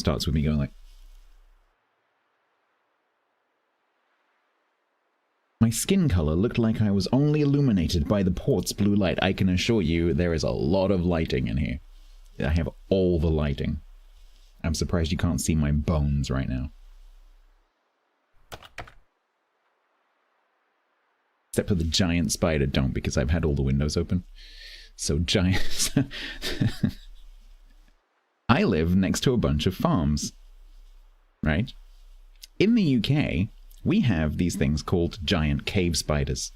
Starts with me going like, my skin color looked like I was only illuminated by the port's blue light. I can assure you there is a lot of lighting in here. I have all the lighting. I'm surprised you can't see my bones right now. Except for the giant spider, don't, because I've had all the windows open. So giant... I live next to a bunch of farms, right? In the UK, we have these things called giant cave spiders.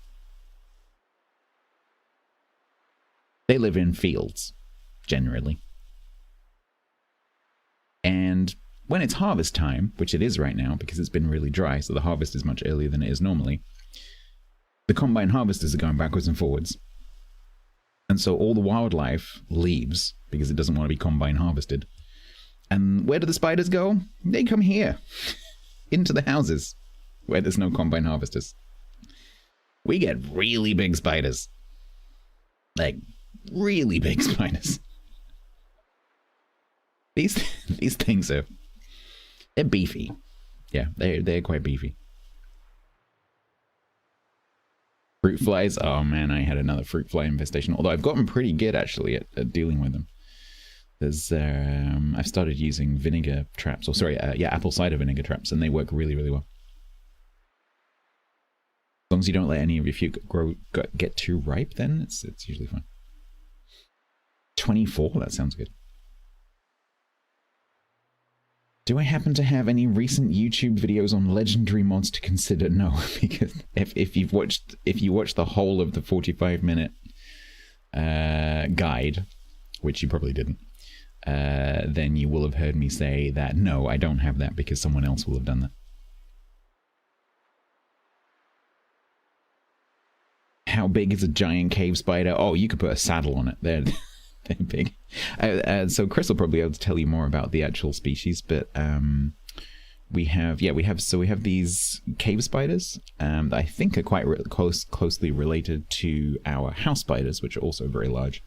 They live in fields, generally. And when it's harvest time, which it is right now because it's been really dry, so the harvest is much earlier than it is normally, the combine harvesters are going backwards and forwards. And so all the wildlife leaves because it doesn't want to be combine harvested. And where do the spiders go? They come here, into the houses where there's no combine harvesters. We get really big spiders. Like, really big spiders. These things are... They're beefy. Yeah, they're quite beefy. Fruit flies. Oh man, I had another fruit fly infestation. Although I've gotten pretty good actually at dealing with them. There's I've started using vinegar traps, or sorry, apple cider vinegar traps, and they work really, really well. As long as you don't let any of your fruit get too ripe, then it's usually fine. 24. That sounds good. Do I happen to have any recent YouTube videos on legendary mods to consider? No, because if you watched the whole of the 45-minute guide, which you probably didn't, then you will have heard me say that no, I don't have that because someone else will have done that. How big is a giant cave spider? Oh, you could put a saddle on it. They're big. So Chris will probably be able to tell you more about the actual species, but we have these cave spiders that I think are quite closely related to our house spiders, which are also very large.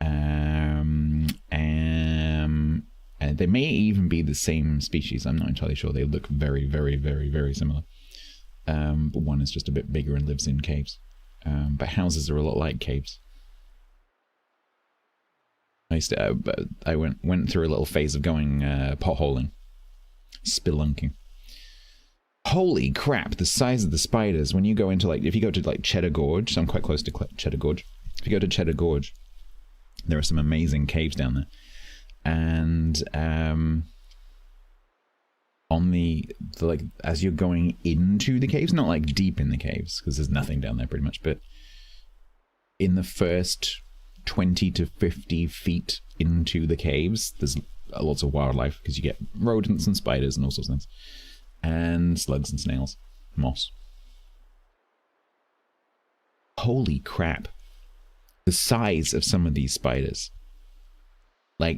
And they may even be the same species. I'm not entirely sure. They look very, very, very, very similar. But one is just a bit bigger and lives in caves. But houses are a lot like caves. I went through a little phase of going potholing, spelunking. Holy crap! The size of the spiders when you go into if you go to Cheddar Gorge. So I'm quite close to Cheddar Gorge. If you go to Cheddar Gorge, there are some amazing caves down there, and on the as you're going into the caves, not like deep in the caves because there's nothing down there pretty much, but in the first 20 to 50 feet into the caves, there's lots of wildlife because you get rodents and spiders and all sorts of things, and slugs and snails, moss. Holy crap! The size of some of these spiders, they're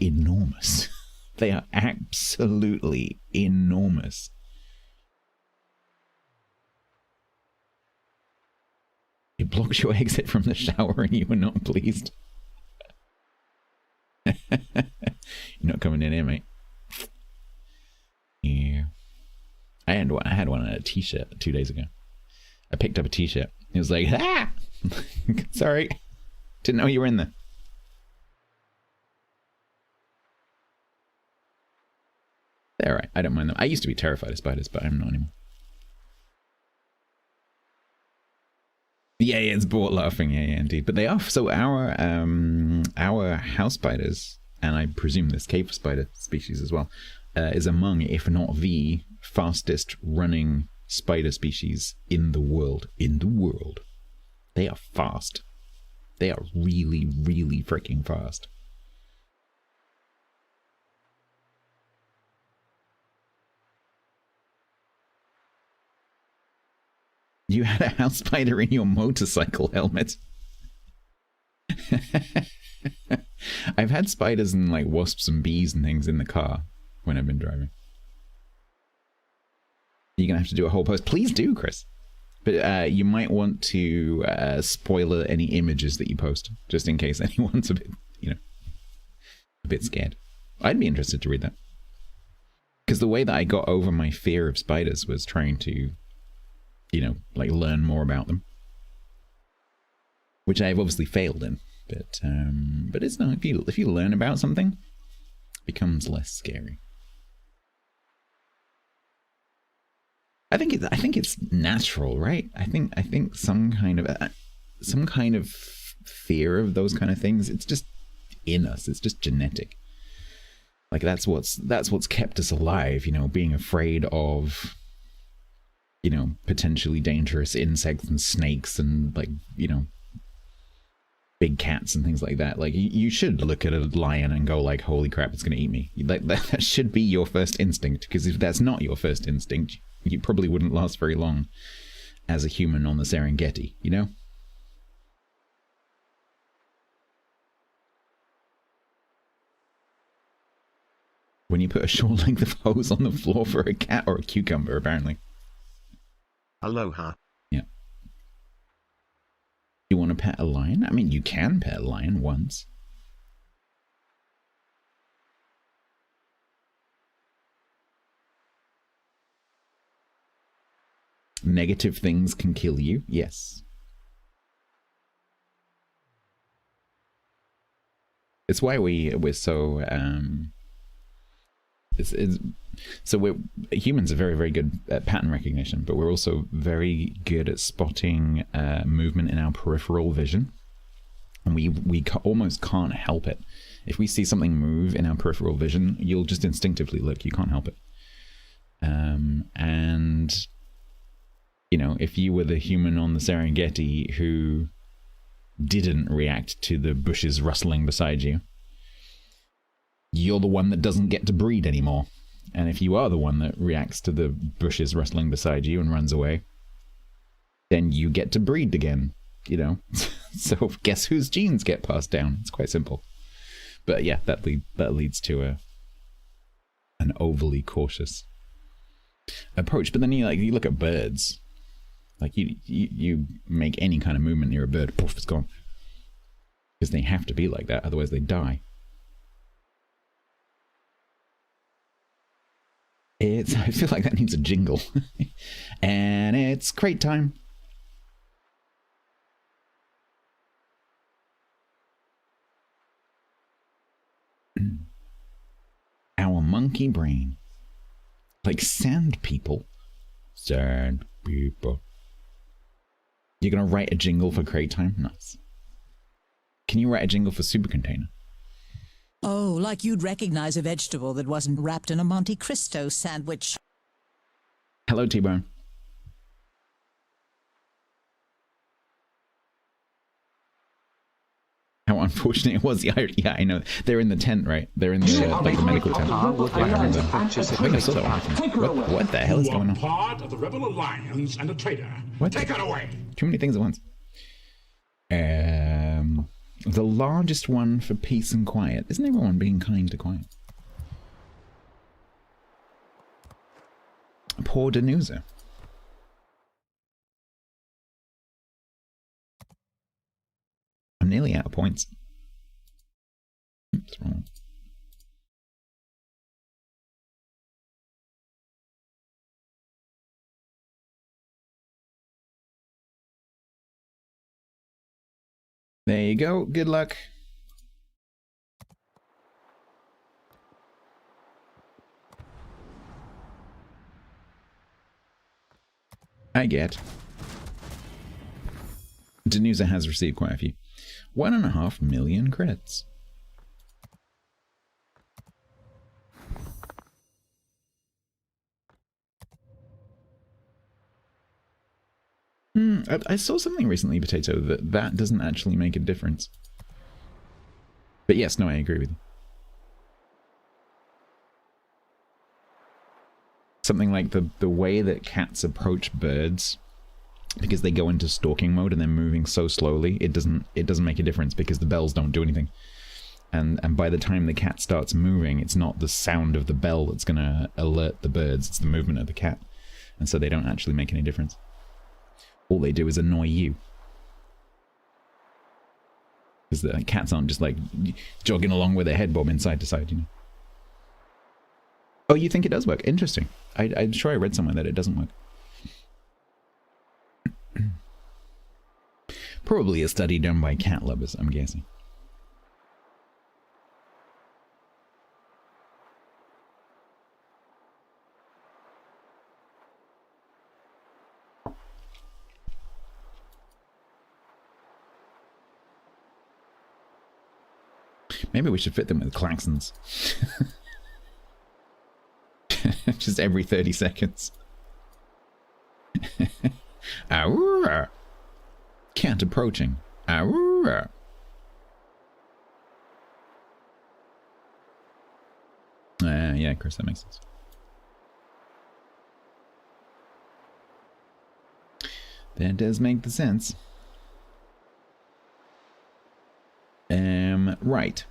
enormous. They are absolutely enormous. It blocks your exit from the shower and you were not pleased. You're not coming in here, mate. Yeah. I had one on a t-shirt 2 days ago. I picked up a t-shirt. It was like, ah! Sorry. Didn't know you were in there. They're alright. I don't mind them. I used to be terrified of spiders, but I'm not anymore. Yeah, it's bought laughing. Yeah, indeed. But they are. So our house spiders, and I presume this cave spider species as well, is among, if not the fastest running spider species in the world. In the world. They are fast. They are really, really freaking fast. You had a house spider in your motorcycle helmet. I've had spiders and wasps and bees and things in the car when I've been driving. You're going to have to do a whole post. Please do, Chris. But you might want to spoiler any images that you post, just in case anyone's a bit, a bit scared. I'd be interested to read that. Because the way that I got over my fear of spiders was trying to, you know, like learn more about them. Which I've obviously failed in. But it's not, if you learn about something, it becomes less scary. I think it's natural, right? I think some kind of fear of those kind of things, it's just in us. It's just genetic. Like that's what's kept us alive, you know, being afraid of, you know, potentially dangerous insects and snakes and, like, you know, big cats and things like that. Like, you should look at a lion and go like, holy crap, it's going to eat me. Like, that should be your first instinct, because if that's not your first instinct, you probably wouldn't last very long as a human on the Serengeti, you know? When you put a short length of hose on the floor for a cat or a cucumber, apparently. Aloha. Yeah. You want to pet a lion? I mean, you can pet a lion once. Negative things can kill you, yes. It's why we're so so humans are very, very good at pattern recognition, but we're also very good at spotting movement in our peripheral vision, and we almost can't help it. If we see something move in our peripheral vision, you'll just instinctively look. You can't help it. And you know, if you were the human on the Serengeti who didn't react to the bushes rustling beside you, you're the one that doesn't get to breed anymore. And if you are the one that reacts to the bushes rustling beside you and runs away, then you get to breed again, you know? So guess whose genes get passed down? It's quite simple. But yeah, that leads to an overly cautious approach. But then you look at birds. Like you make any kind of movement near a bird, poof, it's gone. Because they have to be like that, otherwise they die. I feel like that needs a jingle. And it's crate time. Our monkey brain. Like sand people. Sand people. You're going to write a jingle for crate time? Nice. Can you write a jingle for super container? Oh, like you'd recognize a vegetable that wasn't wrapped in a Monte Cristo sandwich. Hello, T-Bone. How unfortunate it was. Yeah, I know. They're in the tent, right? They're in the, like, the medical tent. I remember. I think I saw that one. What the hell is going on? Part of the Rebel Alliance and a traitor. What? Take it away. Too many things at once. The largest one for peace and quiet. Isn't everyone being kind to quiet? Poor Danusa. I'm nearly out of points. What's wrong? There you go. Good luck. I get. Danusa has received quite a few. 1.5 million credits. I saw something recently, Potato, that doesn't actually make a difference. But yes, no, I agree with you. Something like the way that cats approach birds, because they go into stalking mode and they're moving so slowly, it doesn't make a difference because the bells don't do anything. And by the time the cat starts moving, it's not the sound of the bell that's going to alert the birds, it's the movement of the cat. And so they don't actually make any difference. All they do is annoy you. Because the cats aren't just like jogging along with their head bobbing side to side, you know. Oh, you think it does work? Interesting. I'm sure I read somewhere that it doesn't work. Probably a study done by cat lovers, I'm guessing. Maybe we should fit them with klaxons. Just every 30 seconds. Aurora. Cat approaching. Aurora. Yeah, Chris, that makes sense. That does make the sense. Right.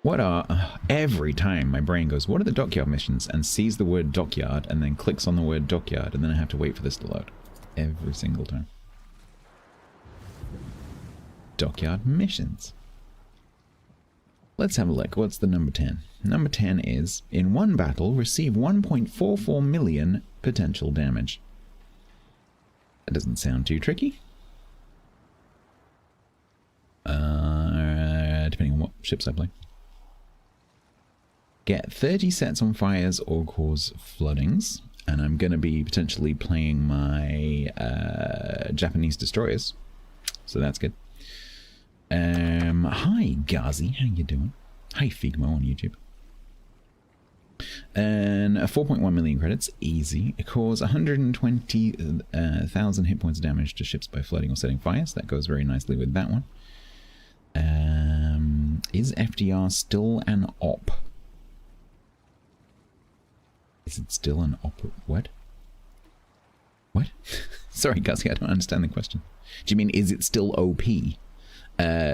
What are... every time my brain goes, what are the dockyard missions? And sees the word dockyard, and then clicks on the word dockyard, and then I have to wait for this to load. Every single time. Dockyard missions. Let's have a look. What's the number 10? Number 10 is, in one battle, receive 1.44 million potential damage. That doesn't sound too tricky. Depending on what ships I play. Get 30 sets on fires or cause floodings. And I'm going to be potentially playing my Japanese destroyers. So that's good. Hi, Ghazi. How you doing? Hi, Figmo on YouTube. And 4.1 million credits. Easy. It causes 120,000 hit points of damage to ships by flooding or setting fires. That goes very nicely with that one. Is FDR still an op? Is it still an op? What? What? Sorry, Guzzy, I don't understand the question. Do you mean, is it still OP?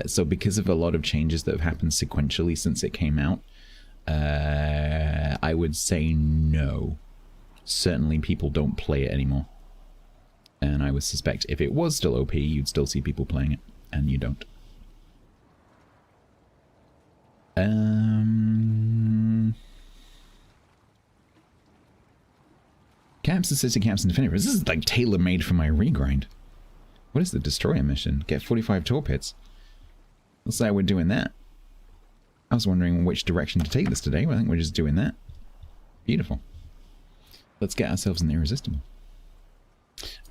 So because of a lot of changes that have happened sequentially since it came out, I would say no. Certainly people don't play it anymore. And I would suspect if it was still OP, you'd still see people playing it, and you don't. Caps, assisted caps, and defender. This is like tailor-made for my regrind. What is the destroyer mission? Get 45 torpedoes. Looks like we're doing that. I was wondering which direction to take this today. Well, I think we're just doing that. Beautiful. Let's get ourselves an irresistible.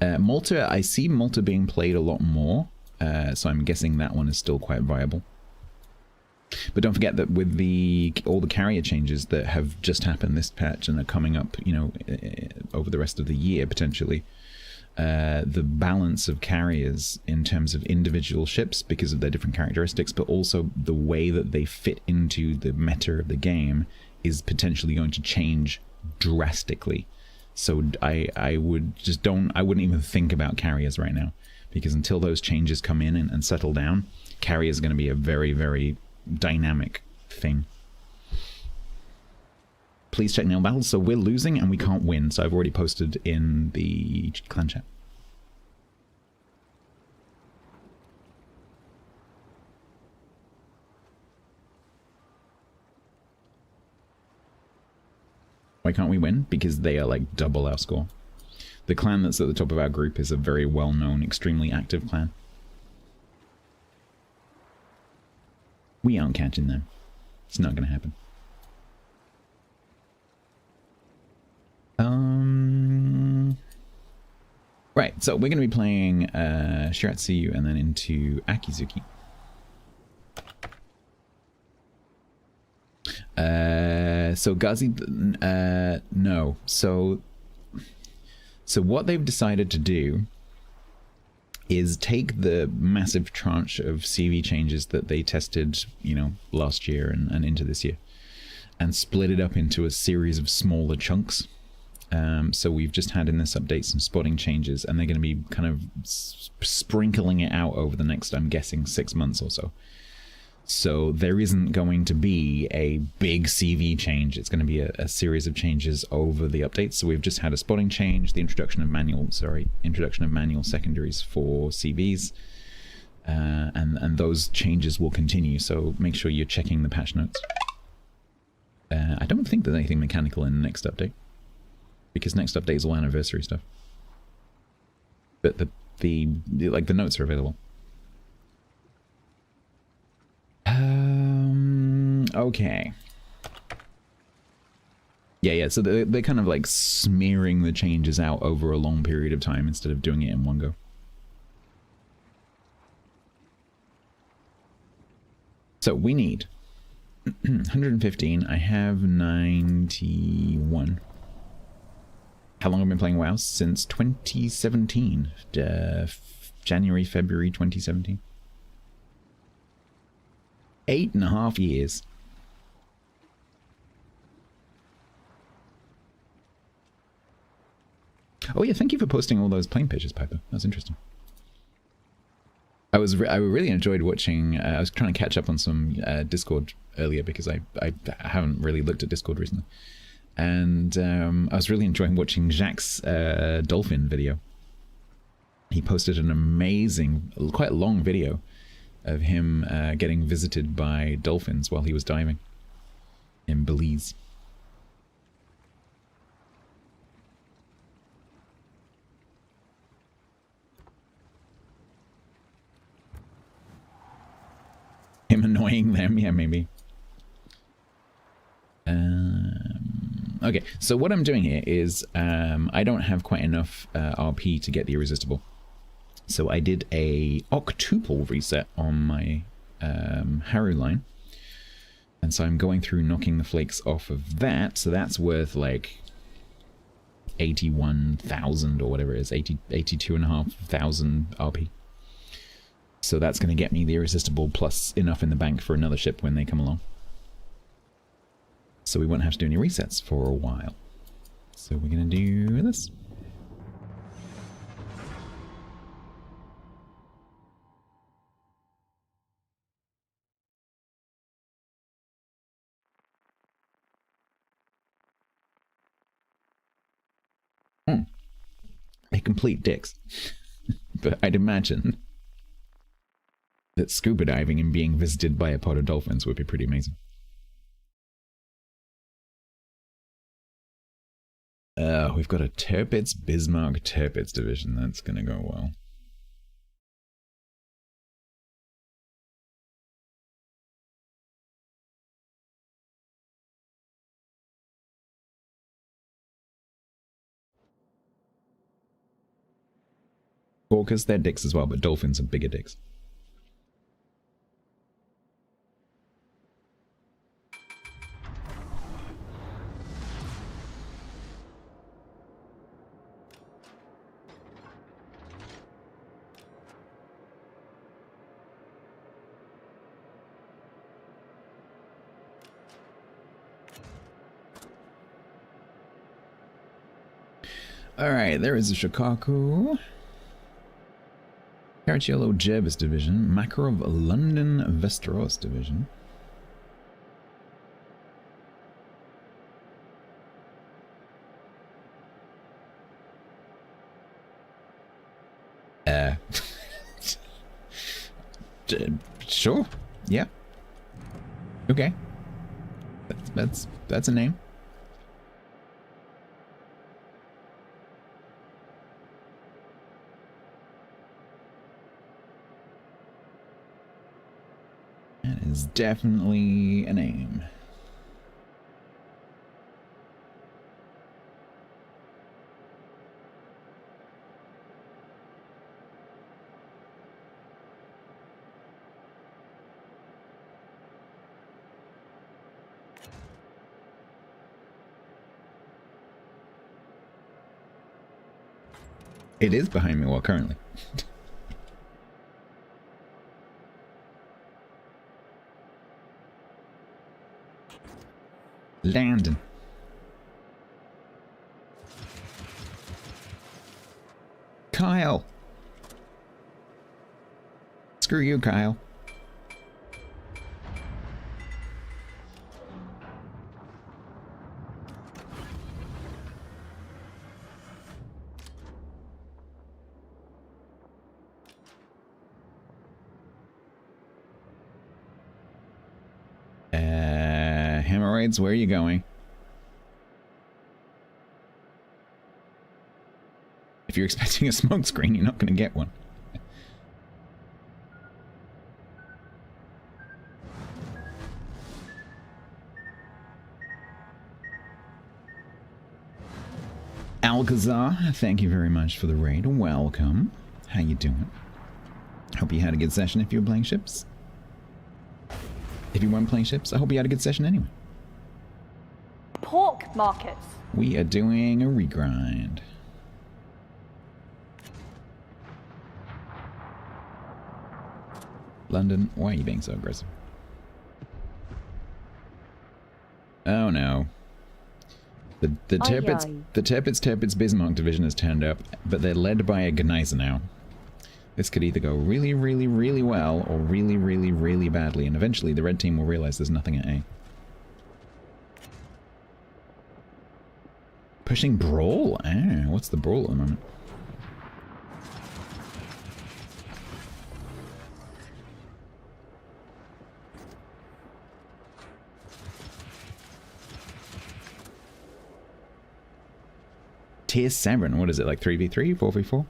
Malta, I see Malta being played a lot more. So I'm guessing that one is still quite viable. But don't forget that with all the carrier changes that have just happened this patch and are coming up, you know, over the rest of the year potentially, the balance of carriers in terms of individual ships because of their different characteristics, but also the way that they fit into the meta of the game is potentially going to change drastically. So I wouldn't even think about carriers right now, because until those changes come in and settle down, carriers are going to be a very, very dynamic thing. Please check nail battles. So we're losing and we can't win. So I've already posted in the clan chat. Why can't we win? Because they are like double our score. The clan that's at the top of our group is a very well-known, extremely active clan. We aren't catching them. It's not going to happen. Right, so we're going to be playing Shiratsu and then into Akizuki. So Ghazi, no. So what they've decided to do is take the massive tranche of CV changes that they tested, you know, last year and into this year, and split it up into a series of smaller chunks. So we've just had in this update some spotting changes, and they're going to be kind of sprinkling it out over the next, I'm guessing, 6 months or so. So there isn't going to be a big CV change. It's going to be a series of changes over the updates. So we've just had a spotting change, the introduction of manual secondaries for CVs, and those changes will continue. So make sure you're checking the patch notes. I don't think there's anything mechanical in the next update, because next update is all anniversary stuff. But the notes are available. Okay. Yeah, so they're kind of like smearing the changes out over a long period of time instead of doing it in one go. So we need 115. I have 91. How long have I been playing WoW? Since 2017. January, February 2017. 8.5 years. Oh yeah, thank you for posting all those plane pictures, Piper. That's interesting. I really enjoyed watching. I was trying to catch up on some Discord earlier because I haven't really looked at Discord recently, and I was really enjoying watching Jacques' dolphin video. He posted an amazing, quite long video of him getting visited by dolphins while he was diving in Belize. Him annoying them, yeah, maybe. Okay, so what I'm doing here is I don't have quite enough RP to get the Irresistible. So I did a octuple reset on my Haru line. And so I'm going through knocking the flakes off of that. So that's worth like 81,000 or whatever it is, 82,500 RP. So that's going to get me the Irresistible plus enough in the bank for another ship when they come along. So we won't have to do any resets for a while. So we're going to do this. They complete dicks. But I'd imagine that scuba diving and being visited by a pod of dolphins would be pretty amazing. We've got a Tirpitz Bismarck Tirpitz division. That's going to go well. Orcas, they're dicks as well, but dolphins are bigger dicks. Alright, there is a Shikaku. Caracciolo Jervis division. Makarov London Vesteros division. Sure. Yeah. Okay. That's a name. That is definitely a name. It is behind me, well, currently. Landon. Kyle. Screw you, Kyle. Hemorrhoids, where are you going? If you're expecting a smoke screen, you're not going to get one. Alcazar, thank you very much for the raid. Welcome. How you doing? Hope you had a good session if you were playing ships. If you weren't playing ships, I hope you had a good session anyway. Pork markets. We are doing a regrind. London, why are you being so aggressive? Oh no. The Tirpitz Bismarck division has turned up, but they're led by a Gneiser now. This could either go really, really, really well, or really, really, really badly, and eventually the red team will realize there's nothing at A. Pushing Brawl? Ah, what's the Brawl at the moment? Tier 7, what is it, like 3v3, 4v4?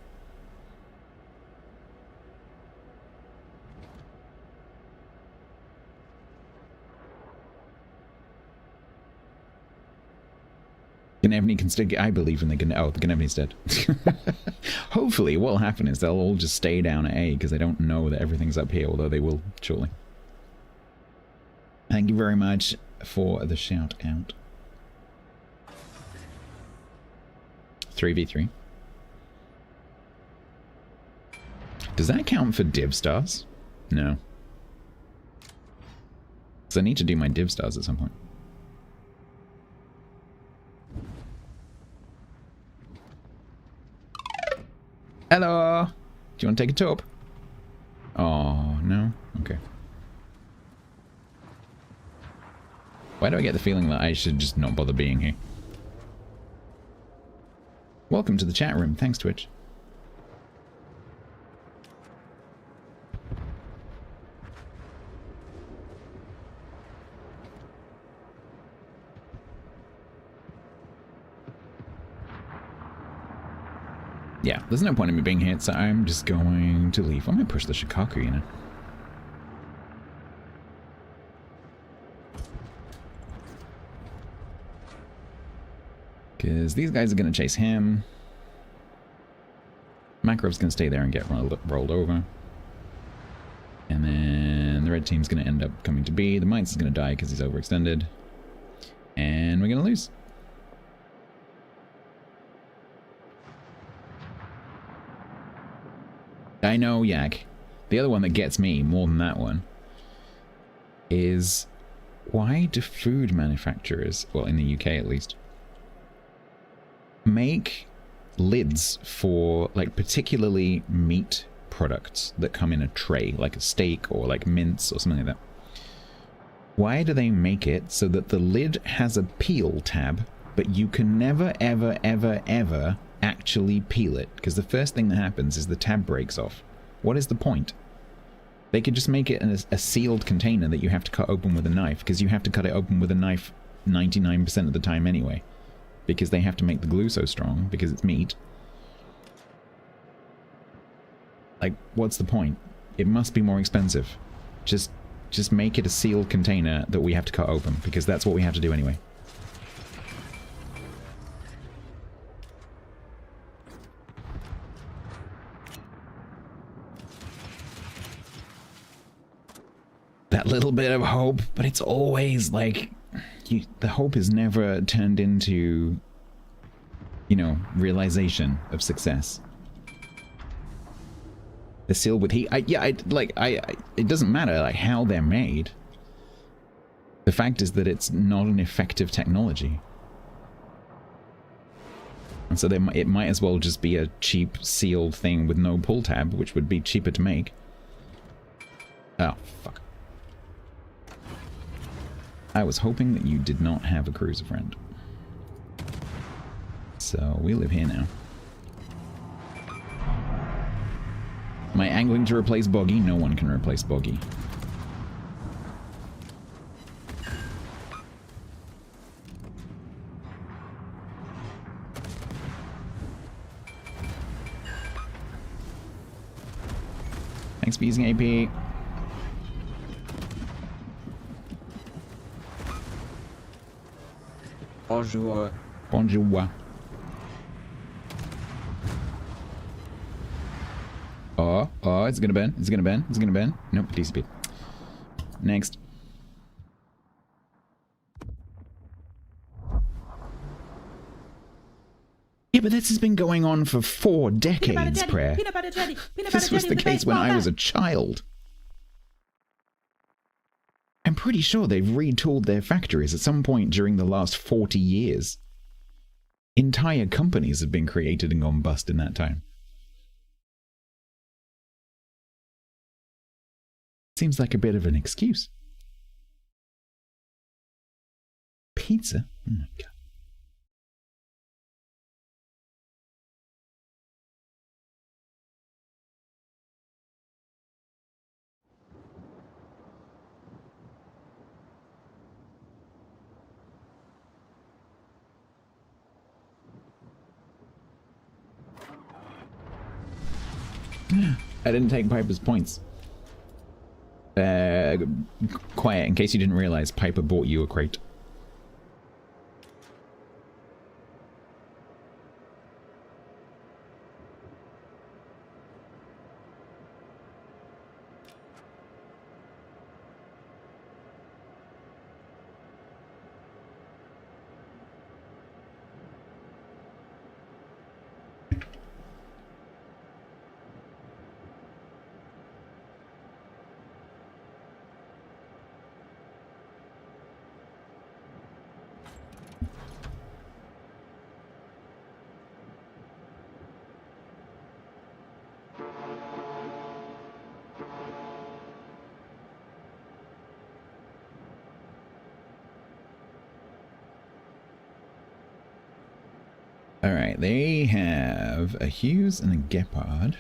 Gnevny can still get, I believe in the Gnevny's dead. Hopefully what will happen is they'll all just stay down at A because they don't know that everything's up here, although they will shortly. Thank you very much for the shout out. 3v3. Does that count for div stars? No. Because I need to do my div stars at some point. Hello! Do you want to take a top? Oh, no? Okay. Why do I get the feeling that I should just not bother being here? Welcome to the chat room. Thanks, Twitch. Yeah, there's no point in me being here, so I'm just going to leave. I'm going to push the Shikaku, you know. Because these guys are going to chase him. Makarov's going to stay there and get rolled over. And then the red team's going to end up coming to B. The Mainz is going to die because he's overextended. And we're going to lose. I know, Yak. The other one that gets me more than that one is why do food manufacturers, well, in the UK at least, make lids for, like, particularly meat products that come in a tray, like a steak or like mince or something like that? Why do they make it so that the lid has a peel tab, but you can never, ever, ever, ever actually peel it? Because the first thing that happens is the tab breaks off. What is the point? They could just make it a sealed container that you have to cut open with a knife, because you have to cut it open with a knife 99% of the time anyway. Because they have to make the glue so strong, because it's meat. Like, what's the point? It must be more expensive. Just make it a sealed container that we have to cut open, because that's what we have to do anyway. That little bit of hope, but it's always like, the hope is never turned into, you know, realization of success. They're sealed with heat. It doesn't matter like how they're made. The fact is that it's not an effective technology. And so it might as well just be a cheap sealed thing with no pull tab, which would be cheaper to make. Oh, fuck. I was hoping that you did not have a cruiser friend. So we live here now. Am I angling to replace Boggy? No one can replace Boggy. Thanks for using AP. Bonjour. Bonjour. Oh, it's gonna bend. It's gonna bend. It's gonna bend. Nope, decent speed. Next. Yeah, but this has been going on for 4 decades, Prayer. This was the case when I was a child. I'm pretty sure they've retooled their factories at some point during the last 40 years. Entire companies have been created and gone bust in that time. Seems like a bit of an excuse. Pizza? Oh my god. I didn't take Piper's points. Quiet, in case you didn't realize, Piper bought you a crate. Alright, they have a Hughes and a Gepard.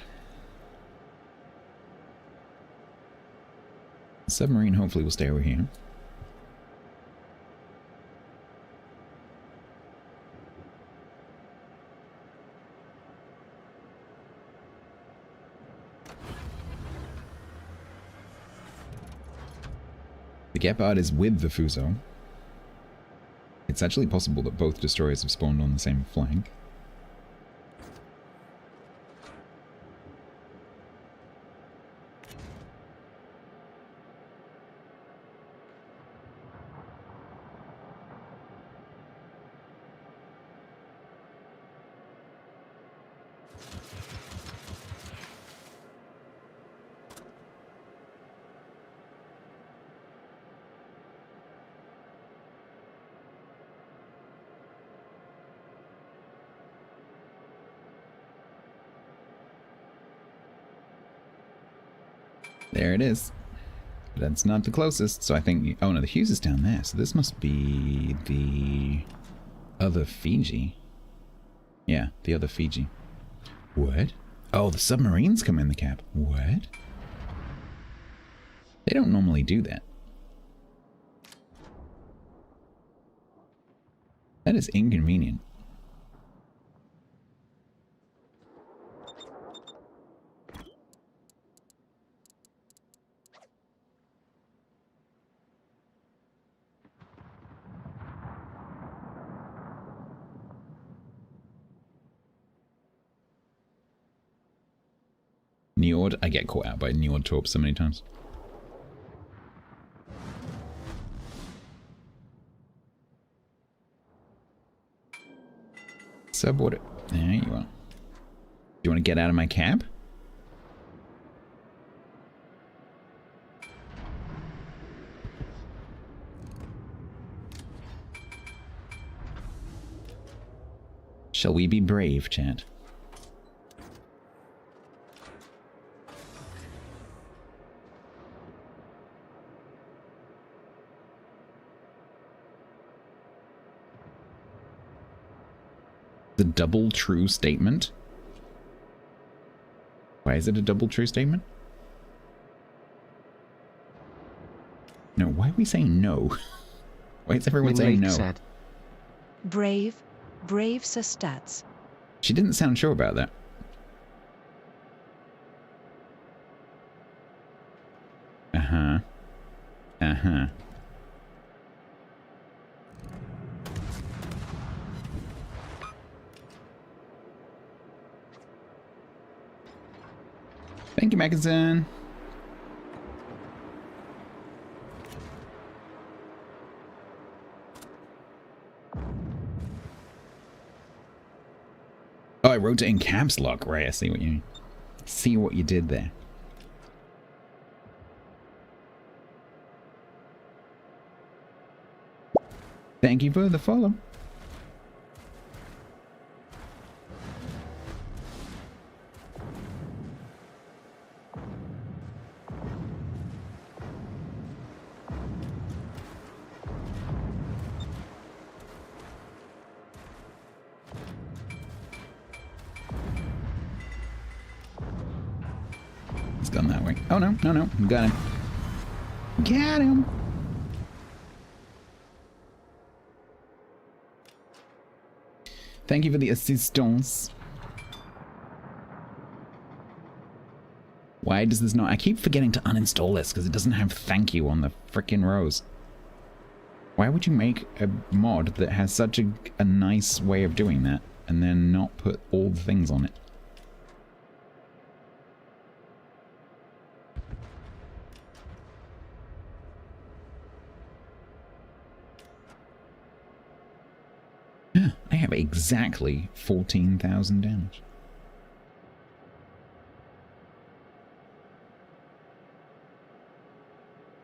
The submarine hopefully will stay over here. The Gepard is with the Fuso. It's actually possible that both destroyers have spawned on the same flank. There it is. But that's not the closest, so I think... Oh no, the Hughes is down there, so this must be the other Fiji. Yeah, the other Fiji. What? Oh, the submarines come in the cap. What? They don't normally do that. That is inconvenient. Njord, I get caught out by Njord torps so many times. Subwater. There you are. Do you want to get out of my cab? Shall we be brave, chat? The double true statement? Why is it a double true statement? No, why are we saying no? Why is everyone saying no? Said. Brave Sir Stats. She didn't sound sure about that. Uh-huh. Thank you, Magazine. Oh, I wrote it in caps lock. Right, I see what you did there. Thank you for the follow. It's gone that way. Oh, no, no, no. Got him. Got him. Thank you for the assistance. Why does this not... I keep forgetting to uninstall this because it doesn't have thank you on the frickin' rows. Why would you make a mod that has such a nice way of doing that and then not put all the things on it? I have exactly 14,000 damage.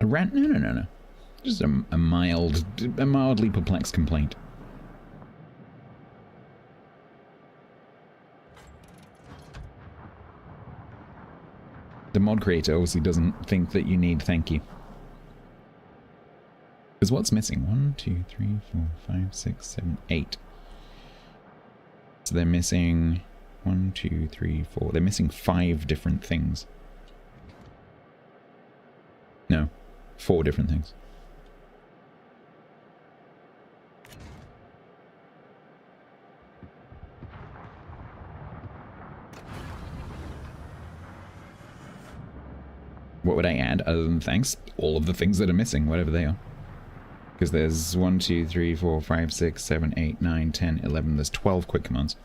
A rant? No, no, no, no. Just a mildly perplexed complaint. The mod creator obviously doesn't think that you need thank you. Because what's missing? 1, 2, 3, 4, 5, 6, 7, 8. So they're missing 1, 2, 3, 4. They're missing 5 different things. No, 4 different things. What would I add other than thanks? All of the things that are missing, whatever they are. Because there's 1, 2, 3, 4, 5, 6, 7, 8, 9, 10, 11. There's 12 quick commands.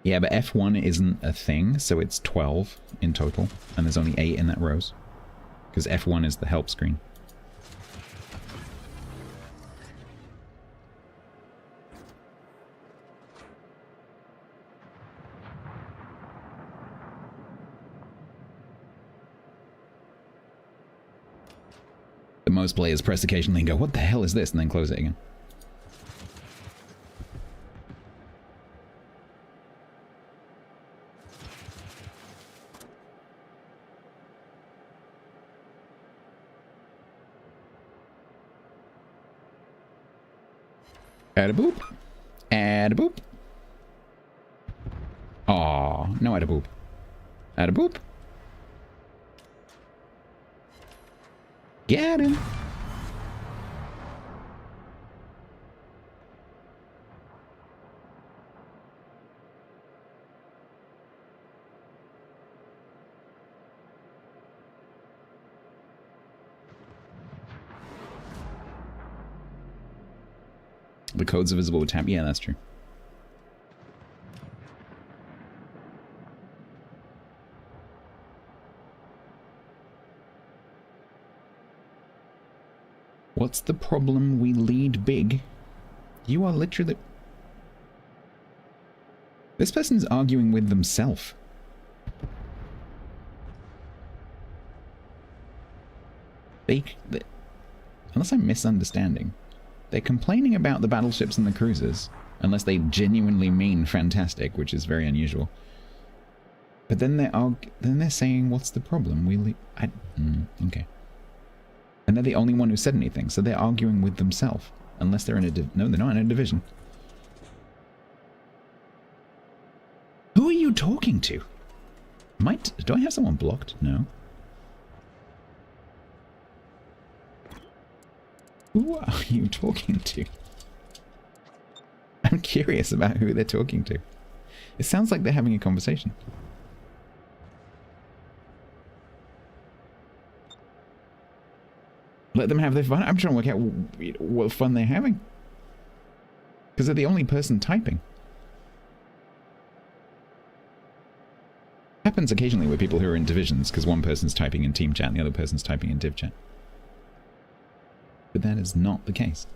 Yeah, but F1 isn't a thing, so it's 12 in total. And there's only 8 in that rows. Because F1 is the help screen. Most players press occasionally and go, what the hell is this? And then close it again. Add a boop. Add a boop. Aw, no add a boop. Add a boop. Get him. The codes are visible with tab. Yeah, that's true. What's the problem? We lead big. You are literally... This person's arguing with themselves. Unless I'm misunderstanding, they're complaining about the battleships and the cruisers, unless they genuinely mean fantastic, which is very unusual. But then they're saying, what's the problem? Okay. And they're the only one who said anything, so they're arguing with themselves. Unless they're in a no, they're not in a division. Who are you talking to? Do I have someone blocked? No. Who are you talking to? I'm curious about who they're talking to. It sounds like they're having a conversation. Let them have their fun. I'm trying to work out what fun they're having. Because they're the only person typing. Happens occasionally with people who are in divisions, because one person's typing in team chat and the other person's typing in div chat. But that is not the case.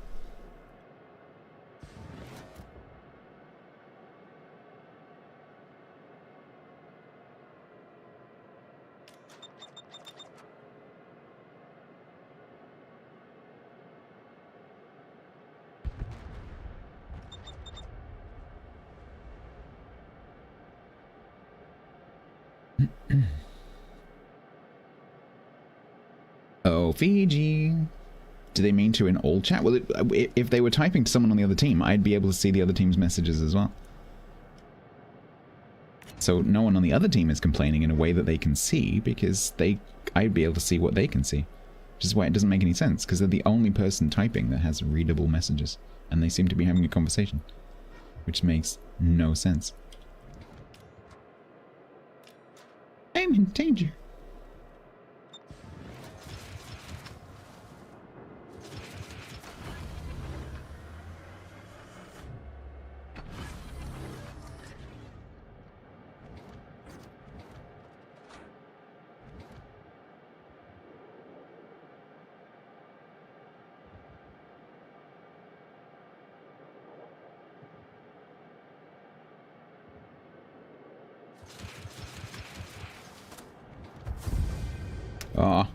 Oh, Fiji. Do they mean to in all chat? Well, if they were typing to someone on the other team, I'd be able to see the other team's messages as well. So no one on the other team is complaining in a way that they can see, because I'd be able to see what they can see. Which is why it doesn't make any sense, because they're the only person typing that has readable messages. And they seem to be having a conversation. Which makes no sense. I'm in danger. Aw.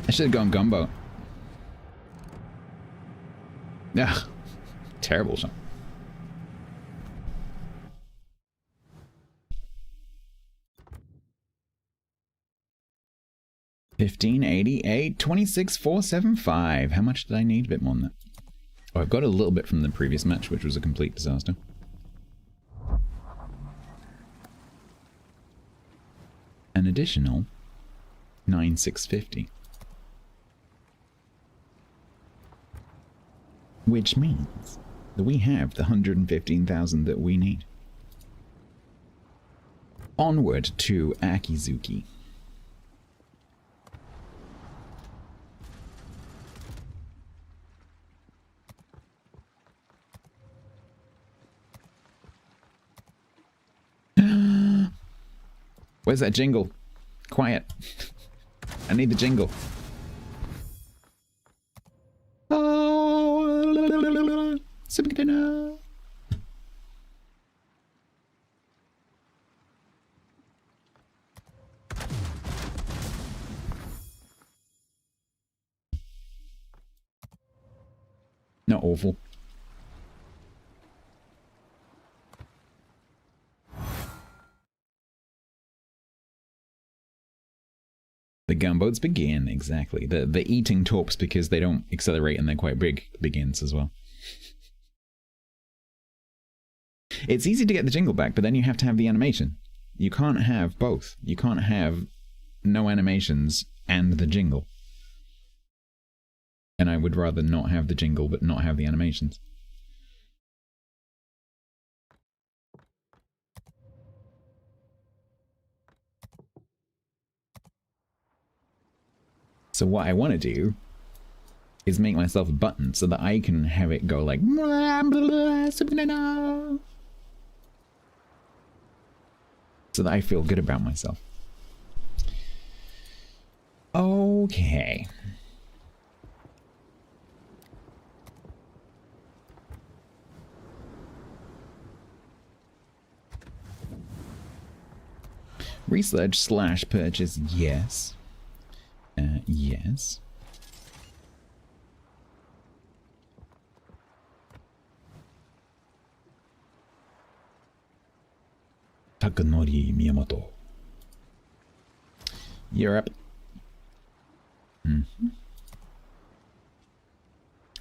I should have gone gumbo. Ugh. Terrible shot. $15.88, 26,475. How much did I need? A bit more than that. Oh, I've got a little bit from the previous match, which was a complete disaster. An additional 9,650. Which means that we have the 115,000 that we need. Onward to Akizuki. Where's that jingle? Quiet. I need the jingle. Oh, not awful. The gunboats begin, exactly. The eating torps, because they don't accelerate and they're quite big, begins as well. It's easy to get the jingle back, but then you have to have the animation. You can't have both. You can't have no animations and the jingle. And I would rather not have the jingle, but not have the animations. So what I want to do is make myself a button so that I can have it go like blah, blah, blah, so that I feel good about myself. Okay. Research / purchase, yes. Yes. Takanori Miyamoto. Europe.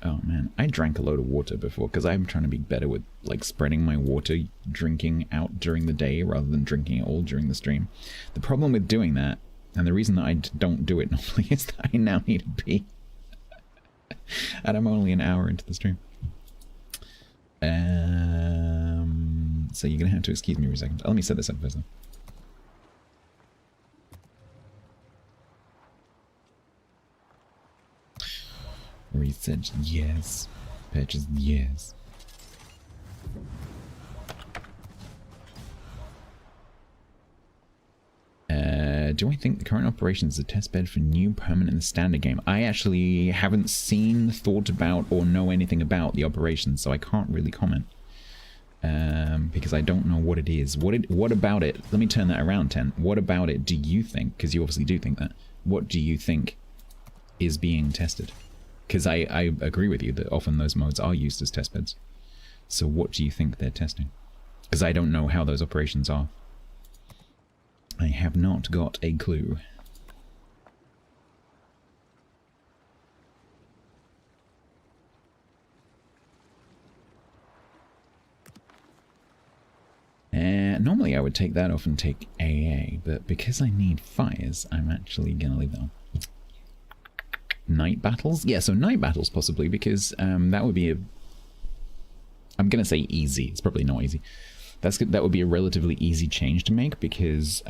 Oh man, I drank a load of water before because I'm trying to be better with like spreading my water drinking out during the day rather than drinking it all during the stream. The problem with doing that, and the reason that I don't do it normally, is that I now need to pee. And I'm only an hour into the stream. So you're going to have to excuse me for a second. Let me set this up first. Research, yes. Purchase, yes. Do I think the current operation is a testbed for new permanent in the standard game? I actually haven't seen, thought about, or know anything about the operation, so I can't really comment. Because I don't know what it is. What about it? Let me turn that around, Ten. What about it do you think? Because you obviously do think that. What do you think is being tested? Because I agree with you that often those modes are used as testbeds. So what do you think they're testing? Because I don't know how those operations are. I have not got a clue. Normally I would take that off and take AA, but because I need fires, I'm actually going to leave that on. Night battles? Yeah, so night battles possibly, because that would be a... I'm going to say easy. It's probably not easy. That would be a relatively easy change to make, because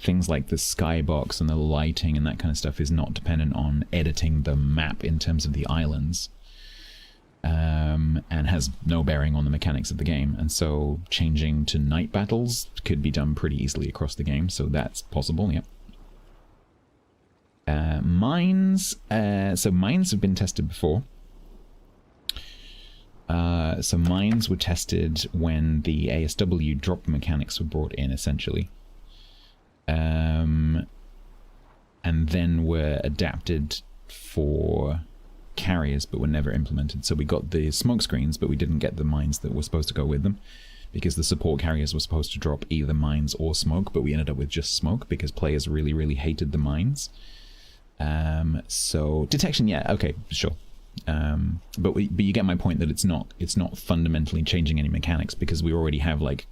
things like the skybox and the lighting and that kind of stuff is not dependent on editing the map in terms of the islands, and has no bearing on the mechanics of the game. And so changing to night battles could be done pretty easily across the game, so that's possible, yep. Mines, so mines have been tested before. So mines were tested when the ASW drop mechanics were brought in, essentially. And then were adapted for carriers, but were never implemented. So we got the smoke screens, but we didn't get the mines that were supposed to go with them, because the support carriers were supposed to drop either mines or smoke, but we ended up with just smoke, because players really, really hated the mines. So detection, yeah, okay, sure. But you get my point that it's not fundamentally changing any mechanics, because we already have like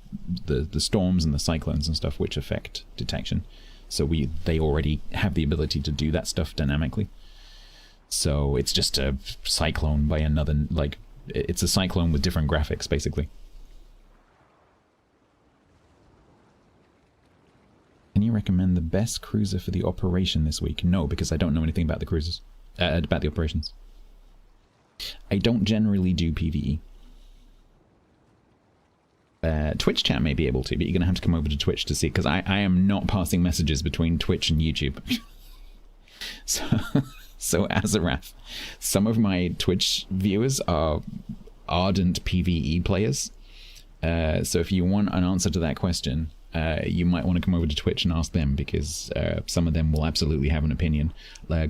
the storms and the cyclones and stuff which affect detection. So they already have the ability to do that stuff dynamically. So it's just a cyclone by another, like it's a cyclone with different graphics basically. Can you recommend the best cruiser for the operation this week? No, because I don't know anything about the cruisers, about the operations. I don't generally do PvE. Twitch chat may be able to, but you're going to have to come over to Twitch to see, because I am not passing messages between Twitch and YouTube. So Azarath, some of my Twitch viewers are ardent PvE players. So if you want an answer to that question, you might want to come over to Twitch and ask them, because some of them will absolutely have an opinion.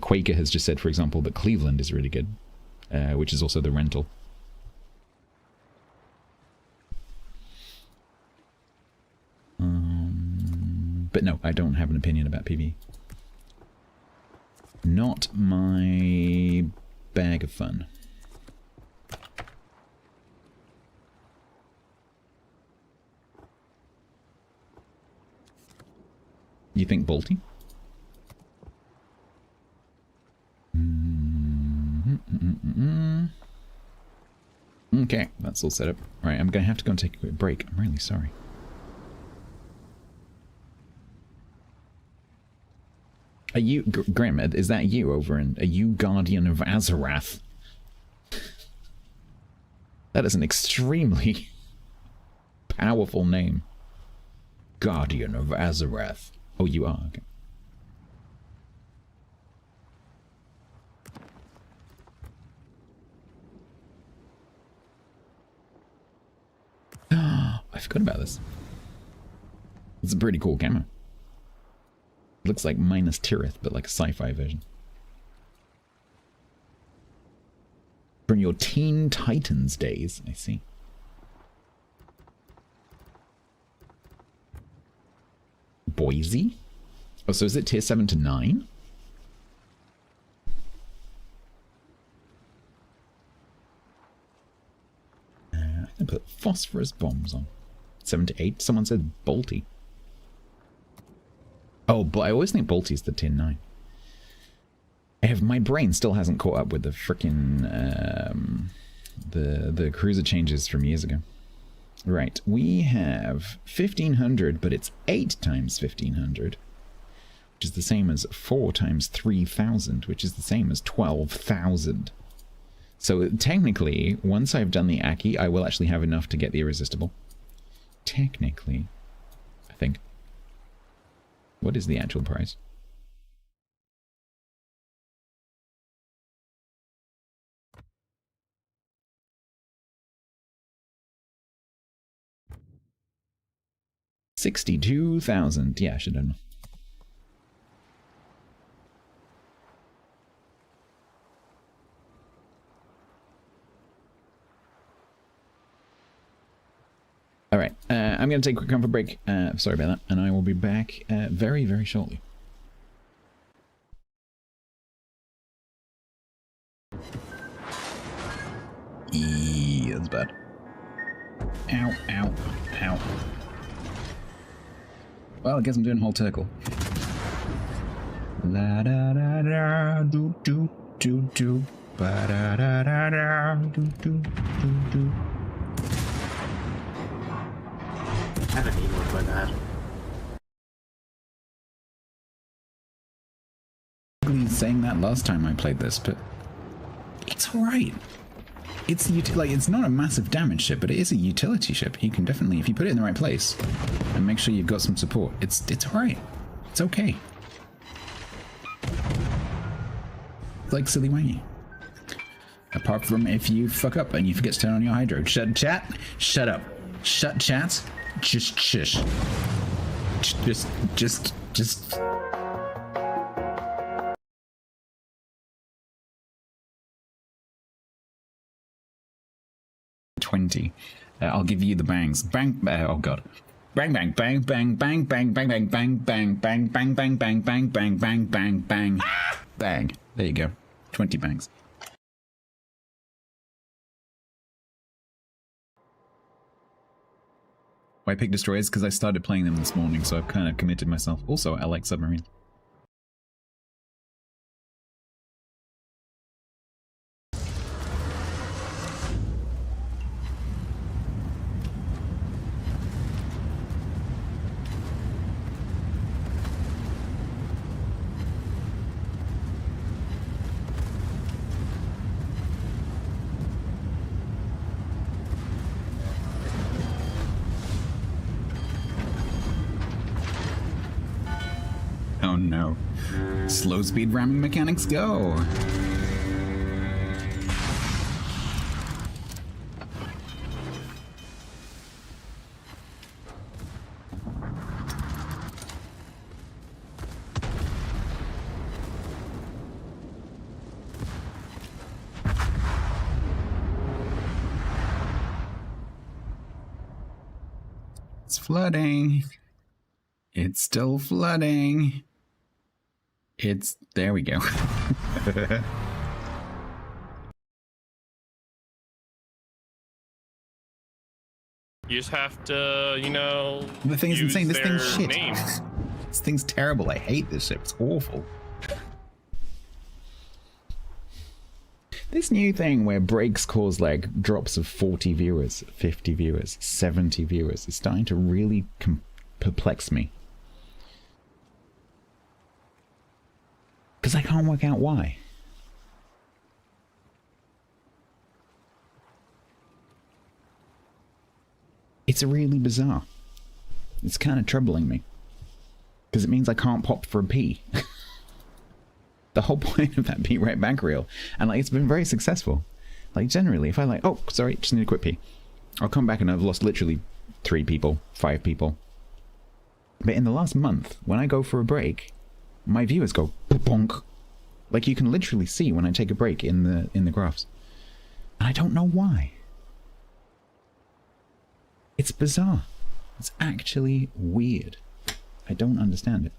Quaker has just said, for example, that Cleveland is really good. Which is also the rental. But no, I don't have an opinion about PvE. Not my bag of fun. You think Balti? Okay, that's all set up. Right, I'm going to have to go and take a quick break. I'm really sorry. Are you, Grim, is that you over in... Are you Guardian of Azarath? That is an extremely powerful name. Guardian of Azarath. Oh, you are, okay. I forgot about this. It's a pretty cool camera. It looks like Minas Tirith, but like a sci-fi version. From your Teen Titans days, I see. Boise? Oh, so is it tier 7 to 9? I can put phosphorus bombs on. 7 to 8? Someone said Balti. Oh, but I always think Balti's the tier 9. My brain still hasn't caught up with the frickin' the cruiser changes from years ago. Right, we have 1500, but it's 8 times 1500, which is the same as 4 times 3000, which is the same as 12,000. So technically, once I've done the Aki, I will actually have enough to get the Irresistible. Technically, I think. What is the actual price? $62,000. Yeah, I should have known. All right, I'm going to take a quick comfort break. Sorry about that, and I will be back very, very shortly. That's bad. Ow, ow, ow. Well, I guess I'm doing whole turtle. La da da da do do do do ba da da da da do do do do. I don't need one for that. I was saying that last time I played this, but it's alright. It's like it's not a massive damage ship, but it is a utility ship. You can definitely, if you put it in the right place and make sure you've got some support, it's alright. It's okay. It's like silly wangy. Apart from if you fuck up and you forget to turn on your hydro. Shut chat. Shut up. Shut chat. Just shush. Just. 20. I'll give you the bangs. Bang. Oh god. Bang bang bang bang bang bang bang bang bang bang bang bang bang bang bang bang bang bang bang bang. There you go. 20 bangs. Why I picked destroyers? Because I started playing them this morning, so I've kind of committed myself. Also, I like submarine. Oh no. Slow speed ramming mechanics go! It's flooding. It's still flooding. It's... there we go. You just have to, you know, The thing is use insane, this thing's their shit. name. This thing's terrible, I hate this ship, it's awful. This new thing where breaks cause like drops of 40 viewers, 50 viewers, 70 viewers is starting to really perplex me. Because I can't work out why. It's really bizarre. It's kind of troubling me. Because it means I can't pop for a pee. The whole point of that pee right back reel. And like, it's been very successful. Like generally, if I like, oh, sorry, just need a quick pee. I'll come back and I've lost literally 3 people, 5 people. But in the last month, when I go for a break, my viewers go bonk. Like you can literally see when I take a break in the graphs. And I don't know why. It's bizarre. It's actually weird. I don't understand it.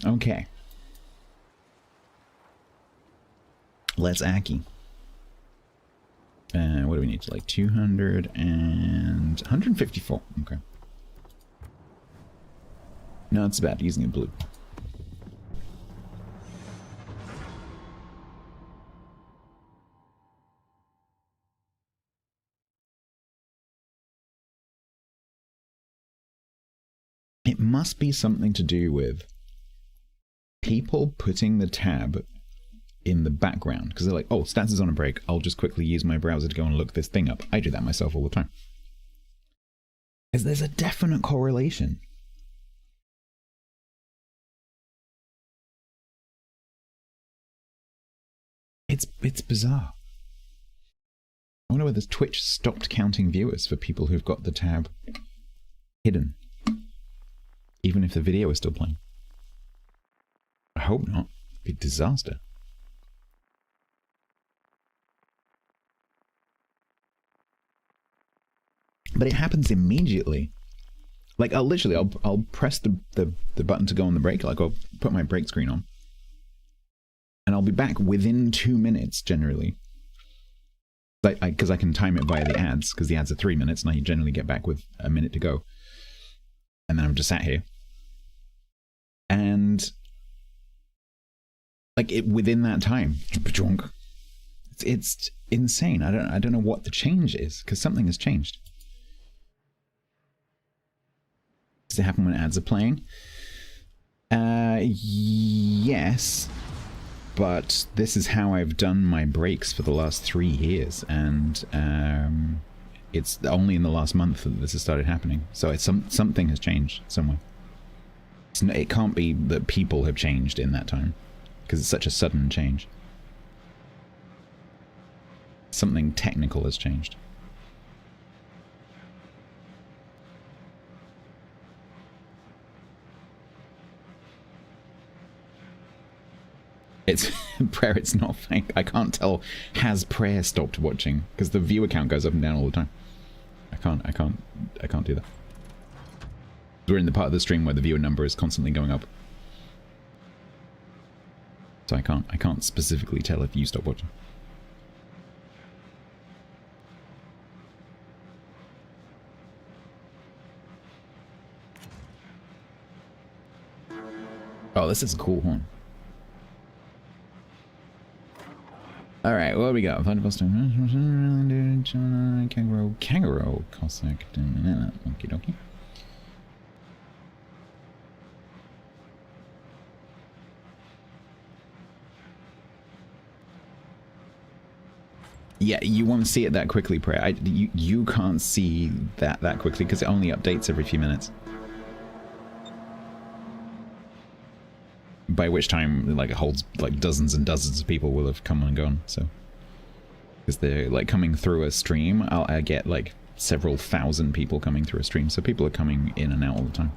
Okay. Let's Aki. What do we need? Like 200 and 154. Okay. No, it's bad using a blue. It must be something to do with people putting the tab in the background because they're like, oh, stats is on a break. I'll just quickly use my browser to go and look this thing up. I do that myself all the time. Because there's a definite correlation. It's bizarre. I wonder whether Twitch stopped counting viewers for people who've got the tab hidden, even if the video is still playing. I hope not. It'd be a disaster. But it happens immediately. Like I'll press the button to go on the break. Like I'll put my break screen on, and I'll be back within 2 minutes generally. Because I can time it via the ads, because the ads are 3 minutes, and I generally get back with a minute to go. And then I'm just sat here, and like within that time, it's insane. I don't know what the change is, because something has changed. Does it happen when ads are playing? Yes. But this is how I've done my breaks for the last 3 years, and it's only in the last month that this has started happening. So it's something has changed somewhere. It can't be that people have changed in that time, because it's such a sudden change. Something technical has changed. It's Prayer, it's not fake. I can't tell. Has Prayer stopped watching? Because the viewer count goes up and down all the time. I can't do that. We're in the part of the stream where the viewer number is constantly going up. So I can't specifically tell if you stop watching. Oh, this is a cool one. Alright, what do we got? Kangaroo, Cossack, okie dokie. Yeah, you want to see it that quickly, Prayer. You can't see that quickly because it only updates every few minutes. By which time, like, it holds, like, dozens and dozens of people will have come and gone, so. Because they're, like, coming through a stream, I get, like, several thousand people coming through a stream, so people are coming in and out all the time.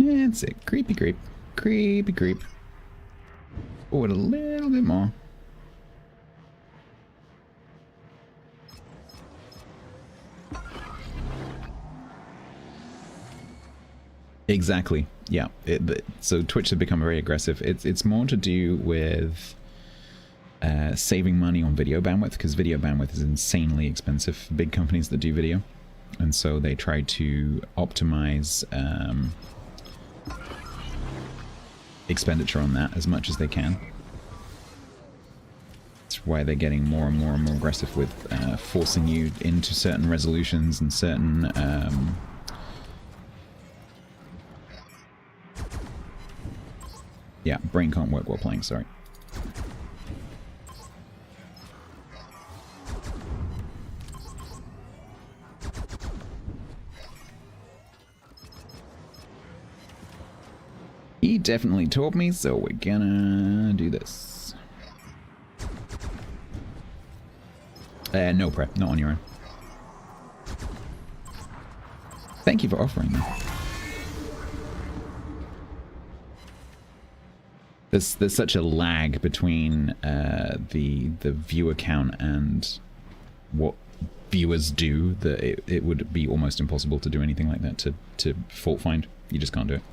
That's it. Creepy creep. Creepy creep. Oh, and a little bit more. Exactly. Yeah. So Twitch has become very aggressive. It's more to do with saving money on video bandwidth, because video bandwidth is insanely expensive for big companies that do video. And so they try to optimize expenditure on that as much as they can. That's why they're getting more and more and more aggressive with forcing you into certain resolutions and certain yeah, brain can't work while playing, sorry. He definitely told me, so we're gonna do this. No prep, not on your own. Thank you for offering me. There's such a lag between the viewer count and what viewers do that it would be almost impossible to do anything like that to fault find. You just can't do it.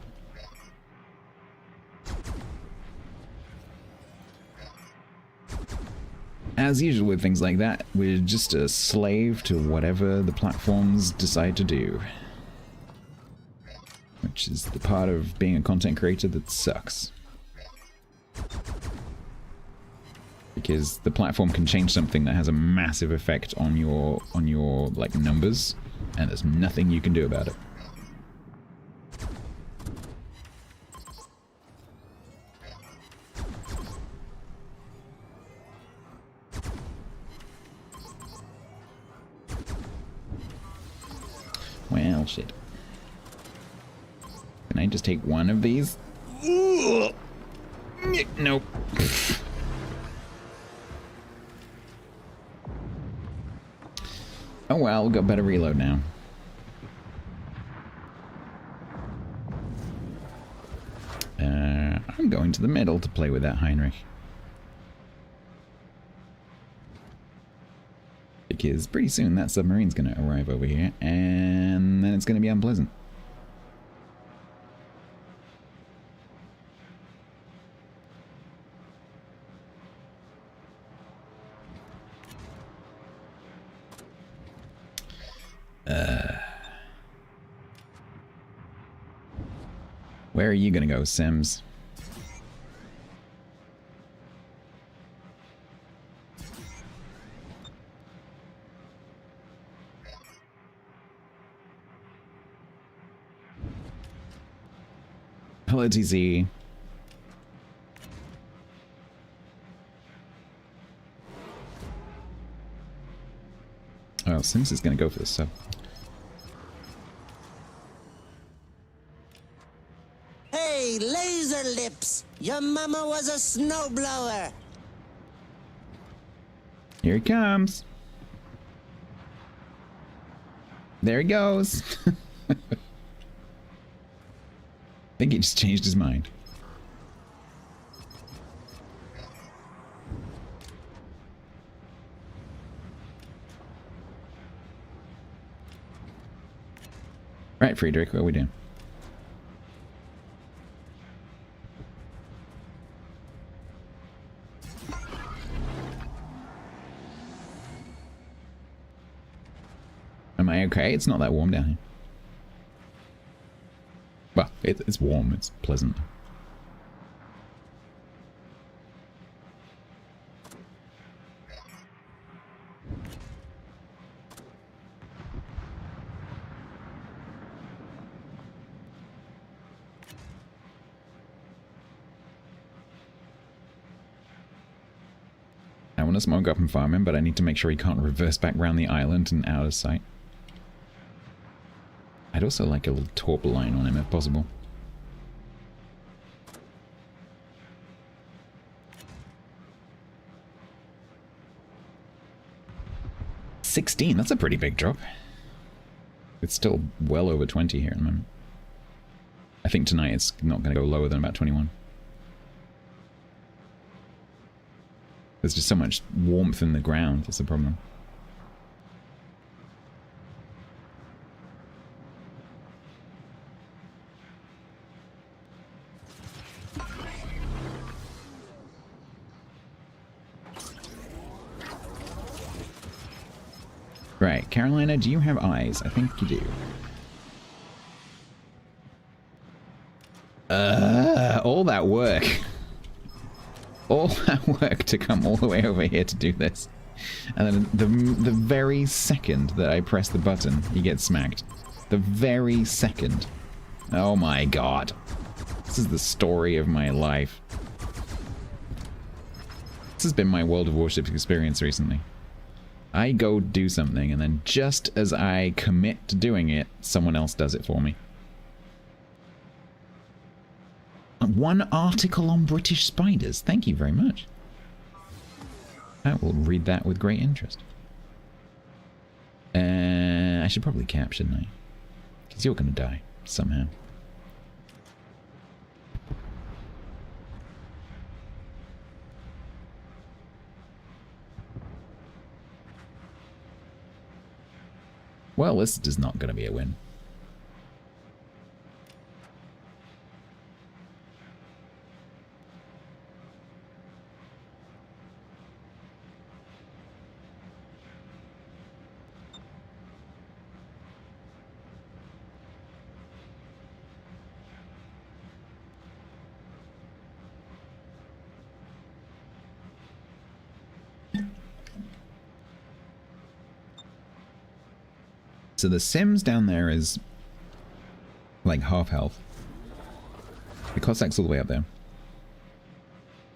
as usual with things like that, we're just a slave to whatever the platforms decide to do. Which is the part of being a content creator that sucks. Because the platform can change something that has a massive effect on your like numbers, and there's nothing you can do about it. Well, shit. Can I just take one of these? Ugh. Nope. Oh well, we've got better reload now. I'm going to the middle to play with that Heinrich. Because pretty soon that submarine's going to arrive over here, and then it's going to be unpleasant. Where are you going to go, Sims? Hello, TC. Oh, Sims is going to go for this sub. Hey, laser lips! Your mama was a snowblower! Here he comes. There he goes. I think he just changed his mind. Right, Friedrich, what are we doing? Am I okay? It's not that warm down here. Well, it's warm, it's pleasant. I want to smoke up and farm him, but I need to make sure he can't reverse back around the island and out of sight. I'd also like a little torp line on him if possible. $16, that's a pretty big drop. It's still well over 20 here at the moment. I think tonight it's not going to go lower than about 21. There's just so much warmth in the ground, that's the problem. Right, Carolina, do you have eyes? I think you do. All that work. All that work to come all the way over here to do this. And then the very second that I press the button, he gets smacked. The very second. Oh my god. This is the story of my life. This has been my World of Warships experience recently. I go do something, and then just as I commit to doing it, someone else does it for me. One article on British spiders. Thank you very much. I will read that with great interest. I should probably cap, shouldn't I? Because you're going to die, somehow. Well, this is not going to be a win. So the Sims down there is like half health. The Cossack's all the way up there.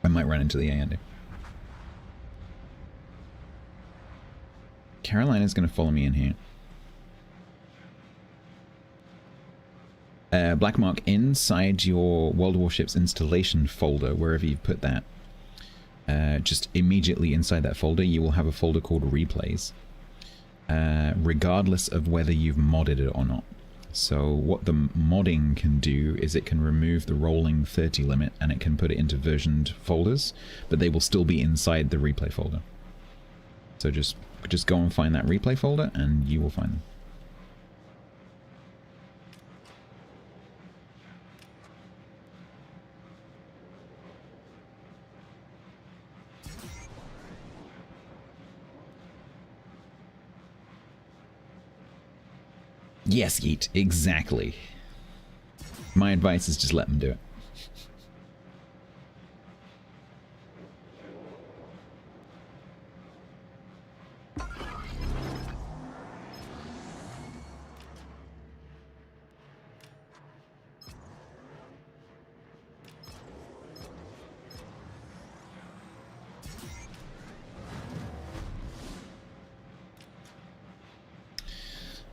I might run into the Andy. Carolina's going to follow me in here. Black mark inside your World Warships installation folder, wherever you've put that. Just immediately inside that folder, you will have a folder called Replays. Regardless of whether you've modded it or not. So what the modding can do is it can remove the rolling 30 limit and it can put it into versioned folders, but they will still be inside the replay folder. So just go and find that replay folder and you will find them. Yes, Yeet, exactly. My advice is just let them do it.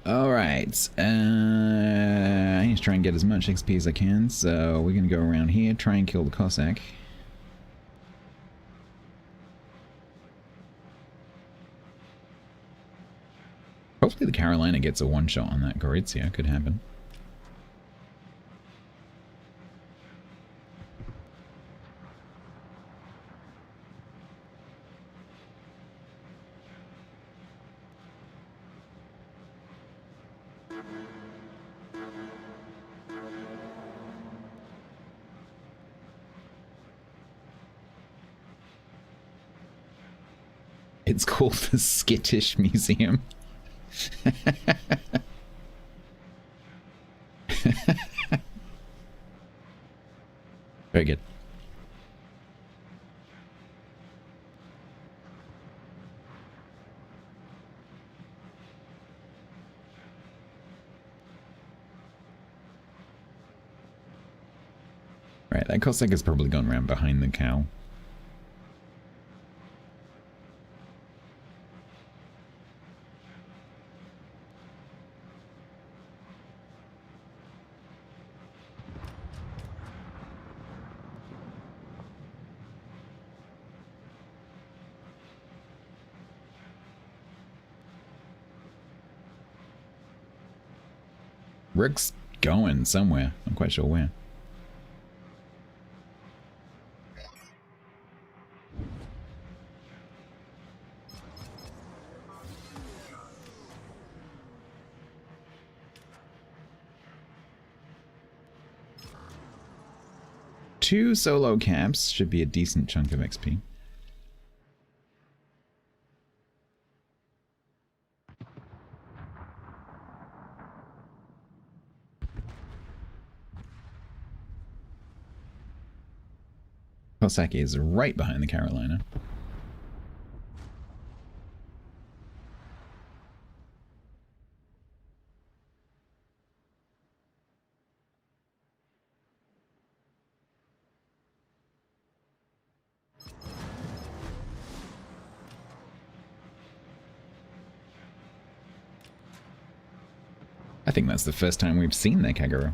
Alright, I need to try and get as much XP as I can, so we're going to go around here, try and kill the Cossack. Hopefully the Carolina gets a one-shot on that Gorizia, could happen. It's called the Skittish Museum. Very good. Right, that Cossack has probably gone around behind the cow. Rick's going somewhere. I'm quite sure where. Two solo caps should be a decent chunk of XP. Cossack is right behind the Carolina. I think that's the first time we've seen their Kagura.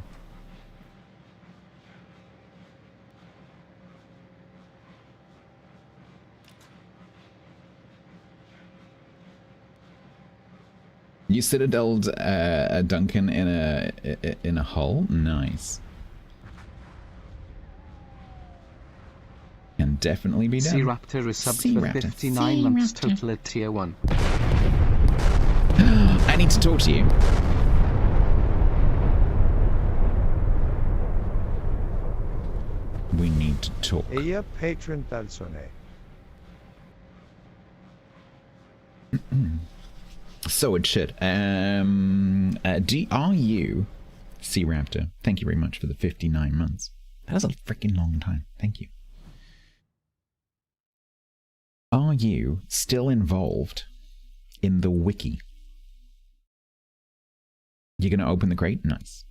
You citadeled a Duncan in a hull? Nice. Can definitely be done. Sea Raptor is subbed for 59 months total at tier 1. I need to talk to you. We need to talk. Ella patron Dalsone. So it should. Are you Sea Raptor? Thank you very much for the 59 months. That is a freaking long time. Thank you. Are you still involved in the wiki? You're going to open the crate? Nice.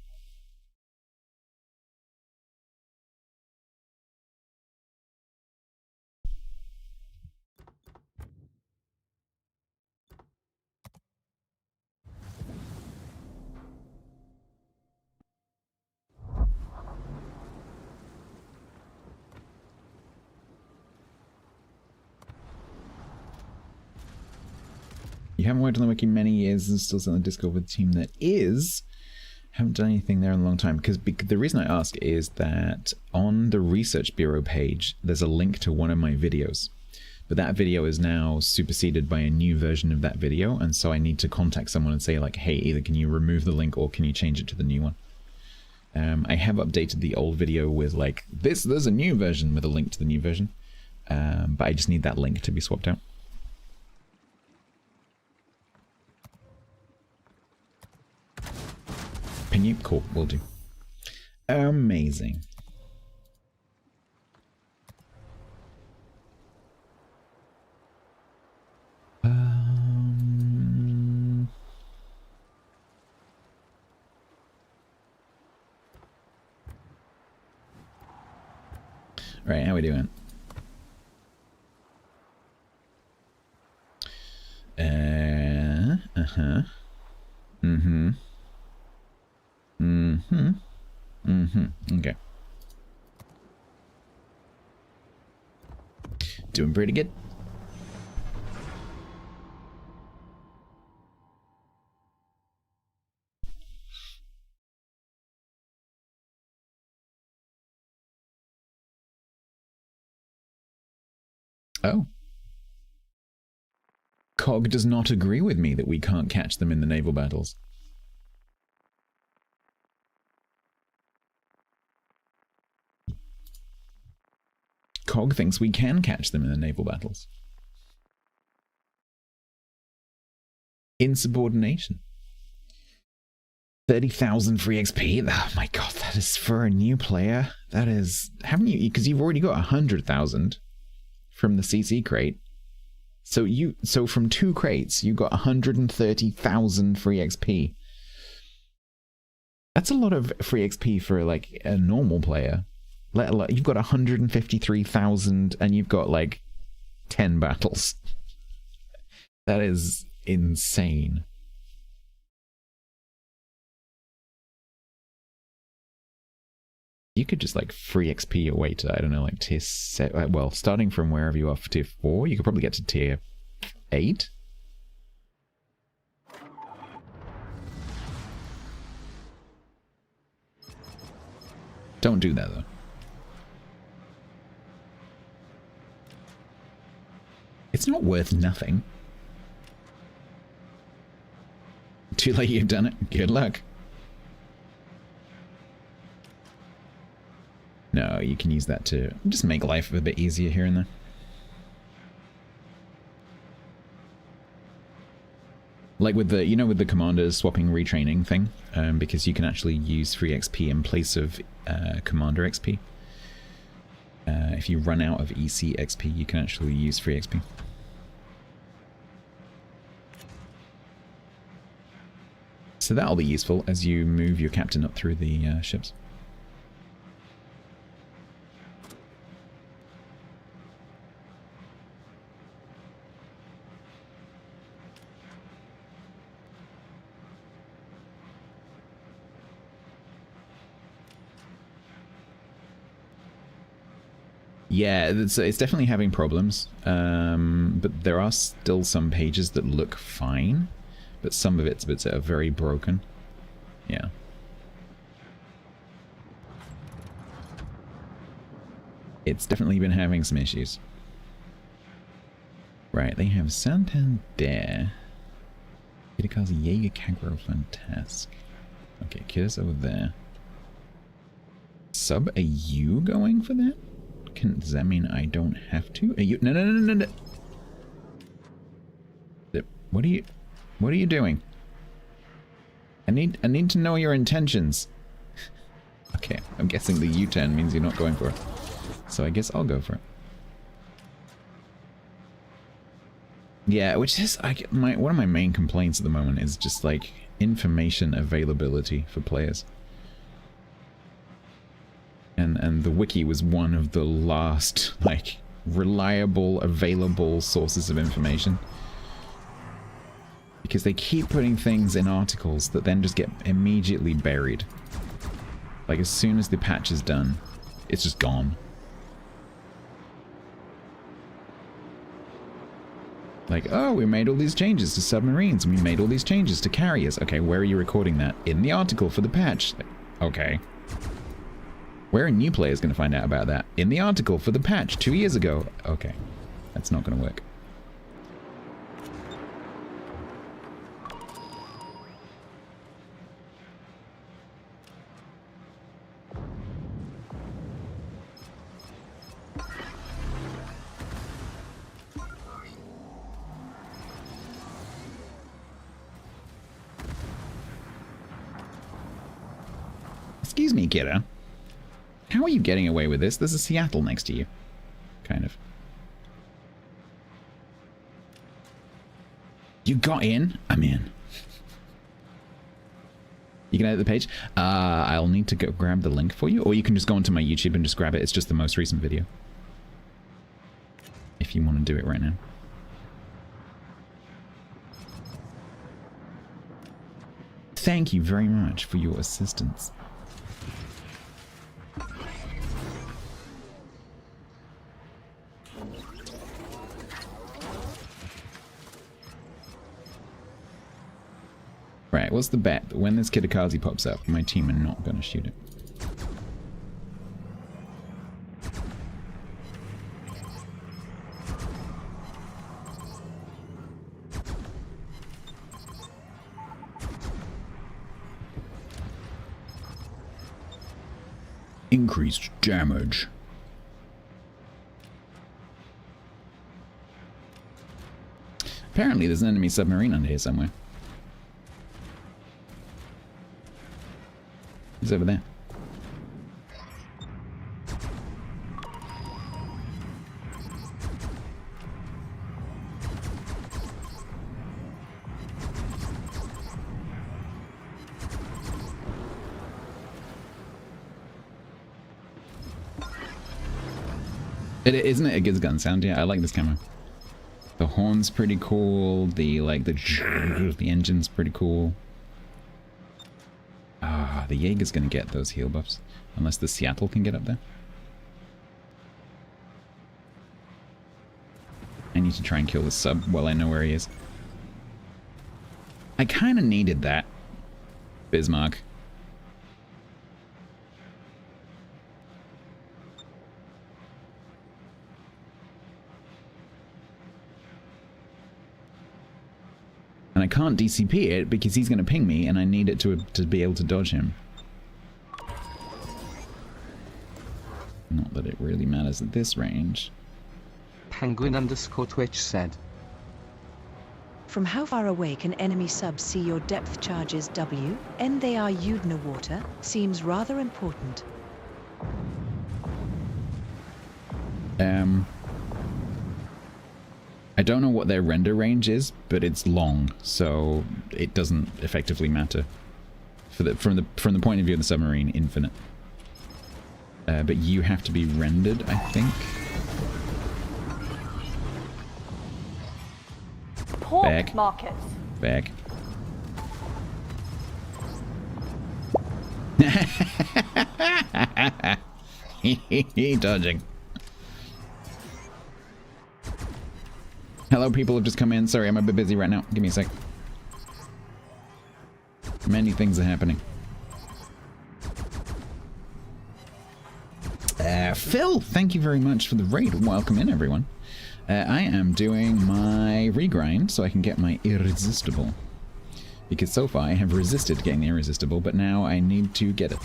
You haven't worked on the wiki many years and still on the Discord with a team that is. Haven't done anything there in a long time. Because the reason I ask is that on the Research Bureau page, there's a link to one of my videos. But that video is now superseded by a new version of that video. And so I need to contact someone and say like, hey, either can you remove the link or can you change it to the new one? I have updated the old video with like, there's a new version with a link to the new version. But I just need that link to be swapped out. Pin you? Cool, will do. Amazing. Right, how we doing? Okay. Doing pretty good. Oh. Cog does not agree with me that we can't catch them in the naval battles. Cog thinks we can catch them in the naval battles. Insubordination. 30,000 free XP. Oh my god, that is for a new player. That is, haven't you? Because you've already got 100,000 from the CC crate. So from 2 crates, you got 130,000 free XP. That's a lot of free XP for like a normal player. Let alone, you've got 153,000 and you've got like 10 battles. That is insane. You could just like free XP your way to, I don't know, like tier 7. Well, starting from wherever you are for tier 4, you could probably get to tier 8. Don't do that though. It's not worth nothing. Too late, you've done it. Good luck. No, you can use that to just make life a bit easier here and there. Like with the, you know, with the commanders swapping retraining thing, because you can actually use free XP in place of commander XP. If you run out of EC XP, you can actually use free XP. So that'll be useful as you move your captain up through the ships. Yeah, it's definitely having problems, but there are still some pages that look fine, but some of its bits are very broken. Yeah. It's definitely been having some issues. Right, they have Santander. Kitakazi, Jaeger, Kagro, Fantastic. Okay, Kid's over there. Sub, are you going for that? Does that mean I don't have to? Are you? No. What are you doing? I need to know your intentions. Okay, I'm guessing the U-turn means you're not going for it. So I guess I'll go for it. Yeah, which is one of my main complaints at the moment is just like information availability for players. And the wiki was one of the last, like, reliable, available sources of information. Because they keep putting things in articles that then just get immediately buried. Like, as soon as the patch is done, it's just gone. Like, oh, we made all these changes to submarines, and we made all these changes to carriers. Okay, where are you recording that? In the article for the patch. Like, okay. Where are new players going to find out about that? In the article for the patch 2 years ago. Okay, that's not going to work. Excuse me, kiddo. How are you getting away with this? There's a Seattle next to you. Kind of. You got in? I'm in. You can edit the page? I'll need to go grab the link for you, or you can just go onto my YouTube and just grab it. It's just the most recent video. If you want to do it right now. Thank you very much for your assistance. Right, what's the bet? When this Kitakazi pops up, my team are not going to shoot it. Increased damage. Apparently there's an enemy submarine under here somewhere. He's over there. Isn't it a good gun sound? Yeah, I like this camera. The horn's pretty cool. The engine's pretty cool. Ah, the Jaeger's gonna get those heal buffs. Unless the Seattle can get up there. I need to try and kill the sub while I know where he is. I kinda needed that. Bismarck. And I can't DCP it because he's going to ping me and I need it to be able to dodge him. Not that it really matters at this range. Penguin_Twitch said. From how far away can enemy subs see your depth charges W? And they are Udna water? Seems rather important. I don't know what their render range is, but it's long, so it doesn't effectively matter. From the point of view of the submarine, infinite. But you have to be rendered, I think. Pork markets. Back. Dodging. Hello, people have just come in. Sorry, I'm a bit busy right now. Give me a sec. Many things are happening. Phil, thank you very much for the raid. Welcome in, everyone. I am doing my regrind so I can get my irresistible. Because so far I have resisted getting the irresistible, but now I need to get it.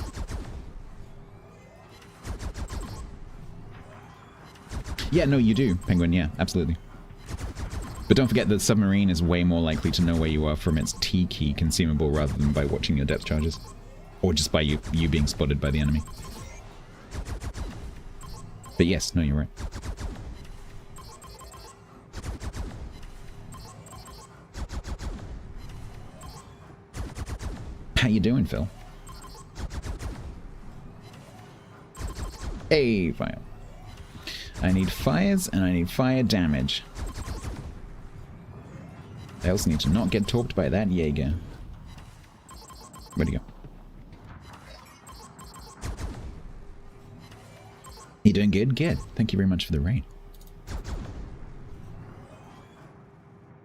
Yeah, no, you do, Penguin. Yeah, absolutely. But don't forget that the submarine is way more likely to know where you are from its T-key consumable rather than by watching your depth charges. Or just by you being spotted by the enemy. But yes, no, you're right. you doing, Phil? Hey, fire. I need fires and I need fire damage. I also need to not get talked by that Jaeger. Where'd he go? You doing good? Good. Thank you very much for the raid.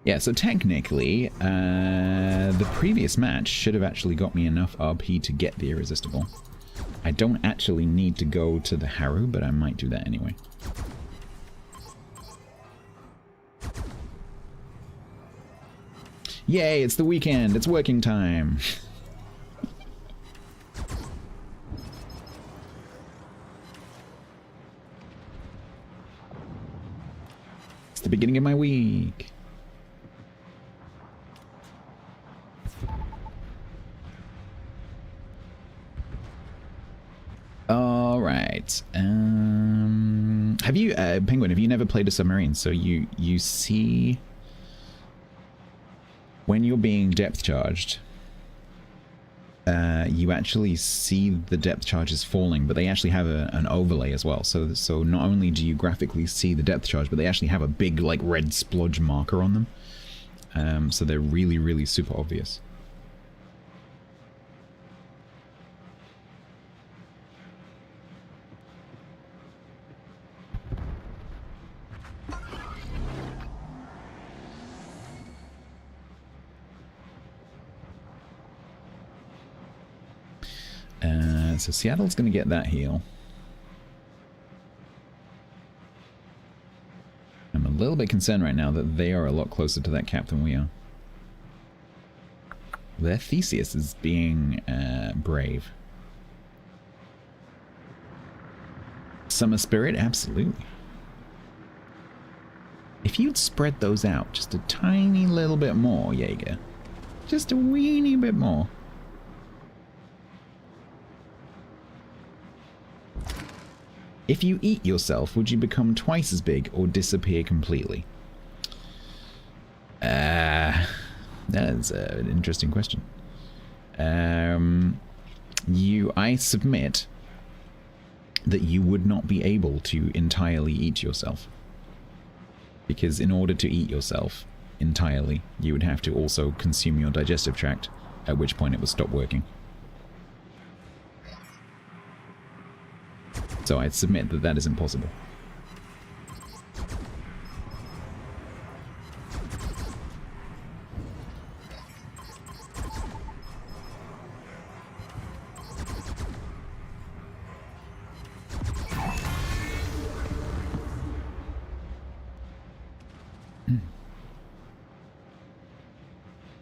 Yeah, so technically, the previous match should have actually got me enough RP to get the Irresistible. I don't actually need to go to the Haru, but I might do that anyway. Yay, it's the weekend, it's working time! It's the beginning of my week. Alright, have you, Penguin, have you never played a submarine? So you see, when you're being depth charged, you actually see the depth charges falling, but they actually have an overlay as well. So not only do you graphically see the depth charge, but they actually have a big, like, red splodge marker on them. So they're really, really super obvious. So Seattle's going to get that heal. I'm a little bit concerned right now that they are a lot closer to that cap than we are. Their Theseus is being brave. Summer Spirit? Absolutely. If you'd spread those out just a tiny little bit more, Jaeger. Just a weeny bit more. If you eat yourself, would you become twice as big or disappear completely? That is an interesting question. I submit that you would not be able to entirely eat yourself. Because in order to eat yourself entirely, you would have to also consume your digestive tract, at which point it would stop working. So I'd submit that that is impossible.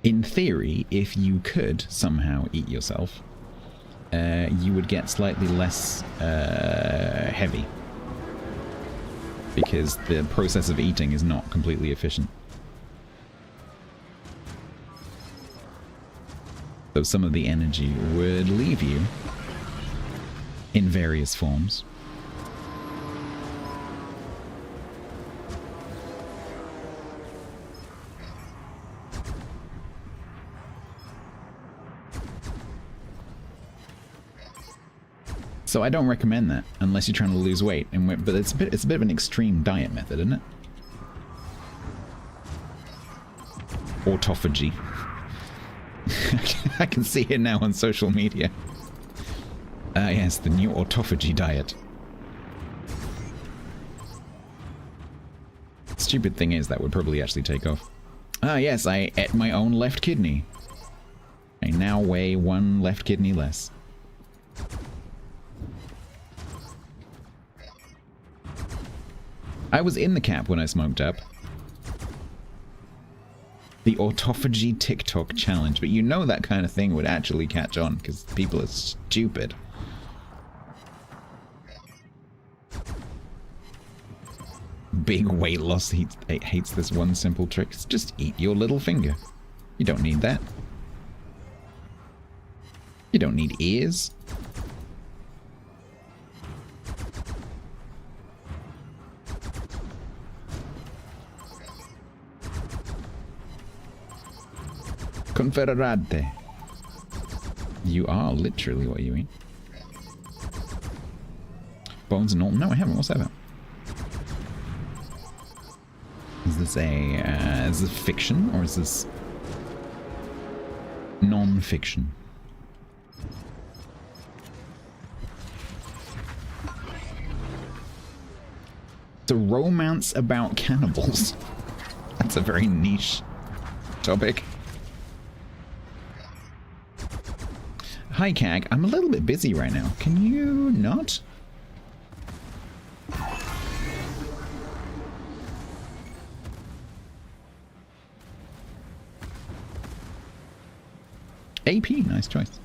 In theory, if you could somehow eat yourself, you would get slightly less heavy, because the process of eating is not completely efficient. So some of the energy would leave you in various forms. So I don't recommend that unless you're trying to lose weight. But it's a bit of an extreme diet method, isn't it? Autophagy. I can see it now on social media. Yes, the new autophagy diet. Stupid thing is that would probably actually take off. Ah, yes, I ate my own left kidney. I now weigh 1 left kidney less. I was in the cap when I smoked up. The autophagy TikTok challenge, but you know that kind of thing would actually catch on because people are stupid. Big weight loss hates this one simple trick. It's just eat your little finger. You don't need that. You don't need ears. Confederate. You are literally what you eat. Bones and all? No, I haven't. What's that about? Is this is this fiction or is this non-fiction? It's a romance about cannibals. That's a very niche topic. Hi, Cag. I'm a little bit busy right now. Can you not? AP, nice choice.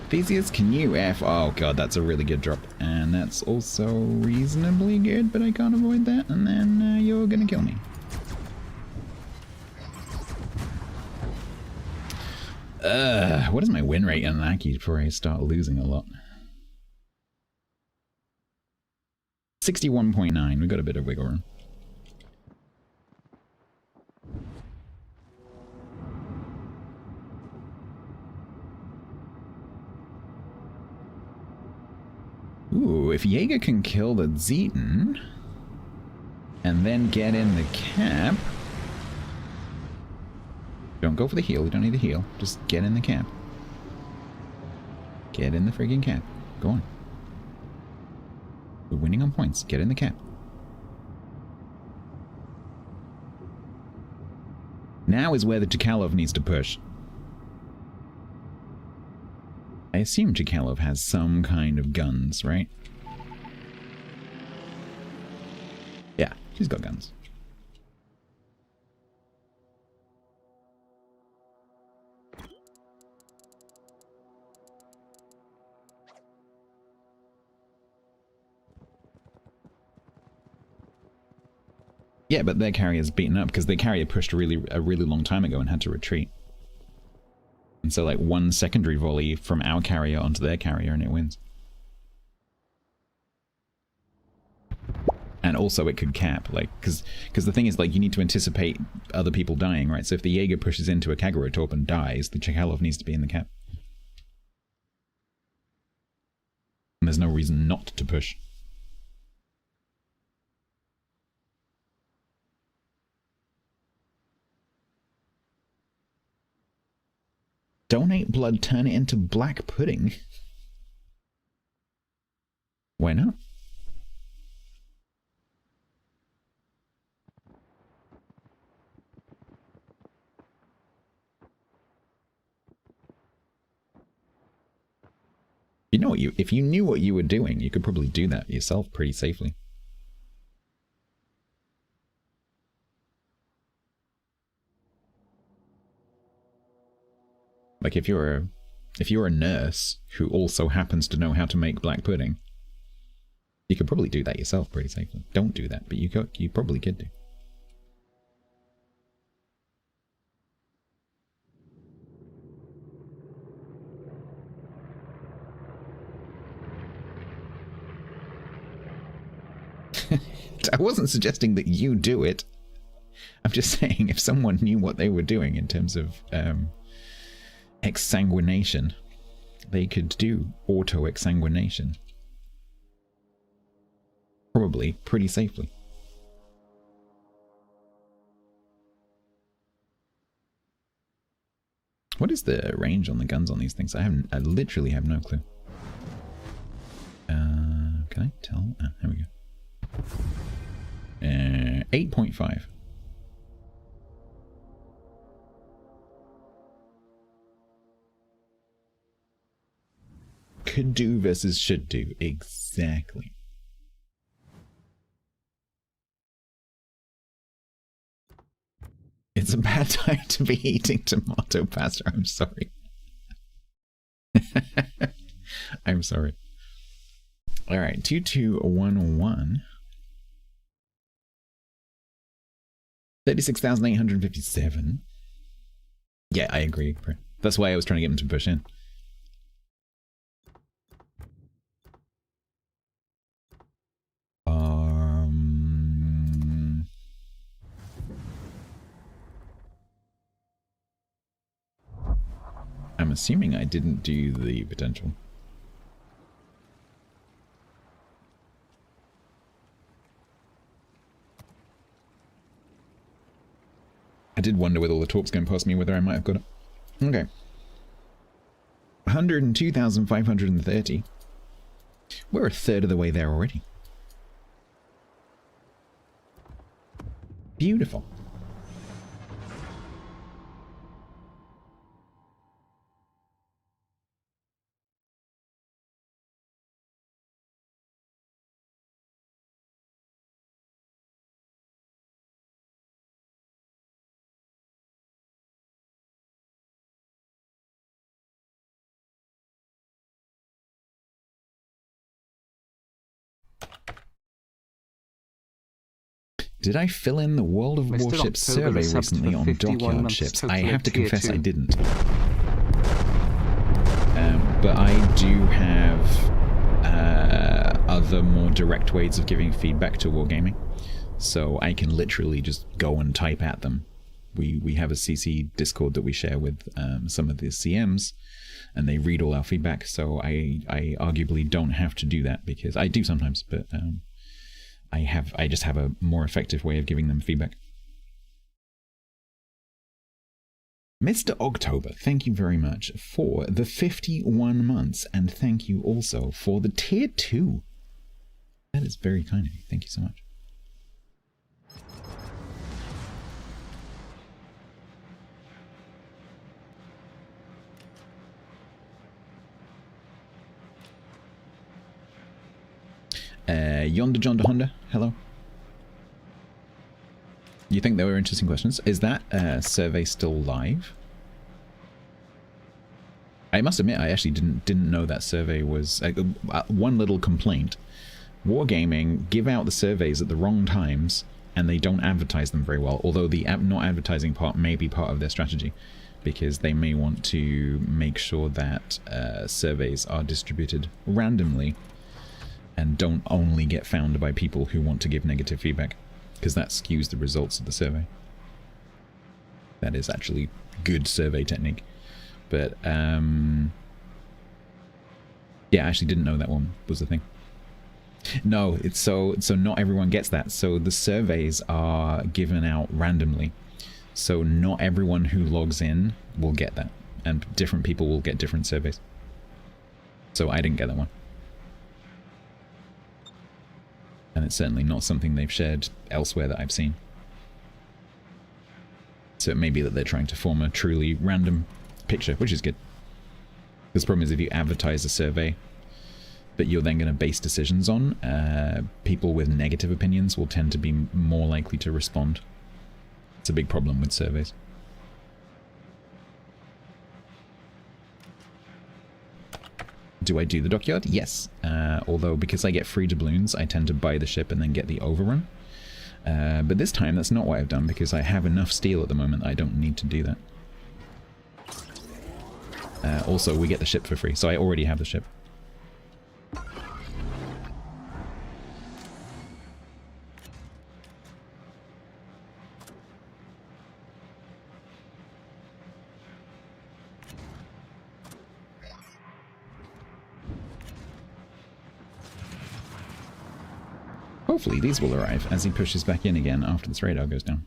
Theseus, can you F? Oh god, that's a really good drop. And that's also reasonably good, but I can't avoid that. And then you're gonna kill me. What is my win rate on Aki before I start losing a lot? 61.9, we got a bit of wiggle room. Ooh, if Jaeger can kill the Zeton and then get in the cap. Don't go for the heal, you don't need a heal. Just get in the cap. Get in the friggin' cap. Go on. We're winning on points. Get in the cap. Now is where the Chkalov needs to push. I assume Chkalov has some kind of guns, right? Yeah, she's got guns. Yeah, but their carrier's beaten up because their carrier pushed a really long time ago and had to retreat. And so like one secondary volley from our carrier onto their carrier and it wins. And also it could cap, like, because the thing is, like, you need to anticipate other people dying, right? So if the Jaeger pushes into a Kaguratorp and dies, the Chkalov needs to be in the cap. And there's no reason not to push. Donate blood, turn it into black pudding. Why not? You know what if you knew what you were doing, you could probably do that yourself pretty safely. Like if you're a nurse who also happens to know how to make black pudding, you could probably do that yourself pretty safely. Don't do that, but you probably could do. I wasn't suggesting that you do it. I'm just saying if someone knew what they were doing in terms of exsanguination, they could do auto-exsanguination. Probably pretty safely. What is the range on the guns on these things? I literally have no clue. Can I tell? Ah, there we go. 8.5. Could do versus should do. Exactly. It's a bad time to be eating tomato pasta. I'm sorry. I'm sorry. All right, 2211. 36,857. Yeah, I agree. That's why I was trying to get him to push in. I'm assuming I didn't do the potential. I did wonder with all the talks going past me whether I might have got it. Okay. 102,530. We're a third of the way there already. Beautiful. Did I fill in the World of Warships survey recently on Dockyard Ships? I have to confess I didn't. But I do have other more direct ways of giving feedback to Wargaming. So I can literally just go and type at them. We have a CC Discord that we share with some of the CMs, and they read all our feedback. So I arguably don't have to do that, because I do sometimes, but I just have a more effective way of giving them feedback. Mr. October, thank you very much for the 51 months, and thank you also for the tier 2. That is very kind of you. Thank you so much. Yonder John Honda, hello. You think they were interesting questions? Is that survey still live? I must admit, I actually didn't know that survey was... one little complaint. Wargaming give out the surveys at the wrong times, and they don't advertise them very well, although the not advertising part may be part of their strategy, because they may want to make sure that surveys are distributed randomly and don't only get found by people who want to give negative feedback, because that skews the results of the survey. That is actually good survey technique. But, yeah, I actually didn't know that one was the thing. No, it's so not everyone gets that. So the surveys are given out randomly. So not everyone who logs in will get that. And different people will get different surveys. So I didn't get that one. And it's certainly not something they've shared elsewhere that I've seen. So it may be that they're trying to form a truly random picture, which is good. Because the problem is, if you advertise a survey that you're then going to base decisions on, people with negative opinions will tend to be more likely to respond. It's a big problem with surveys. Do I do the dockyard? Yes. Although, because I get free doubloons, I tend to buy the ship and then get the overrun. But this time, that's not what I've done, because I have enough steel at the moment that I don't need to do that. Also, we get the ship for free, so I already have the ship. Hopefully these will arrive as he pushes back in again after this radar goes down.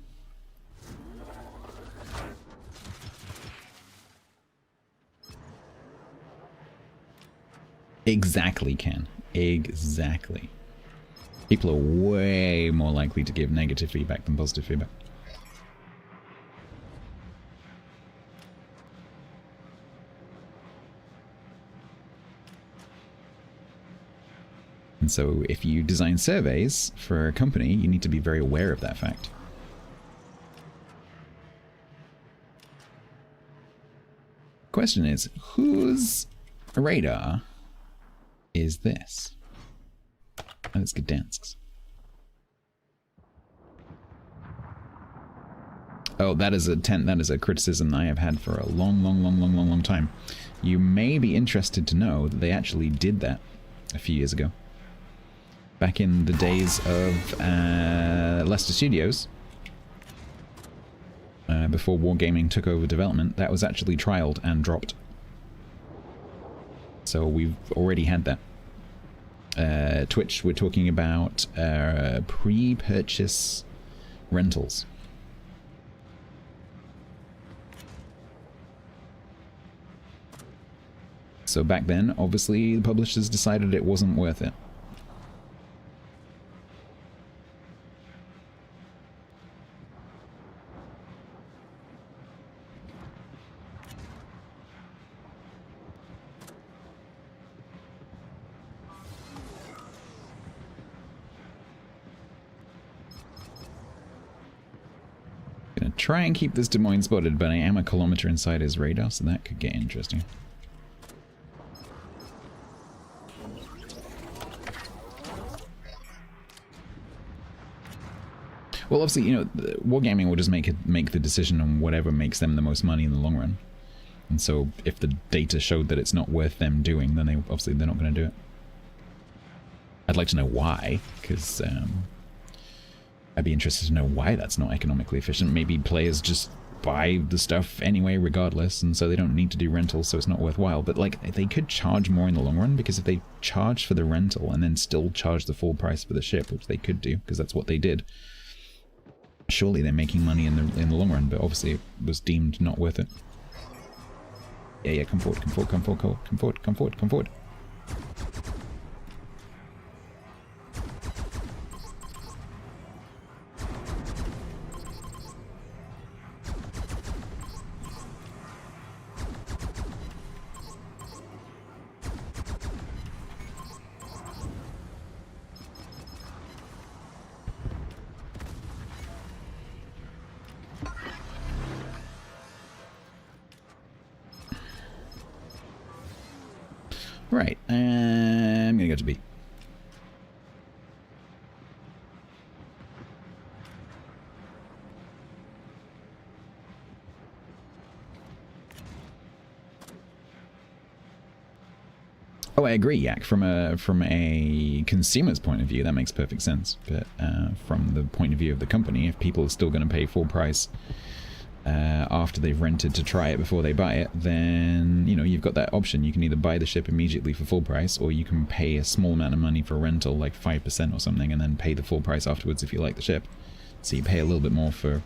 Exactly, Ken. Exactly. People are way more likely to give negative feedback than positive feedback. And so if you design surveys for a company, you need to be very aware of that fact. Question is, whose radar is this? Oh, it's Gdansk's. Oh, that is a criticism I have had for a long time. You may be interested to know that they actually did that a few years ago. Back in the days of Leicester Studios, before Wargaming took over development, that was actually trialed and dropped So we've already had that. Twitch, we're talking about pre-purchase rentals. So back then, obviously, the publishers decided it wasn't worth it. Gonna try and keep this Des Moines spotted, but I am a kilometer inside his radar, so that could get interesting. Well, obviously, you know, Wargaming will just make the decision on whatever makes them the most money in the long run. And so, if the data showed that it's not worth them doing, then they're not going to do it. I'd like to know why, because I'd be interested to know why that's not economically efficient. Maybe players just buy the stuff anyway, regardless, and so they don't need to do rentals, so it's not worthwhile. But like, they could charge more in the long run, because if they charge for the rental and then still charge the full price for the ship, which they could do, because that's what they did. Surely they're making money in the long run, but obviously it was deemed not worth it. Yeah, come forward, come forward, come forward, come forward, come forward, come forward. Right, I'm gonna go to B. Oh, I agree, Yak. From a consumer's point of view, that makes perfect sense. But from the point of view of the company, if people are still going to pay full price after they've rented to try it before they buy it, then, you know, you've got that option. You can either buy the ship immediately for full price, or you can pay a small amount of money for rental, like 5% or something, and then pay the full price afterwards if you like the ship. So you pay a little bit more for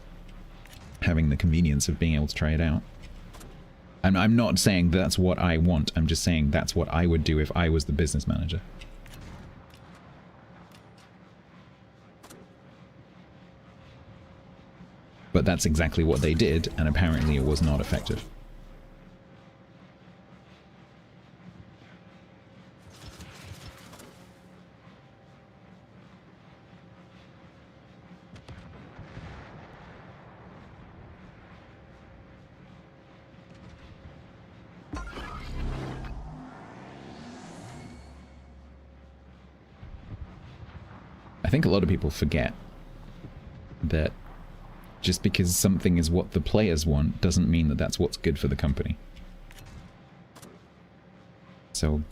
having the convenience of being able to try it out. I'm not saying that's what I want, I'm just saying that's what I would do if I was the business manager. But that's exactly what they did, and apparently it was not effective. I think a lot of people forget that just because something is what the players want doesn't mean that that's what's good for the company. So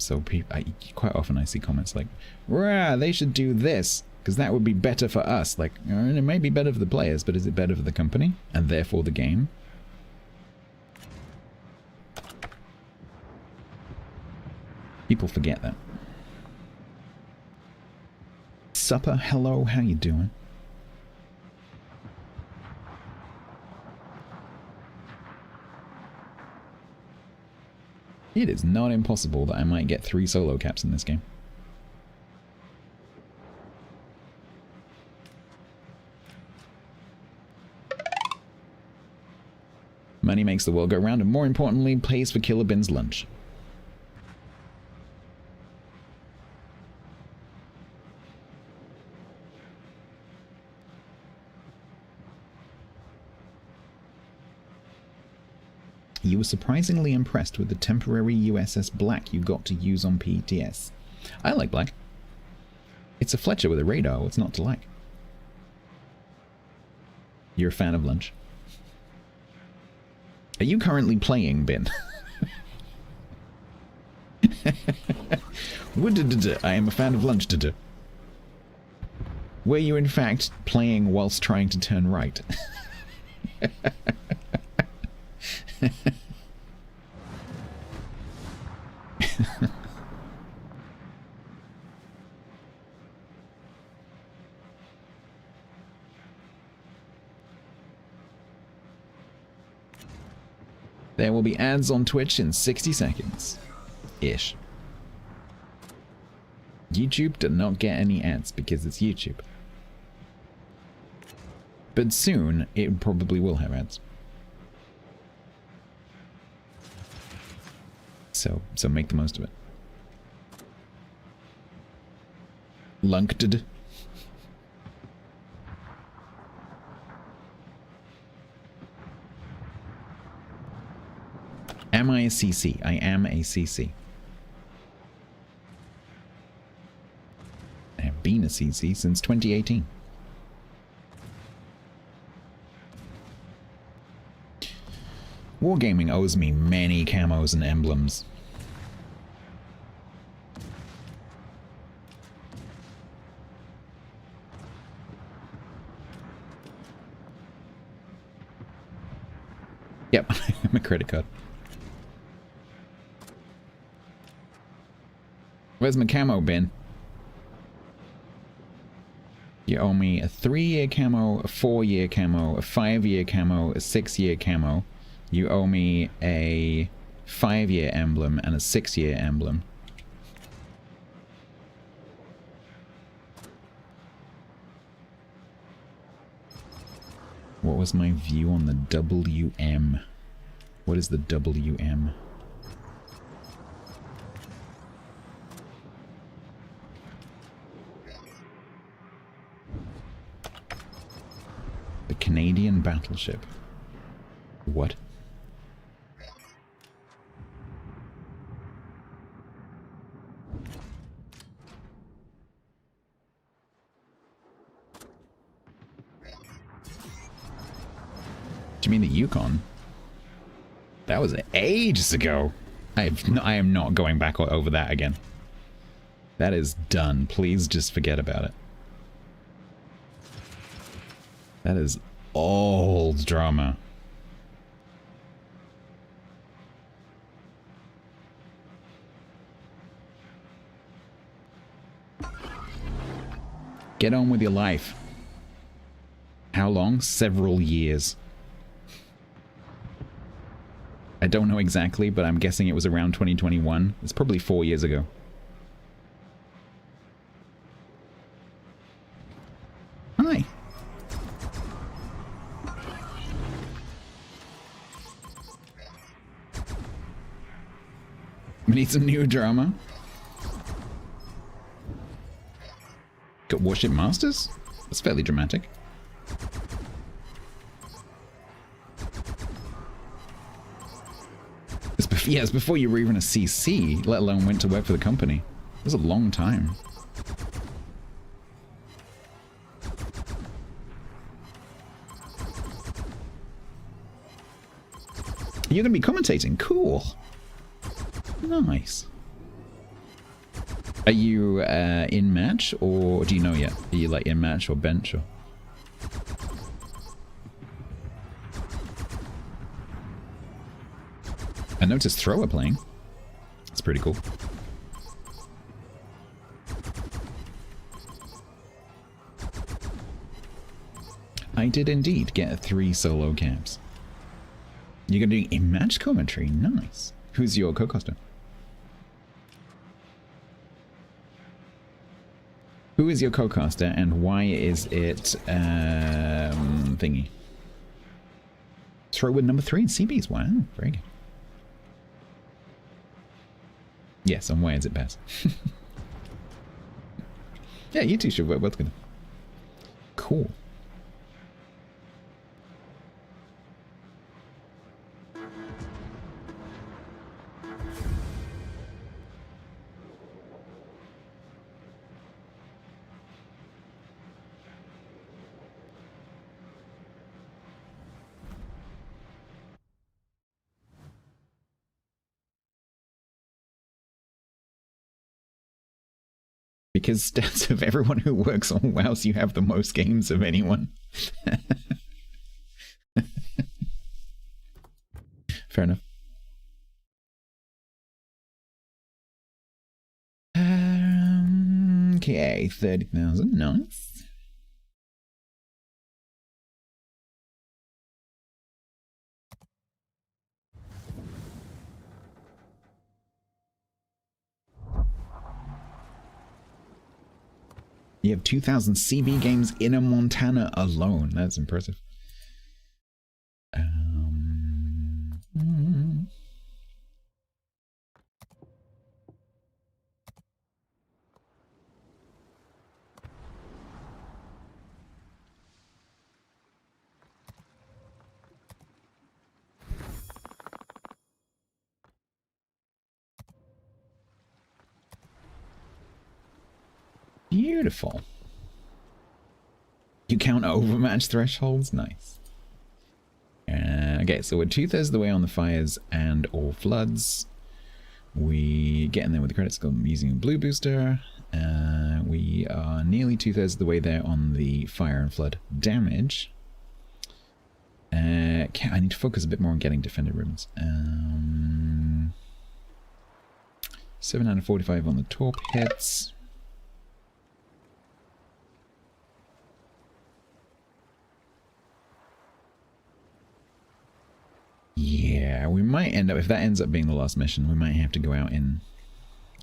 quite often I see comments like, "Rah, they should do this because that would be better for us." Like, it may be better for the players, but is it better for the company and therefore the game? People forget that. Supper, hello, how you doing? It is not impossible that I might get 3 solo caps in this game. Money makes the world go round, and more importantly, pays for Killer Bin's lunch. You were surprisingly impressed with the temporary USS Black you got to use on PTS. I like Black. It's a Fletcher with a radar, what's not to like? You're a fan of lunch. Are you currently playing, Bin? I am a fan of lunch. Were you in fact playing whilst trying to turn right? There will be ads on Twitch in 60 seconds. Ish. YouTube did not get any ads because it's YouTube. But soon, it probably will have ads. So make the most of it. Lunked. Am I a CC? I am a CC. I have been a CC since 2018. Wargaming owes me many camos and emblems. Yep, I'm a credit card. Where's my camo bin? You owe me a 3-year camo, a 4-year camo, a 5-year camo, a 6-year camo. You owe me a 5-year emblem and a 6-year emblem. What was my view on the WM? What is the WM? The Canadian battleship. What? Do you mean the Yukon? That was ages ago. I am not going back over that again. That is done. Please just forget about it. That is old drama. Get on with your life. How long? Several years. I don't know exactly, but I'm guessing it was around 2021. It's probably 4 years ago. Hi. We need some new drama. Got Warship Masters? That's fairly dramatic. Yeah, it's before you were even a CC, let alone went to work for the company. It was a long time. You're going to be commentating? Cool. Nice. Are you in match, or do you know yet? Are you like in match or bench or? I noticed Thrower playing. It's pretty cool. I did indeed get 3 solo camps. You're gonna do in-match commentary? Nice. Who's your co-caster? Who is your co-caster and why is it thingy? Thrower number 3 in CBs. Wow, very good. Yes, and why is it best? Yeah, you two should work both together. Cool. Because stats of everyone who works on WoW, you have the most games of anyone. Fair enough. Okay, 30,000. Nice. You have 2,000 CB games in a Montana alone. That's impressive. Beautiful. You count overmatch thresholds? Nice. Okay, so we're 2/3 of the way on the fires and or floods. We get in there with the credits using a blue booster. We are nearly 2/3 of the way there on the fire and flood damage. I need to focus a bit more on getting defender ribbons. 7 out of 45 on the torp hits. Yeah, we might end up, if that ends up being the last mission, we might have to go out in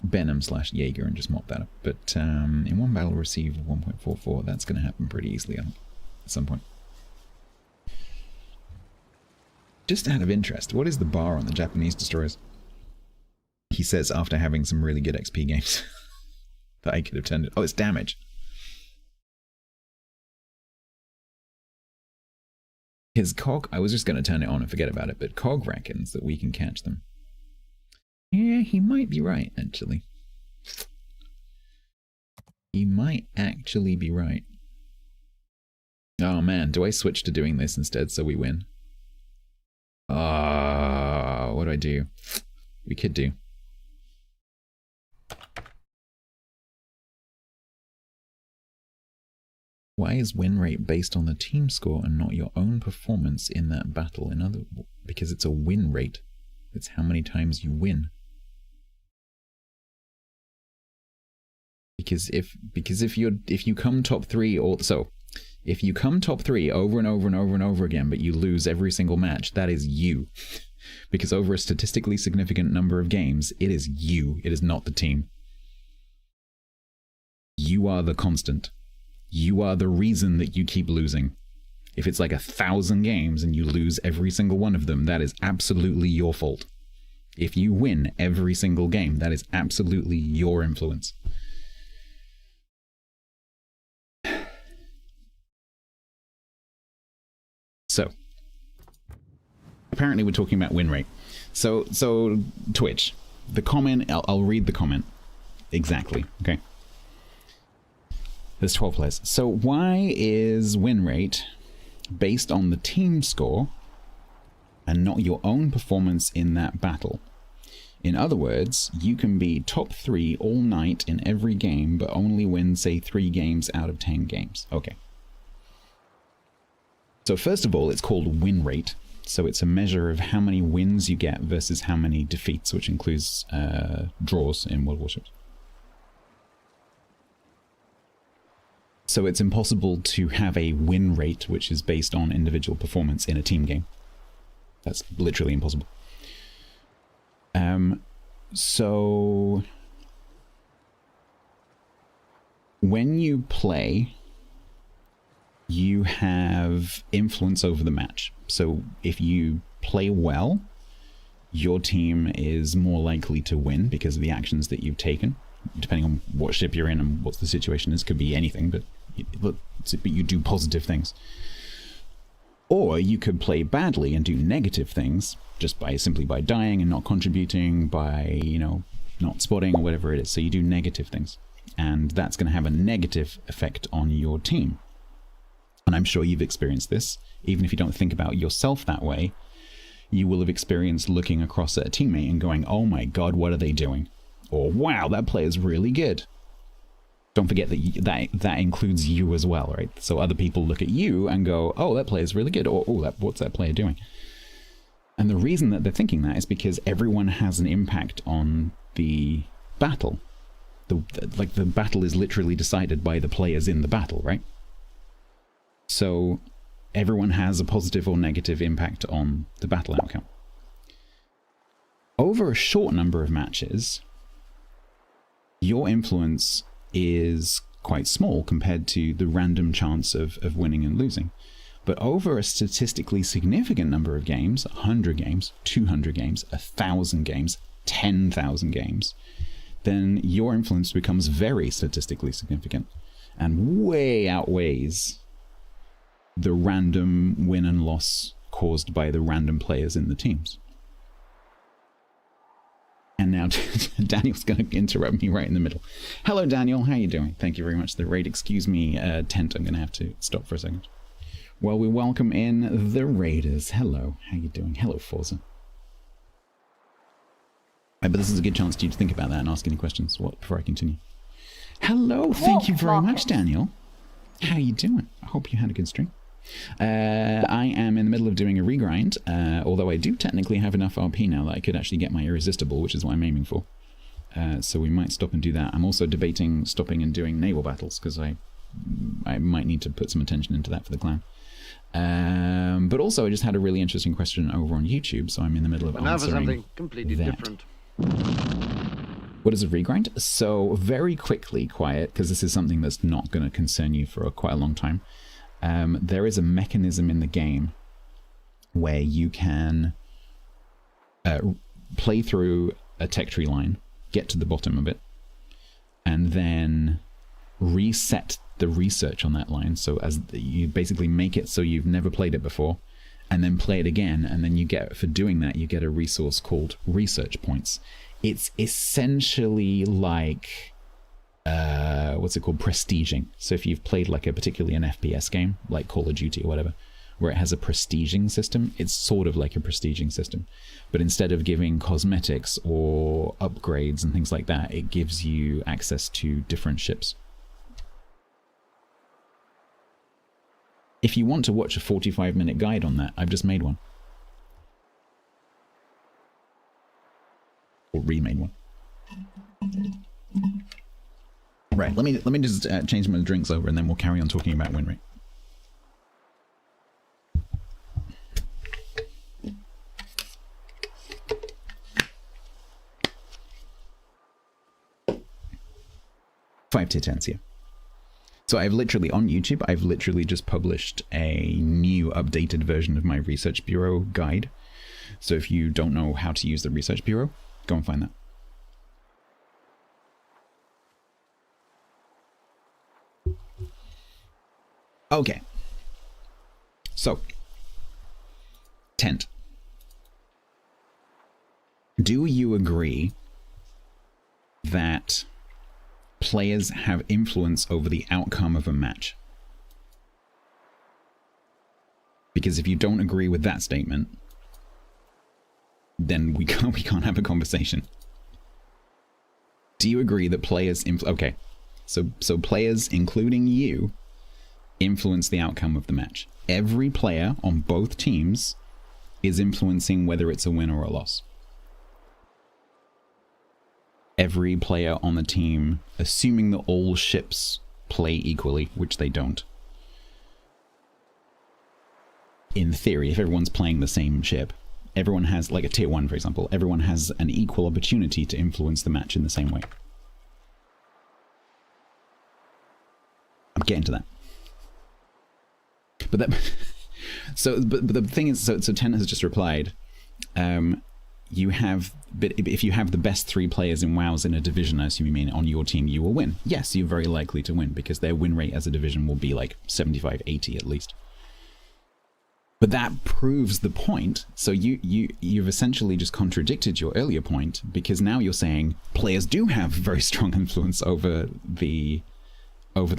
Benham/Jaeger and just mop that up. But in one battle receive 1.44, that's going to happen pretty easily at some point. Just out of interest, what is the bar on the Japanese destroyers? He says after having some really good XP games that I could have turned it. Oh, it's damage. His Cog, I was just going to turn it on and forget about it, but Cog reckons that we can catch them. Yeah, he might be right, actually. He might actually be right. Oh man, do I switch to doing this instead so we win? What do I do? We could do. Why is win rate based on the team score and not your own performance in that battle? Because it's a win rate. It's how many times you win. Because if you come top 3 if you come top 3 over and over and over and over again, but you lose every single match, that is you. Because over a statistically significant number of games, it is you. It is not the team. You are the constant. You are the reason that you keep losing. If it's like 1,000 games and you lose every single one of them, that is absolutely your fault. If you win every single game, that is absolutely your influence. So, apparently we're talking about win rate. So Twitch, the comment, I'll read the comment exactly, okay? There's 12 players. So why is win rate based on the team score and not your own performance in that battle? In other words, you can be top 3 all night in every game, but only win, say, 3 games out of 10 games. Okay. So first of all, it's called win rate. So it's a measure of how many wins you get versus how many defeats, which includes draws in World Warships. So it's impossible to have a win rate which is based on individual performance in a team game. That's literally impossible. So when you play, you have influence over the match. So if you play well, your team is more likely to win because of the actions that you've taken, depending on what ship you're in and what the situation is. Could be anything, but you do positive things. Or you could play badly and do negative things just simply by dying and not contributing, by, not spotting or whatever it is. So you do negative things, and that's going to have a negative effect on your team. And I'm sure you've experienced this. Even if you don't think about yourself that way, you will have experienced looking across at a teammate and going, oh my god, what are they doing? Or wow, that player's really good. Don't forget that includes you as well, right? So other people look at you and go, oh, that player's really good, or oh, what's that player doing? And the reason that they're thinking that is because everyone has an impact on the battle. The battle is literally decided by the players in the battle, right? So everyone has a positive or negative impact on the battle outcome. Over a short number of matches, your influence is quite small compared to the random chance of winning and losing. But over a statistically significant number of games, 100 games, 200 games, 1,000 games, 10,000 games, then your influence becomes very statistically significant and way outweighs the random win and loss caused by the random players in the teams. And now Daniel's going to interrupt me right in the middle. Hello, Daniel. How are you doing? Thank you very much. The raid, excuse me, tent. I'm going to have to stop for a second. Well, we welcome in the raiders. Hello. How you doing? Hello, Forza. But this is a good chance for you to think about that and ask any questions before I continue. Hello. Thank you very much, Daniel. How you doing? I hope you had a good stream. I am in the middle of doing a regrind, although I do technically have enough RP now that I could actually get my Irresistible, which is what I'm aiming for. So we might stop and do that. I'm also debating stopping and doing naval battles, because I might need to put some attention into that for the clan. But also I just had a really interesting question over on YouTube, so I'm in the middle of answering now for something completely different. What is a regrind? So very quickly, Quiet, because this is something that's not going to concern you for quite a long time. There is a mechanism in the game where you can play through a tech tree line, get to the bottom of it, and then reset the research on that line. So as you basically make it so you've never played it before, and then play it again, and then you get, for doing that, you get a resource called research points. It's essentially like what's it called? Prestiging. So if you've played like particularly an FPS game, like Call of Duty or whatever, where it has a prestiging system, it's sort of like a prestiging system. But instead of giving cosmetics or upgrades and things like that, it gives you access to different ships. If you want to watch a 45-minute guide on that, I've just made one. Or remade one. Right, let me just change my drinks over and then we'll carry on talking about win rate. Five tier tens here. So I've literally, on YouTube, I've literally just published a new updated version of my Research Bureau guide. So if you don't know how to use the Research Bureau, go and find that. Okay. So, Tent. Do you agree that players have influence over the outcome of a match? Because if you don't agree with that statement, then we can't have a conversation. Do you agree that players okay, so players, including you, influence the outcome of the match? Every player on both teams is influencing whether it's a win or a loss. Every player on the team, assuming that all ships play equally, which they don't. In theory, if everyone's playing the same ship, everyone has, like a tier 1 for example, everyone has an equal opportunity to influence the match in the same way. I'm getting to that. But that, but the thing is, so Ten has just replied, you have, but if you have the best 3 players in WoWs in a division, I assume you mean on your team, you will win. Yes, you're very likely to win because their win rate as a division will be like 75, 80 at least. But that proves the point. So you've essentially just contradicted your earlier point, because now you're saying players do have very strong influence over the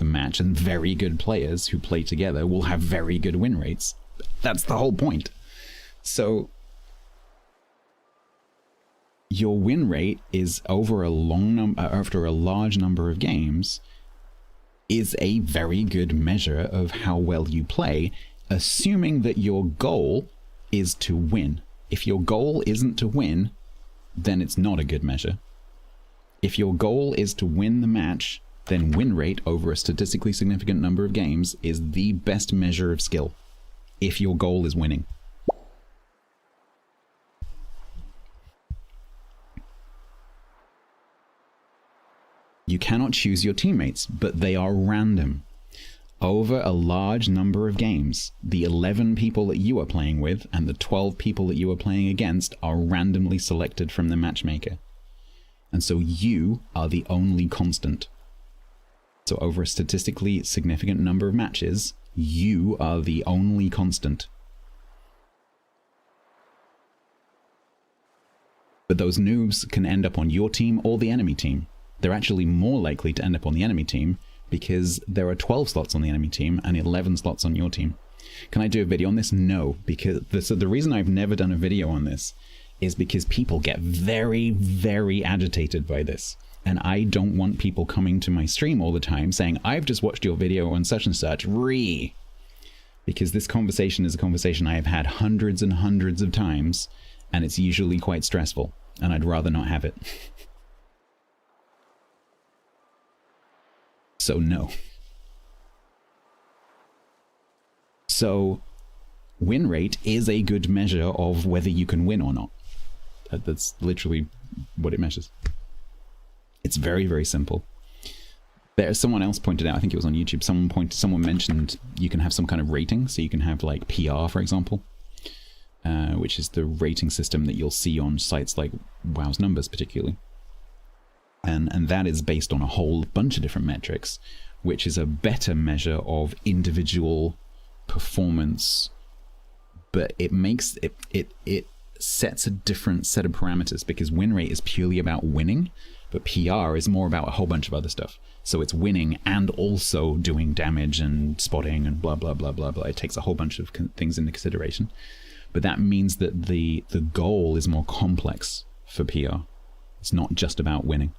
match, and very good players who play together will have very good win rates. That's the whole point. So your win rate is over after a large number of games is a very good measure of how well you play, assuming that your goal is to win. If your goal isn't to win, then it's not a good measure. If your goal is to win the match, then win rate over a statistically significant number of games is the best measure of skill, if your goal is winning. You cannot choose your teammates, but they are random. Over a large number of games, the 11 people that you are playing with and the 12 people that you are playing against are randomly selected from the matchmaker. And so you are the only constant. So over a statistically significant number of matches, you are the only constant. But those noobs can end up on your team or the enemy team. They're actually more likely to end up on the enemy team because there are 12 slots on the enemy team and 11 slots on your team. Can I do a video on this? No, because the reason I've never done a video on this is because people get very, very agitated by this. And I don't want people coming to my stream all the time saying, I've just watched your video on such and such, because this conversation is a conversation I have had hundreds and hundreds of times, and it's usually quite stressful, and I'd rather not have it. So no. So win rate is a good measure of whether you can win or not. That's literally what it measures. It's very, very simple. There's someone else pointed out, I think it was on YouTube, someone mentioned you can have some kind of rating. So you can have like PR, for example, which is the rating system that you'll see on sites like WoW's Numbers particularly. And that is based on a whole bunch of different metrics, which is a better measure of individual performance, but it makes it sets a different set of parameters, because win rate is purely about winning, but PR is more about a whole bunch of other stuff. So it's winning and also doing damage and spotting and blah, blah, blah, blah, blah. It takes a whole bunch of things into consideration. But that means that the goal is more complex for PR. It's not just about winning.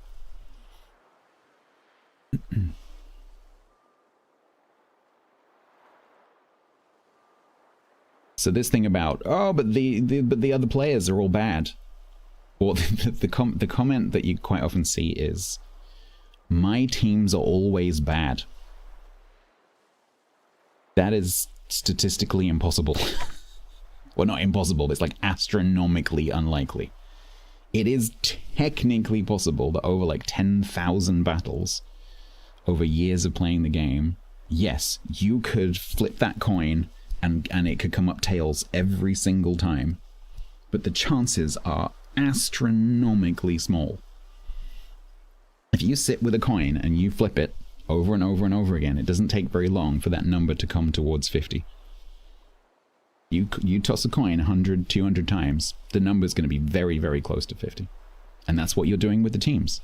So this thing about, oh, but the other players are all bad. Or the comment that you quite often see is, my teams are always bad. That is statistically impossible. Well, not impossible, but it's like astronomically unlikely. It is technically possible that over like 10,000 battles, over years of playing the game, yes, you could flip that coin and it could come up tails every single time. But the chances are astronomically small. If you sit with a coin and you flip it over and over and over again, it doesn't take very long for that number to come towards 50. You toss a coin 100, 200 times, the number's going to be very, very close to 50. And that's what you're doing with the teams.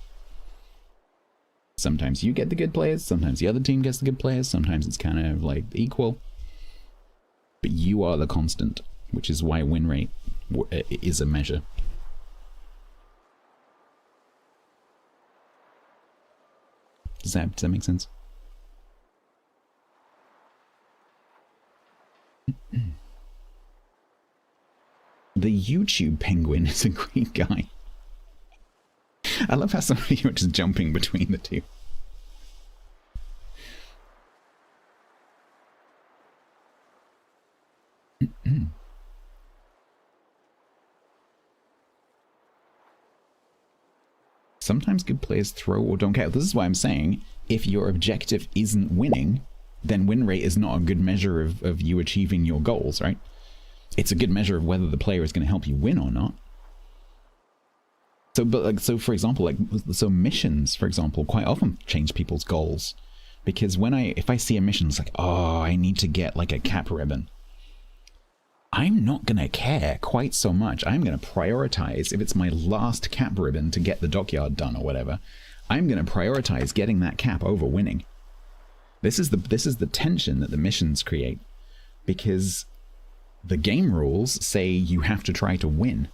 Sometimes you get the good players, sometimes the other team gets the good players, sometimes it's kind of like equal. But you are the constant, which is why win rate is a measure. Does that make sense? The YouTube penguin is a great guy. I love how some of you are just jumping between the two. Sometimes good players throw or don't care. This is why I'm saying, if your objective isn't winning, then win rate is not a good measure of you achieving your goals, right? It's a good measure of whether the player is going to help you win or not. So, for example, missions, for example, quite often change people's goals, because if I see a mission, it's like, oh, I need to get like a cap ribbon. I'm not going to care quite so much. I'm going to prioritize, if it's my last cap ribbon to get the dockyard done or whatever, I'm going to prioritize getting that cap over winning. This is the tension that the missions create, because the game rules say you have to try to win,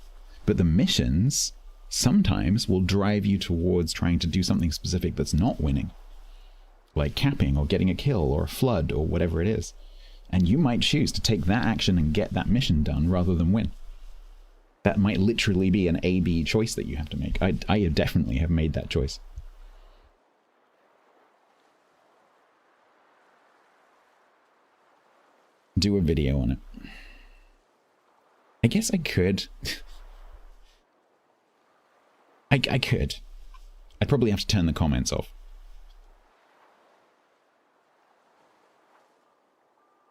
but the missions sometimes will drive you towards trying to do something specific that's not winning, like capping or getting a kill or a flood or whatever it is. And you might choose to take that action and get that mission done rather than win. That might literally be an A-B choice that you have to make. I definitely have made that choice. Do a video on it. I guess I could. I could. I'd probably have to turn the comments off.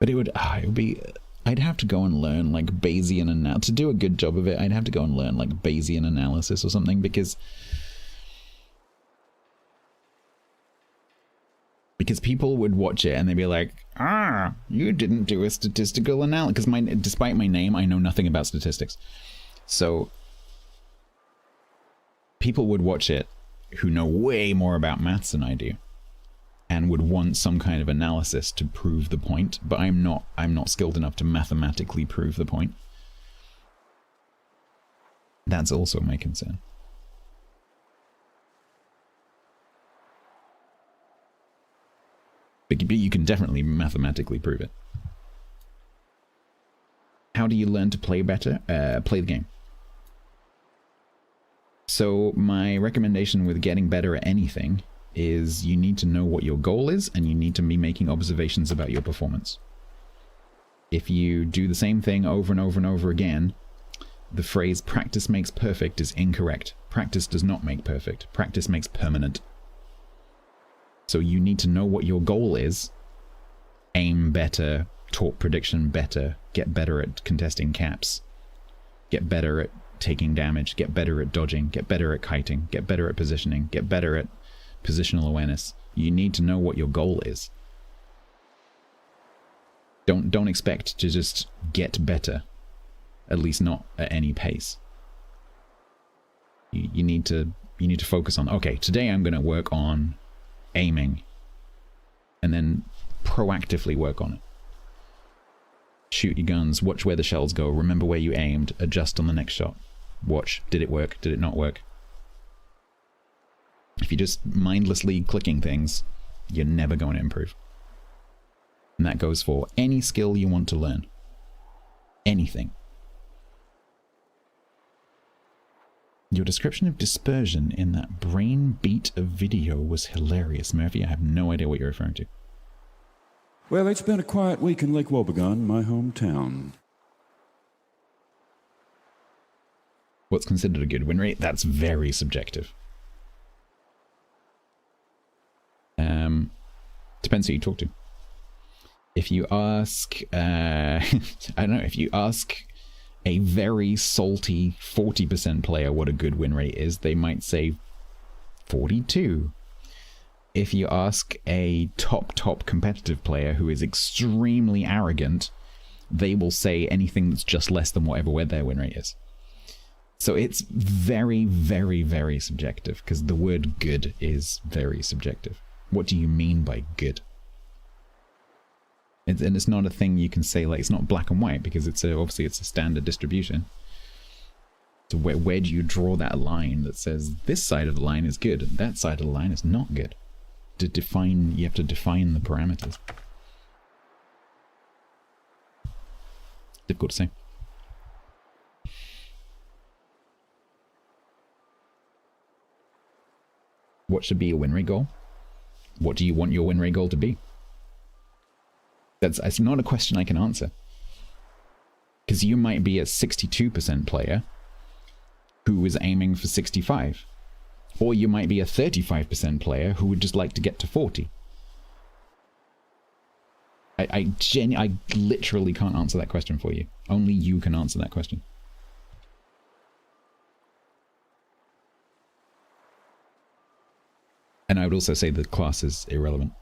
But it would be, I'd have to go and learn like Bayesian analysis. To do a good job of it, I'd have to go and learn like Bayesian analysis or something, because people would watch it and they'd be like, you didn't do a statistical analysis. Because despite my name, I know nothing about statistics. So people would watch it who know way more about maths than I do, and would want some kind of analysis to prove the point, but I'm not skilled enough to mathematically prove the point. That's also my concern. But you can definitely mathematically prove it. How do you learn to play better? Play the game. So my recommendation with getting better at anything is you need to know what your goal is, and you need to be making observations about your performance. If you do the same thing over and over and over again, the phrase practice makes perfect is incorrect. Practice does not make perfect. Practice makes permanent. So you need to know what your goal is, aim better, talk prediction better, get better at contesting caps, get better at taking damage, get better at dodging, get better at kiting, get better at positioning, get better at positional awareness. You need to know what your goal is. Don't expect to just get better, at least not at any pace. You need to focus on, okay, today I'm going to work on aiming, and then proactively work on it. Shoot your guns, watch where the shells go, remember where you aimed, adjust on the next shot. Watch, did it work, did it not work? If you're just mindlessly clicking things, you're never going to improve. And that goes for any skill you want to learn. Anything. Your description of dispersion in that brain beat of video was hilarious, Murphy. I have no idea what you're referring to. Well, it's been a quiet week in Lake Wobegon, my hometown. What's considered a good win rate? That's very subjective. Depends who you talk to. If you ask, I don't know, if you ask a very salty 40% player what a good win rate is, they might say 42. If you ask a top competitive player who is extremely arrogant, they will say anything that's just less than whatever their win rate is. So it's very, very, very subjective, because the word good is very subjective. What do you mean by good? And it's not a thing you can say, like, it's not black and white, because obviously it's a standard distribution. So where do you draw that line that says this side of the line is good and that side of the line is not good? You have to define the parameters. Difficult to say. What should be your win rate goal? What do you want your win rate goal to be? It's not a question I can answer. Because you might be a 62% player who is aiming for 65. Or you might be a 35% player who would just like to get to 40. I literally can't answer that question for you. Only you can answer that question. And I would also say the class is irrelevant.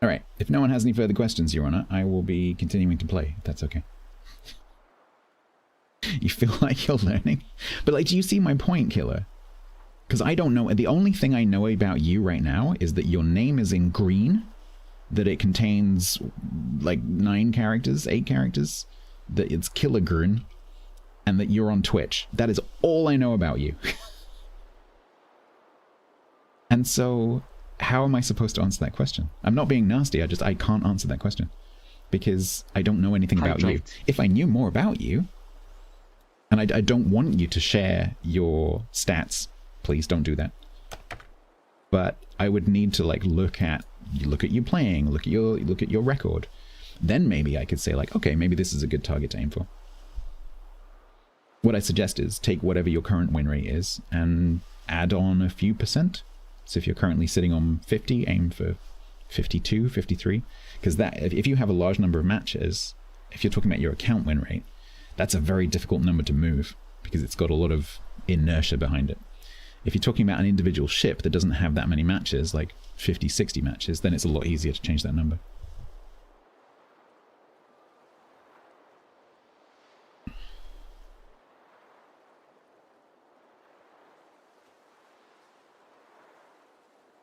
Alright, if no one has any further questions, Your Honor, I will be continuing to play, if that's okay. You feel like you're learning? But, like, do you see my point, Killer? Because I don't know. The only thing I know about you right now is that your name is in green, that it contains, like, 9 characters, 8 characters, that it's Kilogrun, and that you're on Twitch. That is all I know about you. And so, how am I supposed to answer that question? I'm not being nasty, I can't answer that question. Because I don't know anything about you. If I knew more about you, and I don't want you to share your stats, please don't do that. But I would need to, like, look at you playing, look at your record. Then maybe I could say, like, okay, maybe this is a good target to aim for. what I suggest is take whatever your current win rate is and add on a few percent. So if you're currently sitting on 50, aim for 52, 53. Because that, if you have a large number of matches, if you're talking about your account win rate, that's a very difficult number to move because it's got a lot of inertia behind it. If you're talking about an individual ship that doesn't have that many matches, like 50, 60 matches, then it's a lot easier to change that number.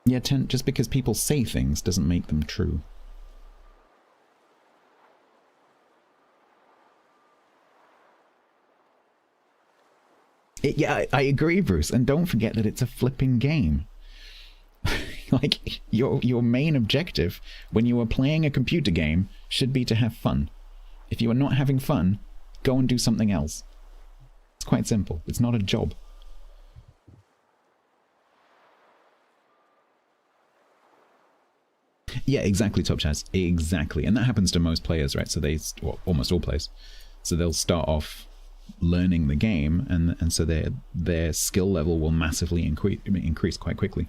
Yeah, just because people say things doesn't make them true. Yeah, I agree, Bruce, and don't forget that it's a flipping game. Like, your main objective when you are playing a computer game should be to have fun. If you are not having fun, go and do something else. It's quite simple. It's not a job. Yeah, exactly, Top Chaz. Exactly. And that happens to most players, right? So well, almost all players. So they'll start off learning the game, and so their skill level will massively increase quite quickly,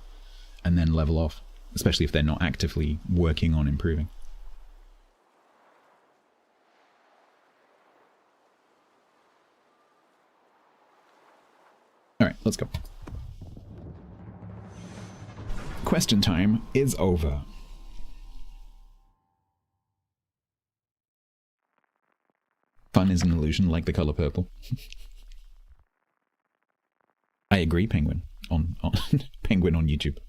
and then level off, especially if they're not actively working on improving. All right, let's go. Question time is over. Fun is an illusion, like the color purple. I agree, Penguin on Penguin on YouTube.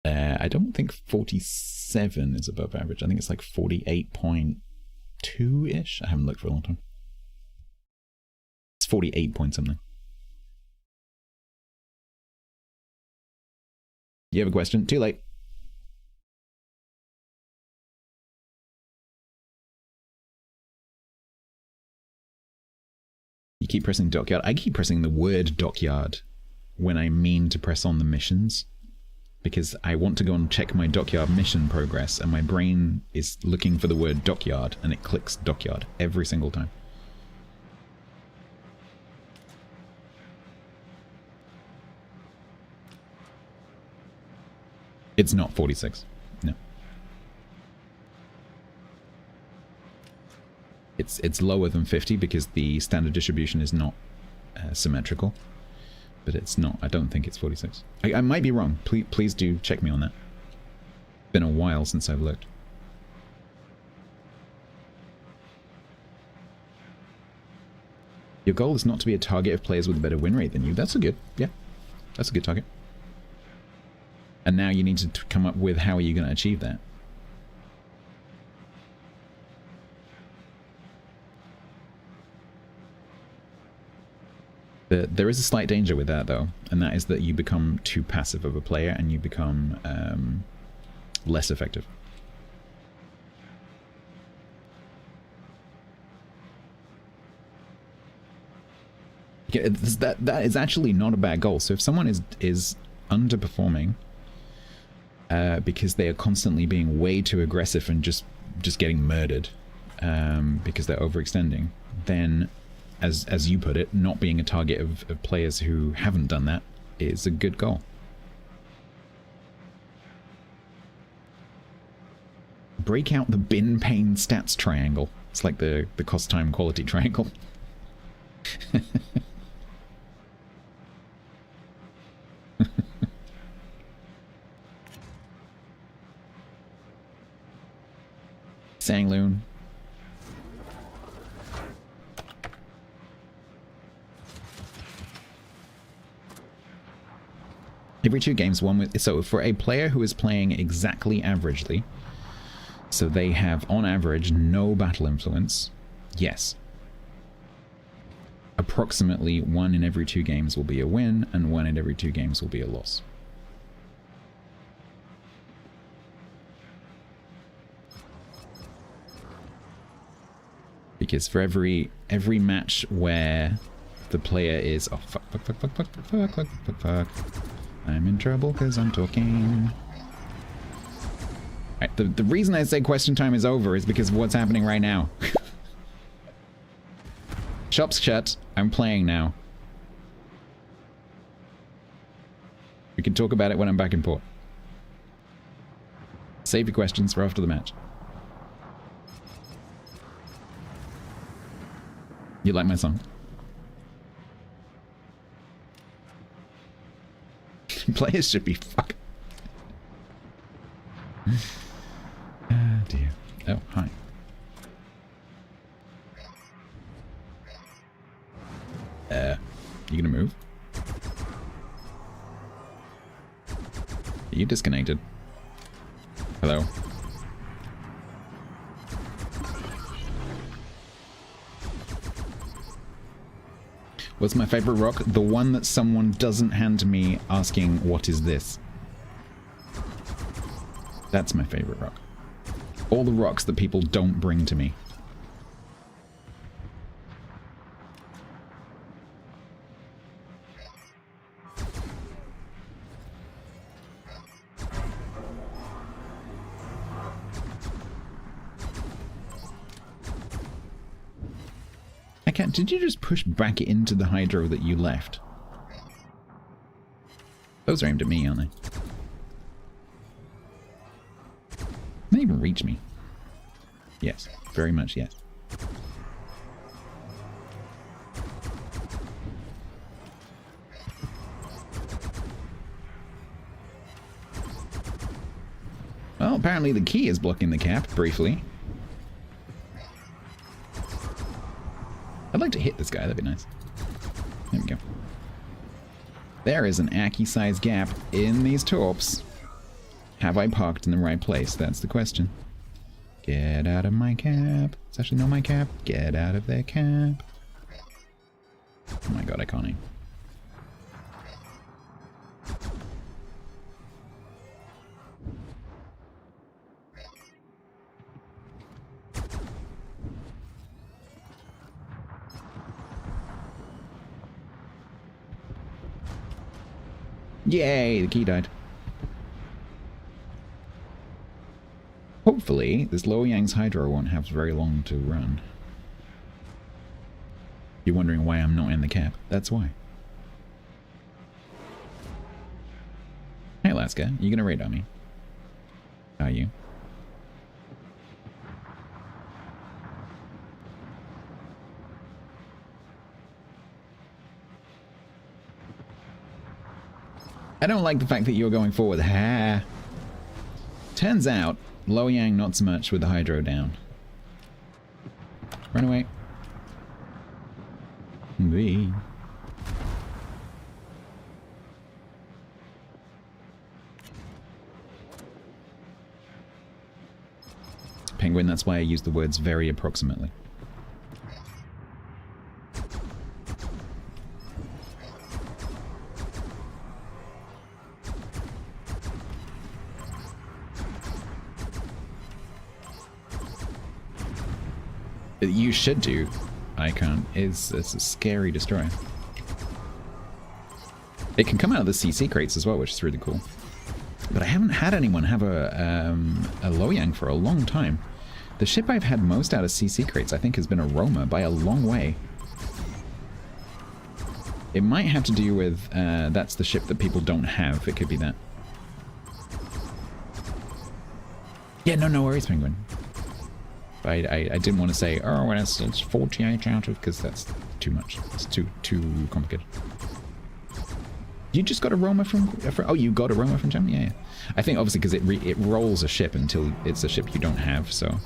I don't think 47 is above average. I think it's like 48.2-ish. I haven't looked for a long time. It's 48 point something. You have a question? Too late. You keep pressing dockyard. I keep pressing the word dockyard when I mean to press on the missions, because I want to go and check my dockyard mission progress, and my brain is looking for the word dockyard, and it clicks dockyard every single time. It's not 46. No. It's lower than 50 because the standard distribution is not symmetrical, but it's not. I don't think it's 46. I might be wrong. Please do check me on that. Been a while since I've looked. Your goal is not to be a target of players with a better win rate than you. That's a good, yeah, that's a good target. And now you need to come up with how are you going to achieve that. There is a slight danger with that, though, and that is that you become too passive of a player and you become less effective. Yeah, that is actually not a bad goal. So if someone is underperforming because they are constantly being way too aggressive and just getting murdered because they're overextending, then as you put it, not being a target of players who haven't done that is a good goal. Break out the bin pain stats triangle. It's like the cost time quality triangle. Sangloon. Every 2 games, one with... So for a player who is playing exactly averagely, so they have, on average, no battle influence, yes. Approximately 1 in every 2 games will be a win, and 1 in every 2 games will be a loss. Because for every match where the player is... Oh, fuck. I'm in trouble because I'm talking. Right, the reason I say question time is over is because of what's happening right now. Shop's shut. I'm playing now. We can talk about it when I'm back in port. Save your questions for after the match. You like my song? Players should be fucking... Ah, dear. Oh, hi. You gonna move? Are you disconnected? Hello? What's my favorite rock? The one that someone doesn't hand to me asking, what is this? That's my favorite rock. All the rocks that people don't bring to me. Did you just push back into the hydro that you left? Those are aimed at me, aren't they? They even reach me. Yes, very much yes. Well, apparently the key is blocking the cap, briefly. I'd like to hit this guy, that'd be nice. There we go. There is an Aki-sized gap in these torps. Have I parked in the right place? That's the question. Get out of my cap. It's actually not my cap. Get out of their cap. Oh my god, I can't aim. Yay, the key died. Hopefully, this Luoyang's Hydro won't have very long to run. You're wondering why I'm not in the cap. That's why. Hey, Alaska, you gonna raid on me? Are you? I don't like the fact that you're going forward. Ha! Turns out, Luoyang not so much with the hydro down. Run away. Wee. Penguin, that's why I use the words very approximately. You should do, Icon, is it's a scary destroyer. It can come out of the CC crates as well, which is really cool. But I haven't had anyone have a Luoyang for a long time. The ship I've had most out of CC crates, I think, has been a Roma by a long way. It might have to do with, that's the ship that people don't have. It could be that. Yeah, no worries, Penguin. I didn't want to say, oh, well, it's 48 out of, because that's too much. It's too complicated. You just got a Roma from oh, you got a Roma from Germany? Yeah. I think obviously because it rolls a ship until it's a ship you don't have, so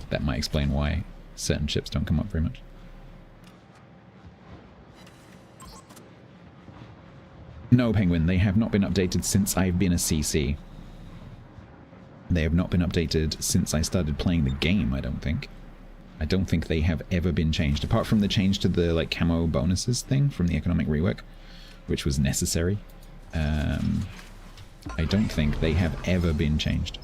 that might explain why certain ships don't come up very much. No, Penguin, they have not been updated since I've been a CC. They have not been updated since I started playing the game, I don't think. I don't think they have ever been changed, apart from the change to the like camo bonuses thing from the economic rework, which was necessary. I don't think they have ever been changed.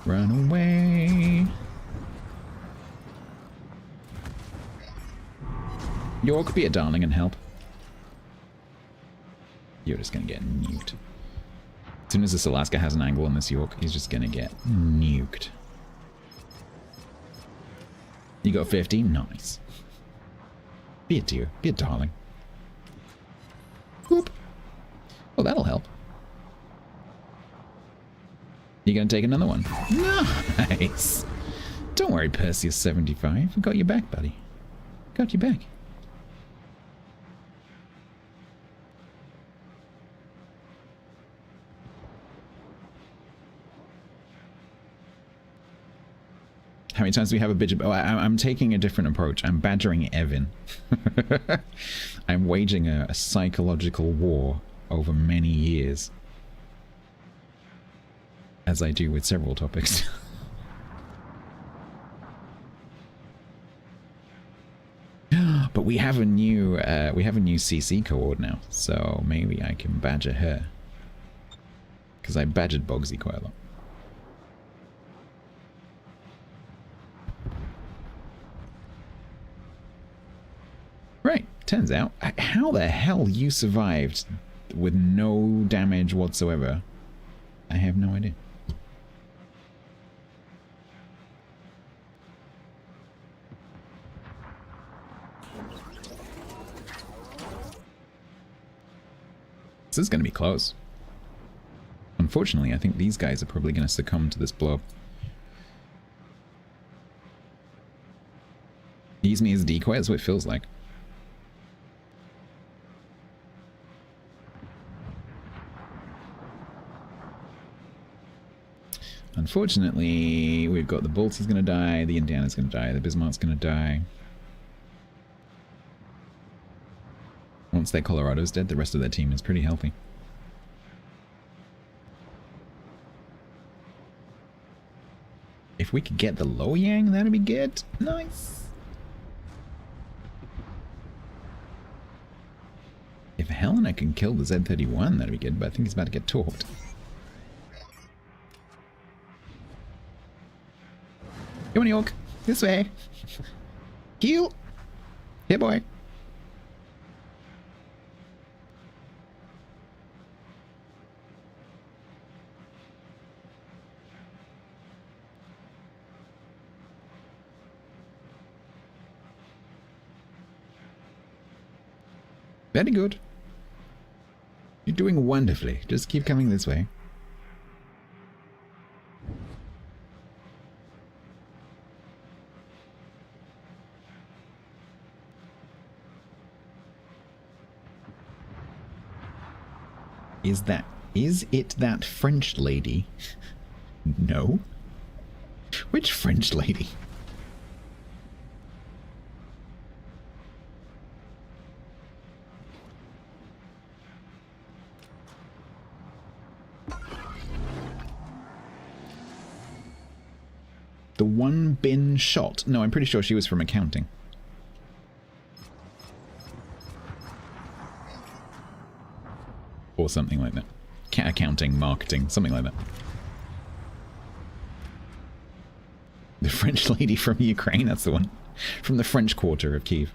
Run away! York, be a darling and help. You're just gonna get nuked. As soon as this Alaska has an angle on this York, he's just gonna get nuked. You got 15? Nice. Be a dear. Be a darling. Whoop. Oh, that'll help. You gonna take another one? Nice. Don't worry, Perseus 75. We got your back, buddy. Got your back. How many times do we have a bitch? Oh, I'm taking a different approach. I'm badgering Evan. I'm waging a psychological war over many years. As I do with several topics. But we have a new CC coord now, so maybe I can badger her. Because I badgered Bogsy quite a lot. Right, turns out, how the hell you survived with no damage whatsoever, I have no idea. This is going to be close. Unfortunately, I think these guys are probably going to succumb to this blow. Use me as a decoy, that's what it feels like. Unfortunately, we've got the Balti's going to die, the Indiana's going to die, the Bismarck's going to die. Once their Colorado's dead, the rest of their team is pretty healthy. If we could get the Loyang, that'd be good. Nice. If Helena can kill the Z-31, that'd be good, but I think he's about to get torped. Come on, York. This way. Heal. Here, boy. Very good. You're doing wonderfully. Just keep coming this way. Is it that French lady? No. Which French lady? The one bin shot? No, I'm pretty sure she was from accounting. Or something like that. Accounting, marketing, something like that. The French lady from Ukraine, that's the one. From the French quarter of Kiev.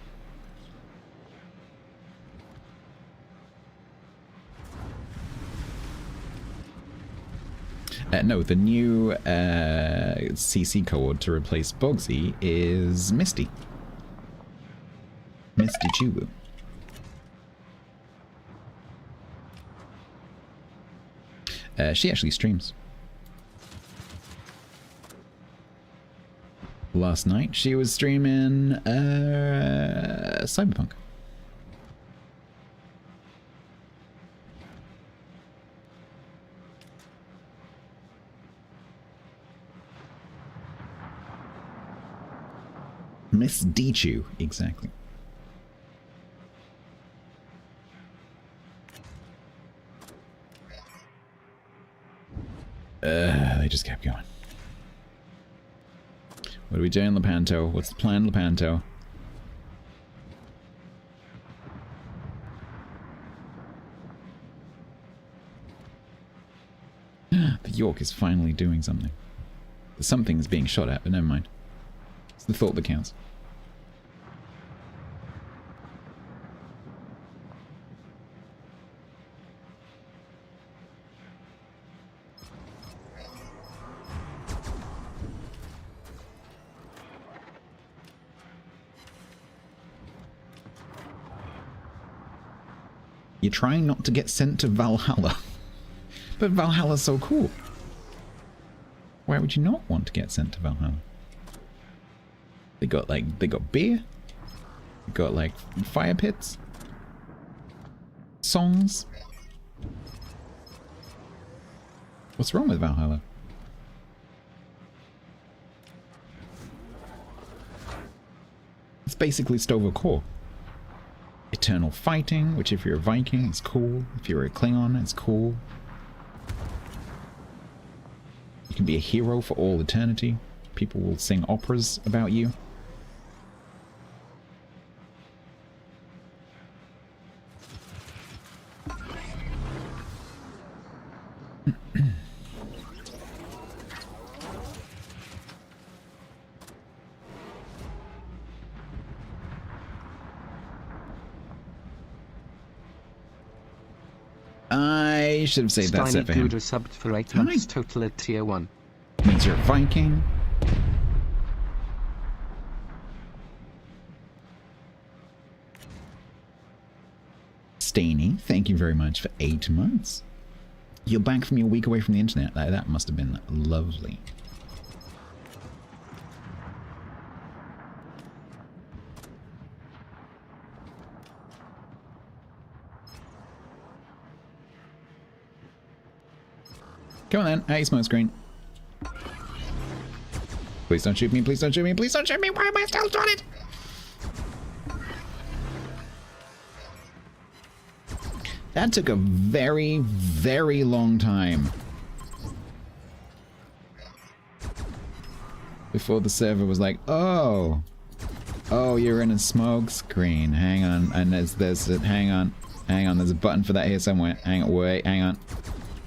No, the new CC coord to replace Bogsy is Misty. Misty Chubu. She actually streams. Last night she was streaming Cyberpunk. Miss Dichu, exactly. They just kept going. What are we doing, Lepanto? What's the plan, Lepanto? The York is finally doing something. Something's being shot at, but never mind. It's the thought that counts. You're trying not to get sent to Valhalla. But Valhalla's so cool. Why would you not want to get sent to Valhalla? They got beer. They got like fire pits. Songs. What's wrong with Valhalla? It's basically Stova Core. Eternal fighting, which if you're a Viking, is cool. If you're a Klingon, it's cool. You can be a hero for all eternity. People will sing operas about you. I should have saved that set for him. Gouda subbed for 8 months, total at tier 1. Means you're a Viking. Stainy, thank you very much for 8 months. You're back from your week away from the internet. That must have been lovely. Come on then, hey smoke screen. Please don't shoot me, please don't shoot me, please don't shoot me, why am I still doing it? That took a very, very long time. Before the server was like, oh, you're in a smoke screen, hang on, and hang on, there's a button for that here somewhere, hang on, wait, hang on,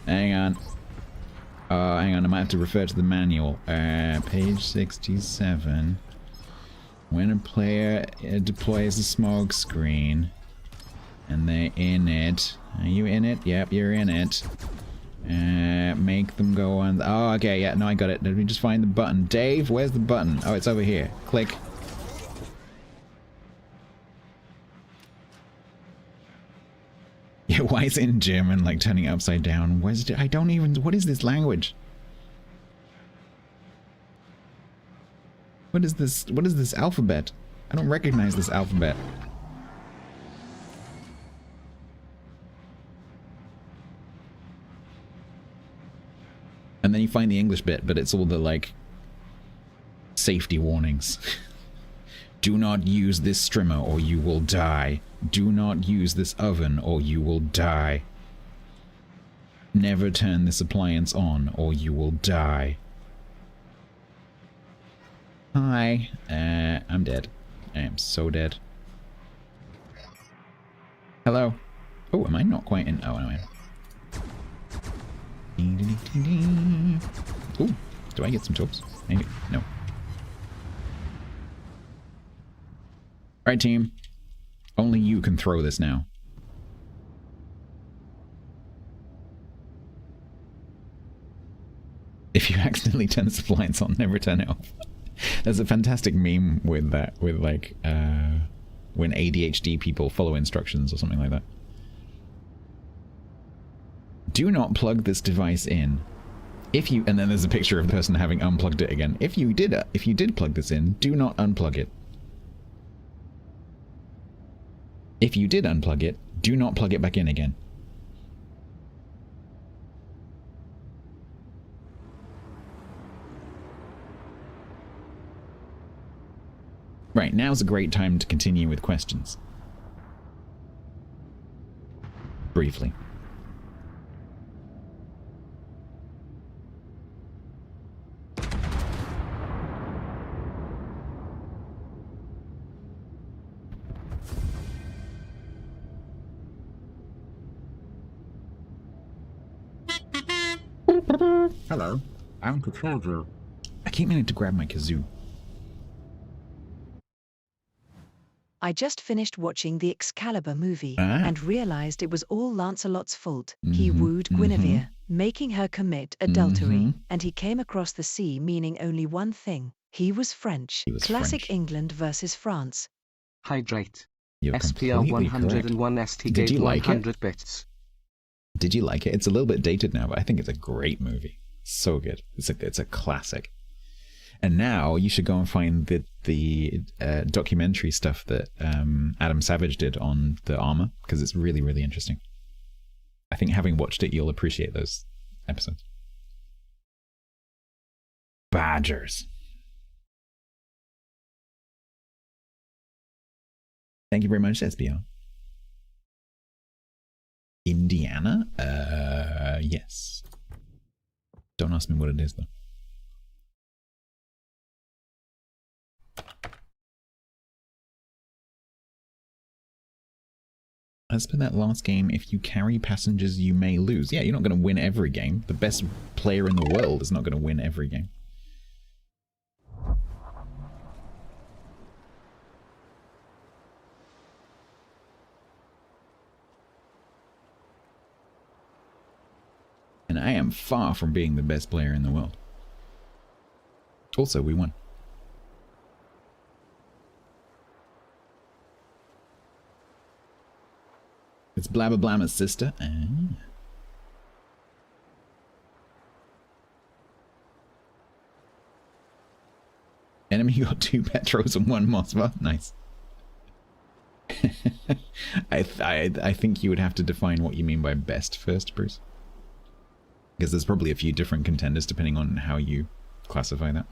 hang on, I might have to refer to the manual. Page 67. When a player deploys a smoke screen, and they're in it. Are you in it? Yep, you're in it. Make them go on. Oh, okay, yeah, no, I got it. Let me just find the button. Dave, where's the button? Oh, it's over here. Click. Yeah, why is it in German, like turning it upside down? Where's it? I don't even. What is this language? What is this? What is this alphabet? I don't recognize this alphabet. And then you find the English bit, but it's all the, like, safety warnings. Do not use this strimmer or you will die. Do not use this oven or you will die. Never turn this appliance on or you will die. Hi. I'm dead. I am so dead. Hello. Oh, am I not quite in? Oh, no, I am. Ooh, do I get some tools? Maybe. No. Alright, team. Only you can throw this now. If you accidentally turn the appliance on, never turn it off. There's a fantastic meme with that, with like, when ADHD people follow instructions or something like that. Do not plug this device in. If you, and then there's a picture of the person having unplugged it again. If you did plug this in, do not unplug it. If you did unplug it, do not plug it back in again. Right, now's a great time to continue with questions. Briefly. Hello, I'm Cassandra. I keep meaning to grab my kazoo. I just finished watching the Excalibur movie and realized it was all Lancelot's fault. He wooed Guinevere, making her commit adultery, and he came across the sea meaning only one thing. He was French. Classic England versus France. Hydrate. You're SPL completely 101 correct. ST Did gave you like 100 it? bits. Did you like it? It's a little bit dated now, but I think it's a great movie. So good. It's a classic. And now you should go and find the documentary stuff that Adam Savage did on the armor, because it's really, really interesting. I think having watched it, you'll appreciate those episodes. Badgers. Thank you very much, SBO. Indiana? Yes. Don't ask me what it is, though. As per that last game, if you carry passengers, you may lose. Yeah, you're not going to win every game. The best player in the world is not going to win every game. And I am far from being the best player in the world. Also, we won. It's Blabba Blamma's sister. Enemy got 2 Petros and 1 Mossva. Nice. I think you would have to define what you mean by best first, Bruce. Because there's probably a few different contenders depending on how you classify that.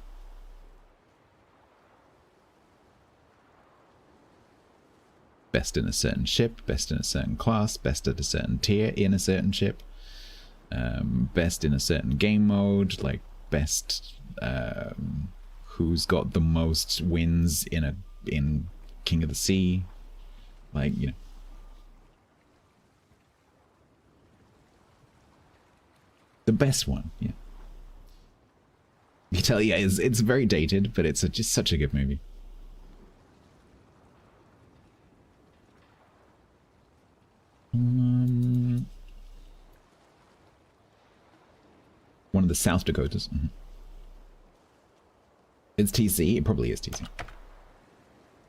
Best in a certain ship, best in a certain class, best at a certain tier in a certain ship, best in a certain game mode, like best who's got the most wins in King of the Sea, like, you know. The best one, yeah. You tell, yeah, it's very dated, but it's just such a good movie. One of the South Dakotas. Mm-hmm. It's TC. It probably is TC.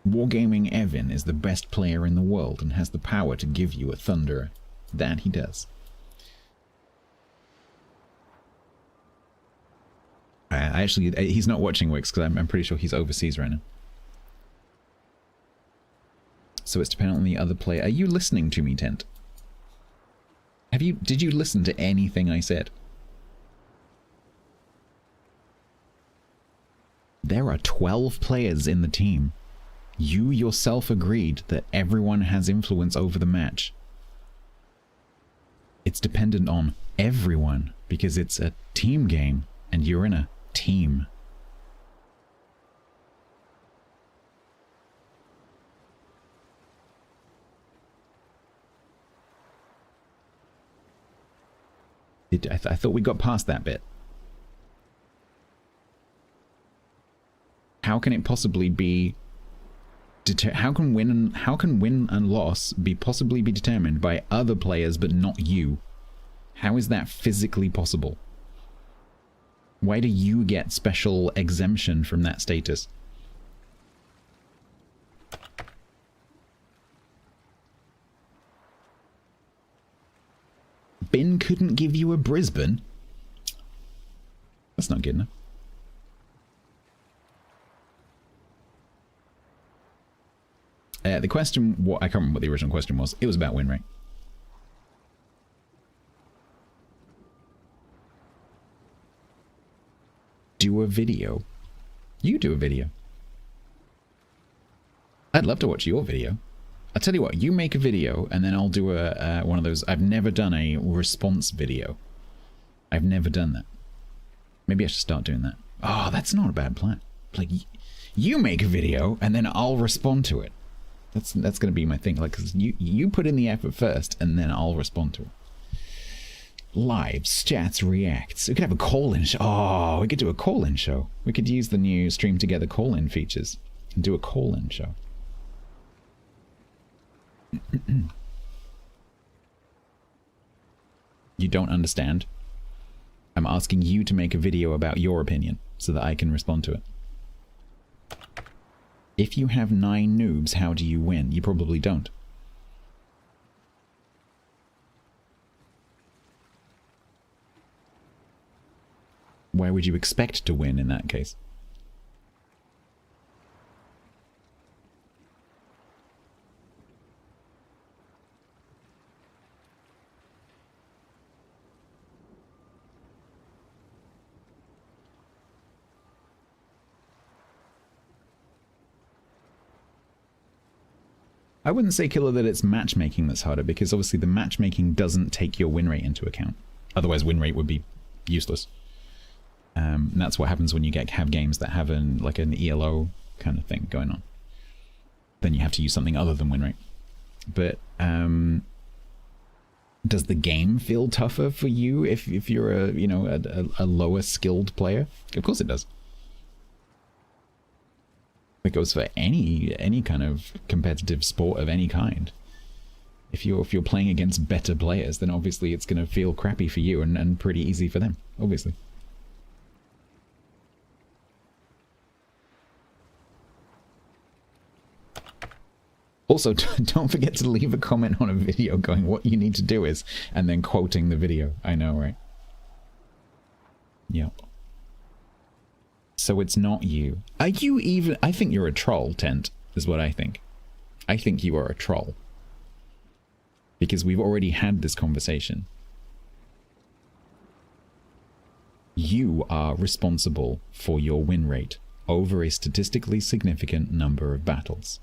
Wargaming Evan is the best player in the world and has the power to give you a Thunderer. That he does. Actually, he's not watching Wix because I'm pretty sure he's overseas right now. So it's dependent on the other player. Are you listening to me, Tent? Did you listen to anything I said? There are 12 players in the team. You yourself agreed that everyone has influence over the match. It's dependent on everyone because it's a team game and you're in a team. I thought we got past that bit. How can it possibly be? How can win and loss possibly be determined by other players but not you? How is that physically possible? Why do you get special exemption from that status? Ben couldn't give you a Brisbane? That's not good enough. The question, I can't remember what the original question was. It was about win rate. Do a video. You do a video. I'd love to watch your video. I'll tell you what, you make a video and then I'll do one of those. I've never done a response video. I've never done that. Maybe I should start doing that. Oh, that's not a bad plan. Like, you make a video and then I'll respond to it. That's going to be my thing. Like, 'cause you put in the effort first and then I'll respond to it. Lives, chats, reacts. We could have a call-in show. Oh, we could do a call-in show. We could use the new Stream Together call-in features and do a call-in show. You don't understand? I'm asking you to make a video about your opinion so that I can respond to it. If you have 9 noobs, how do you win? You probably don't. Why would you expect to win in that case? I wouldn't say, Killer, that it's matchmaking that's harder, because obviously the matchmaking doesn't take your win rate into account. Otherwise, win rate would be useless. And that's what happens when you have games that have like an ELO kind of thing going on. Then you have to use something other than win rate. But does the game feel tougher for you if you're a lower skilled player? Of course it does. It goes for any kind of competitive sport of any kind. If you're playing against better players, then obviously it's going to feel crappy for you and pretty easy for them, obviously. Also, don't forget to leave a comment on a video going what you need to do is, and then quoting the video. I know, right? Yep. So it's not you. Are you even... I think you're a troll, Tent, is what I think. I think you are a troll. Because we've already had this conversation. You are responsible for your win rate over a statistically significant number of battles.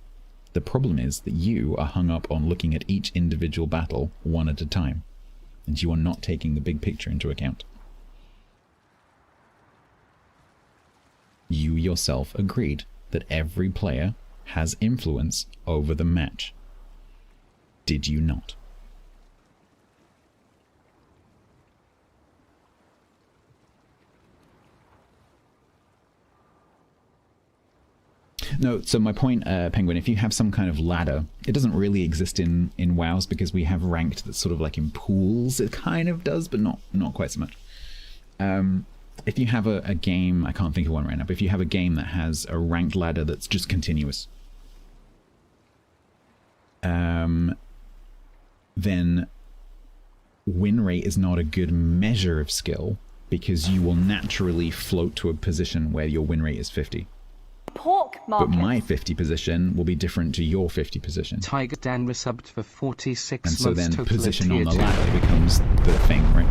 The problem is that you are hung up on looking at each individual battle one at a time, and you are not taking the big picture into account. You yourself agreed that every player has influence over the match. Did you not? No, so my point, Penguin, if you have some kind of ladder, it doesn't really exist in WoWs because we have ranked that's sort of like in pools. It kind of does, but not quite so much. If you have a game, I can't think of one right now, but if you have a game that has a ranked ladder that's just continuous, then win rate is not a good measure of skill because you will naturally float to a position where your win rate is 50. Pork market. But my 50 position will be different to your 50 position. Tiger Dan resubbed for 46 and so months. then position on the ladder becomes the thing, right?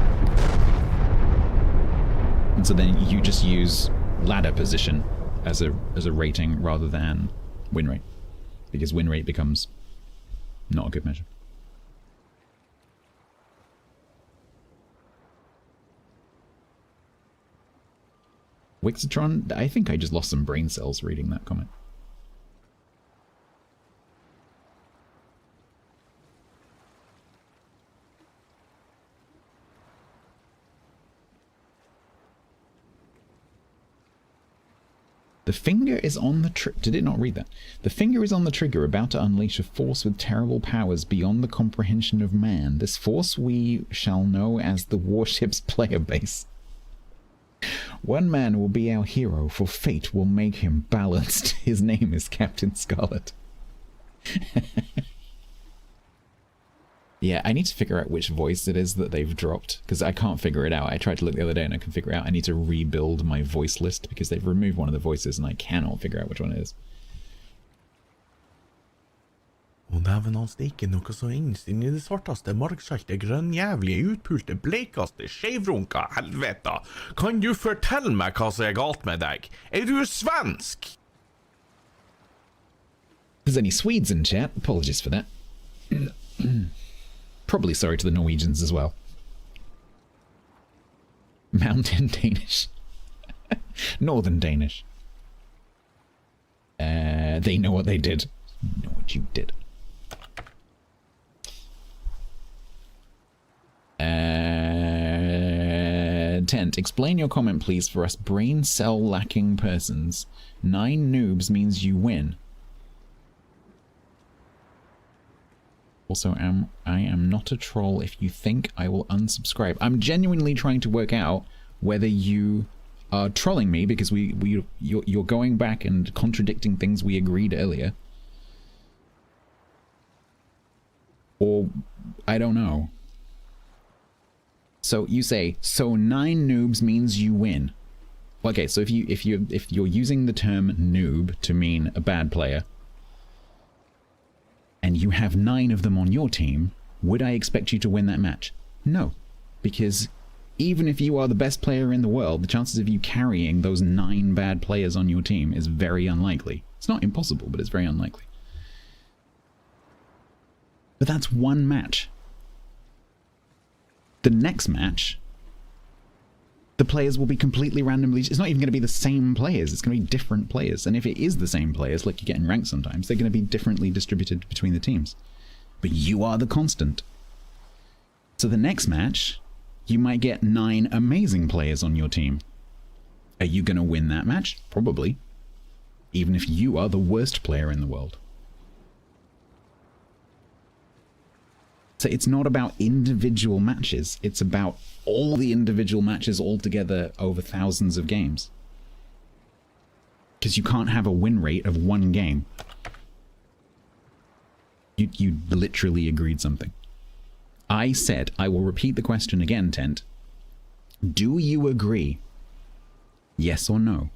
And so then you just use ladder position as a rating rather than win rate, because win rate becomes not a good measure. Wixatron, I think I just lost some brain cells reading that comment. The finger is on the trigger. Did it not read that? The finger is on the trigger, about to unleash a force with terrible powers beyond the comprehension of man. This force we shall know as the Warships player base. One man will be our hero, for fate will make him balanced. His name is Captain Scarlet. Yeah, I need to figure out which voice it is that they've dropped, because I can't figure it out. I tried to look the other day and I couldn't figure it out. I need to rebuild my voice list, because they've removed one of the voices and I cannot figure out which one it is. Og dæven hans, det ikke noe så innsinn I det svarteste, markskjelte, grønnjævlige, utpulte, bleikaste, skjevronka, helvete. Kan du fortelle meg hva som galt med deg? Du svensk? If there's any Swedes in chat, apologies for that. Probably sorry to the Norwegians as well. Mountain Danish. Northern Danish. They know what they did. You know what you did. Tent, explain your comment please for us brain cell lacking persons. 9 noobs means you win. Also, I am not a troll. If you think I will unsubscribe. I'm genuinely trying to work out whether you are trolling me because you're going back and contradicting things we agreed earlier. Or I don't know. So you say, so 9 noobs means you win. Okay, so if you're using the term noob to mean a bad player, and you have 9 of them on your team, would I expect you to win that match? No, because even if you are the best player in the world, the chances of you carrying those 9 bad players on your team is very unlikely. It's not impossible, but it's very unlikely. But that's one match. The next match, the players will be completely randomly... It's not even going to be the same players. It's going to be different players. And if it is the same players, like you get in ranked sometimes, they're going to be differently distributed between the teams. But you are the constant. So the next match, you might get 9 amazing players on your team. Are you going to win that match? Probably. Even if you are the worst player in the world. So it's not about individual matches, it's about all the individual matches all together over thousands of games. Because you can't have a win rate of 1 game. You literally agreed something. I said, I will repeat the question again, Tent. Do you agree, yes or no,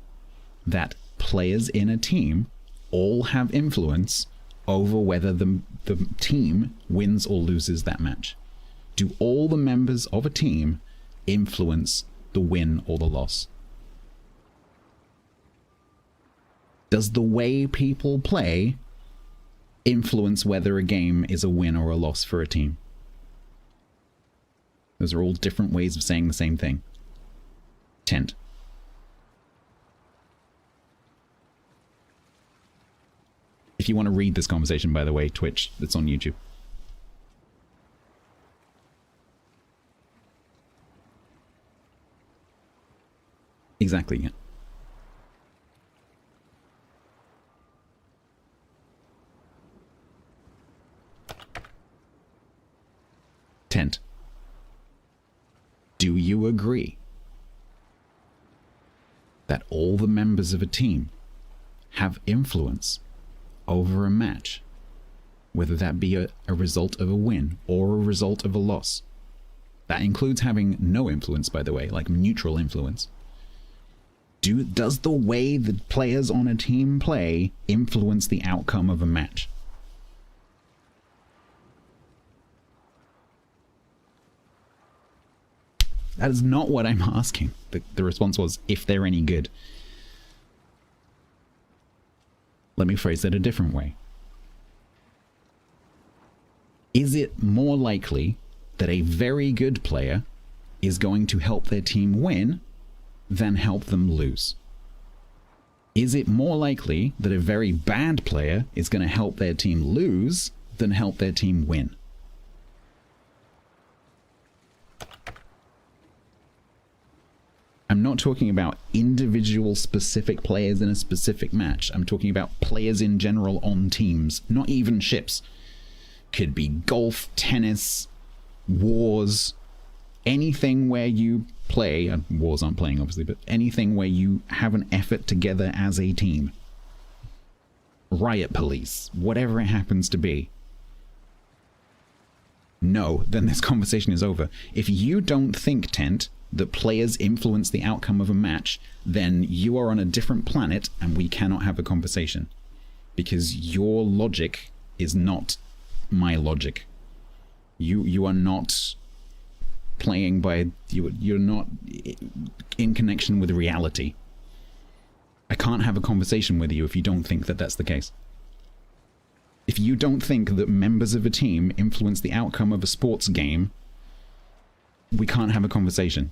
that players in a team all have influence over whether the team wins or loses that match? Do all the members of a team influence the win or the loss? Does the way people play influence whether a game is a win or a loss for a team? Those are all different ways of saying the same thing. Tent. If you want to read this conversation, by the way, Twitch, it's on YouTube. Exactly, yeah. Tent. Do you agree that all the members of a team have influence over a match, whether that be a result of a win or a result of a loss? That includes having no influence, by the way, like neutral influence. Does the way the players on a team play influence the outcome of a match? That is not what I'm asking. The response was, if they're any good. Let me phrase that a different way. Is it more likely that a very good player is going to help their team win than help them lose? Is it more likely that a very bad player is going to help their team lose than help their team win? I'm not talking about individual specific players in a specific match. I'm talking about players in general on teams, not even ships. Could be golf, tennis, wars, anything where you play, and wars aren't playing obviously, but anything where you have an effort together as a team. Riot police, whatever it happens to be. No, then this conversation is over. If you don't think, Tent, that players influence the outcome of a match, then you are on a different planet and we cannot have a conversation. Because your logic is not my logic. You are not playing by... You're not in connection with reality. I can't have a conversation with you if you don't think that that's the case. If you don't think that members of a team influence the outcome of a sports game, we can't have a conversation.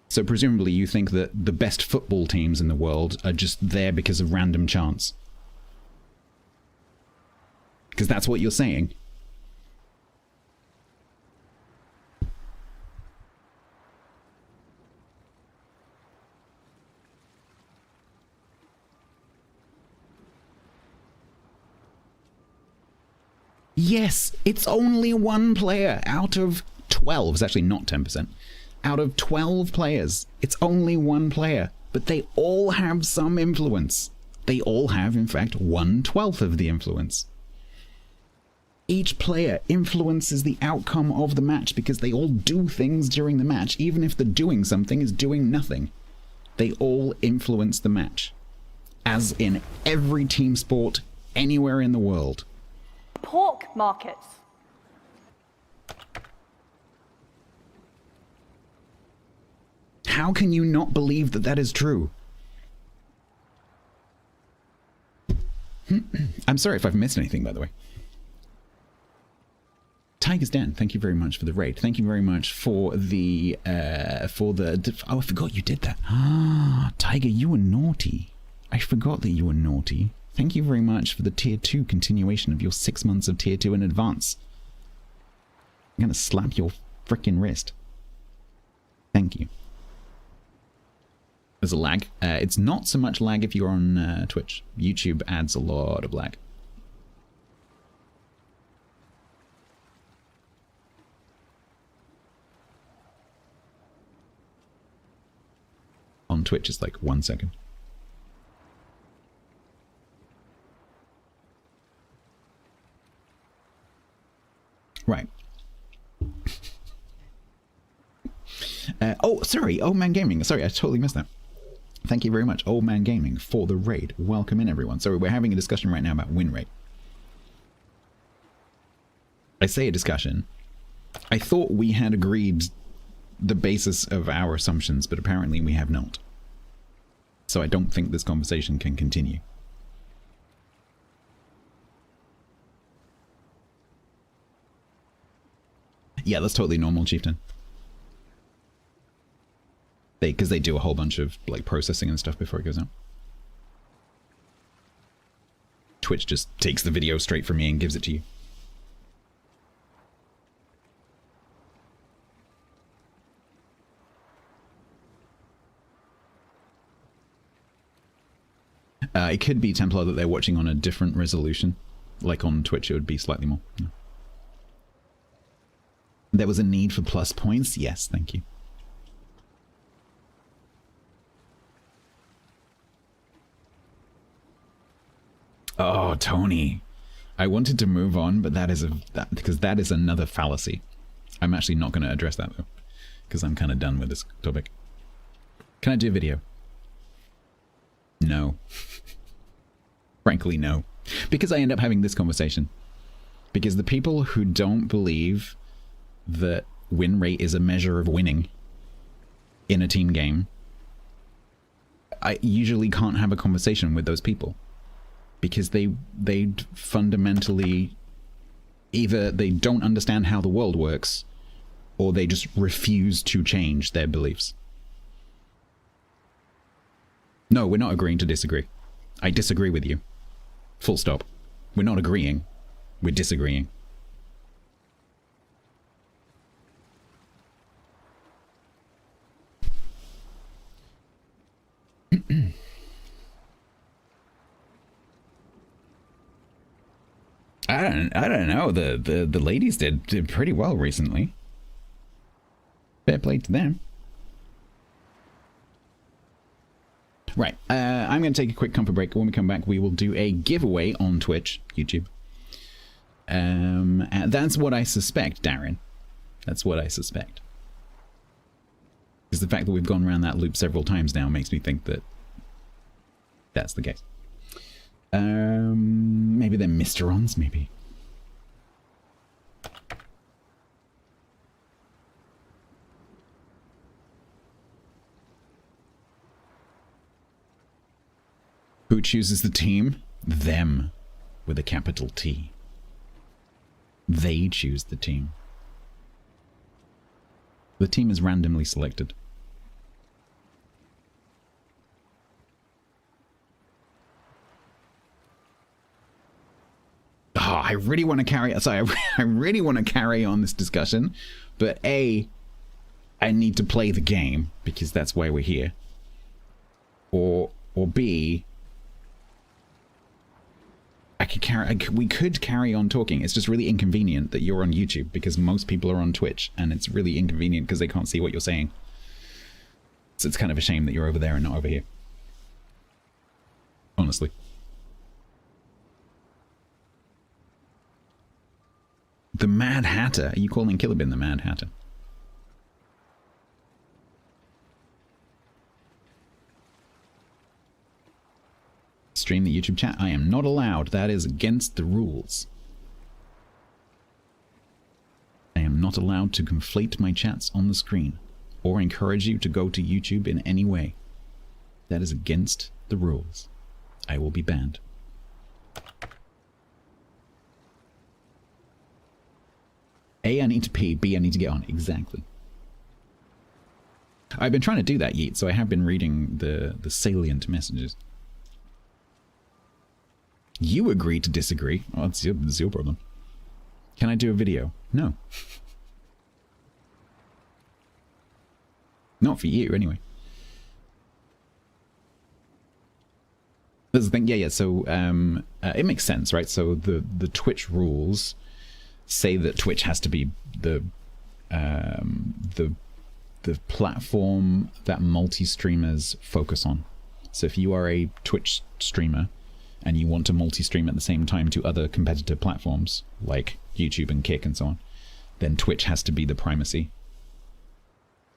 So presumably you think that the best football teams in the world are just there because of random chance. Because that's what you're saying. Yes, it's only one player out of 12. It's actually not 10%. Out of 12 players, it's only one player, but they all have some influence. They all have, in fact, 1/12 of the influence. Each player influences the outcome of the match because they all do things during the match, even if the doing something is doing nothing. They all influence the match. As in every team sport anywhere in the world. Pork markets. How can you not believe that that is true? I'm sorry if I've missed anything, by the way. Tiger's Den, thank you very much for the raid. Thank you very much for the oh, I forgot you did that. Ah, Tiger, you were naughty. I forgot that you were naughty. Thank you very much for the tier 2 continuation of your 6 months of tier 2 in advance. I'm gonna slap your frickin' wrist. Thank you. There's a lag. It's not so much lag if you're on Twitch. YouTube adds a lot of lag. On Twitch, it's like 1 second. Right. Oh, sorry. Old Man Gaming. Sorry, I totally missed that. Thank you very much, Old Man Gaming, for the raid. Welcome in, everyone. Sorry, we're having a discussion right now about win rate. I say a discussion. I thought we had agreed the basis of our assumptions, but apparently we have not. So I don't think this conversation can continue. Yeah, that's totally normal, Chieftain. Because they do a whole bunch of like processing and stuff before it goes out. Twitch just takes the video straight from me and gives it to you. It could be Templar that they're watching on a different resolution. Like on Twitch, it would be slightly more. Yeah. There was a need for plus points? Yes, thank you. Oh, Tony. I wanted to move on, but because that is another fallacy. I'm actually not going to address that, though. Because I'm kind of done with this topic. Can I do a video? No. Frankly, no. Because I end up having this conversation. Because the people who don't believe that win rate is a measure of winning in a team game, I usually can't have a conversation with those people. Because they fundamentally, either they don't understand how the world works, or they just refuse to change their beliefs. No, we're not agreeing to disagree. I disagree with you. Full stop. We're not agreeing. We're disagreeing. I don't know. The ladies did pretty well recently. Fair play to them. Right. I'm going to take a quick comfort break. When we come back, we will do a giveaway on Twitch, YouTube. And that's what I suspect, Darren. That's what I suspect. Because the fact that we've gone around that loop several times now makes me think that that's the case. Maybe they're Mysterons, maybe. Who chooses the team? Them, with a capital T. They choose the team. The team is randomly selected. Oh, I really want to carry. Sorry, I really want to carry on this discussion, but A, I need to play the game because that's why we're here. Or B, we could carry on talking. It's just really inconvenient that you're on YouTube because most people are on Twitch, and it's really inconvenient because they can't see what you're saying. So it's kind of a shame that you're over there and not over here. Honestly. The Mad Hatter? Are you calling Killer Bin the Mad Hatter? Stream the YouTube chat? I am not allowed. That is against the rules. I am not allowed to conflate my chats on the screen or encourage you to go to YouTube in any way. That is against the rules. I will be banned. A, I need to pee. B, I need to get on. Exactly. I've been trying to do that, Yeet, so I have been reading the salient messages. You agree to disagree. Oh, it's your problem. Can I do a video? No. Not for you, anyway. There's the thing, yeah, so it makes sense, right? So the Twitch rules say that Twitch has to be the platform that multi-streamers focus on. So if you are a Twitch streamer and you want to multi-stream at the same time to other competitive platforms like YouTube and Kick and so on, then Twitch has to be the primacy.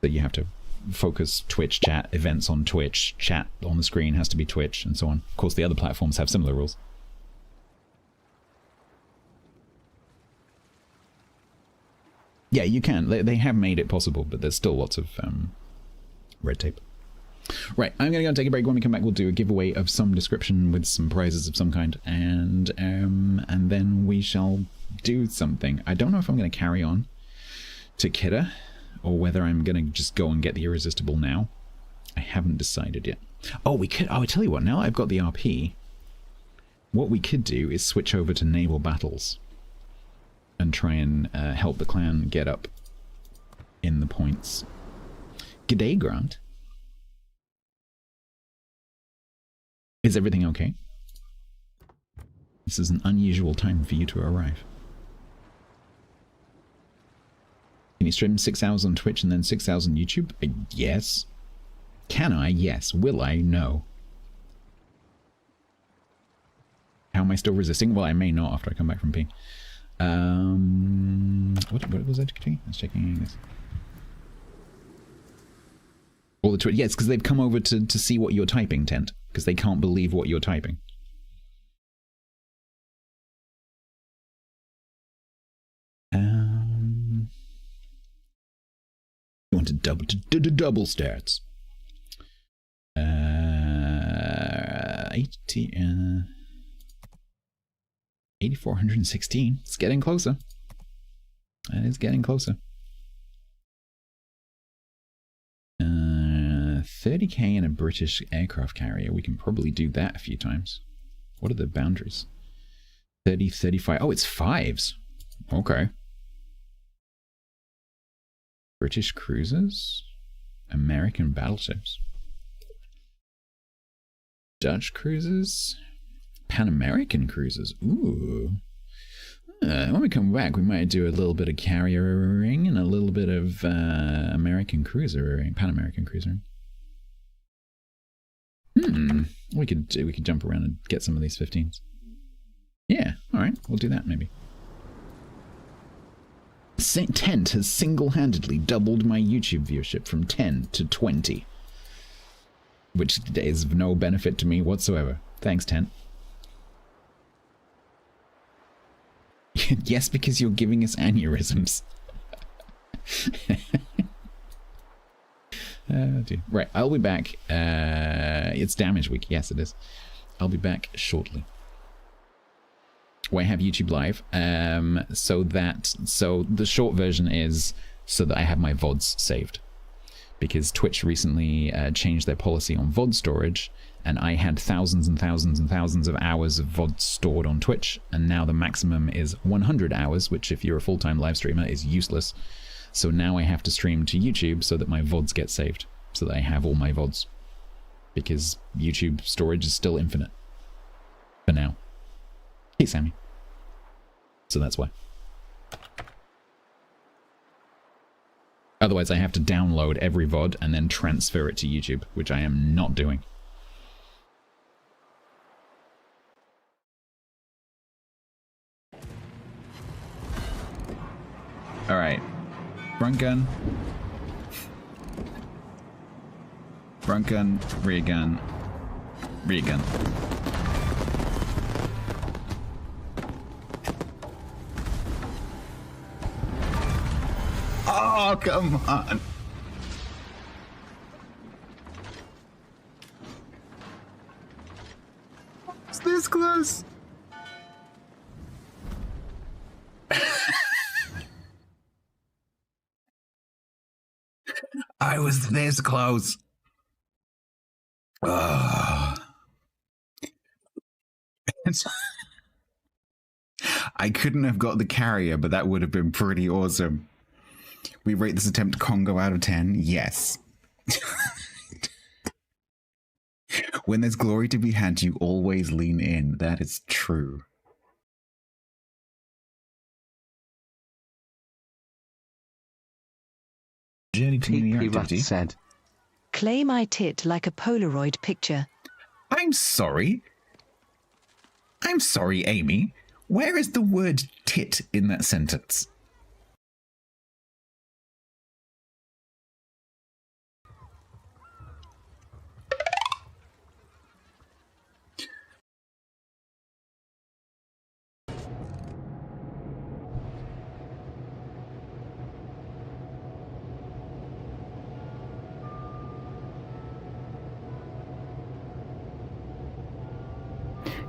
So you have to focus Twitch chat, events on Twitch, chat on the screen has to be Twitch, and so on. Of course, the other platforms have similar rules. Yeah, you can. They have made it possible, but there's still lots of red tape. Right, I'm going to go and take a break. When we come back, we'll do a giveaway of some description with some prizes of some kind, and then we shall do something. I don't know if I'm going to carry on to Kidda, or whether I'm going to just go and get the Irresistible now. I haven't decided yet. Oh, we could... Oh, I tell you what, now I've got the RP, what we could do is switch over to Naval Battles and try and help the clan get up in the points. G'day, Grant. Is everything okay? This is an unusual time for you to arrive. Can you stream 6 hours on Twitch and then 6 hours on YouTube? Yes. Can I? Yes. Will I? No. How am I still resisting? Well, I may not after I come back from ping. What was I doing? I was checking this. All the Twitch. Yes, because they've come over to see what you're typing, Tent. Because they can't believe what you're typing. You want to double stats. 8,416. It's getting closer. And it's getting closer. 30k in a British aircraft carrier. We can probably do that a few times. What are the boundaries? 30, 35. Oh, it's 5s. Okay. British cruisers? American battleships? Dutch cruisers? Pan American cruisers? Ooh. When we come back, we might do a little bit of carriering and a little bit of American cruiser, Pan American cruiser. We could jump around and get some of these 15s. Yeah, all right, we'll do that maybe. Tent has single-handedly doubled my YouTube viewership from 10 to 20, which is of no benefit to me whatsoever. Thanks, Tent. Yes, because you're giving us aneurysms. Dude. Right, I'll be back. It's damage week. Yes, it is. I'll be back shortly. I have YouTube Live. So the short version is so that I have my VODs saved. Because Twitch recently changed their policy on VOD storage, and I had thousands and thousands and thousands of hours of VODs stored on Twitch, and now the maximum is 100 hours, which if you're a full-time live streamer is useless. So now I have to stream to YouTube so that my VODs get saved, so that I have all my VODs. Because YouTube storage is still infinite. For now. Hey, Sammy. So that's why. Otherwise, I have to download every VOD and then transfer it to YouTube, which I am not doing. Alright. Front gun. Front gun, rear gun, rear gun. Oh, come on. It's this close. I was this close. I couldn't have got the carrier, but that would have been pretty awesome. We rate this attempt Congo out of 10? Yes. When there's glory to be had, you always lean in. That is true. Journey to New York activity. Said, Clay my tit like a Polaroid picture. I'm sorry. I'm sorry, Amy. Where is the word tit in that sentence?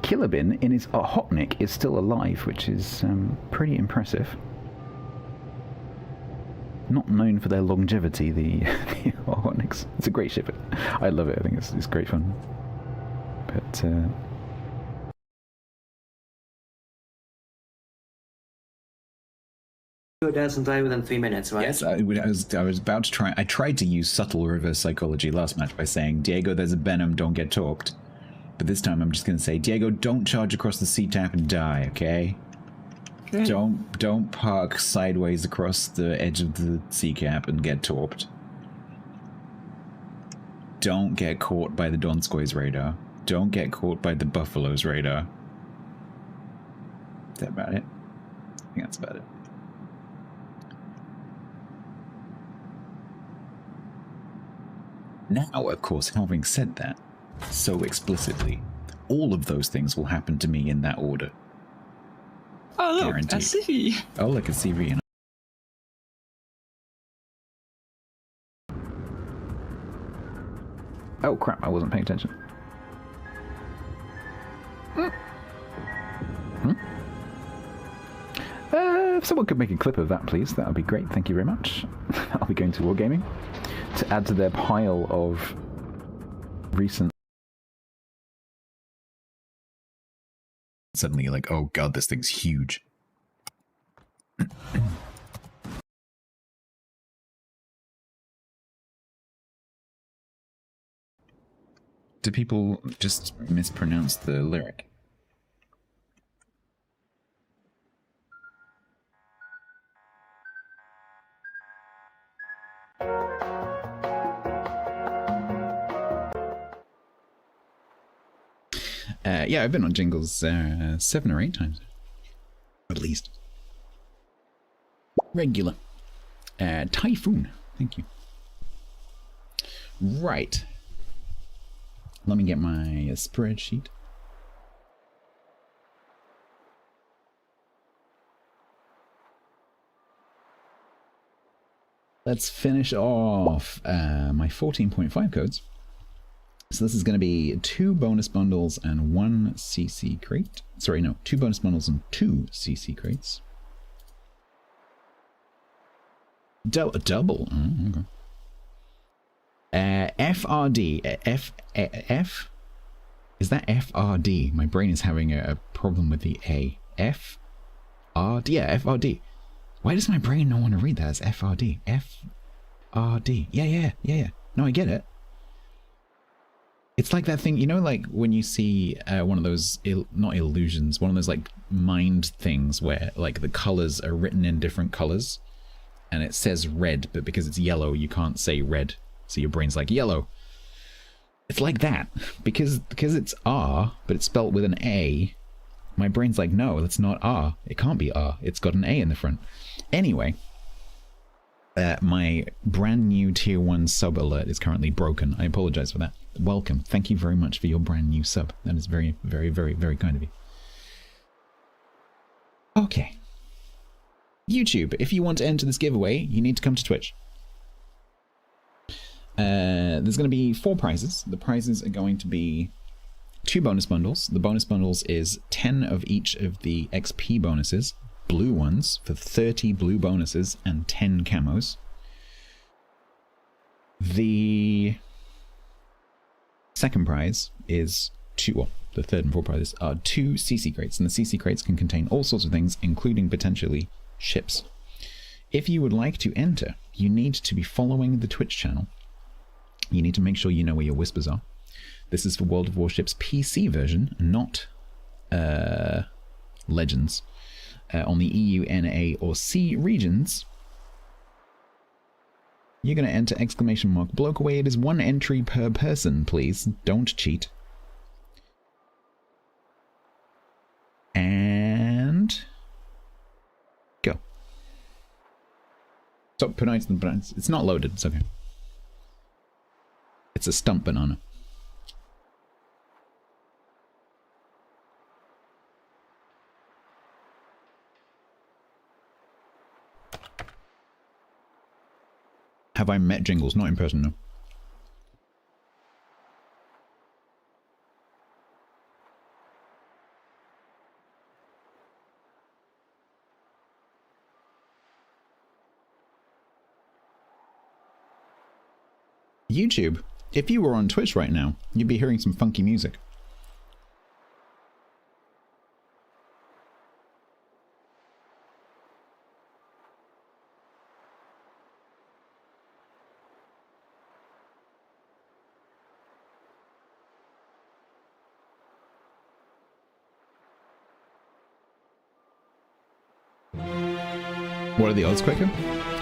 Killerbin in his Ohotnik is still alive, which is pretty impressive. Not known for their longevity, the Ohotniks. It's a great ship. I love it. I think it's great fun. But doesn't die within 3 minutes, right? yes, I was about to try. I tried to use subtle reverse psychology last match by saying, Diego, there's a Benham, don't get talked. But this time I'm just going to say, Diego, don't charge across the C-tap and die, okay? Don't park sideways across the edge of the C-cap and get torped. Don't get caught by the Donskoy's radar. Don't get caught by the Buffalo's radar. Is that about it? I think that's about it. Now, of course, having said that, so explicitly, all of those things will happen to me in that order. Oh, look, Guaranteed. a CV. Oh, look, a CV. And oh, crap, I wasn't paying attention. If someone could make a clip of that, please, that would be great. Thank you very much. I'll be going to Wargaming to add to their pile of recent... Suddenly you're like, oh god, this thing's huge. Do people just mispronounce the lyric? Yeah, I've been on Jingles 7 or 8 times. At least. Regular. Typhoon. Thank you. Right. Let me get my spreadsheet. Let's finish off my 14.5 codes. So this is going to be 2 bonus bundles and 1 CC crate. Sorry, no, 2 bonus bundles and 2 CC crates. Double. Oh, okay. FRD. F? Is that FRD? My brain is having a problem with the A. FRD? Yeah, FRD. Why does my brain not want to read that as FRD? FRD. Yeah. No, I get it. It's like that thing, you know, like when you see one of those, not illusions, one of those like mind things where like the colors are written in different colors and it says red, but because it's yellow, you can't say red. So your brain's like yellow. It's like that because it's R, but it's spelt with an A. My brain's like, no, that's not R. It can't be R. It's got an A in the front. Anyway. My brand new tier 1 sub alert is currently broken. I apologize for that. Welcome. Thank you very much for your brand new sub. That is very, very, very, very kind of you. Okay. YouTube, if you want to enter this giveaway, you need to come to Twitch. There's going to be 4 prizes. The prizes are going to be 2 bonus bundles. The bonus bundles is 10 of each of the XP bonuses. Blue ones for 30 blue bonuses and 10 camos. The second prize is the third and fourth prizes are 2 CC crates, and the CC crates can contain all sorts of things, including potentially ships. If you would like to enter, you need to be following the Twitch channel. You need to make sure you know where your whispers are. This is for World of Warships PC version, not Legends. On the EU, NA, or C regions, you're going to enter !bloke away. It is 1 entry per person, please. Don't cheat. And go. Stop pronouncing the bananas. It's not loaded. It's okay. It's a stump banana. Have I met Jingles? Not in person, no. YouTube, if you were on Twitch right now, you'd be hearing some funky music. What are the odds, Quicker?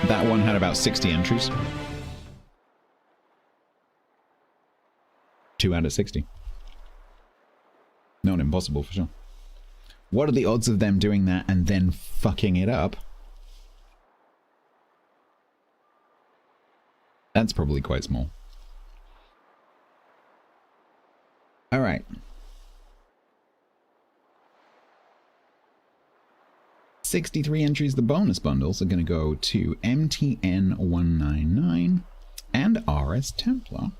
That one had about 60 entries. 2 out of 60. Not impossible, for sure. What are the odds of them doing that and then fucking it up? That's probably quite small. Alright. 63 entries. The bonus bundles are going to go to MTN199 and RS Templar.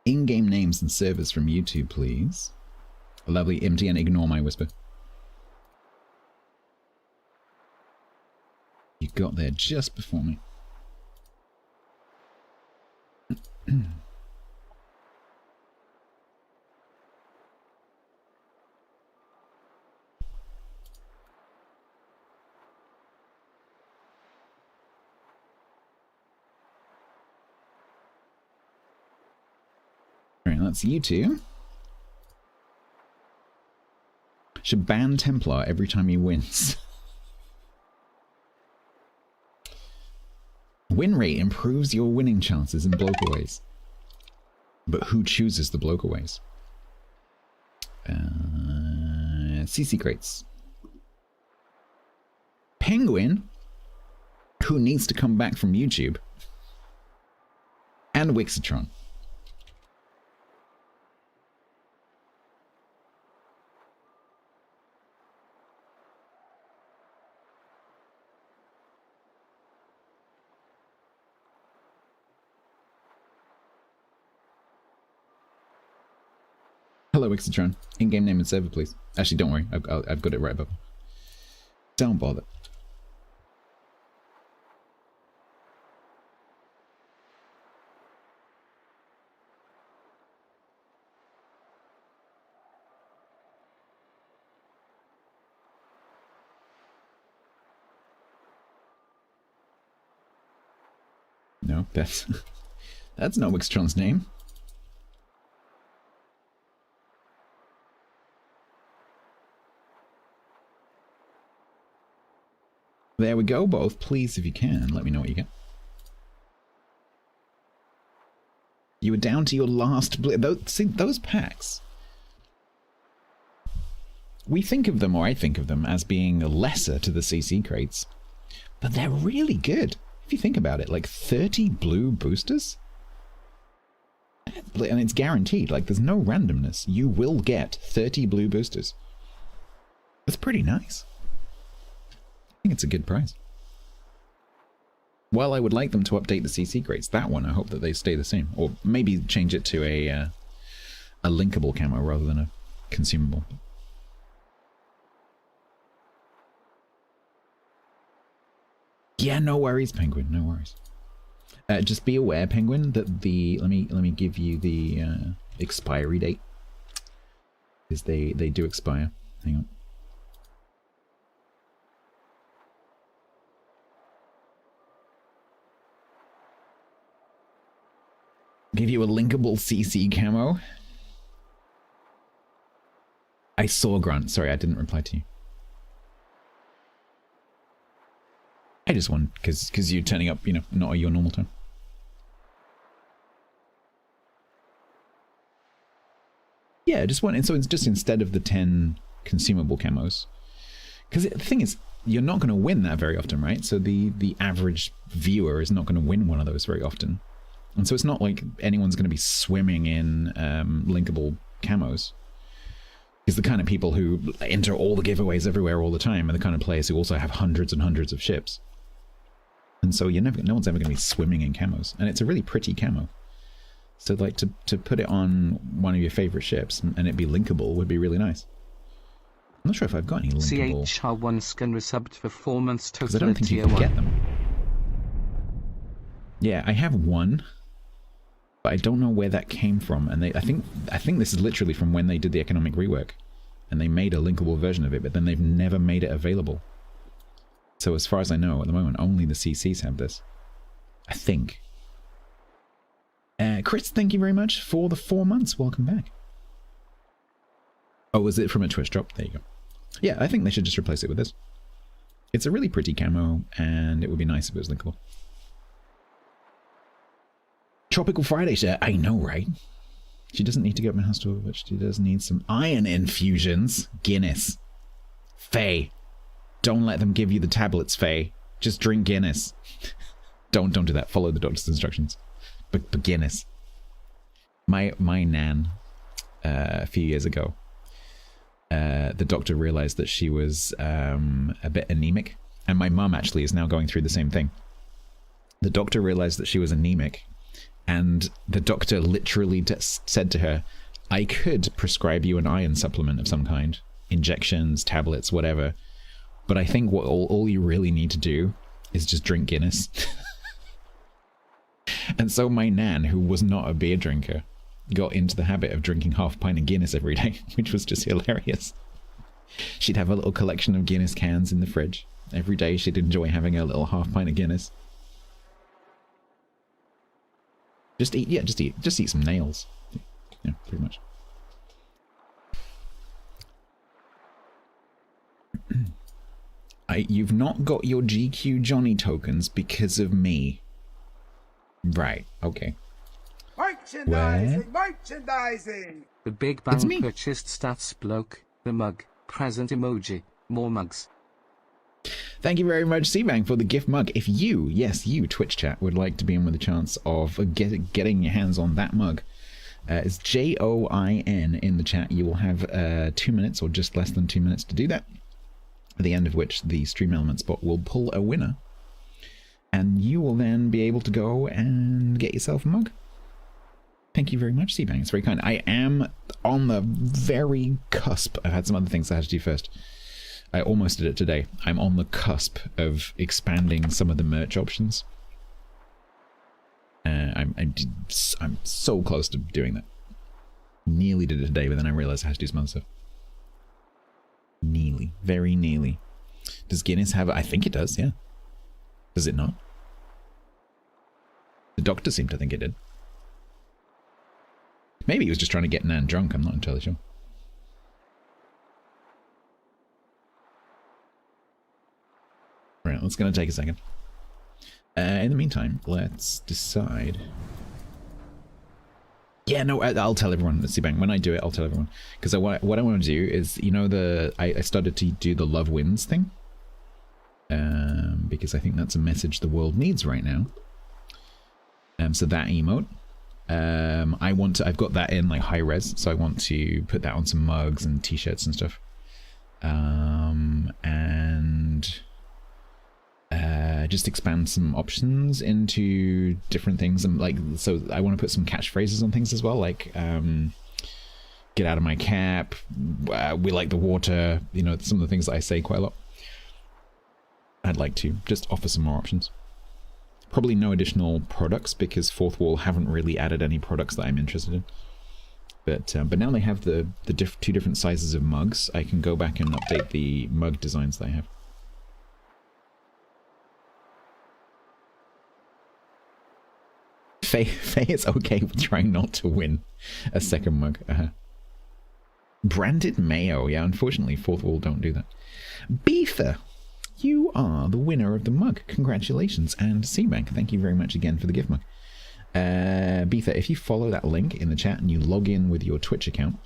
In-game names and servers from YouTube, please. Lovely MTN, ignore my whisper. You got there just before me. Alright, that's you two. Should ban Templar every time he wins. Win rate improves your winning chances in blokaways. But who chooses the blokaways? CC crates. Penguin, who needs to come back from YouTube. And Wixitron. Hello, Wixitron. In-game name and server, please. Actually, don't worry. I've got it right above. Don't bother. know. That's no Wixtron's name. There we go, both. Please, if you can, let me know what you get. You were down to your last... See, those packs. We think of them, or I think of them, as being lesser to the CC crates. But they're really good. If you think about it, like 30 blue boosters? And it's guaranteed, like there's no randomness. You will get 30 blue boosters. That's pretty nice. I think it's a good price. While I would like them to update the CC crates, that one I hope that they stay the same. Or maybe change it to a linkable camo rather than a consumable. Yeah, no worries, Penguin, no worries. Just be aware, Penguin, that the let me give you the expiry date, because they do expire. Hang on. Give you a linkable CC camo. I saw Grant. Sorry, I didn't reply to you. I just won because you're turning up, you know, not at your normal time. Yeah, just one. And so it's just instead of the 10 consumable camos, because the thing is, you're not going to win that very often, right? So the average viewer is not going to win one of those very often, and so it's not like anyone's going to be swimming in linkable camos. Because the kind of people who enter all the giveaways everywhere all the time are the kind of players who also have hundreds and hundreds of ships. And so no one's ever going to be swimming in camos. And it's a really pretty camo. So like to put it on one of your favorite ships and it be linkable would be really nice. I'm not sure if I've got any linkable. CHR1 skin resubbed for 4 months total. Because I don't think you can get them. Yeah, I have one. But I don't know where that came from. And I think this is literally from when they did the economic rework. And they made a linkable version of it, but then they've never made it available. So as far as I know, at the moment, only the CCs have this. I think. Chris, thank you very much for the 4 months. Welcome back. Oh, was it from a Twitch drop? There you go. Yeah, I think they should just replace it with this. It's a really pretty camo, and it would be nice if it was linkable. Tropical Friday shirt. I know, right? She doesn't need to go up my house tour, but she does need some iron infusions. Guinness. Faye. Don't let them give you the tablets, Faye. Just drink Guinness. Don't do that. Follow the doctor's instructions. But Guinness. My nan, a few years ago, the doctor realized that she was a bit anemic. And my mum actually is now going through the same thing. The doctor realized that she was anemic. And the doctor literally just said to her, I could prescribe you an iron supplement of some kind. Injections, tablets, whatever. But I think what all you really need to do is just drink Guinness. And so my nan, who was not a beer drinker, got into the habit of drinking half a pint of Guinness every day, which was just hilarious. She'd have a little collection of Guinness cans in the fridge. Every day she'd enjoy having a little half pint of Guinness. Just eat some nails. Yeah, pretty much. You've not got your GQ Johnny tokens because of me. Right, okay. Merchandising! Merchandising! The Big Bang purchased StatsBloke, the mug, present emoji, more mugs. Thank you very much, Seabang, for the gift mug. If you, yes, you, Twitch chat, would like to be in with a chance of getting your hands on that mug, it's JOIN in the chat. You will have 2 minutes or just less than 2 minutes to do that, at the end of which the Stream Elements bot will pull a winner. And you will then be able to go and get yourself a mug. Thank you very much, Seabang. It's very kind. I am on the very cusp. I've had some other things I had to do first. I almost did it today. I'm on the cusp of expanding some of the merch options. I'm so close to doing that. Nearly did it today, but then I realized I had to do some other stuff. Nearly. Very nearly. Does Guinness have... I think it does, yeah. Does it not? The doctor seemed to think it did. Maybe he was just trying to get Nan drunk, I'm not entirely sure. Right, that's going to take a second. In the meantime, let's decide. Yeah, no, I'll tell everyone. Let's see, bang. When I do it, I'll tell everyone. Because what I want to do is, you know, I started to do the love wins thing. Because I think that's a message the world needs right now. So that emote. I've got that in like high res, so I want to put that on some mugs and t-shirts and stuff. Just expand some options into different things, and like, so I want to put some catchphrases on things as well, like get out of my cap, we like the water, you know, some of the things that I say quite a lot. I'd like to just offer some more options. Probably no additional products, because Fourth Wall haven't really added any products that I'm interested in. But now they have the two different sizes of mugs. I can go back and update the mug designs that I have. Faye is okay with trying not to win a second mug. Branded mayo. Yeah, unfortunately, Fourth Wall don't do that. Beefer, you are the winner of the mug. Congratulations. And Seabank, thank you very much again for the gift mug. Beefer, if you follow that link in the chat and you log in with your Twitch account,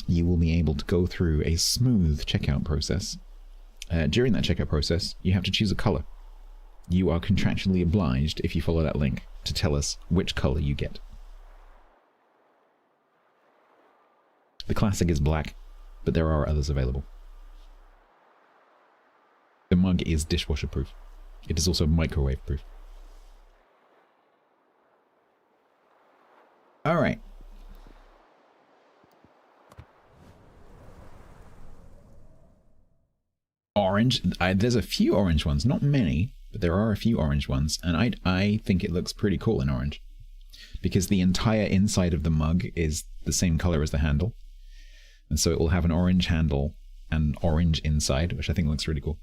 you will be able to go through a smooth checkout process. During that checkout process, you have to choose a color. You are contractually obliged, if you follow that link, to tell us which color you get. The classic is black, but there are others available. The mug is dishwasher proof. It is also microwave proof. Alright. Orange. There's a few orange ones, not many, but there are a few orange ones, and I think it looks pretty cool in orange. Because the entire inside of the mug is the same color as the handle. And so it will have an orange handle and orange inside, which I think looks really cool.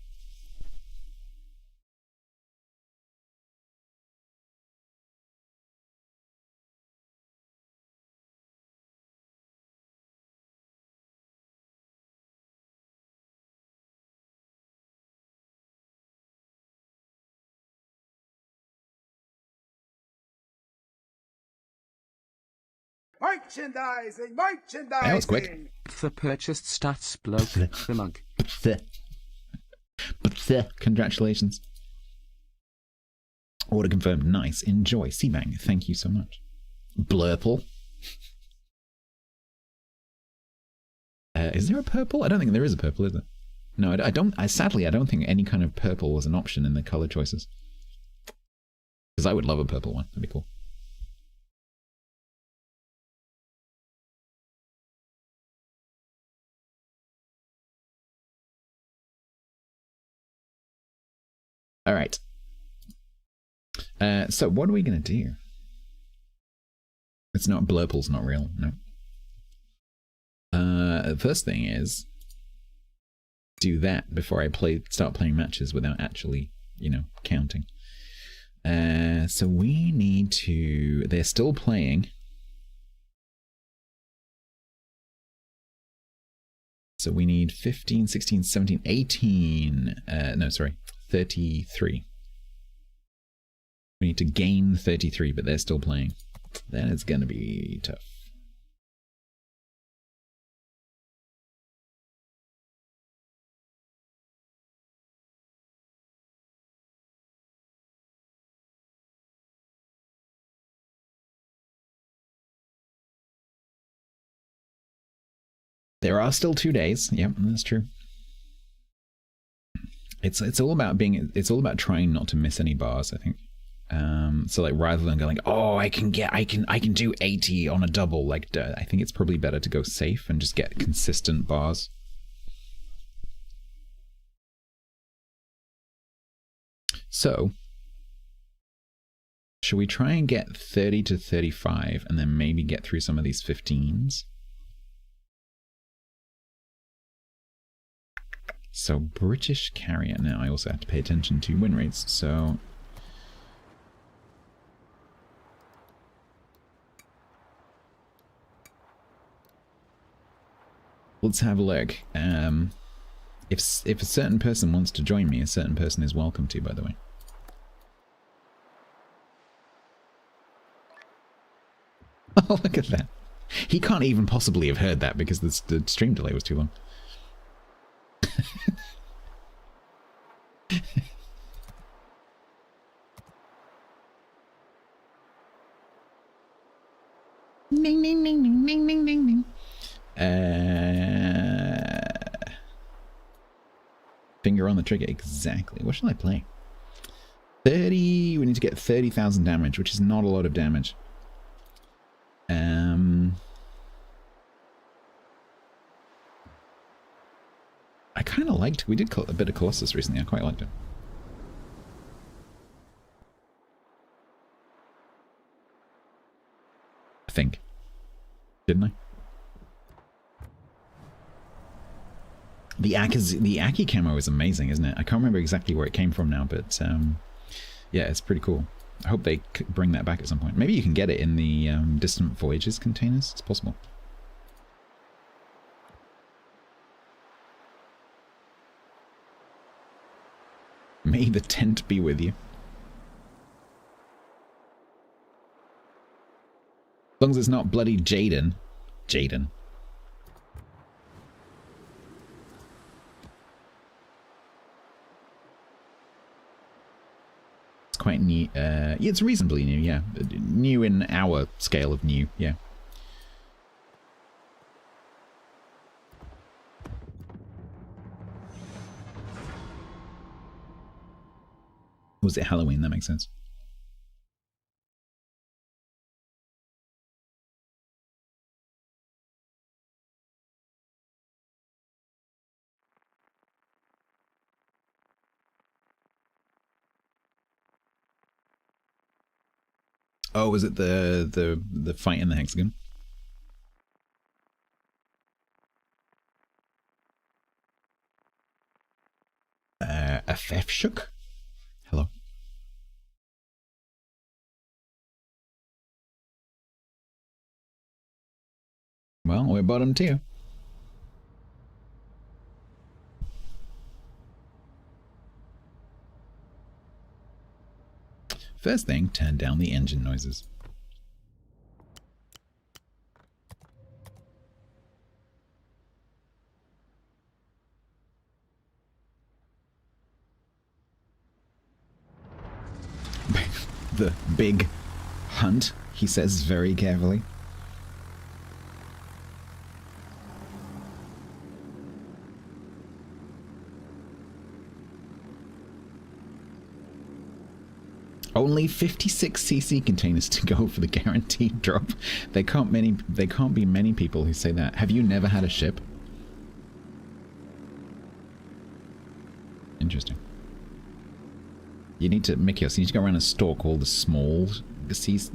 Merchandising, merchandising. That was quick. The purchased StatsBloke, the mug. Congratulations. Order confirmed. Nice. Enjoy. Seabang, thank you so much. Blurple. Is there a purple? I don't think there is a purple, is there? No, sadly, I don't think any kind of purple was an option in the color choices. Because I would love a purple one. That'd be cool. All right. So what are we going to do? It's not, Blurple's not real, no. The first thing is do that before I start playing matches without actually, you know, counting. So we need to, they're still playing. So we need 15, 16, 17, 18, no, sorry, 33. We need to gain 33, but they're still playing. Then it's going to be tough. There are still 2 days. Yep, that's true. It's all about trying not to miss any bars, I think. So like rather than going, oh, I can do 80 on a double, like I think it's probably better to go safe and just get consistent bars. So should we try and get 30 to 35 and then maybe get through some of these 15s? So British carrier. Now I also have to pay attention to win rates. So Let's have a look. If a certain person wants to join me, a certain person is welcome to, by the way. Oh, look at that. He can't even possibly have heard that because the stream delay was too long. Ding, ding, ding, ding, ding, ding, ding, ding. Finger on the trigger, exactly. What shall I play? 30, we need to get 30,000 damage, which is not a lot of damage. I kind of liked, we did a bit of Colossus recently, I quite liked it. I think. Didn't I? The Aki camo is amazing, isn't it? I can't remember exactly where it came from now, but yeah, it's pretty cool. I hope they bring that back at some point. Maybe you can get it in the Distant Voyages containers. It's possible. May the tent be with you. As long as it's not bloody Jaden. Jaden. It's quite new. Yeah, it's reasonably new, yeah. New in our scale of new, yeah. Was it Halloween? That makes sense. Oh, was it the fight in the hexagon? A theft shook? Hello. Well, we're bottom tier. First thing, turn down the engine noises. The big hunt, he says very carefully. Only 56 CC containers to go for the guaranteed drop. They can't be many people who say that. Have you never had a ship? Interesting. You need to, Mikios, you need to go around and stalk all the small CCs,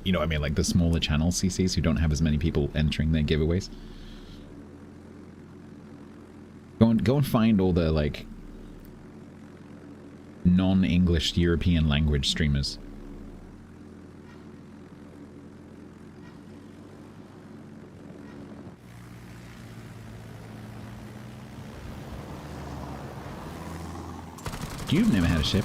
you know what I mean, like the smaller channel CCs who don't have as many people entering their giveaways. Go and find all the, like, non-English European language streamers. You've never had a ship.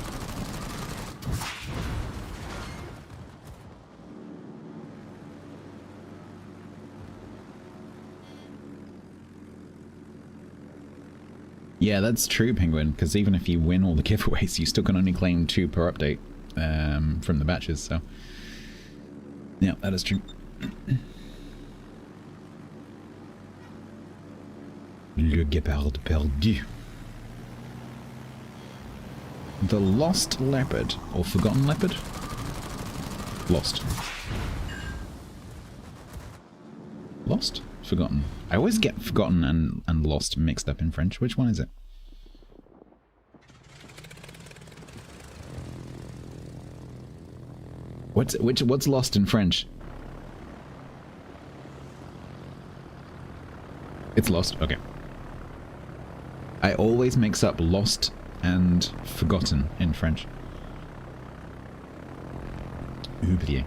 Yeah, that's true, Penguin, because even if you win all the giveaways, you still can only claim 2 per update from the batches, so... Yeah, that is true. Le Gepard perdu. The Lost Leopard, or Forgotten Leopard? Lost. Lost? Forgotten. I always get forgotten and lost mixed up in French. Which one is it? What's lost in French? It's lost. Okay. I always mix up lost and forgotten in French. Oublié.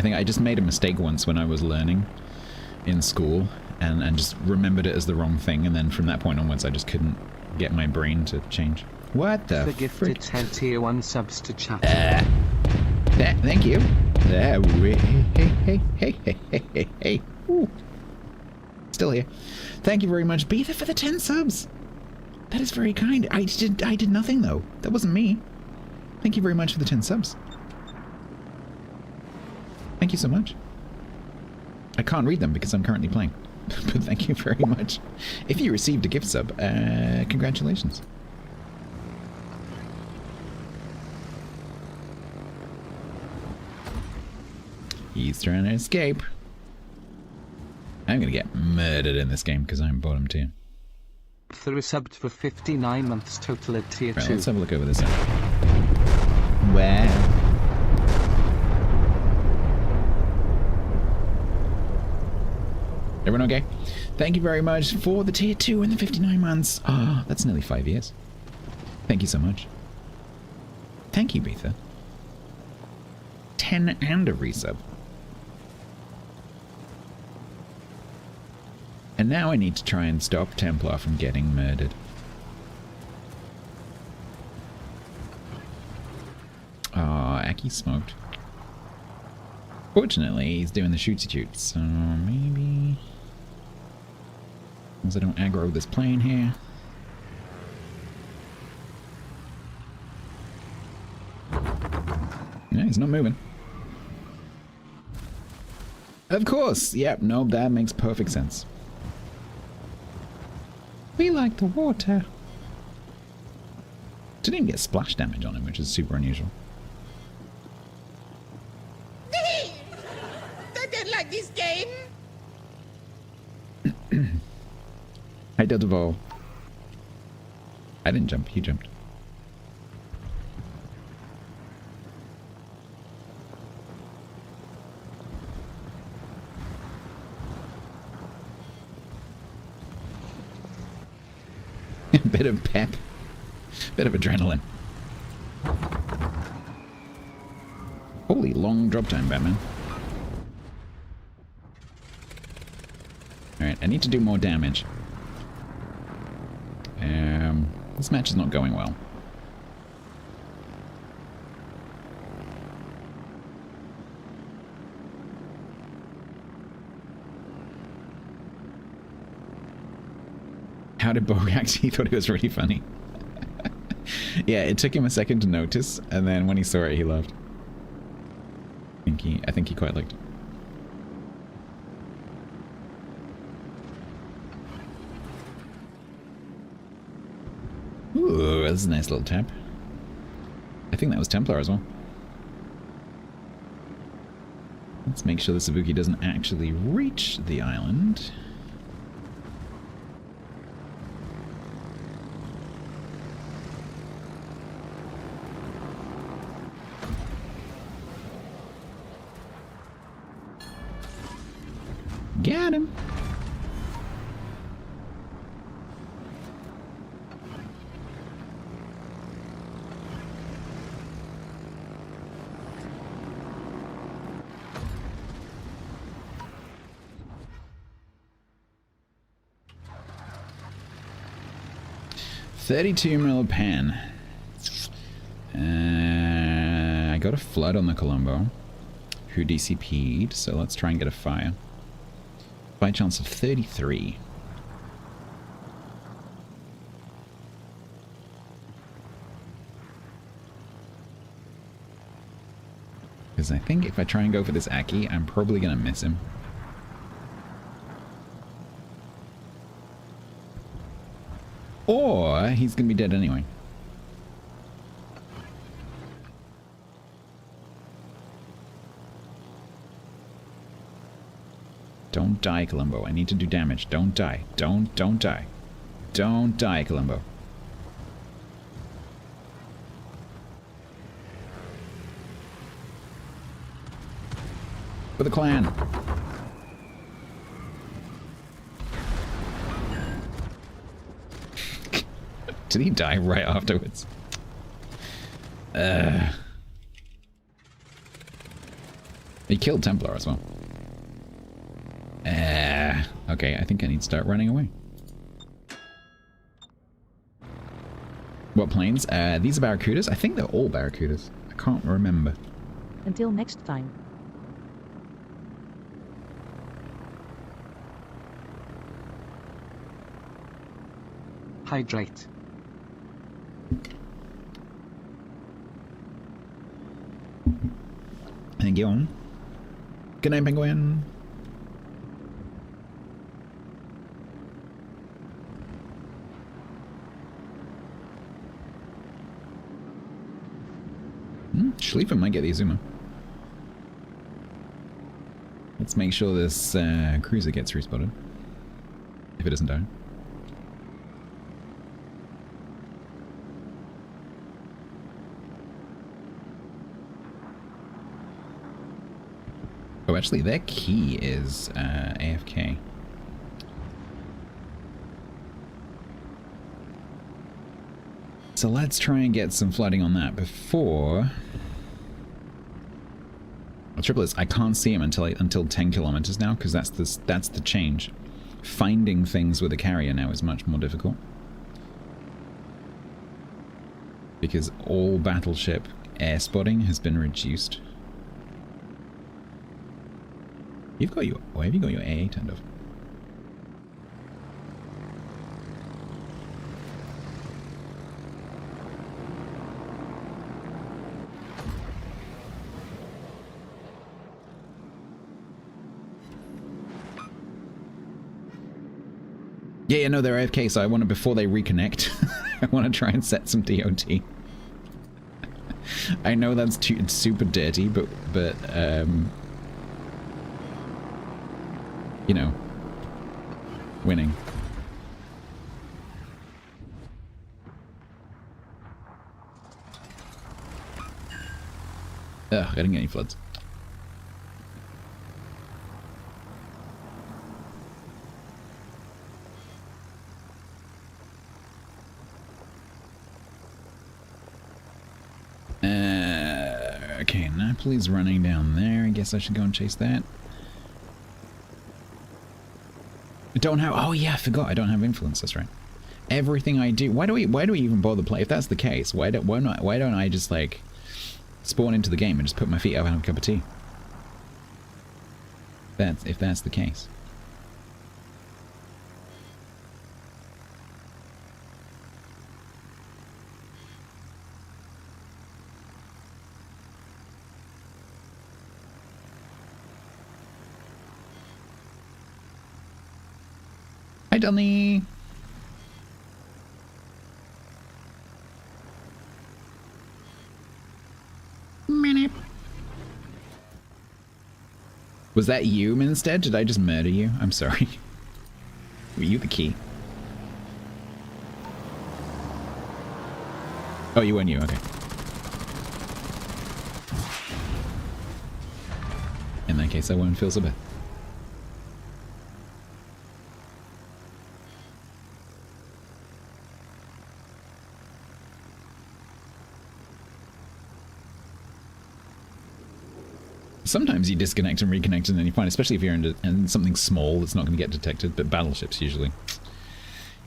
I think I just made a mistake once when I was learning in school and just remembered it as the wrong thing, and then from that point onwards I just couldn't get my brain to change. What the gifted 10 tier 1 subs to chat. Thank you. Hey. Ooh. Still here. Thank you very much, Beether, for the 10 subs. That is very kind. I did nothing though. That wasn't me. Thank you very much for the 10 subs. Thank you so much. I can't read them because I'm currently playing. But thank you very much. If you received a gift sub, congratulations. He's trying to escape. I'm gonna get murdered in this game because I'm bottom tier. Through subbed for 59 months total at tier 2. Let's have a look over this. Wow. Everyone okay? Thank you very much for the tier 2 and the 59 months. Oh, that's nearly 5 years. Thank you so much. Thank you, Beether. 10 and a resub. And now I need to try and stop Templar from getting murdered. Oh, Aki smoked. Fortunately, he's doing the shooty-shoot, so maybe... As I don't aggro this plane here. Yeah, he's not moving. Of course! Yep, no, that makes perfect sense. We like the water. Didn't even get splash damage on him, which is super unusual. I don't like this game. Hi, Deltavol. I didn't jump, he jumped. Bit of pep. Bit of adrenaline. Holy long drop time, Batman. Alright, I need to do more damage. This match is not going well. How did Bo react? He thought it was really funny. Yeah, it took him a second to notice, and then when he saw it, he laughed. I think he quite liked it. Ooh, that's a nice little tap. I think that was Templar as well. Let's make sure the Sabuki doesn't actually reach the island. Got him. $32 mil pen. I got a flood on the Colombo, who DCP'd, so let's try and get a fire. By chance of 33. Because I think if I try and go for this Aki, I'm probably going to miss him. Or he's going to be dead anyway. Don't die, Colombo. I need to do damage. Don't die. Don't die. Don't die, Colombo. For the clan. Did he die right afterwards? Yeah, He killed Templar as well. Okay, I think I need to start running away. What planes? These are Barracudas? I think they're all Barracudas. I can't remember. Until next time. Hydrate. Thank you. Good night, Penguin. Schlieffen might get the Azuma. Let's make sure this cruiser gets respotted. If it doesn't die. Oh, actually, their key is AFK. So let's try and get some flooding on that before... Well, triple is I can't see him until 10 kilometers now, because that's the change. Finding things with a carrier now is much more difficult. Because all battleship air spotting has been reduced. You've got your... Why have you got your AA turned off? Yeah, no, they're AFK, so I want to, before they reconnect, I want to try and set some DOT. I know that's it's super dirty, but you know, winning. Ugh, I didn't get any floods. Okay, Napoli's running down there. I guess I should go and chase that. I don't have... Oh yeah, I forgot. I don't have influence. That's right. Everything I do... Why do we even bother play? If that's the case, why don't I just, like, spawn into the game and just put my feet up and have a cup of tea? If that's the case. Hi, Donny. Minute. Was that you, Minstead? Did I just murder you? I'm sorry. Were you the key? Oh, you weren't you. Okay. In that case, I won't feel so bad. Sometimes you disconnect and reconnect and then you find, especially if you're in something small that's not going to get detected, but battleships usually.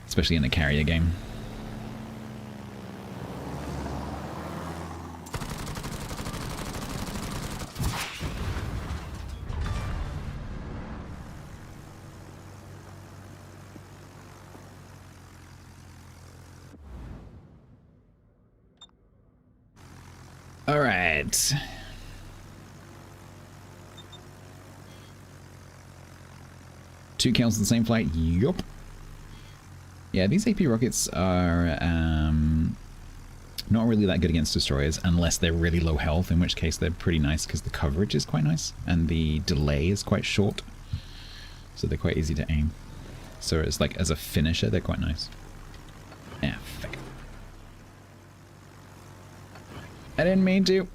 Especially in a carrier game. All right. Two kills in the same flight? Yup. Yeah, these AP rockets are not really that good against destroyers unless they're really low health, in which case they're pretty nice because the coverage is quite nice and the delay is quite short. So they're quite easy to aim. So it's like, as a finisher, they're quite nice. Yeah, fuck it. I didn't mean to.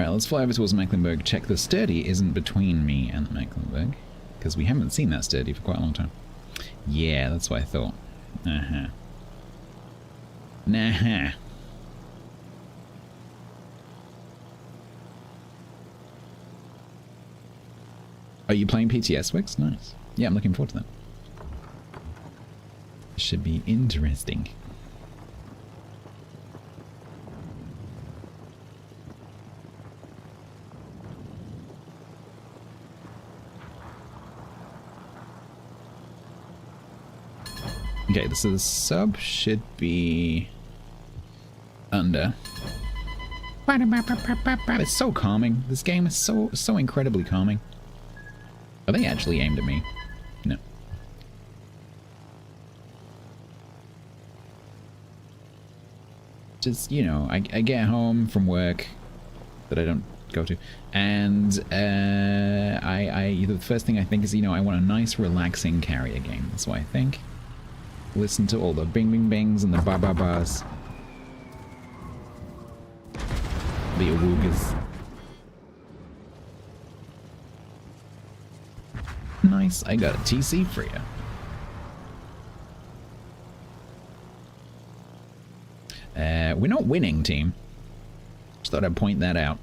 Alright, let's fly over towards Mecklenburg. Check the sturdy isn't between me and the Mecklenburg. Because we haven't seen that sturdy for quite a long time. Yeah, that's what I thought. Uh-huh. Nah-huh. Are you playing PTS, Wix? Nice. Yeah, I'm looking forward to that. Should be interesting. Okay, this is sub should be under. It's so calming. This game is so incredibly calming. Are they actually aimed at me? No. Just, you know, I get home from work that I don't go to, and the first thing I think is, you know, I want a nice relaxing carrier game. That's what I think. Listen to all the bing bing bings and the ba ba bas. The awoogas. Nice, I got a TC for you. We're not winning, team. Just thought I'd point that out.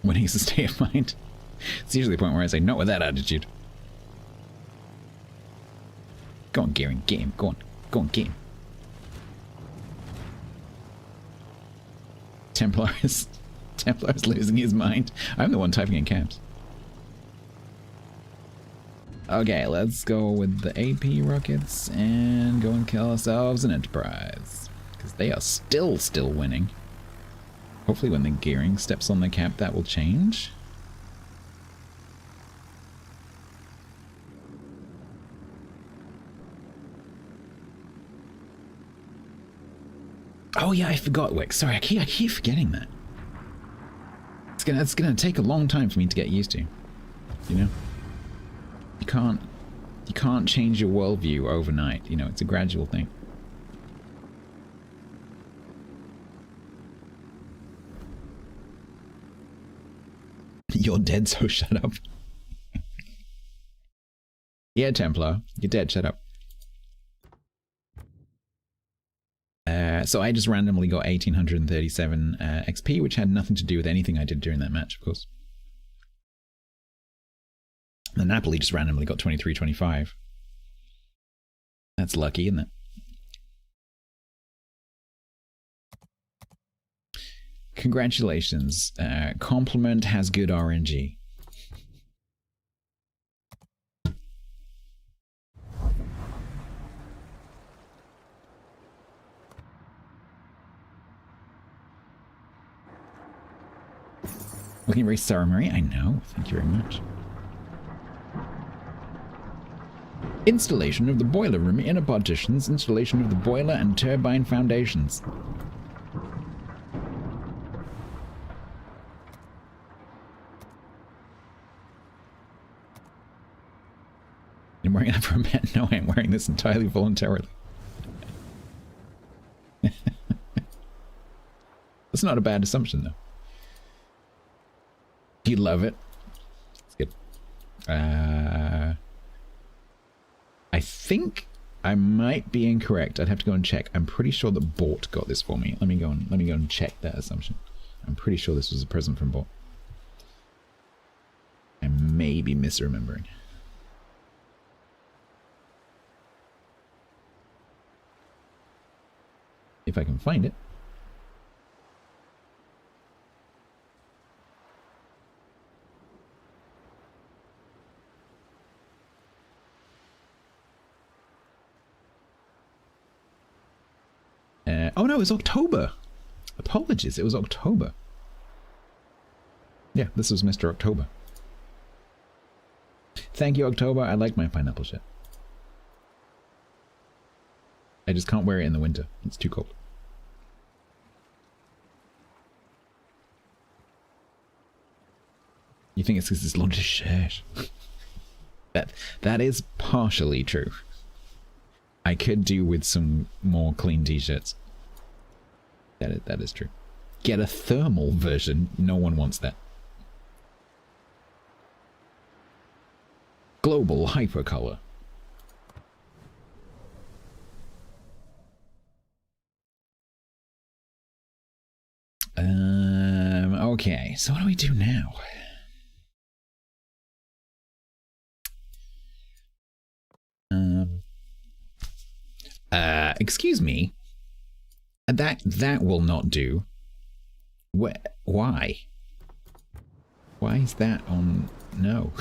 Winning is a state of mind. It's usually the point where I say, not with that attitude. Go on, Garen, get him. Go on. Go on, get him. Templar is losing his mind. I'm the one typing in caps. Okay, let's go with the AP rockets and go and kill ourselves an Enterprise. Because they are still winning. Hopefully when the gearing steps on the cap, that will change. Oh yeah, I forgot, Wick. Sorry, I keep forgetting that. It's gonna take a long time for me to get used to. You know? You can't change your worldview overnight, you know, it's a gradual thing. You're dead, so shut up. Yeah, Templar, you're dead, shut up. So I just randomly got 1837 XP, which had nothing to do with anything I did during that match, of course. The Napoli just randomly got 2325. That's lucky, isn't it? Congratulations. Compliment has good RNG. Looking very ceremony, I know. Thank you very much. Installation of the boiler room, inner partitions, installation of the boiler and turbine foundations. I'm wearing that for a bet? No, I'm wearing this entirely voluntarily. That's not a bad assumption, though. You love it. It's good. I think I might be incorrect. I'd have to go and check. I'm pretty sure that Bort got this for me. Let me go and check that assumption. I'm pretty sure this was a present from Bort. I may be misremembering. If I can find it. Oh no, it was October. Apologies, it was October. Yeah, this was Mr. October. Thank you, October. I like my pineapple shit. I just can't wear it in the winter. It's too cold. You think it's because it's launched a shirt? That is partially true. I could do with some more clean t-shirts. That is true. Get a thermal version. No one wants that. Global hypercolor. Okay, so what do we do now? Excuse me. That will not do. Why? Why is that on? No,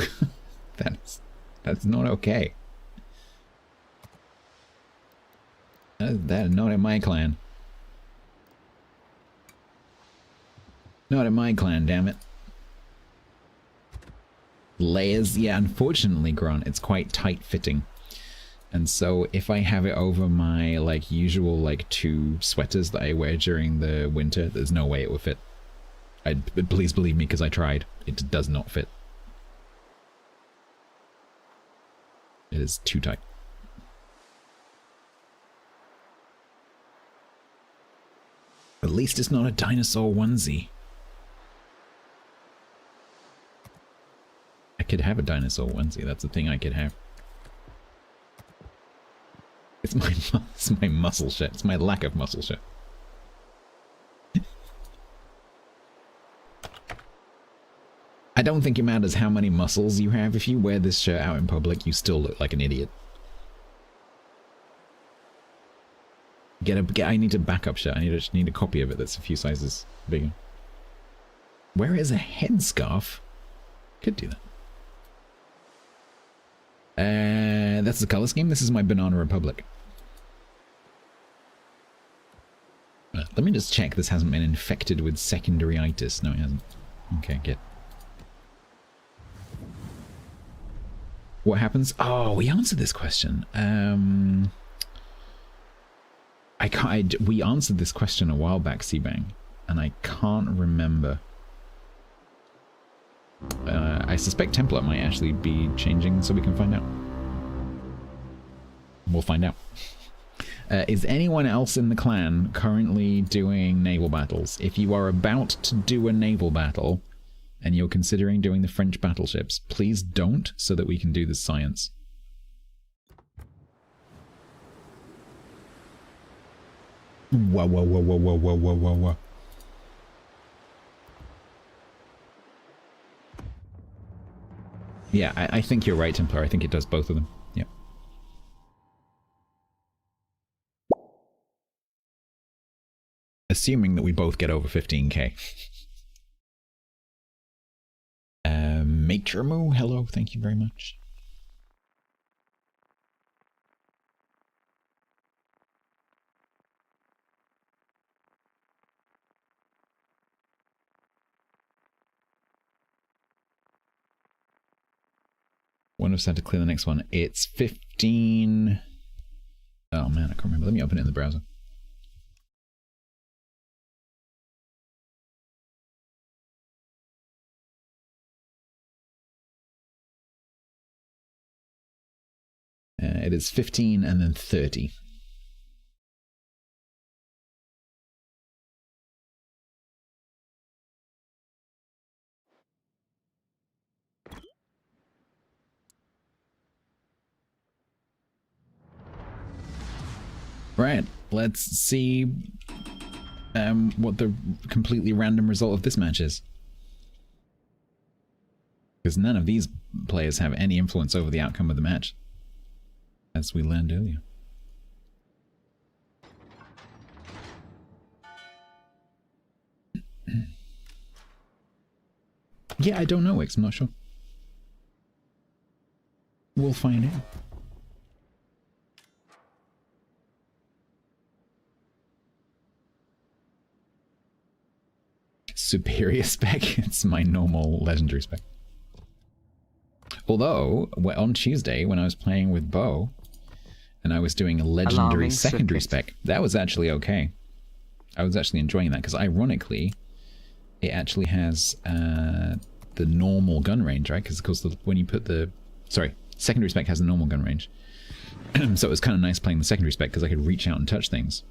that's not okay. That is not in my clan. Not in my clan, damn it. Layers, yeah, unfortunately, Grant, it's quite tight-fitting. And so if I have it over my, like, usual, like, 2 sweaters that I wear during the winter, there's no way it will fit. Please believe me, because I tried. It does not fit. It is too tight. At least it's not a dinosaur onesie. I could have a dinosaur onesie. That's the thing I could have. It's my muscle shirt. It's my lack of muscle shirt. I don't think it matters how many muscles you have. If you wear this shirt out in public, you still look like an idiot. I need a backup shirt. I just need a copy of it that's a few sizes bigger. Where is a headscarf? Could do that. That's the color scheme. This is my Banana Republic. Let me just check this hasn't been infected with secondary itis. No, it hasn't. Okay, good. What happens? Oh, we answered this question. We answered this question a while back, Seabang, and I can't remember. I suspect Templar might actually be changing, so we can find out. We'll find out. Is anyone else in the clan currently doing naval battles? If you are about to do a naval battle, and you're considering doing the French battleships, please don't, so that we can do this science. Whoa, whoa, whoa, whoa, whoa, whoa, whoa, whoa, whoa. Yeah, I think you're right, Templar. I think it does both of them. Yeah. Assuming that we both get over 15k. Matramo, hello, thank you very much. One of us had to clear the next one. It's 15. Oh man, I can't remember. Let me open it in the browser. It is 15 and then 30. Right, let's see what the completely random result of this match is. Because none of these players have any influence over the outcome of the match, as we learned earlier. Yeah, I don't know, Wix, I'm not sure. We'll find out. Superior spec? It's my normal legendary spec. Although, on Tuesday, when I was playing with Bo, and I was doing a legendary Alarming secondary circuit. spec. That was actually okay. I was actually enjoying that, because ironically, it actually has the normal gun range, right? Because of course, when you put the... Sorry, secondary spec has the normal gun range. So it was kind of nice playing the secondary spec, because I could reach out and touch things.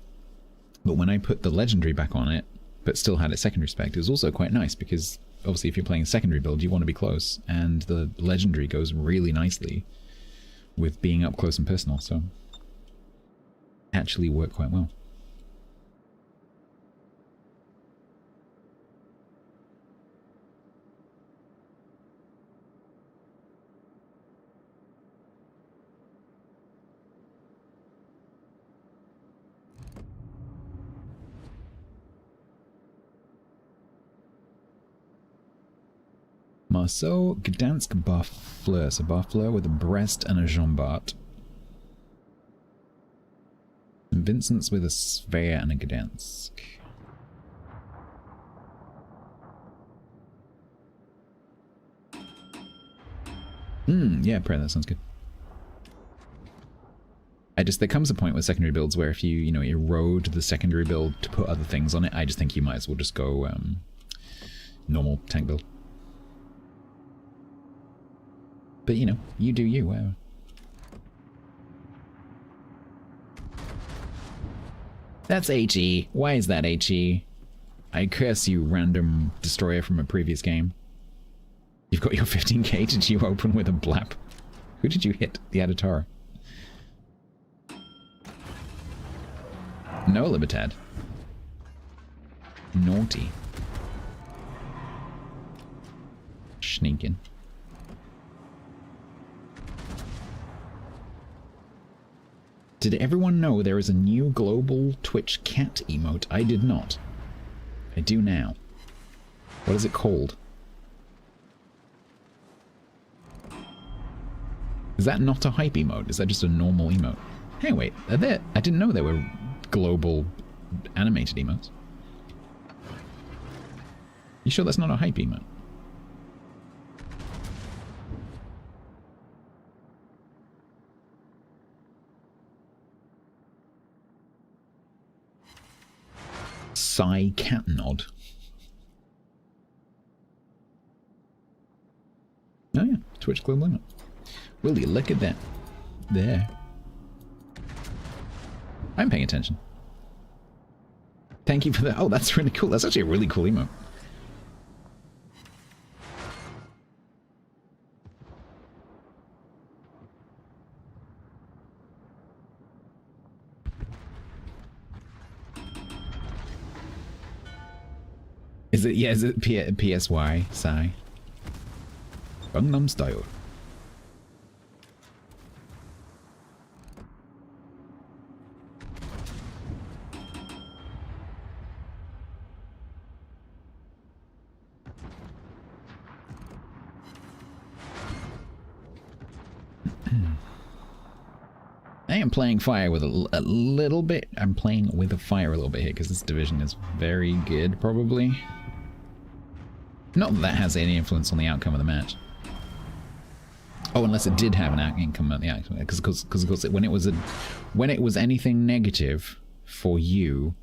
But when I put the legendary back on it, but still had its secondary spec, it was also quite nice, because obviously if you're playing a secondary build, you want to be close, and the legendary goes really nicely with being up close and personal, so actually worked quite well. Marceau Gdansk Barfleur, so Barfleur with a breast and a jambard. And Vincent's with a Svea and a Gdansk. Yeah, prayer, that sounds good. There comes a point with secondary builds where if you, erode the secondary build to put other things on it, I just think you might as well just go normal tank build. But, you do you, whatever. That's HE. Why is that HE? I curse you, random destroyer from a previous game. You've got your 15k, did you open with a blap? Who did you hit? The Adatara. No, Libertad. Naughty. Sneaking. Did everyone know there is a new global Twitch cat emote? I did not. I do now. What is it called? Is that not a hype emote? Is that just a normal emote? Hey, wait, are there? I didn't know there were global animated emotes. You sure that's not a hype emote? Psy cat nod. Oh yeah, Twitch global emote. Will you look at that? There. I'm paying attention. Thank you for that. Oh, that's really cool. That's actually a really cool emote. Is it, yeah, is it PSY, Psy? Gangnam Style. I am playing fire with a little bit. I'm playing with a fire a little bit here because this division is very good, probably. Not that that has any influence on the outcome of the match. Oh, unless it did have an outcome of the outcome, because when it was anything negative for you,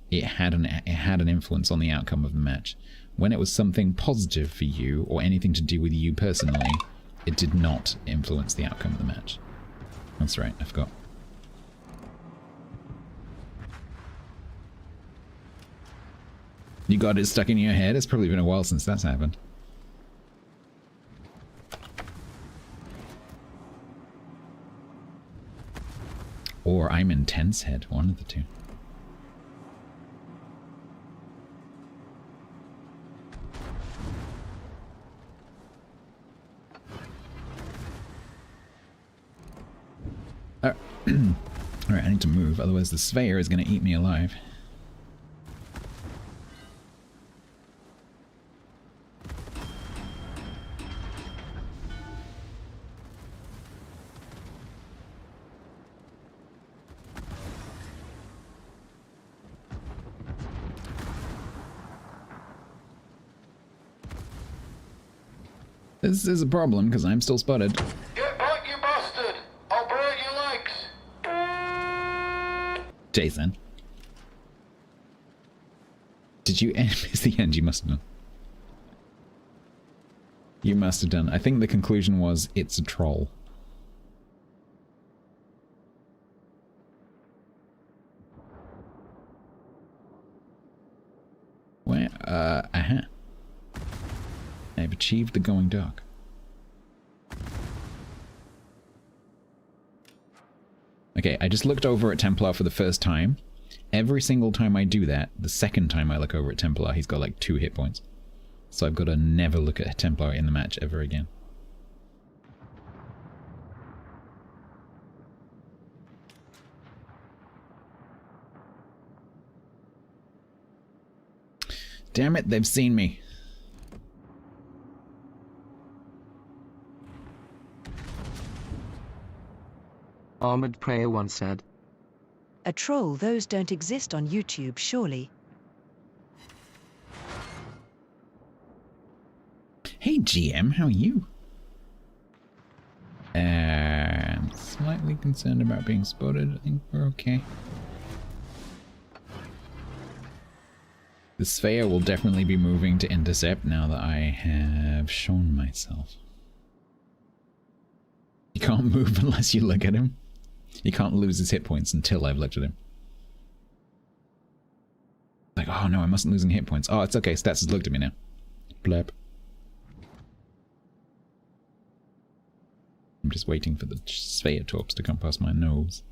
it had an influence on the outcome of the match. When it was something positive for you or anything to do with you personally, it did not influence the outcome of the match. That's right, I forgot. You got it stuck in your head? It's probably been a while since that's happened. Or I'm in tense head, one of the two. Alright, I need to move, otherwise the Sveyer is going to eat me alive. This is a problem, because I'm still spotted. Get back, you bastard! I'll break your legs! Jason. Did you miss the end? You must have done. You must have done. I think the conclusion was it's a troll. Where? Aha. I've achieved the going dark. Okay, I just looked over at Templar for the first time. Every single time I do that, the second time I look over at Templar, he's got like 2 hit points. So I've got to never look at Templar in the match ever again. Damn it, they've seen me. Armored Prayer once said, A troll, those don't exist on YouTube, surely. Hey GM, how are you? I'm slightly concerned about being spotted. I think we're okay. The Sphere will definitely be moving to intercept now that I have shown myself. You can't move unless you look at him. You can't lose his hit points until I've looked at him. Like, oh no, I mustn't lose any hit points. Oh, it's okay, Stats has looked at me now. Blep. I'm just waiting for the Sphere torps to come past my nose.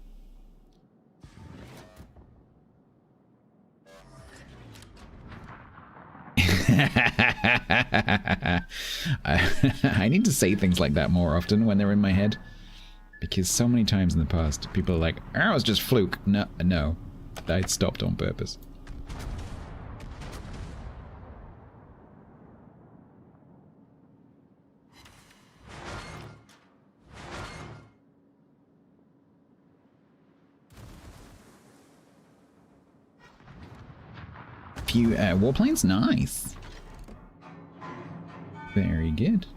I need to say things like that more often when they're in my head. Because so many times in the past, people are like, oh, it was just fluke. No, I stopped on purpose. Few warplanes? Nice. Very good.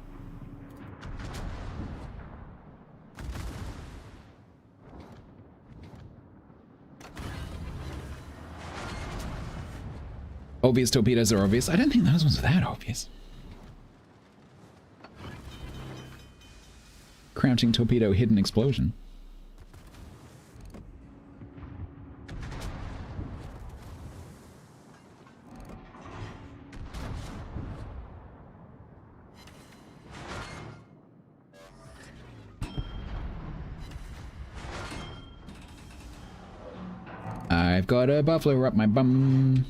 Obvious torpedoes are obvious. I don't think those ones are that obvious. Crouching torpedo, hidden explosion. I've got a buffalo up my bum.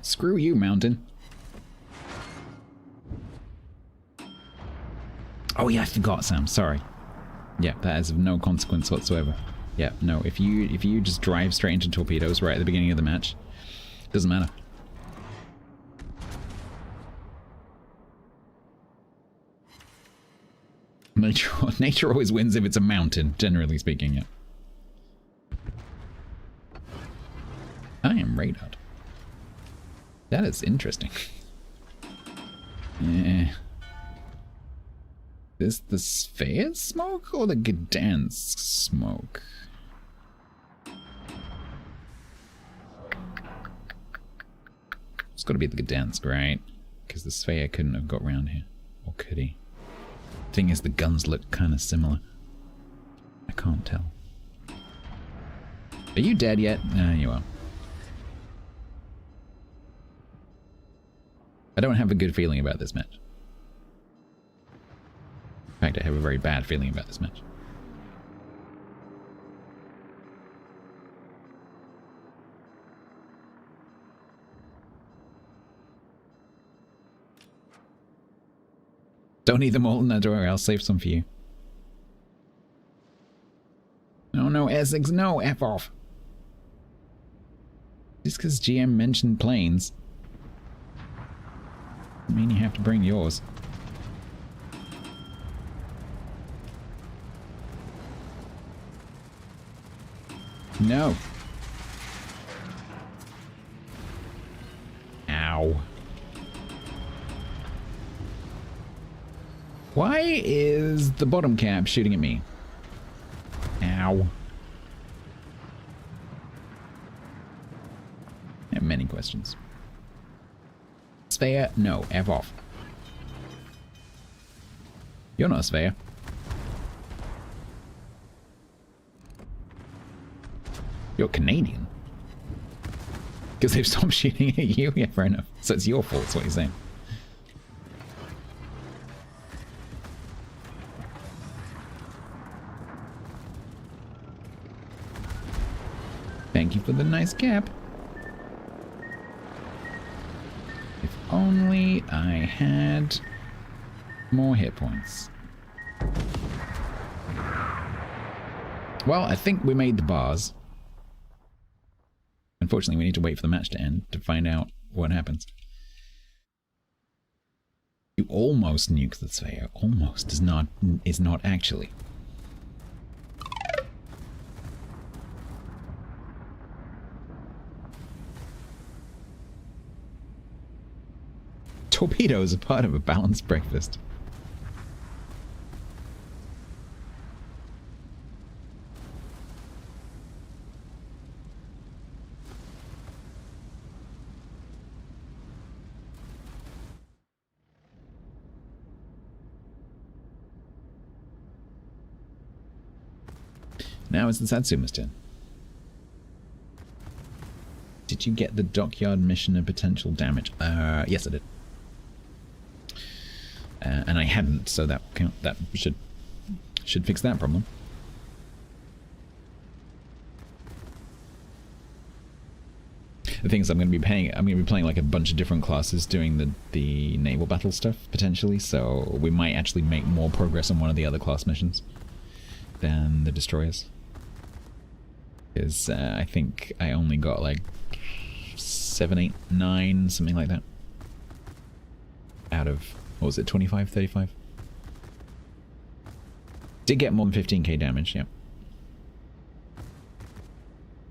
Screw you, Mountain. Oh yeah, I forgot, Sam. Sorry. Yeah, that is of no consequence whatsoever. Yeah, no. If you just drive straight into torpedoes right at the beginning of the match, doesn't matter. Nature always wins if it's a mountain, generally speaking, yeah. I am radar. That is interesting. Yeah. Is the Sphere smoke or the Gdansk smoke? It's got to be the Gdansk, right? Because the Sphere couldn't have got round here. Or could he? Thing is, the guns look kind of similar. I can't tell. Are you dead yet? No, you are. I don't have a good feeling about this match. In fact, I have a very bad feeling about this match. Don't eat them all in that door, I'll save some for you. No, Essex, no, F off. Just because GM mentioned planes, doesn't mean you have to bring yours. No. Ow. Why is the bottom cap shooting at me? Ow. I have many questions. Svea, no, F off. You're not Svea. You're Canadian. Because they've stopped shooting at you? Yeah, fair enough. So it's your fault, is what you're saying. Thank you for the nice cap. If only I had more hit points. Well, I think we made the bars. Unfortunately, we need to wait for the match to end to find out what happens. You almost nuke the Svea. Almost is not actually. Torpedoes are part of a balanced breakfast. Now it's the Satsuma's turn. Did you get the dockyard mission of potential damage? Yes, I did. And I hadn't, so that should fix that problem. The thing is, I'm going to be playing like a bunch of different classes doing the naval battle stuff potentially, so we might actually make more progress on one of the other class missions than the destroyers. Because I think I only got like 7, 8, 9, something like that. Out of, what was it, 25, 35? Did get more than 15k damage, yeah.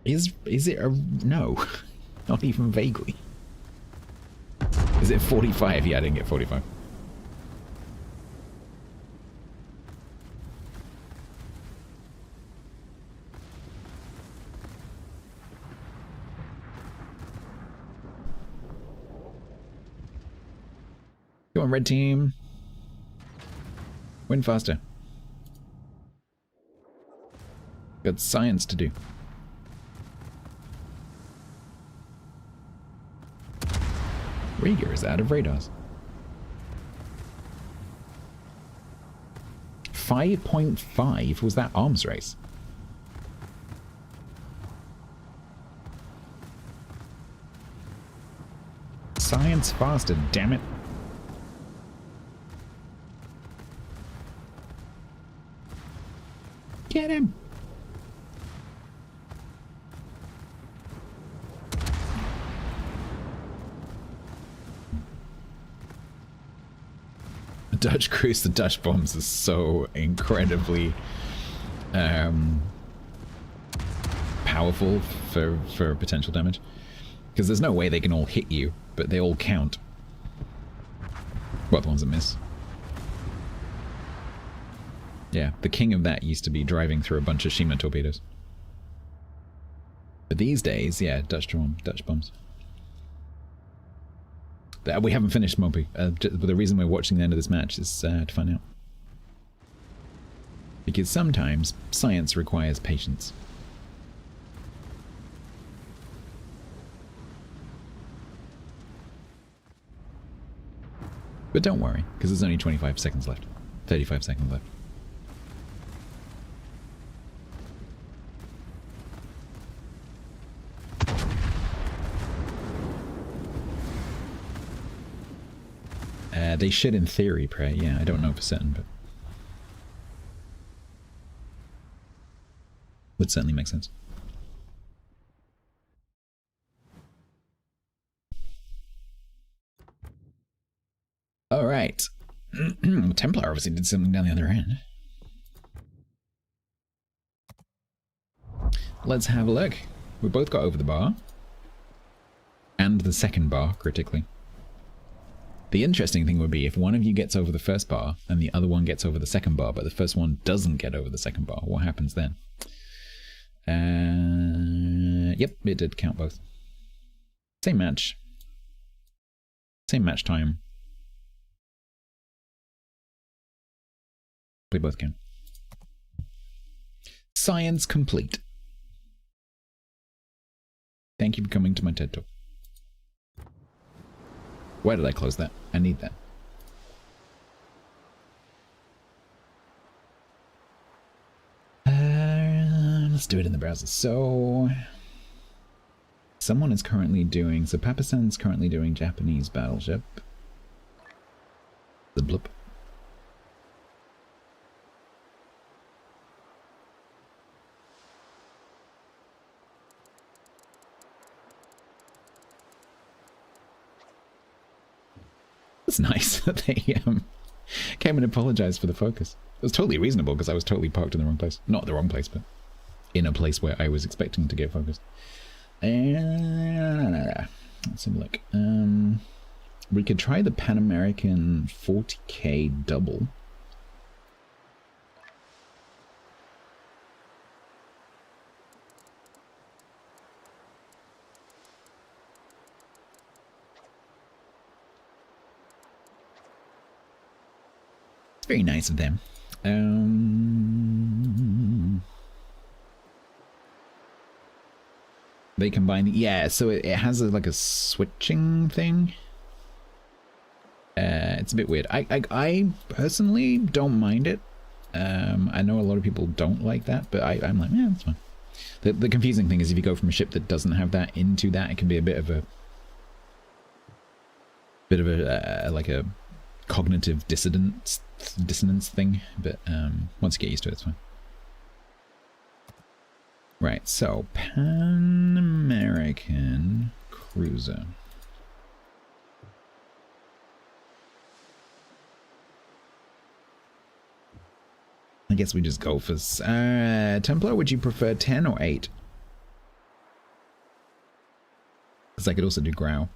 Is it a, no, not even vaguely. Is it 45? Yeah, I didn't get 45. Come on, red team. Win faster. Got science to do. Rieger is out of radars. 5.5? Was that arms race? Science faster, damn it. Get him! The Dutch cruise, the Dutch bombs is so incredibly powerful for potential damage. Because there's no way they can all hit you, but they all count. Well, the ones that miss. Yeah, the king of that used to be driving through a bunch of Shima torpedoes. But these days, yeah, Dutch bombs. We haven't finished Mopey. But the reason we're watching the end of this match is to find out. Because sometimes science requires patience. But don't worry, because there's only 25 seconds left. 35 seconds left. They should in theory pray, yeah, I don't know for certain, but would certainly make sense. Alright. Templar obviously did something down the other end. Let's have a look. We both got over the bar. And the second bar, critically. The interesting thing would be if one of you gets over the first bar and the other one gets over the second bar, but the first one doesn't get over the second bar. What happens then? Yep, it did count both. Same match. Same match time. We both can. Science complete. Thank you for coming to my TED Talk. Why did I close that? I need that. Let's do it in the browser. So, someone is currently doing... So, Papasan's currently doing Japanese battleship. The blip. It's nice that they came and apologized for the focus. It was totally reasonable because I was totally parked in the wrong place. Not the wrong place, but in a place where I was expecting to get focused. Let's have a look. We could try the Pan American 40K double. Very nice of them. They combine the, yeah, so it has like a switching thing. It's a bit weird. I personally don't mind it. I know a lot of people don't like that, but I'm like, yeah, that's fine. The confusing thing is if you go from a ship that doesn't have that into that, it can be a bit of a like a cognitive dissonance thing, but once you get used to it, it's fine. Right, so Pan American cruiser. I guess we just go for Templar. Would you prefer 10 or 8? Because I could also do Grow.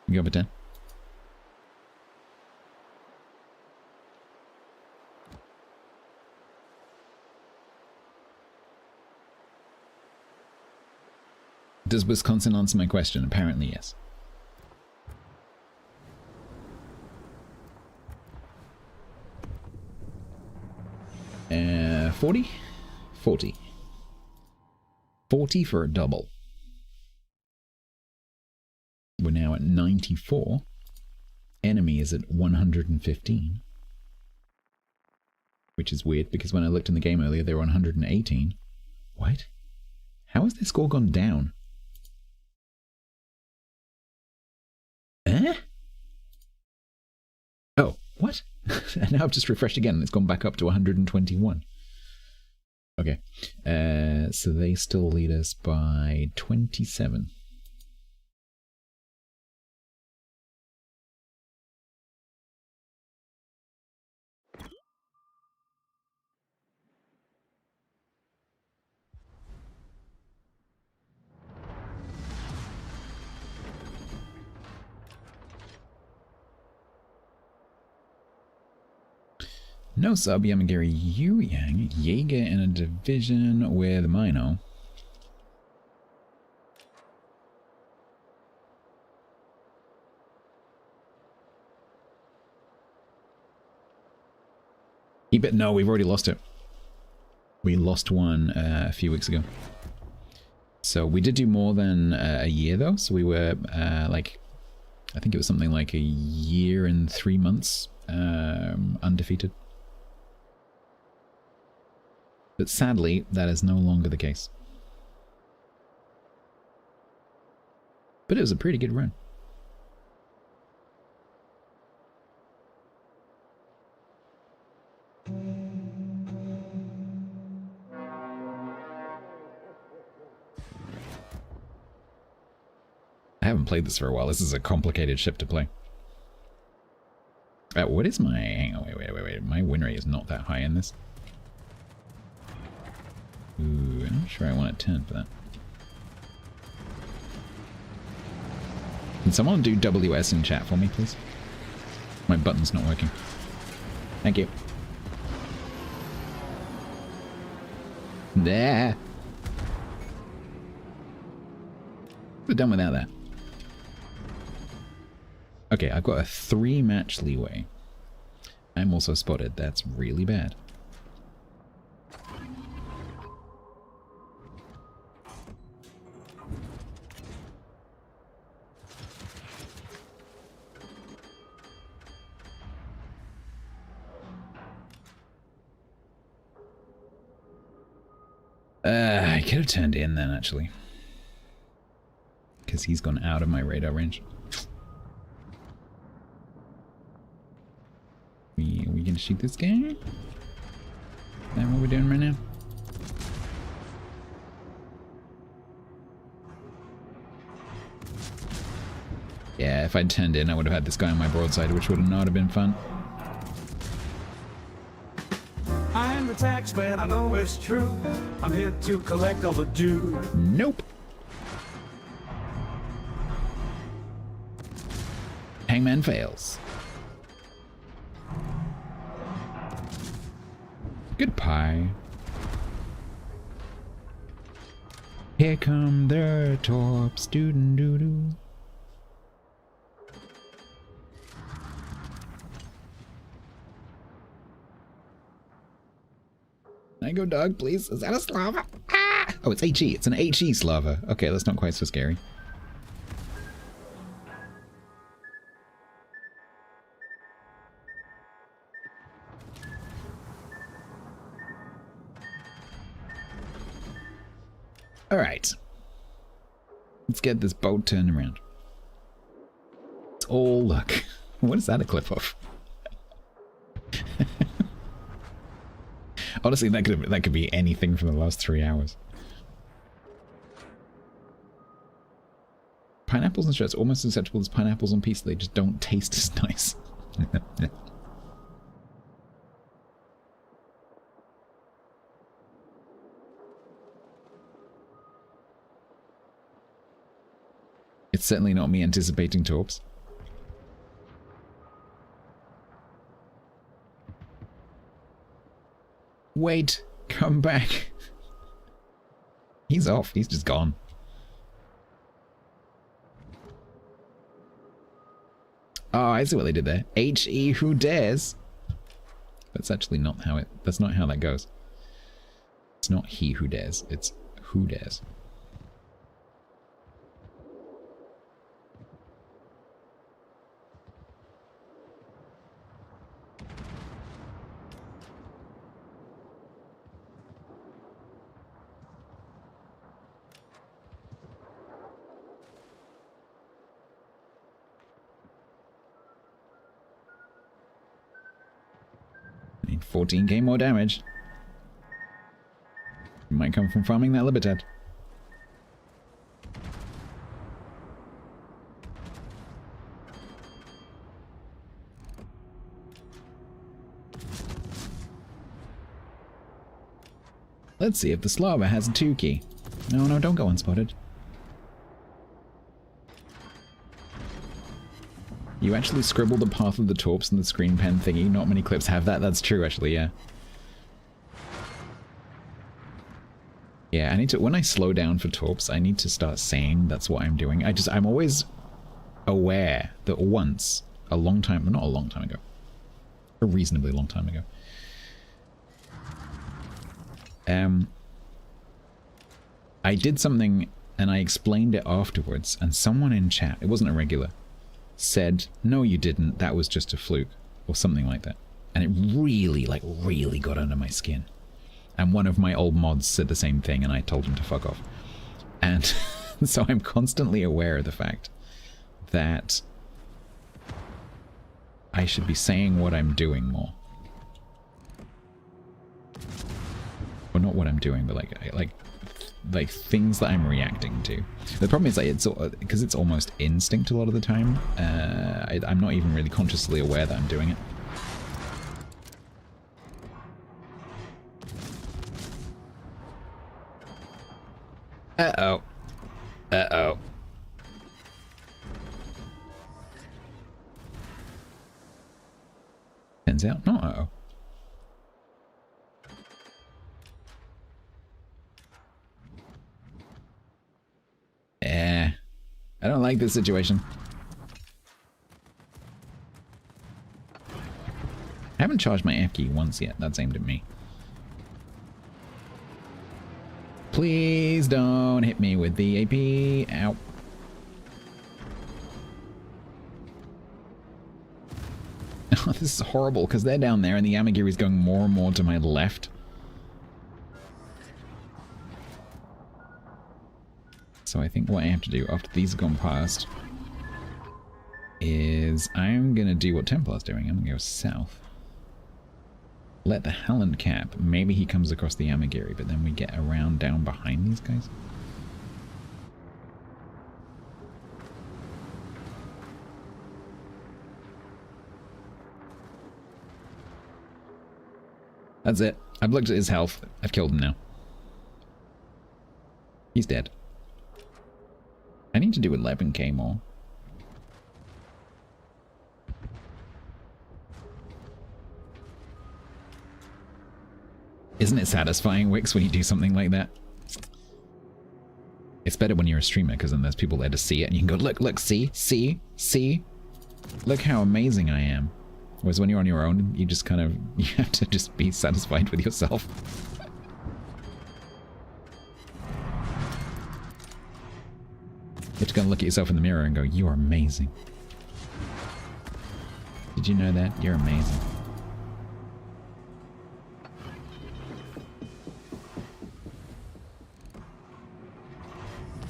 You go for 10. Does Wisconsin answer my question? Apparently, yes. 40? 40. 40 for a double. We're now at 94. Enemy is at 115. Which is weird, because when I looked in the game earlier, they were 118. What? How has their score gone down? Eh? Oh, what? And now I've just refreshed again and it's gone back up to 121. Okay. So they still lead us by 27. No sub, Yamagiri Yu Yang, Jaeger in a division with Mino. Keep it. No, we've already lost it. We lost one a few weeks ago. So we did do more than a year though. So we were like, I think it was something like a year and 3 months undefeated. But sadly, that is no longer the case. But it was a pretty good run. I haven't played this for a while. This is a complicated ship to play. What is my... Hang on, wait. My win rate is not that high in this. Ooh, I'm not sure I want a 10 for that. Can someone do WS in chat for me, please? My button's not working. Thank you. There. We're done without that. Okay, I've got a 3-match leeway. I'm also spotted. That's really bad. I could have turned in then, actually. Because he's gone out of my radar range. Are we gonna shoot this guy? Is that what we're doing right now? Yeah, if I'd turned in, I would have had this guy on my broadside, which would not have been fun. I'm the tax man, I know it's true. I'm here to collect all the due. Nope. Hangman fails. Good pie. Here come the torps, doo-doo-doo-doo. Can I go dog, please? Is that a Slava? Ah! Oh, it's HE. It's an HE Slava. Okay, that's not quite so scary. Alright. Let's get this boat turned around. It's all luck. What is that a clip of? Honestly, that could be anything from the last 3 hours. Pineapples and shirts almost as acceptable as pineapples on pizza. They just don't taste as nice. It's certainly not me anticipating torps. Wait, come back. He's off. He's just gone. Oh, I see what they did there. H-E, who dares? That's actually not how it... That's not how that goes. It's not he who dares. It's who dares. Need 14k more damage. Might come from farming that Libertad. Let's see if the Slava has a 2 key. No, no, don't go unspotted. You actually scribbled the path of the torps in the screen pen thingy. Not many clips have that. That's true, actually, yeah. Yeah, I need to... When I slow down for torps, I need to start saying that's what I'm doing. I'm always aware that once, a long time... Not a long time ago. A reasonably long time ago. I did something, and I explained it afterwards, and someone in chat, it wasn't a regular, said, no you didn't, that was just a fluke, or something like that. And it really, like, really got under my skin. And one of my old mods said the same thing, and I told him to fuck off. And so I'm constantly aware of the fact that I should be saying what I'm doing more. Well, not what I'm doing, but like things that I'm reacting to. The problem is, like, it's because it's almost instinct a lot of the time. I'm not even really consciously aware that I'm doing it. Uh-oh. Uh-oh. Turns out not uh-oh. I don't like this situation. I haven't charged my F key once yet. That's aimed at me. Please don't hit me with the AP. Ow. Oh, this is horrible because they're down there and the Yamagiri is going more and more to my left. So I think what I have to do after these have gone past is I'm going to do what Templar's doing. I'm going to go south. Let the Helland cap. Maybe he comes across the Yamagiri, but then we get around down behind these guys. That's it. I've looked at his health. I've killed him now. He's dead. I need to do 11k more. Isn't it satisfying, Wix, when you do something like that? It's better when you're a streamer, because then there's people there to see it, and you can go, look, look, see, look how amazing I am. Whereas when you're on your own, you just kind of, you have to just be satisfied with yourself. You have to go and look at yourself in the mirror and go, you are amazing. Did you know that? You're amazing.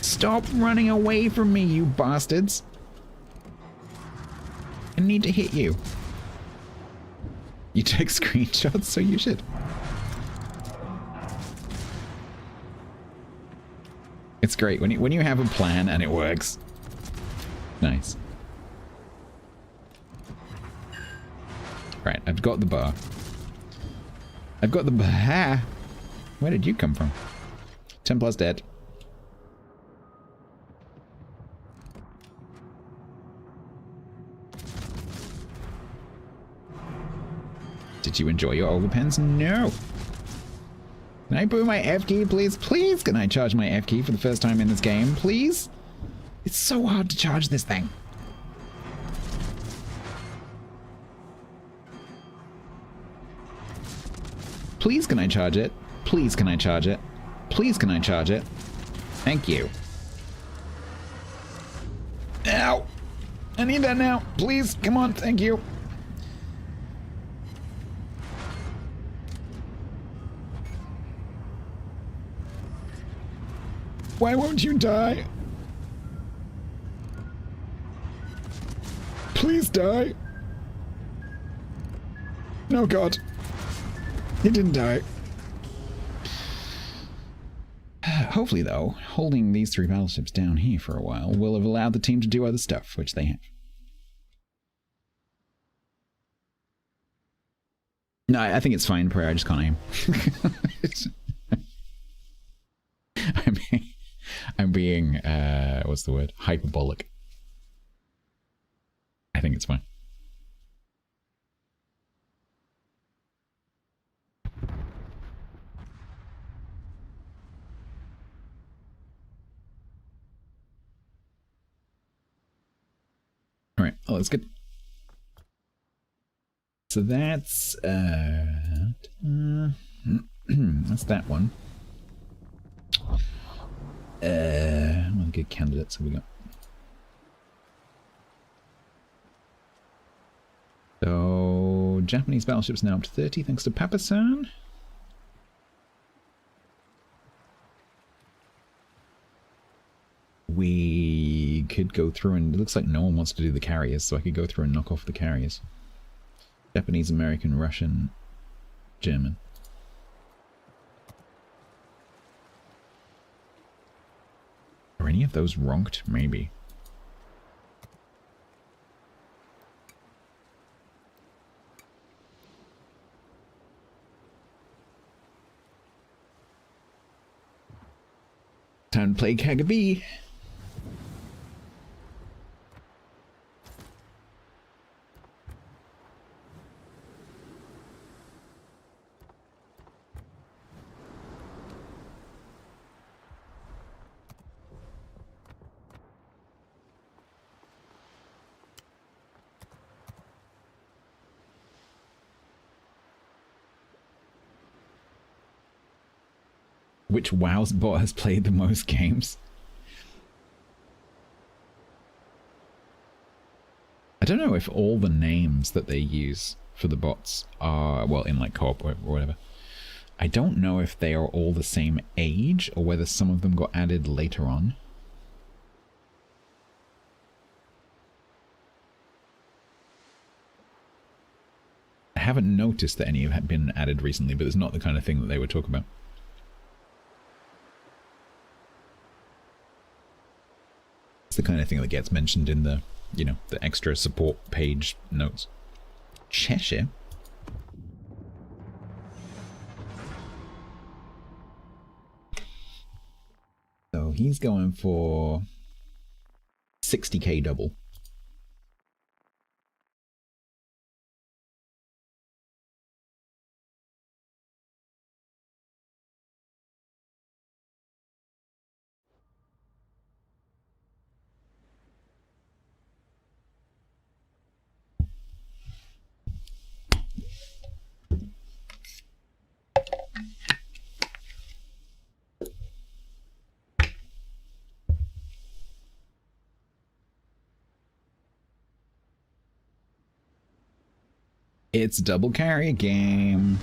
Stop running away from me, you bastards! I need to hit you. You take screenshots, so you should. It's great when you have a plan and it works. Nice. Right, I've got the bar. I've got the bar. Where did you come from? Templar's dead. Did you enjoy your overpens? No. Can I boo my F key, please? Please, can I charge my F key for the first time in this game, please? It's so hard to charge this thing. Please, can I charge it? Please, can I charge it? Please, can I charge it? Thank you. Ow! I need that now. Please, come on, thank you. Why won't you die? Please die. No, God. He didn't die. Hopefully, though, holding these 3 battleships down here for a while will have allowed the team to do other stuff, which they have. No, I think it's fine, Prayer. I just can't aim. I'm being, what's the word? Hyperbolic. I think it's fine. All right, oh, that's good. So that's that's that one. What good candidates have we got? So Japanese battleships now up to 30 thanks to Papa-san. We could go through and it looks like no one wants to do the carriers, so I could go through and knock off the carriers. Japanese, American, Russian, German. Are any of those ronked? Maybe. Time to play KGB. Which WoW's bot has played the most games? I don't know if all the names that they use for the bots are, well, in like co-op or whatever. I don't know if they are all the same age or whether some of them got added later on. I haven't noticed that any have been added recently, but it's not the kind of thing that they would talk about. It's the kind of thing that gets mentioned in the, you know, the extra support page notes. Cheshire? So he's going for 60k double. It's a double carry game.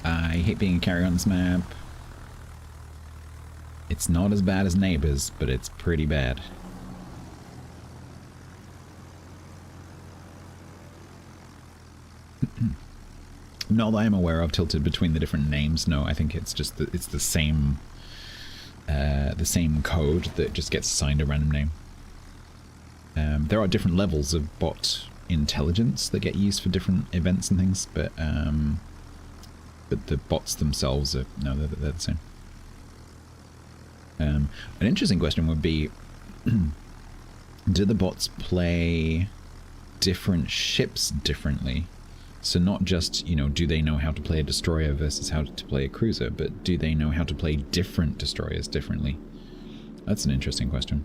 I hate being a carry on this map. It's not as bad as Neighbors, but it's pretty bad. Not that I'm aware of tilted between the different names. No, I think it's just it's the same code that just gets assigned a random name. There are different levels of bot intelligence that get used for different events and things, but the bots themselves are no, they're the same. An interesting question would be, do the bots play different ships differently? So not just, you know, do they know how to play a destroyer versus how to play a cruiser, but do they know how to play different destroyers differently? That's an interesting question.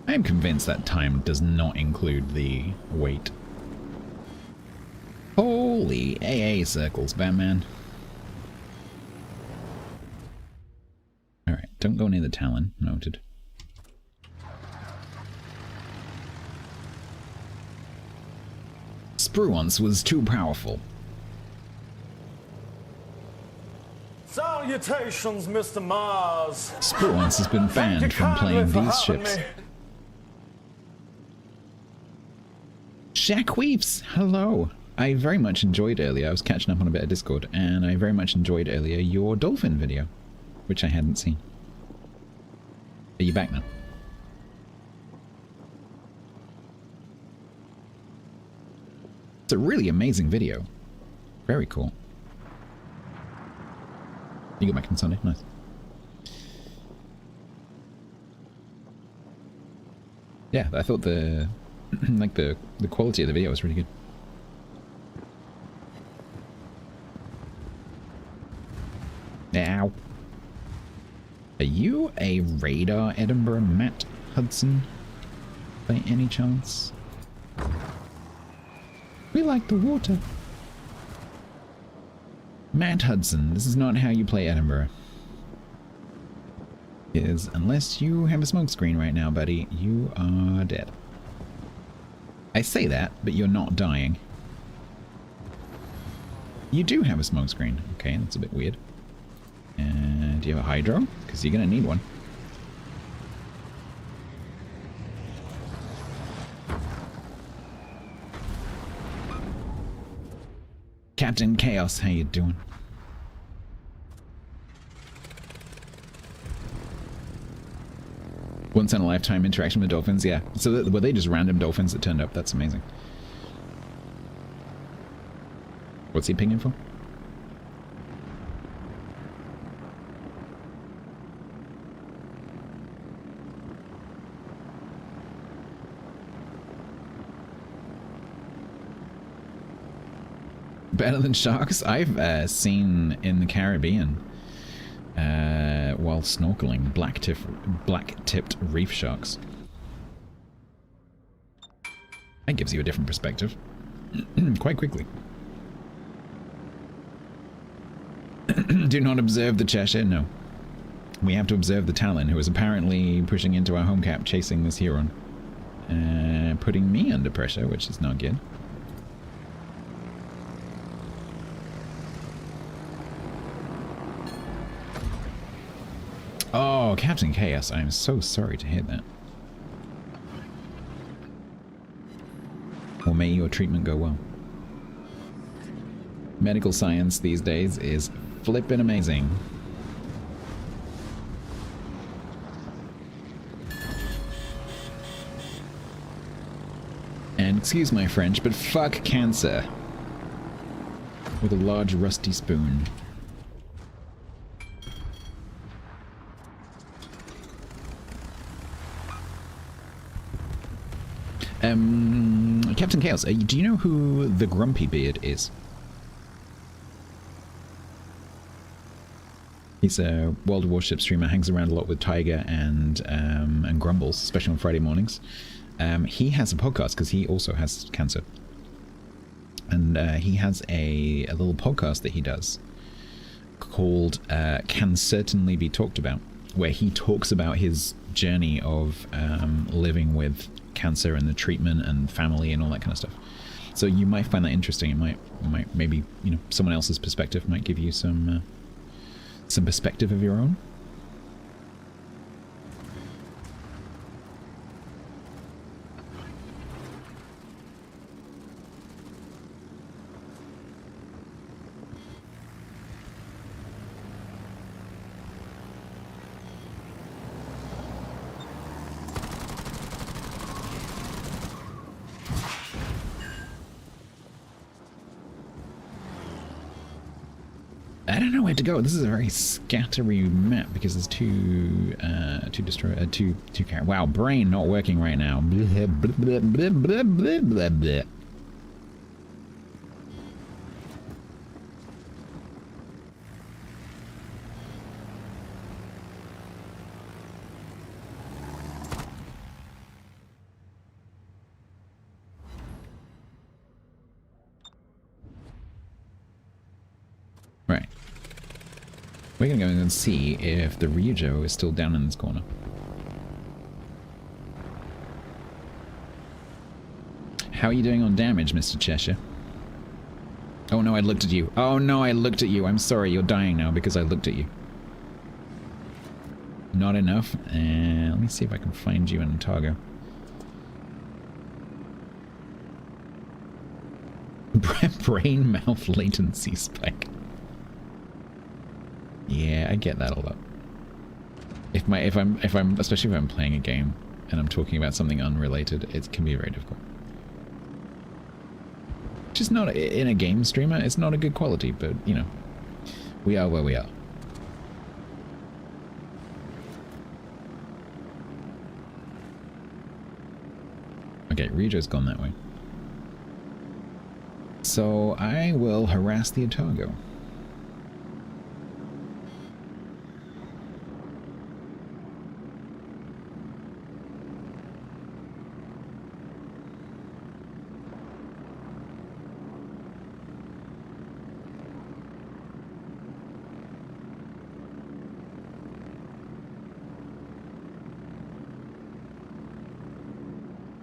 I am convinced that time does not include the weight. Holy AA circles, Batman. Alright, don't go near the Talon. Noted. Spruance was too powerful. Salutations, Mr. Mars. Spruance has been banned from playing these ships. Shaq Weaves, hello. I very much enjoyed earlier, I was catching up on a bit of Discord, and I very much enjoyed earlier your dolphin video, which I hadn't seen. Are you back now? It's a really amazing video. Very cool. You got back on Sunday? Nice. Yeah, I thought the like the quality of the video was really good. Now, are you a radar Edinburgh Matt Hudson by any chance? We like the water. Matt Hudson, this is not how you play Edinburgh. Is unless you have a smoke screen right now, buddy, you are dead. I say that, but you're not dying. You do have a smoke screen. Okay, that's a bit weird. And do you have a hydro? Because you're going to need one. Captain Chaos, how you doing? Once in a lifetime interaction with dolphins, yeah. So were they just random dolphins that turned up? That's amazing. What's he pinging for? Better than sharks? I've seen in the Caribbean while snorkeling black-tipped reef sharks. That gives you a different perspective quite quickly. Do not observe the Cheshire? No. We have to observe the Talon, who is apparently pushing into our home cap, chasing this Huron. Putting me under pressure, which is not good. Oh, Captain Chaos, I'm so sorry to hear that. Or may your treatment go well. Medical science these days is flippin' amazing. And excuse my French, but fuck cancer. With a large rusty spoon. Captain Chaos, do you know who the Grumpy Beard is? He's a World of Warships streamer, hangs around a lot with Tiger and Grumbles, especially on Friday mornings. He has a podcast because he also has cancer. And he has a little podcast that he does called Can Certainly Be Talked About, where he talks about his journey of living with cancer and the treatment and family and all that kind of stuff. So you might find that interesting. It might maybe, you know, someone else's perspective might give you some perspective of your own. I don't know where to go. This is a very scattery map because there's two wow, brain not working right now. Blah, blah, blah, blah, blah, blah, blah. Right. We're gonna go and see if the Ryujo is still down in this corner. How are you doing on damage, Mr. Cheshire? Oh no, I looked at you. Oh no, I looked at you. I'm sorry, you're dying now because I looked at you. Not enough? Let me see if I can find you in Otago. Brain mouth latency spike. Yeah, I get that a lot. If I'm especially if I'm playing a game and I'm talking about something unrelated, it can be very difficult. Just not in a game streamer, it's not a good quality, but you know, we are where we are. Okay, Ryujo's gone that way. So I will harass the Otago.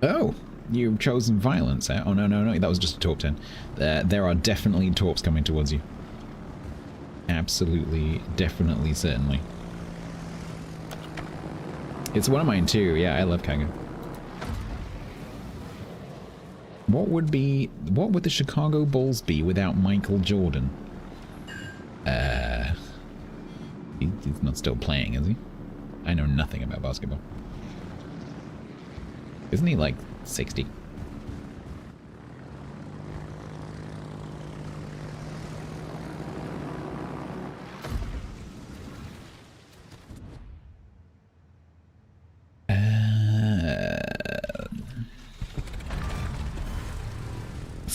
Oh, you've chosen violence. Oh, no, no, no, that was just a torp 10. There are definitely torps coming towards you. Absolutely, definitely, certainly. It's one of mine too. Yeah, I love Kaga. What would the Chicago Bulls be without Michael Jordan? He's not still playing, is he? I know nothing about basketball. Isn't he like 60?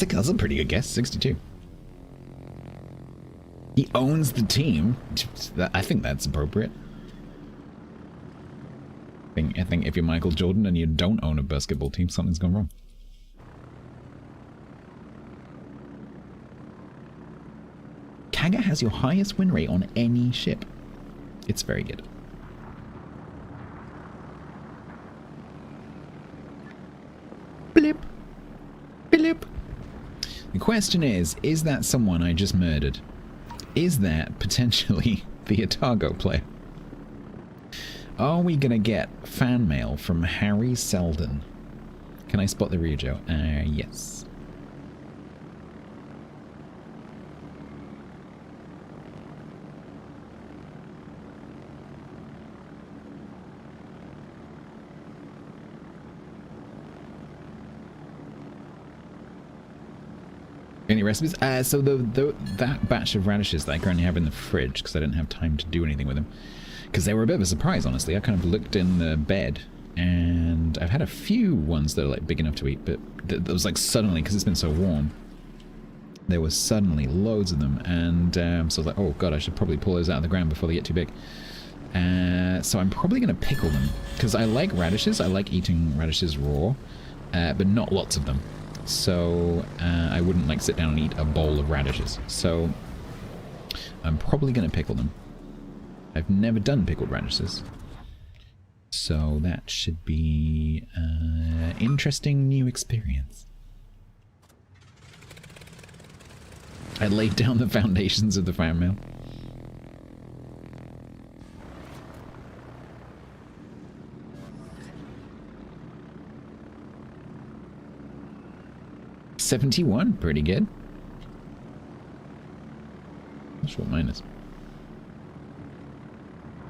That's a pretty good guess. 62. He owns the team. I think that's appropriate. I think if you're Michael Jordan and you don't own a basketball team, something's gone wrong. Kaga has your highest win rate on any ship. It's very good. Blip. Blip. The question is that someone I just murdered? Is that potentially the Otago player? Are we gonna get fan mail from Harry Selden? Can I spot the Ryujo? Yes. Any recipes? So that batch of radishes that I currently have in the fridge, because I didn't have time to do anything with them, because they were a bit of a surprise, honestly. I kind of looked in the bed, and I've had a few ones that are like big enough to eat, but there was like suddenly, because it's been so warm, there was suddenly loads of them, and so I was like, oh god, I should probably pull those out of the ground before they get too big. So I'm probably going to pickle them, because I like radishes. I like eating radishes raw, but not lots of them. So I wouldn't like sit down and eat a bowl of radishes. So I'm probably going to pickle them. I've never done pickled radishes. So that should be an interesting new experience. I laid down the foundations of the fan mail. $71, pretty good. That's what mine is.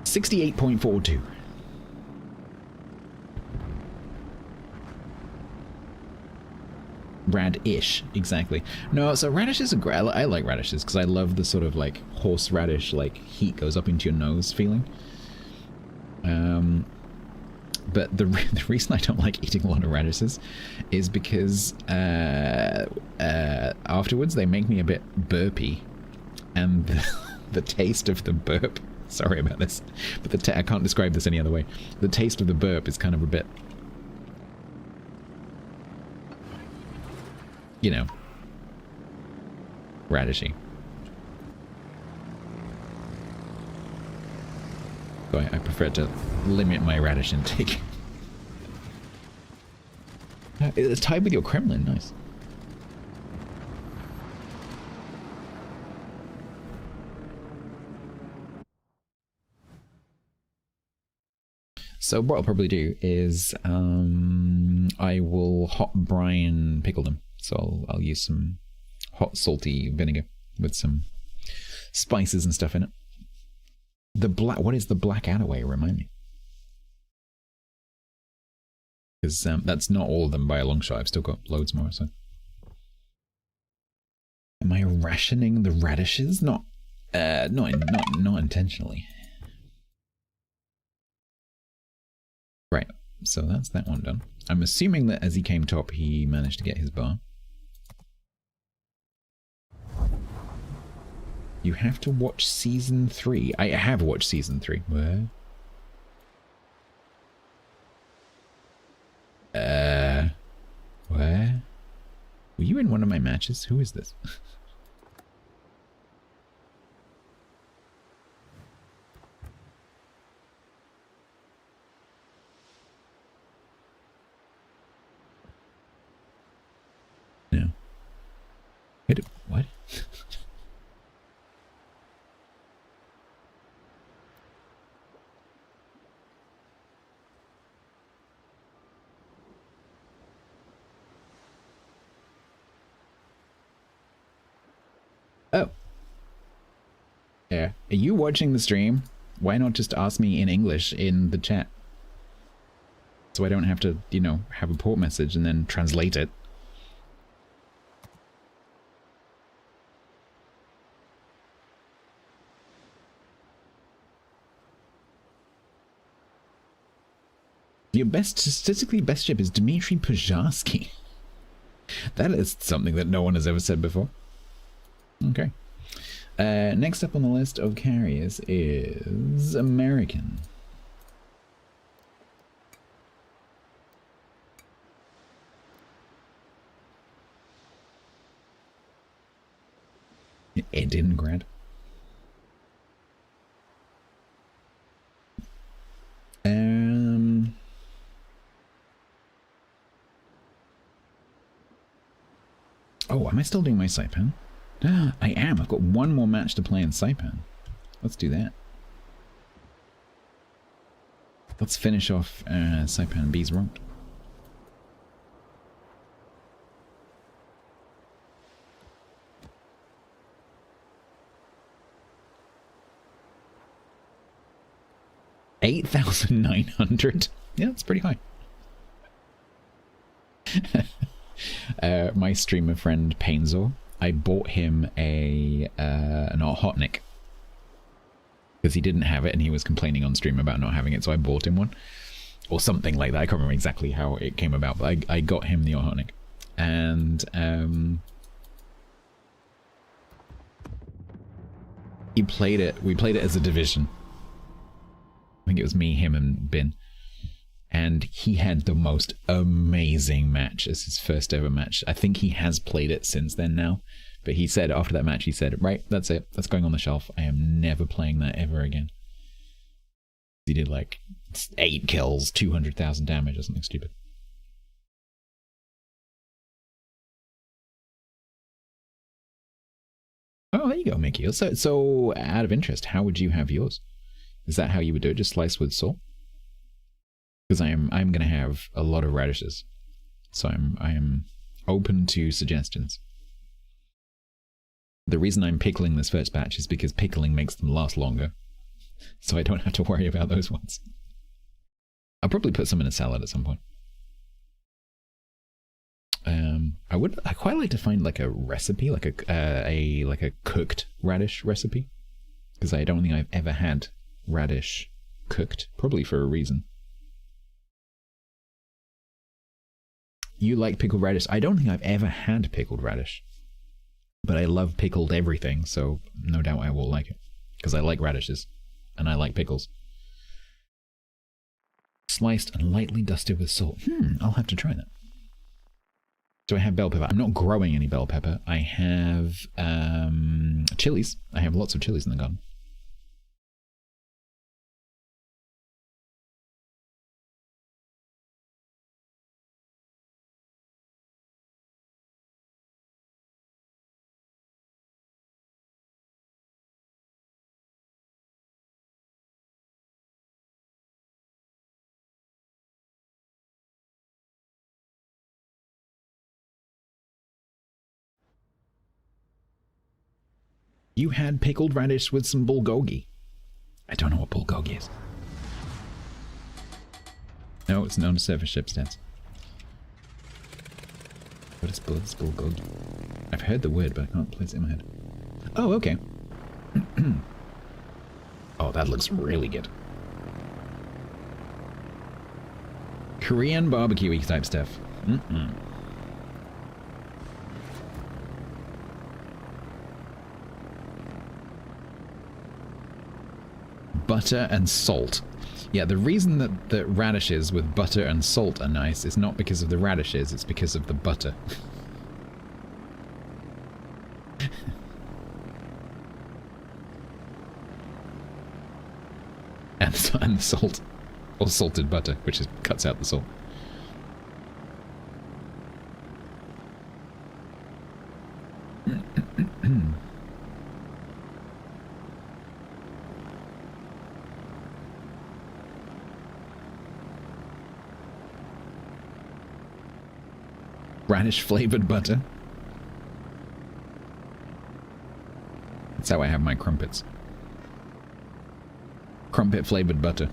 68.42. Radish, exactly. No, so radishes are great. I like radishes because I love the sort of like horseradish, like heat goes up into your nose feeling. But the reason I don't like eating a lot of radishes is because afterwards they make me a bit burpy, and the taste of the burp. Sorry about this, but I can't describe this any other way. The taste of the burp is kind of a bit, you know, radishy. So I prefer to limit my radish intake. It's tied with your Kremlin, nice. So what I'll probably do is I will hot brine pickle them. So I'll use some hot salty vinegar with some spices and stuff in it. What is the black Attaway? Remind me. Because that's not all of them by a long shot. I've still got loads more. So, am I rationing the radishes? Not intentionally. Right. So that's that one done. I'm assuming that as he came top, he managed to get his bar. You have to watch season 3. I have watched season 3. Where? Where? Were you in one of my matches? Who is this? No. What? Oh. Yeah. Are you watching the stream? Why not just ask me in English in the chat? So I don't have to, you know, have a port message and then translate it. Your statistically best ship is Dmitry Pozharsky. That is something that no one has ever said before. Okay. Next up on the list of carriers is American. Edingrad. Oh, am I still doing my Saipan? I am. I've got one more match to play in Saipan. Let's do that. Let's finish off Saipan B's ranked. $8,900. Yeah, that's pretty high. My streamer friend Painzor, I bought him an Ohotnik because he didn't have it and he was complaining on stream about not having it, so I bought him one or something like that. I can't remember exactly how it came about, but I got him the Ohotnik, and he played it. We played it as a division. I think it was me, him, and Bin. And he had the most amazing match as his first ever match. I think he has played it since then now. But he said after that match, he said, right, that's it. That's going on the shelf. I am never playing that ever again. He did like 8 kills, 200,000 damage or something stupid. Oh, there you go, Mickey. So out of interest, how would you have yours? Is that how you would do it? Just slice with salt? Because I'm going to have a lot of radishes, so I am open to suggestions. The reason I'm pickling this first batch is because pickling makes them last longer, so I don't have to worry about those ones. I'll probably put some in a salad at some point. I quite like to find like a recipe, like a cooked radish recipe, because I don't think I've ever had radish cooked, probably for a reason. You like pickled radish? I don't think I've ever had pickled radish, but I love pickled everything, so no doubt I will like it, because I like radishes and I like pickles. Sliced and lightly dusted with salt. I'll have to try that. So I have bell pepper. I'm not growing any bell pepper. I have chilies. I have lots of chilies in the garden. You had pickled radish with some bulgogi. I don't know what bulgogi is. No, it's known to surface ship stats. What is bulgogi? I've heard the word, but I can't place it in my head. Oh, okay. Oh, that looks really good. Korean barbecue-y type stuff. Butter and salt. Yeah, the reason that the radishes with butter and salt are nice is not because of the radishes, it's because of the butter. and the salt. Or salted butter, which cuts out the salt. Radish flavored butter. That's how I have my crumpets. Crumpet flavored butter.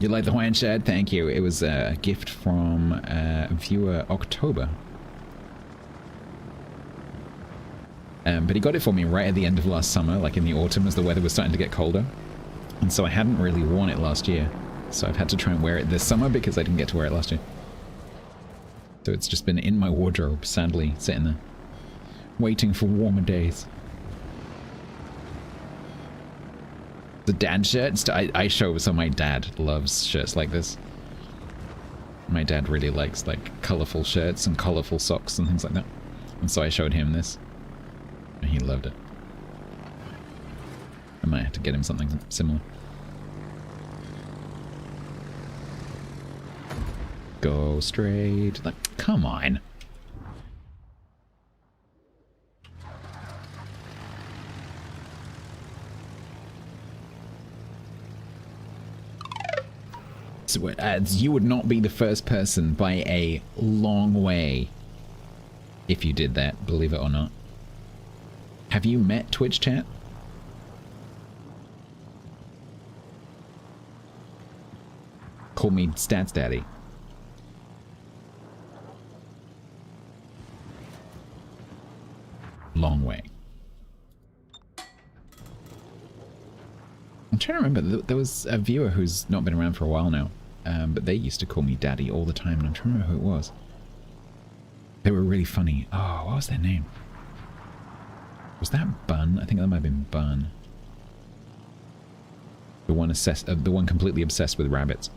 You like the Hawaiian shirt? Thank you. It was a gift from viewer October. But he got it for me right at the end of last summer, like in the autumn as the weather was starting to get colder. And so I hadn't really worn it last year. So I've had to try and wear it this summer because I didn't get to wear it last year. So it's just been in my wardrobe, sadly, sitting there, waiting for warmer days. The dad shirt? I show so my dad loves shirts like this. My dad really likes like colourful shirts and colourful socks and things like that. And so I showed him this. And he loved it. I might have to get him something similar. Go straight. Like, come on. So, you would not be the first person by a long way if you did that, believe it or not. Have you met Twitch chat? Call me Stats Daddy. Long way. I'm trying to remember, there was a viewer who's not been around for a while now, but they used to call me Daddy all the time, and I'm trying to remember who it was. They were really funny. Oh, what was their name? Was that Bun? I think that might have been Bun. The one completely obsessed with rabbits.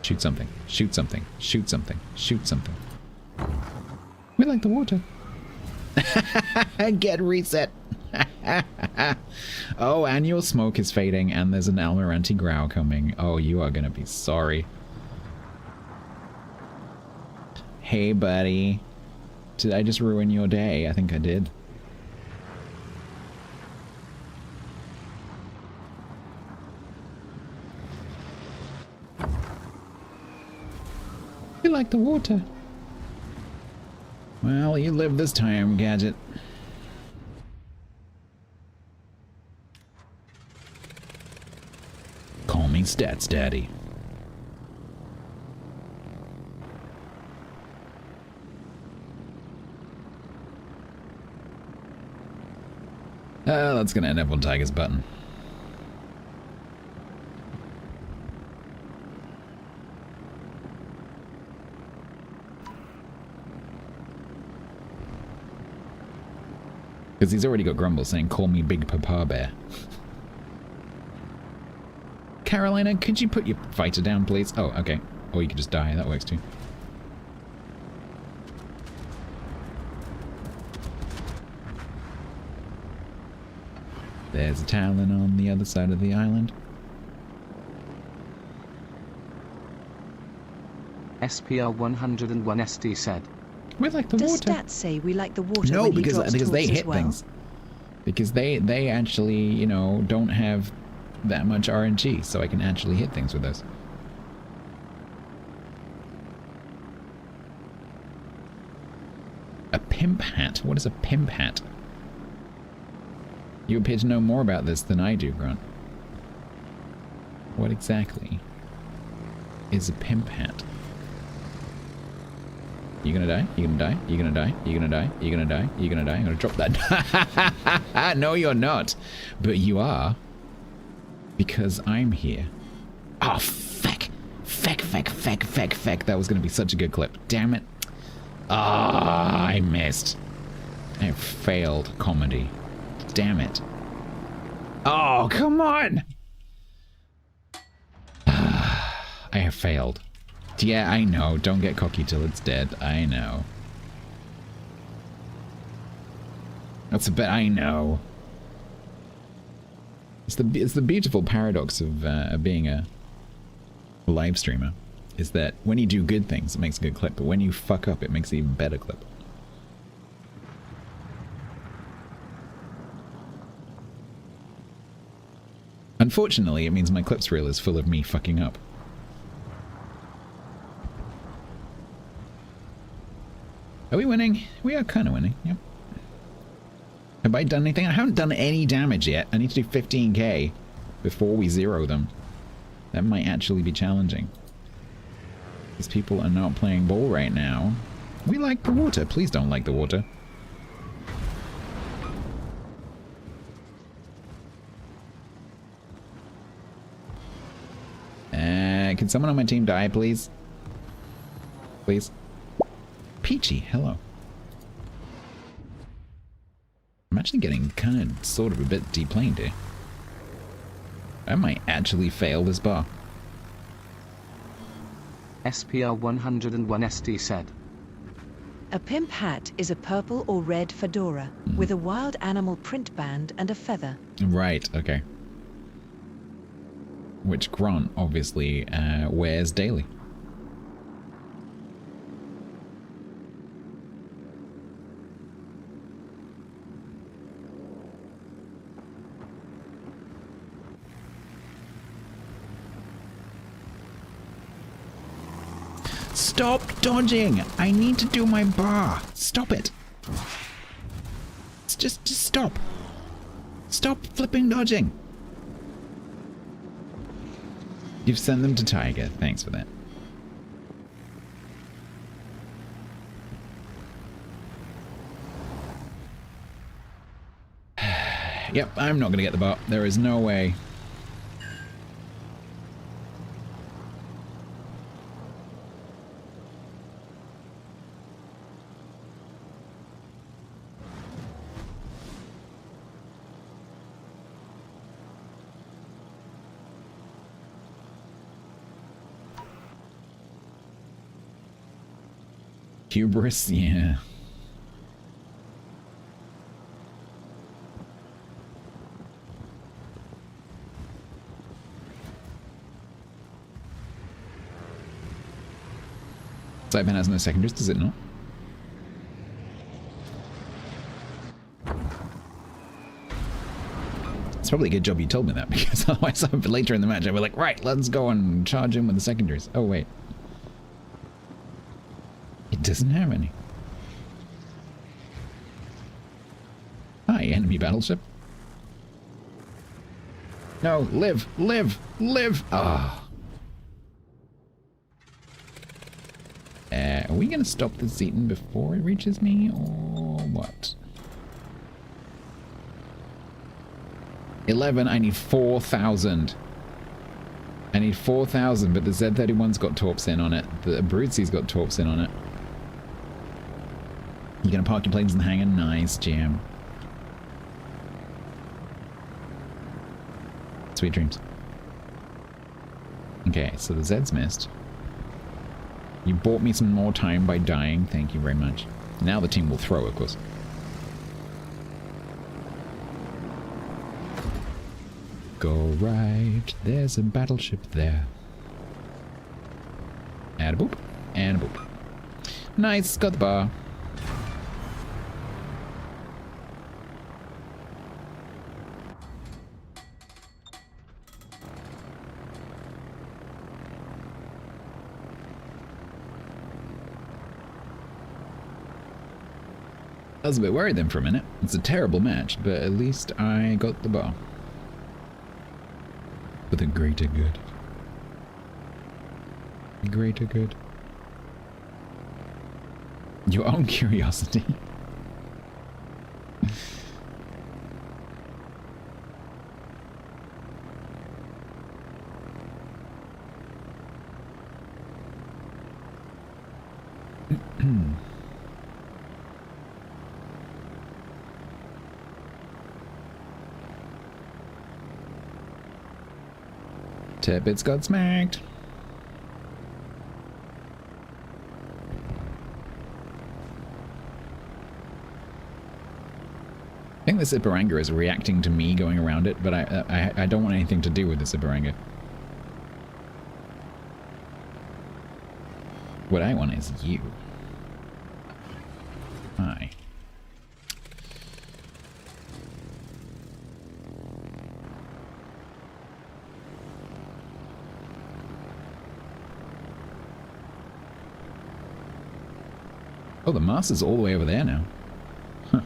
Shoot something. Shoot something. Shoot something. Shoot something. We like the water. Get reset. Oh, and your smoke is fading, and there's an Almirante growl coming. Oh, you are gonna be sorry. Hey, buddy. Did I just ruin your day? I think I did. You like the water. Well, you live this time, Gadget. Call me Stats Daddy. That's gonna end up on Tiger's button. Because he's already got Grumble saying, call me Big Papa Bear. Carolina, could you put your fighter down, please? Oh, okay. Or you could just die. That works too. There's a Talon on the other side of the island. SPR 101 ST said. We like the Does water. Stats say we like the water? No, when he because drops they tools hit as well? things. Because they actually, you know, don't have that much RNG, so I can actually hit things with those. A pimp hat? What is a pimp hat? You appear to know more about this than I do, Grunt. What exactly is a pimp hat? You gonna die? You gonna die? You gonna die? You gonna die? You gonna die? You gonna die? I'm gonna drop that. No, you're not. But you are. Because I'm here. Oh, feck. Feck, feck, feck, feck, feck. That was gonna be such a good clip. Damn it. Ah, I missed. I failed comedy. Damn it. Oh, come on. I have failed. Yeah, I know. Don't get cocky till it's dead. I know. That's a bit. I know. It's the beautiful paradox of being a live streamer, is that when you do good things, it makes a good clip, but when you fuck up, it makes an even better clip. Unfortunately, it means my clips reel is full of me fucking up. Are we winning? We are kind of winning, yep. Have I done anything? I haven't done any damage yet. I need to do 15k before we zero them. That might actually be challenging. These people are not playing ball right now. We like the water. Please don't like the water. Can someone on my team die, please? Please? Peachy, hello. I'm actually getting kind of, sort of a bit deplaned here. I might actually fail this bar. SPR 101 ST said. A pimp hat is a purple or red fedora with a wild animal print band and a feather. Right, okay. Which Grant obviously wears daily. Stop dodging! I need to do my bar. Stop it. Just stop. Stop flipping dodging. You've sent them to Tiger. Thanks for that. Yep, I'm not going to get the bot. There is no way. Hubris, yeah. Cyberman has no secondaries, does it not? It's probably a good job you told me that, because otherwise later in the match I'd be like, right, let's go and charge him with the secondaries. Oh, wait. It doesn't have any. Hi, enemy battleship. No, live, live, live! Ah. Are we gonna stop the Zeton before it reaches me, or what? 11, I need 4,000. I need 4,000, but the Z31's got torps in on it. The Abruzzi's got torps in on it. You gonna park your planes in the hangar? Nice, Jam. Sweet dreams. Okay, so the Zed's missed. You bought me some more time by dying. Thank you very much. Now the team will throw, of course. Go right. There's a battleship there. And a boop. And a boop. Nice. Got the bar. I was a bit worried then for a minute. It's a terrible match, but at least I got the bar. For the greater good. The greater good. Your own curiosity. Tippets got smacked. I think the Ziparanga is reacting to me going around it, but I don't want anything to do with the Ziparanga. What I want is you. Hi. Oh, the master's all the way over there now. Huh.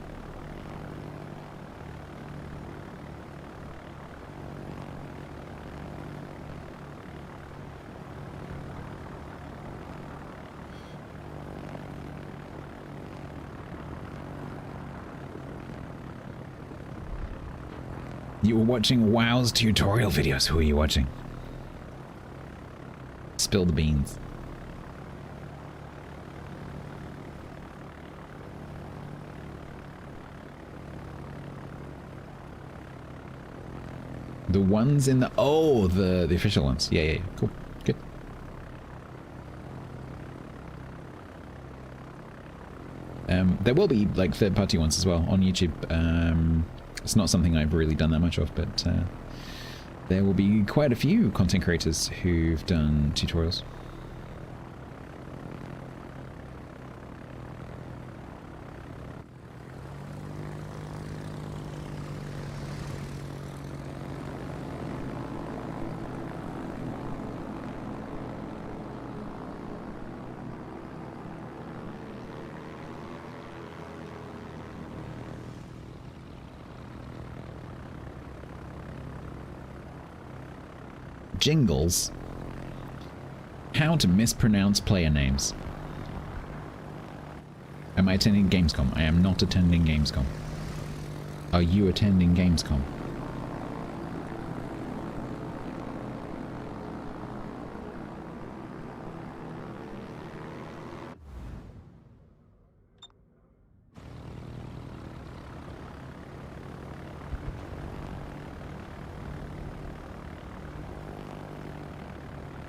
You were watching WoW's tutorial videos. Who are you watching? Spill the beans. The ones in the... Oh, the official ones. Yeah, yeah, yeah. Cool. Good. There will be, like, third-party ones as well on YouTube. It's not something I've really done that much of, but there will be quite a few content creators who've done tutorials. Jingles. How to mispronounce player names. Am I attending Gamescom? I am not attending Gamescom. Are you attending Gamescom?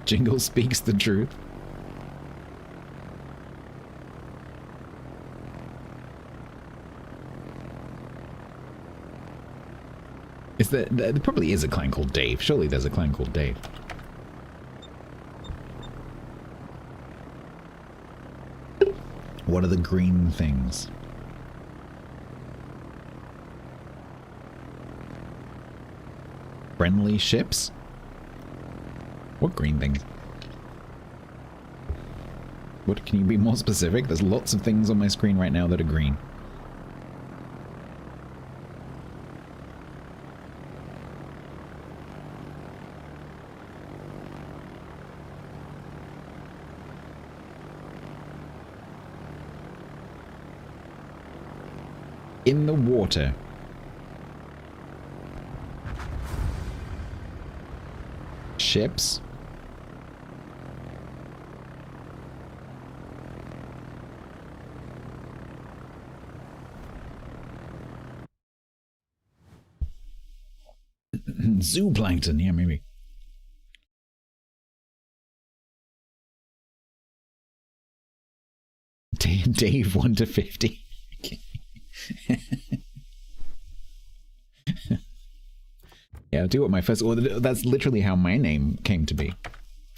Jingle speaks the truth. Is there probably is a clan called Dave. Surely there's a clan called Dave. What are the green things? Friendly ships? What green things? What, can you be more specific? There's lots of things on my screen right now that are green. In the water. Ships. Zooplankton, yeah, maybe. Dave 1 to 50. Yeah, I'll do it my first. Well, that's literally how my name came to be.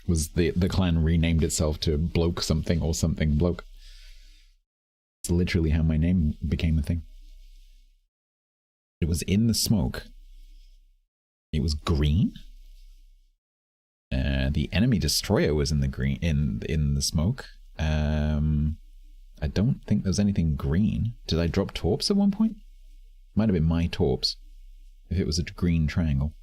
Was the clan renamed itself to Bloke something or something Bloke. It's literally how my name became a thing. It was in the smoke. It was green. The enemy destroyer was in the green in the smoke. I don't think there was anything green. Did I drop torps at one point? Might have been my torps. If it was a green triangle.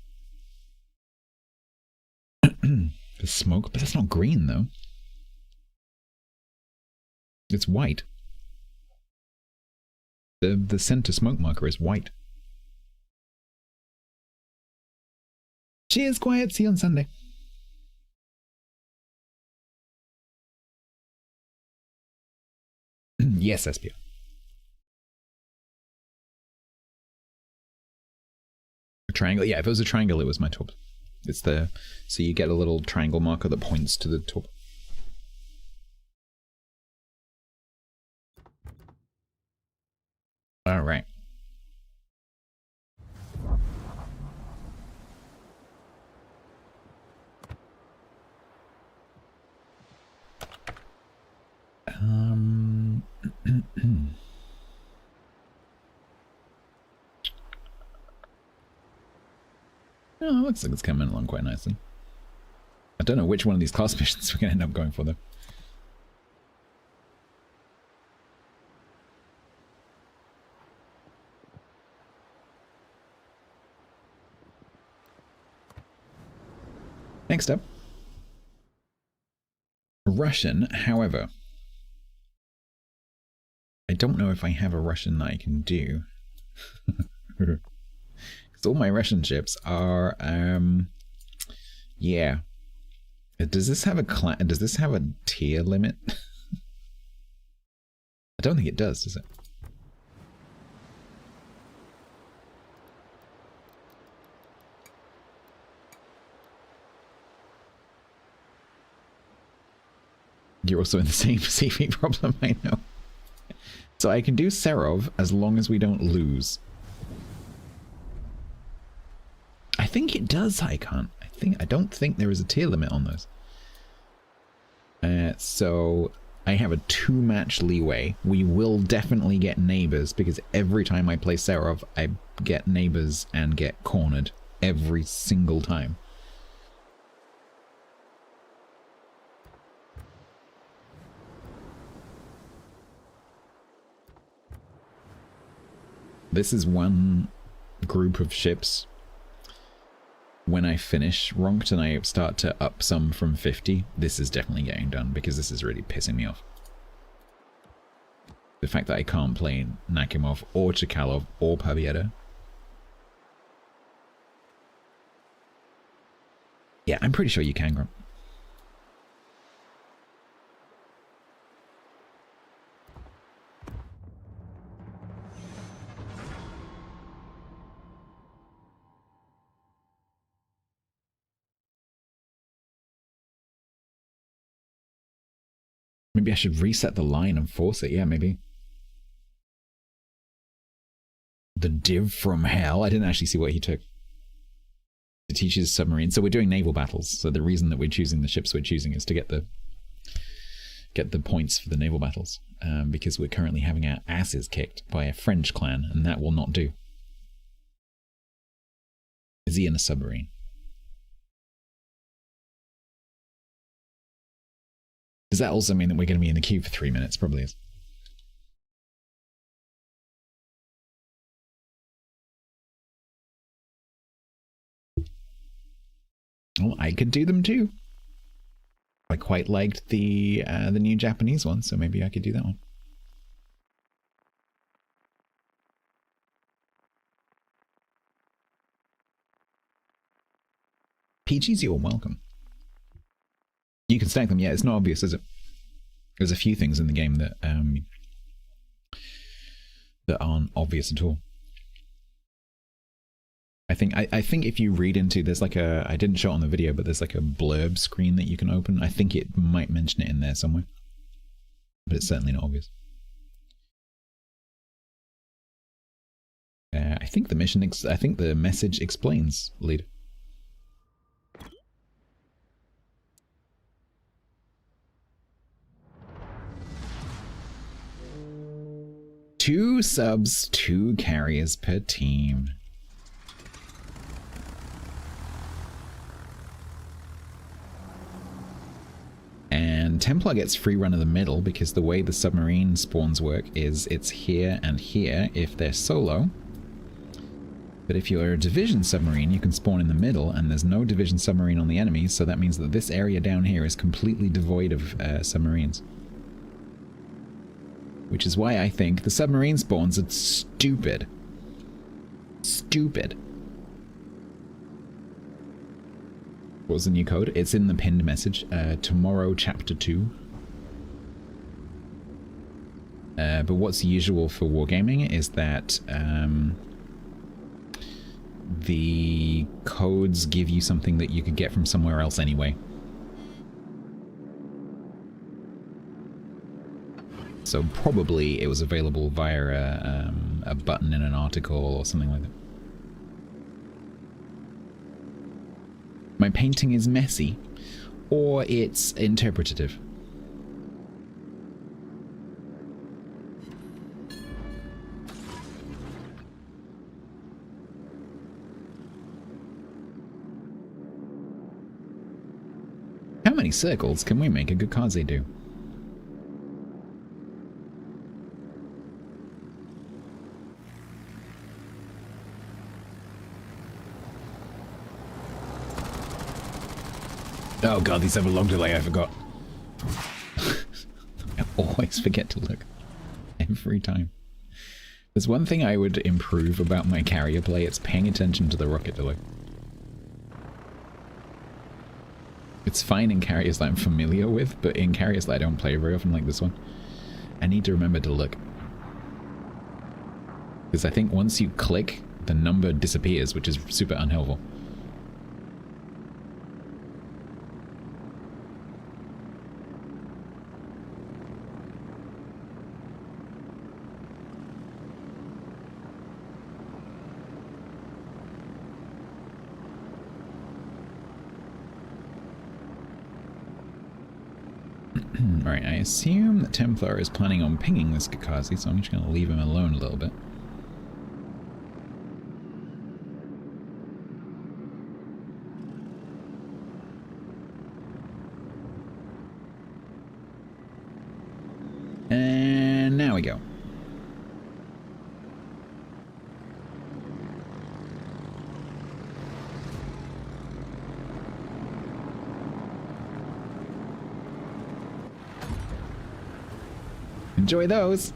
The smoke, but that's not green though. It's white. The center smoke marker is white. Cheers, quiet. See you on Sunday. Yes, SPO. A triangle? Yeah, if it was a triangle, it was my top. It's the... So you get a little triangle marker that points to the top. All right. Oh, looks like it's coming along quite nicely. I don't know which one of these class missions we're going to end up going for, though. Next up. Russian, however. I don't know if I have a Russian that I can do. Because Because all my Russian ships are, yeah. Does this have a tier limit? I don't think it does it? You're also in the same CV problem, I know. So I can do Serov as long as we don't lose. I think it does, Icon. I don't think there is a tier limit on those. So I have a 2-match leeway. We will definitely get neighbors because every time I play Serov, I get neighbors and get cornered every single time. This is one group of ships. When I finish Ranked and I start to up some from 50, this is definitely getting done because this is really pissing me off. The fact that I can't play Nakimov or Chekalov or Pavieta. Yeah, I'm pretty sure you can, Grump. Maybe I should reset the line and force it. Yeah, maybe. The div from hell. I didn't actually see what he took. To teach his submarine. So we're doing naval battles. So the reason that we're choosing the ships we're choosing is to get the points for the naval battles. Because we're currently having our asses kicked by a French clan, and that will not do. Is he in a submarine? Does that also mean that we're going to be in the queue for 3 minutes? Probably is. Well, I could do them too. I quite liked the new Japanese one, so maybe I could do that one. Peaches, you're welcome. You can stack them, yeah, it's not obvious, is it? There's a few things in the game that that aren't obvious at all. I think if you read into, there's like I didn't show it on the video, but there's like a blurb screen that you can open. I think it might mention it in there somewhere. But it's certainly not obvious. I think the message explains, lead. Two subs, 2 carriers per team. And Templar gets free run of the middle because the way the submarine spawns work is it's here and here if they're solo. But if you're a division submarine, you can spawn in the middle, and there's no division submarine on the enemies, so that means that this area down here is completely devoid of submarines. Which is why I think the submarine spawns are stupid. Stupid. What was the new code? It's in the pinned message. Tomorrow, chapter 2. But what's usual for wargaming is that the codes give you something that you could get from somewhere else anyway. So probably it was available via a button in an article or something like that. My painting is messy, or it's interpretative. How many circles can we make a Gukaze do? Oh god, these have a long delay, I forgot. I always forget to look. Every time. There's one thing I would improve about my carrier play, it's paying attention to the rocket delay. It's fine in carriers that I'm familiar with, but in carriers that I don't play very often like this one, I need to remember to look. Because I think once you click, the number disappears, which is super unhelpful. Alright, I assume that Templar is planning on pinging this Kakazi, so I'm just going to leave him alone a little bit. And now we go. Enjoy those.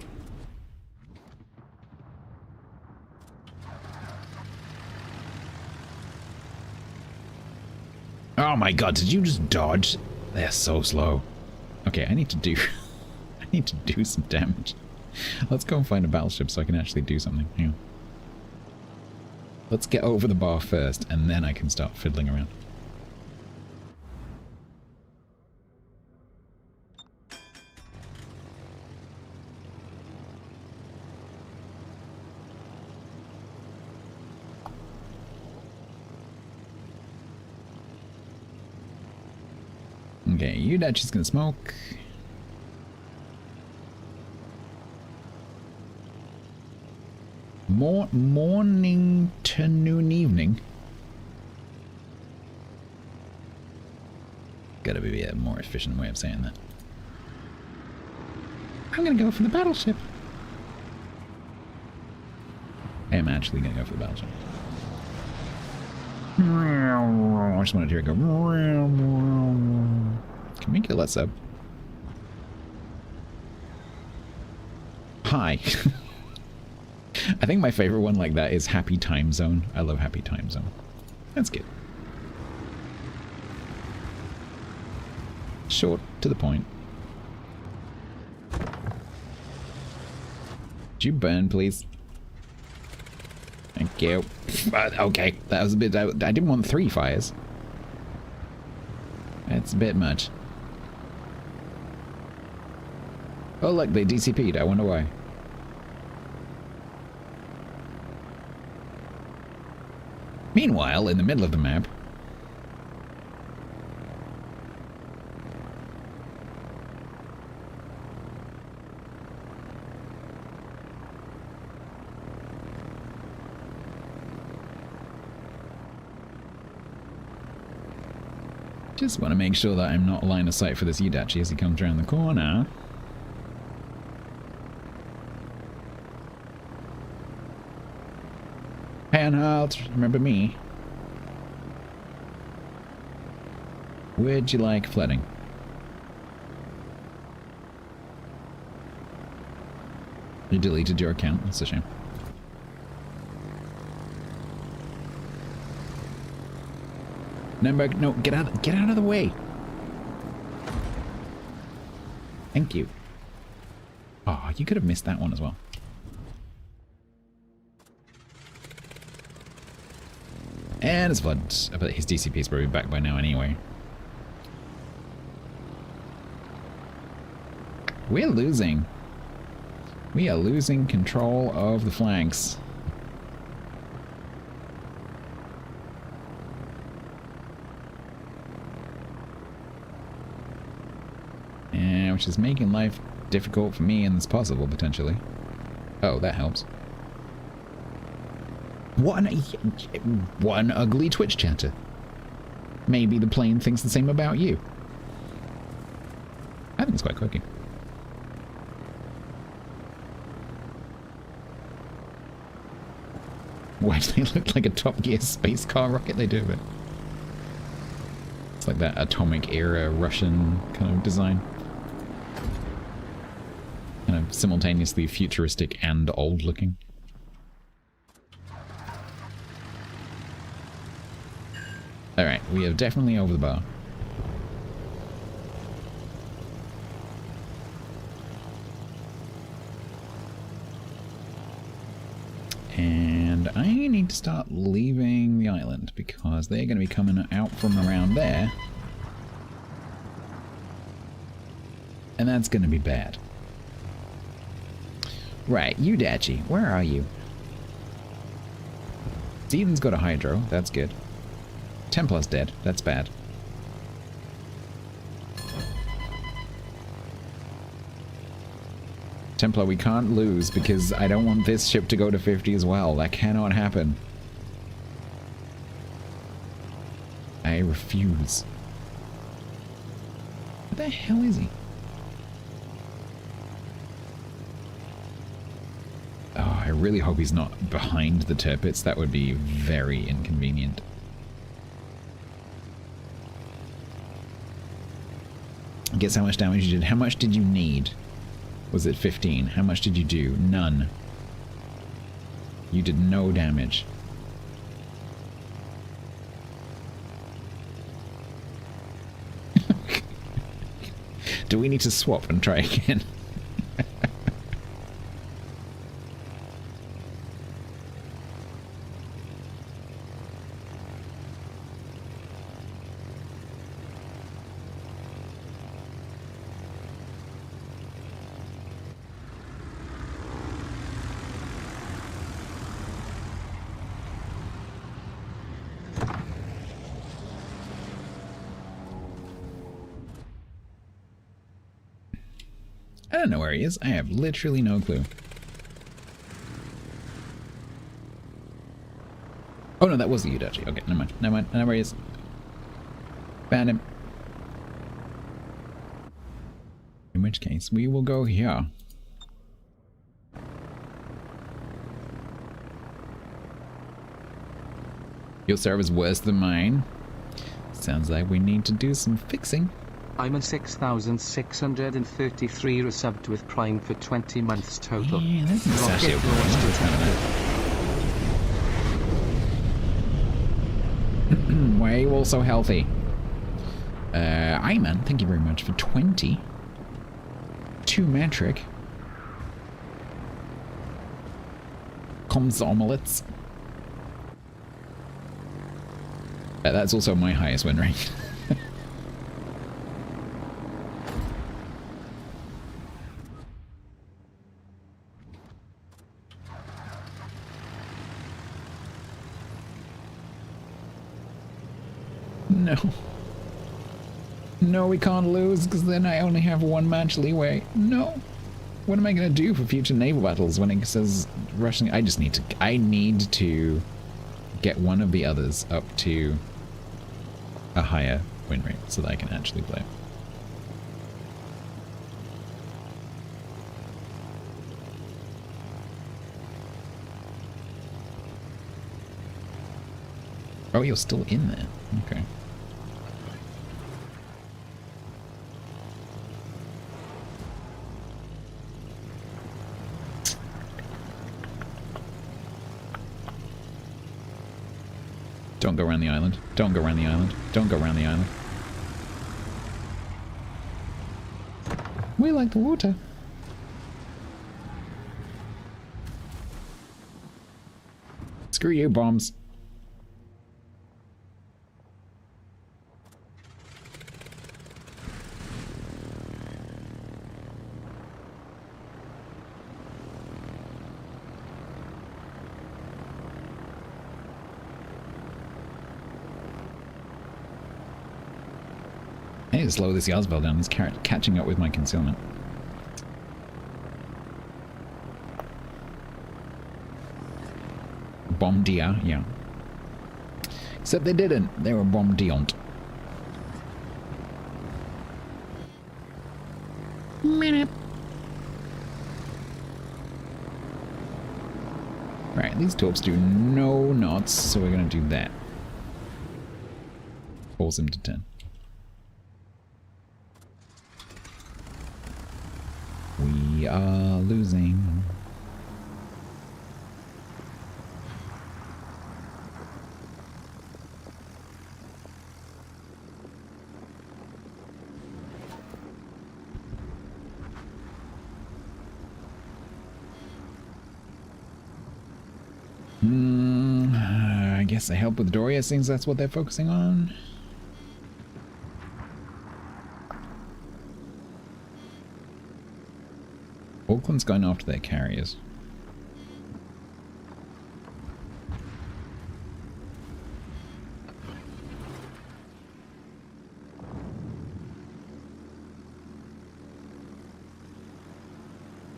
Oh my god, did you just dodge? They're so slow. Okay, I need to do I need to do some damage. Let's go and find a battleship so I can actually do something. Hang on. Let's get over the bar first and then I can start fiddling around. Okay, you Dutch gonna smoke. Morning to noon evening. Gotta be a more efficient way of saying that. I'm gonna go for the battleship. I am actually gonna go for the battleship. I just wanted to hear it go. Can we kill that sub? Hi. I think my favorite one like that is Happy Time Zone. I love Happy Time Zone. That's good. Short, to the point. Would you burn, please? Thank you. Okay, that was a bit... I didn't want 3 fires. That's a bit much. Oh look, they DCP'd. I wonder why. Meanwhile, in the middle of the map... just want to make sure that I'm not line of sight for this Yudachi as he comes around the corner. Panhalt, remember me? Would you like flooding? You deleted your account, that's a shame. Nuremberg, no, get out of the way. Thank you. Oh, you could have missed that one as well. And it's flooded. I bet his DCP is probably back by now anyway. We're losing. We are losing control of the flanks. Yeah, which is making life difficult for me and it's possible, potentially. Oh, that helps. What an ugly Twitch chatter. Maybe the plane thinks the same about you. I think it's quite quirky. Why do they look like a Top Gear space car rocket? They do a bit. It's like that atomic era Russian kind of design. Kind of simultaneously futuristic and old looking. We are definitely over the bar. And I need to start leaving the island because they're going to be coming out from around there. And that's going to be bad. Right, Udachi, where are you? Steven's got a hydro, that's good. Templar's dead, that's bad. Templar, we can't lose because I don't want this ship to go to 50 as well. That cannot happen. I refuse. What the hell is he? Oh, I really hope he's not behind the turpits. That would be very inconvenient. Guess how much damage you did. How much did you need? Was it 15? How much did you do? None. You did no damage. Do we need to swap and try again? I don't know where he is. I have literally no clue. Oh no, that was the Udachi. Okay, never mind. Never mind. I know where he is. Found him. In which case, we will go here. Your server's worse than mine. Sounds like we need to do some fixing. I'm on 6,633 resubbed with Prime for 20 months total. Yeah, that's exactly why are you all so healthy? Iman, thank you very much for 20. 2 metric. Comms omelets. That's also my highest win rate. No. No, we can't lose, because then I only have 1 match leeway. No. What am I going to do for future naval battles when it says Russian? I need to get one of the others up to a higher win rate so that I can actually play. Oh, you're still in there. Okay. Don't go around the island. Don't go around the island. Don't go around the island. We like the water. Screw you, bombs. I need to slow this Yazbel down. He's catching up with my concealment. Bombardier, yeah. Except they didn't. They were bombardiant. Minute. Right, these torps do no knots, so we're going to do that. Force him to 10. We are losing. I guess they help with Doria since that's what they're focusing on. Auckland's going after their carriers.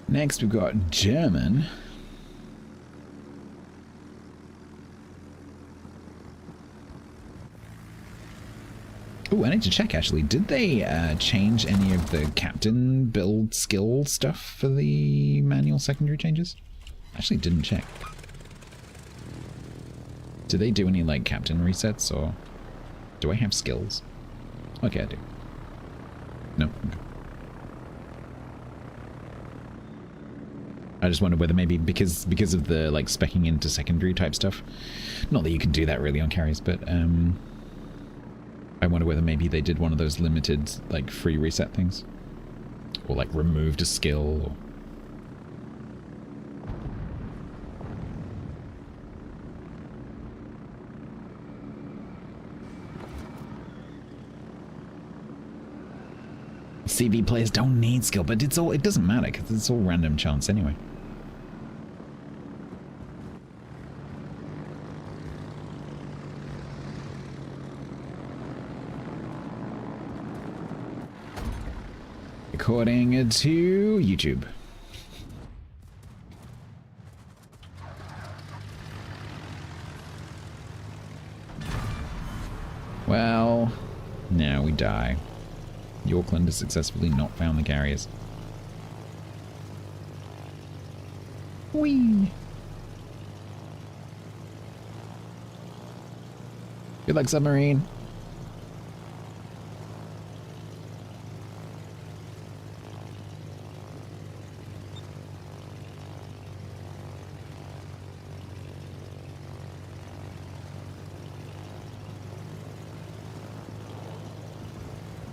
Next we've got German. Oh, I need to check actually. Did they change any of the captain build skill stuff for the manual secondary changes? Actually didn't check. Do they do any like captain resets or do I have skills? Okay, I do. No. Okay. I just wonder whether maybe because of the like speccing into secondary type stuff. Not that you can do that really on carriers, but I wonder whether maybe they did one of those limited, like, free reset things. Or, like, removed a skill, or... CV players don't need skill, but it doesn't matter, because it's all random chance anyway. According to YouTube. Well, now we die. Auckland has successfully not found the carriers. Whee! Good luck, submarine.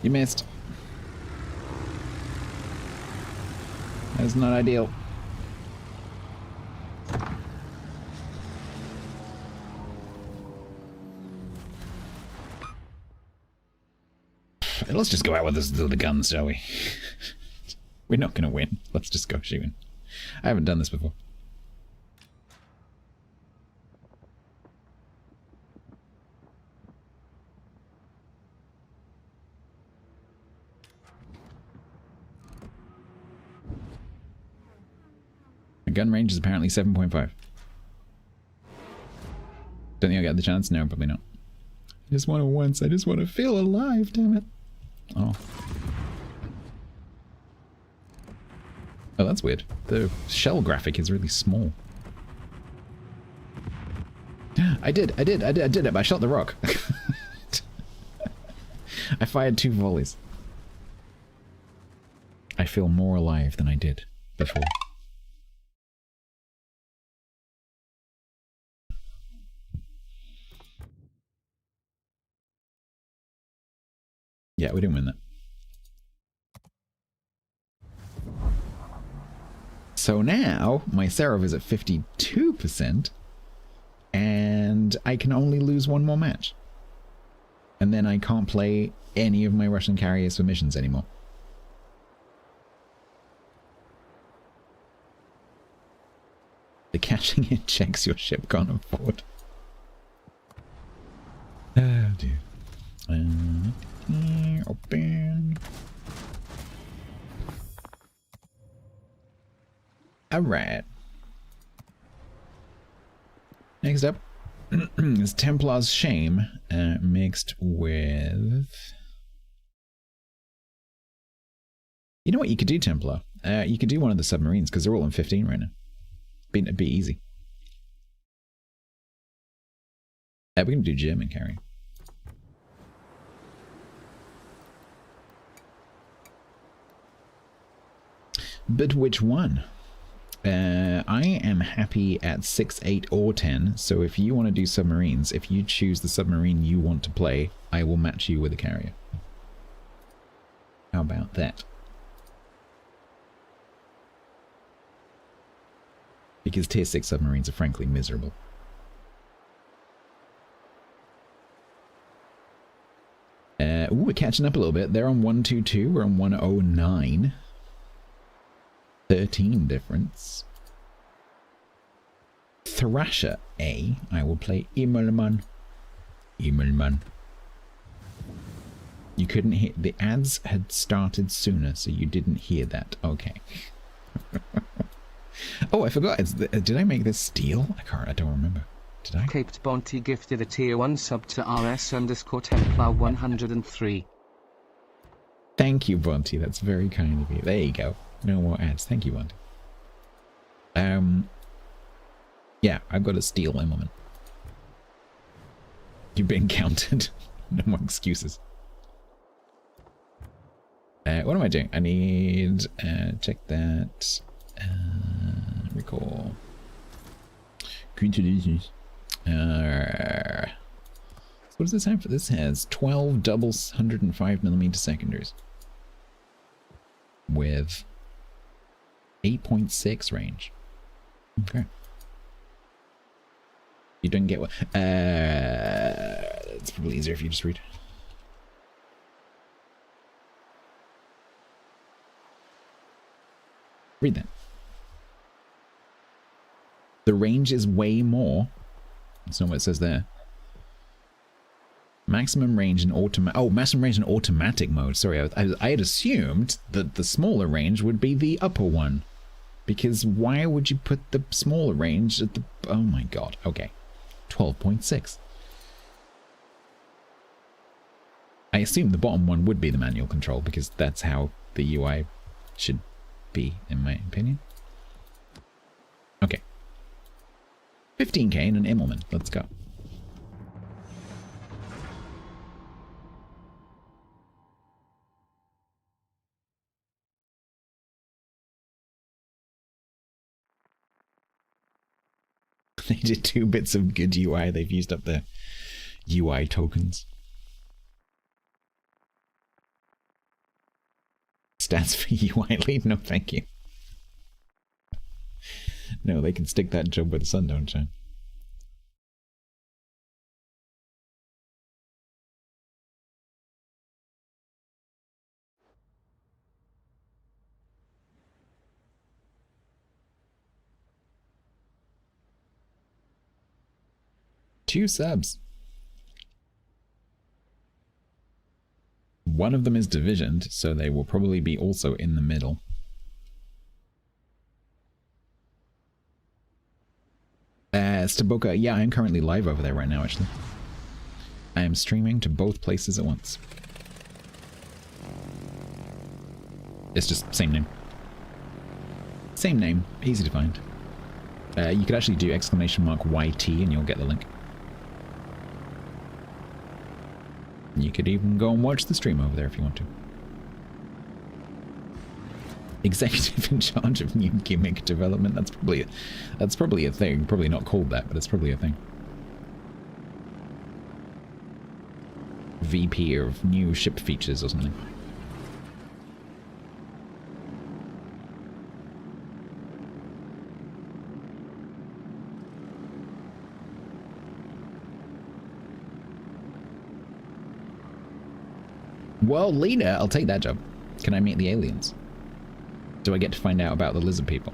You missed. That's not ideal. Let's just go out with the guns, shall we? We're not going to win. Let's just go shooting. I haven't done this before. My gun range is apparently 7.5. Don't think I got the chance? No, probably not. I just want to once. I just want to feel alive, damn it. Oh. Oh, that's weird. The shell graphic is really small. I did it, but I shot the rock. I fired 2 volleys. I feel more alive than I did before. Yeah, we didn't win that. So now, my Seraph is at 52%, and I can only lose 1 more match. And then I can't play any of my Russian carriers for missions anymore. The cashing in checks your ship can't afford. Oh dear. Open. Alright. Next up is Templar's Shame mixed with... You know what you could do, Templar? You could do one of the submarines because they're all on 15 right now. It'd be easy. We're going to do German carry. But which one? I am happy at 6, 8, or 10. So if you want to do submarines, if you choose the submarine you want to play, I will match you with a carrier. How about that? Because tier 6 submarines are frankly miserable. catching up a little bit. They're on 122. We're on 109. 13 difference. Thrasher A. I will play Immelman. Immelman. You couldn't hear. The ads had started sooner, so you didn't hear that. Okay. Oh, I forgot. Did I make this steel? I don't remember. Did I? Caped Bonty gifted a tier 1 sub to RS_Templar 103. Thank you, Bonty. That's very kind of you. There you go. No more ads. Thank you, Bonty. Yeah, I've got a steel Immelman. You've been counted. No more excuses. What am I doing? I need check that. Recall. What does this have for this? Has 12 double 105mm secondaries with 8.6 range. Okay. You didn't get what? It's probably easier if you just read. Read that. The range is way more. That's not what it says there. Maximum range in automatic. Oh, maximum range in automatic mode. Sorry, I had assumed that the smaller range would be the upper one. Because why would you put the smaller range at the... Oh my god. Okay. 12.6. I assume the bottom one would be the manual control because that's how the UI should be, in my opinion. Okay. 15k and an Immelman. Let's go. They did 2 bits of good UI. They've used up their UI tokens. Stats for UI lead? No, thank you. No, they can stick that job where the sun don't shine. Two subs. One of them is divisioned, so they will probably be also in the middle. StatsBloke, yeah, I am currently live over there right now, actually. I am streaming to both places at once. It's just same name. Same name, easy to find. You could actually do !YT and you'll get the link. You could even go and watch the stream over there if you want to. Executive in charge of new gimmick development. That's probably a thing. Probably not called that, but it's probably a thing. VP of new ship features or something. Well, leader, I'll take that job. Can I meet the aliens? Do I get to find out about the lizard people?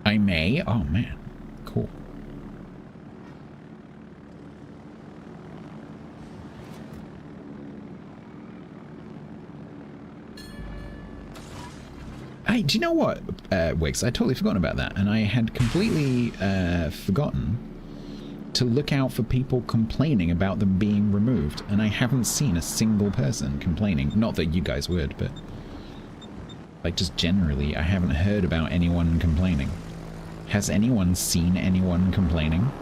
I may? Oh, man. Cool. Hey, do you know what, Wix? I totally forgotten about that, and I had completely forgotten to look out for people complaining about them being removed, and I haven't seen a single person complaining. Not that you guys would, but like just generally, I haven't heard about anyone complaining. Has anyone seen anyone complaining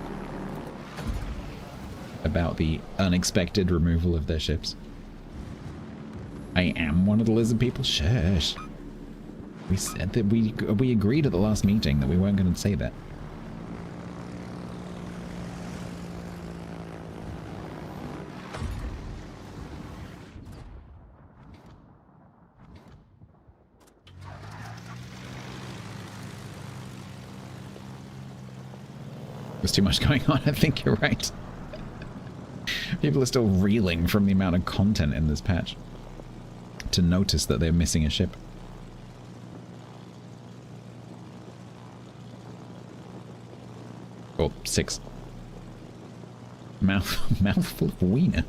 about the unexpected removal of their ships? I am one of the lizard people? Shush. We said that we agreed at the last meeting that we weren't going to say that. There's too much going on. I think you're right. People are still reeling from the amount of content in this patch to notice that they're missing a ship. Or 6. Mouthful of wiener.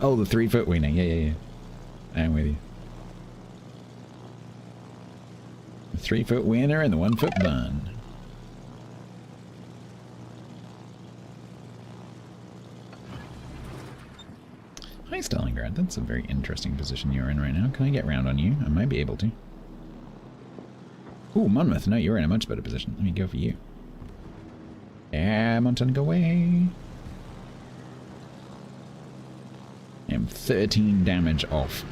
Oh, the 3-foot wiener. Yeah. I'm with you. The 3-foot wiener and the 1-foot bun. Hi, Stalingrad. That's a very interesting position you're in right now. Can I get round on you? I might be able to. Ooh, Monmouth. No, you're in a much better position. Let me go for you. Yeah, Montana, go away. I'm 13 damage off.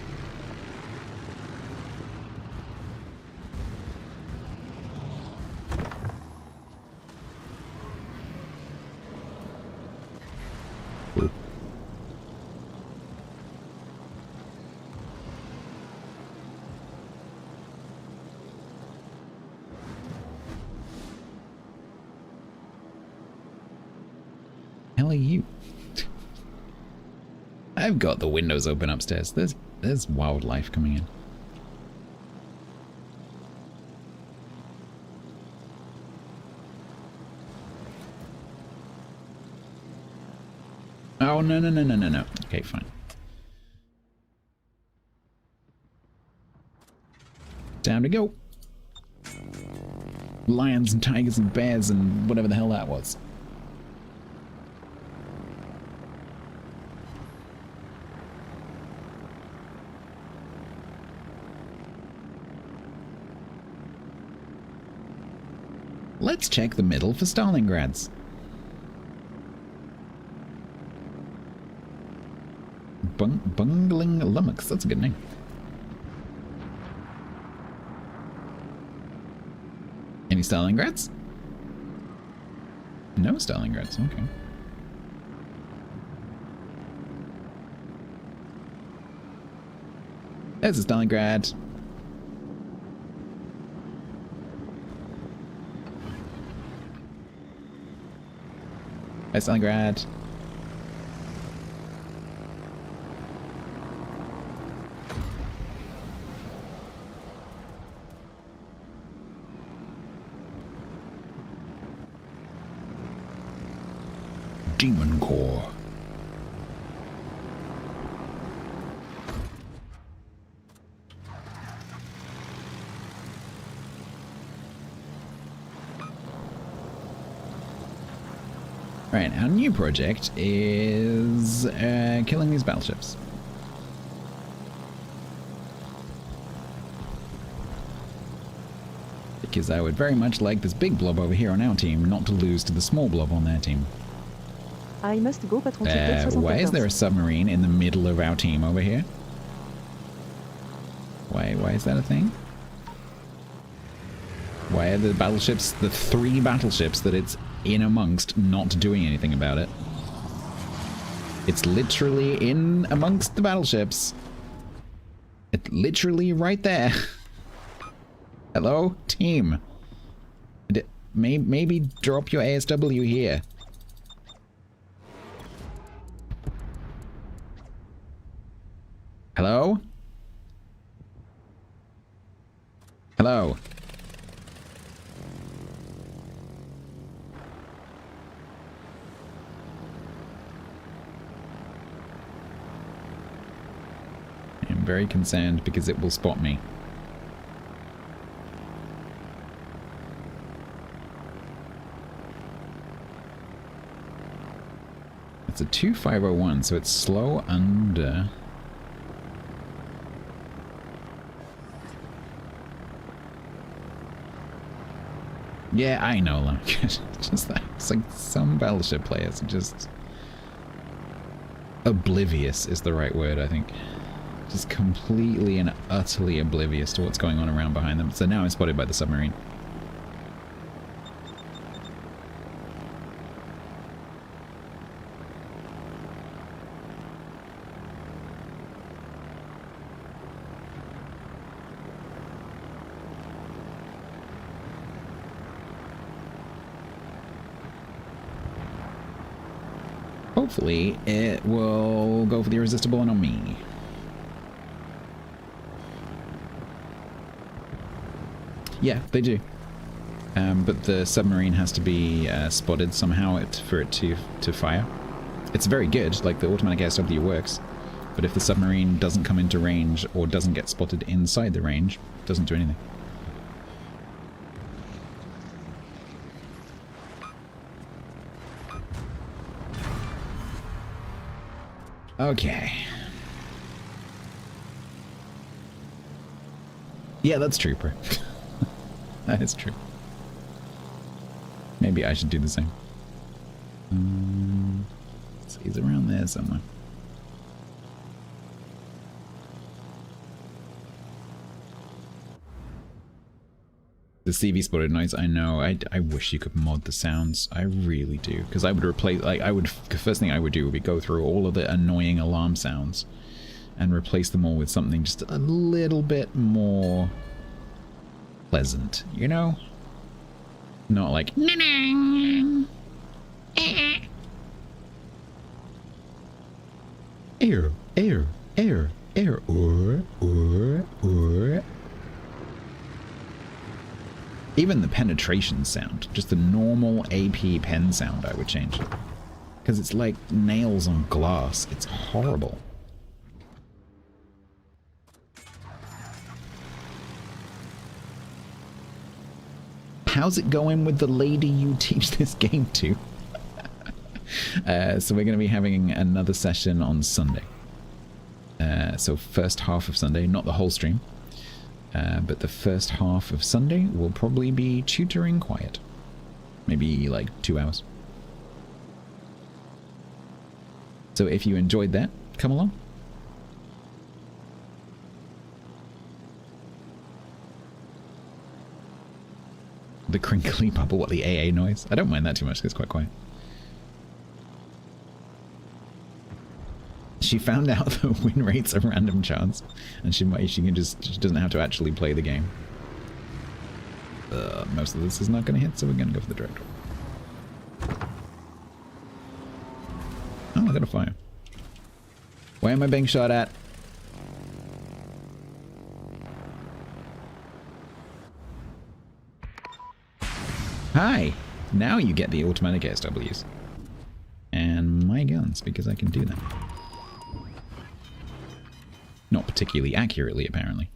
Ooh. Hell are you? I've got the windows open upstairs. There's wildlife coming in. Oh, no. Okay, fine. Time to go. Lions and tigers and bears and whatever the hell that was. Let's check the middle for Stalingrads. Bungling Lummox, that's a good name. Any Stalingrads? No Stalingrads, okay. There's a Stalingrad. Hi, Stalingrad. Demon Core. Right, our new project is killing these battleships. Because I would very much like this big blob over here on our team not to lose to the small blob on their team. I must go, Patron. Why is there a submarine in the middle of our team over here? Why is that a thing? Why are the battleships, the 3 battleships that it's in amongst, not doing anything about it? It's literally in amongst the battleships. It's literally right there. Hello, team. Maybe drop your ASW here. Hello? Hello? I'm very concerned because it will spot me. It's a 2501, so it's slow under... Yeah, I know, like, just that. It's like some battleship players are just oblivious is the right word, I think. Just completely and utterly oblivious to what's going on around behind them. So now I'm spotted by the submarine. hopefully it will go for the irresistible and on me. Yeah, they do. But the submarine has to be spotted somehow for it to fire. It's very good, like the automatic ASW works, but if the submarine doesn't come into range or doesn't get spotted inside the range, it doesn't do anything. Okay. Yeah, that's trooper. That is true. Maybe I should do the same. So he's around there somewhere. The CV spotted noise, I know. I wish you could mod the sounds. I really do. Because I would replace, like, the first thing I would do would be go through all of the annoying alarm sounds and replace them all with something just a little bit more pleasant, you know? Not like air, air, air, air, or. Even the penetration sound, just the normal AP pen sound, I would change. Because it's like nails on glass. It's horrible. How's it going with the lady you teach this game to? So we're going to be having another session on Sunday. So first half of Sunday, not the whole stream. But the first half of Sunday will probably be tutoring quiet. Maybe like 2 hours. So if you enjoyed that, come along. The crinkly bubble, what, the AA noise? I don't mind that too much, it's quite quiet. She found out the win rate's a random chance, and she doesn't have to actually play the game. Most of this is not going to hit, so we're going to go for the direct. Oh, I got a fire. Where am I being shot at? Hi! Now you get the automatic SWs. And my guns, because I can do that. Not particularly accurately, apparently.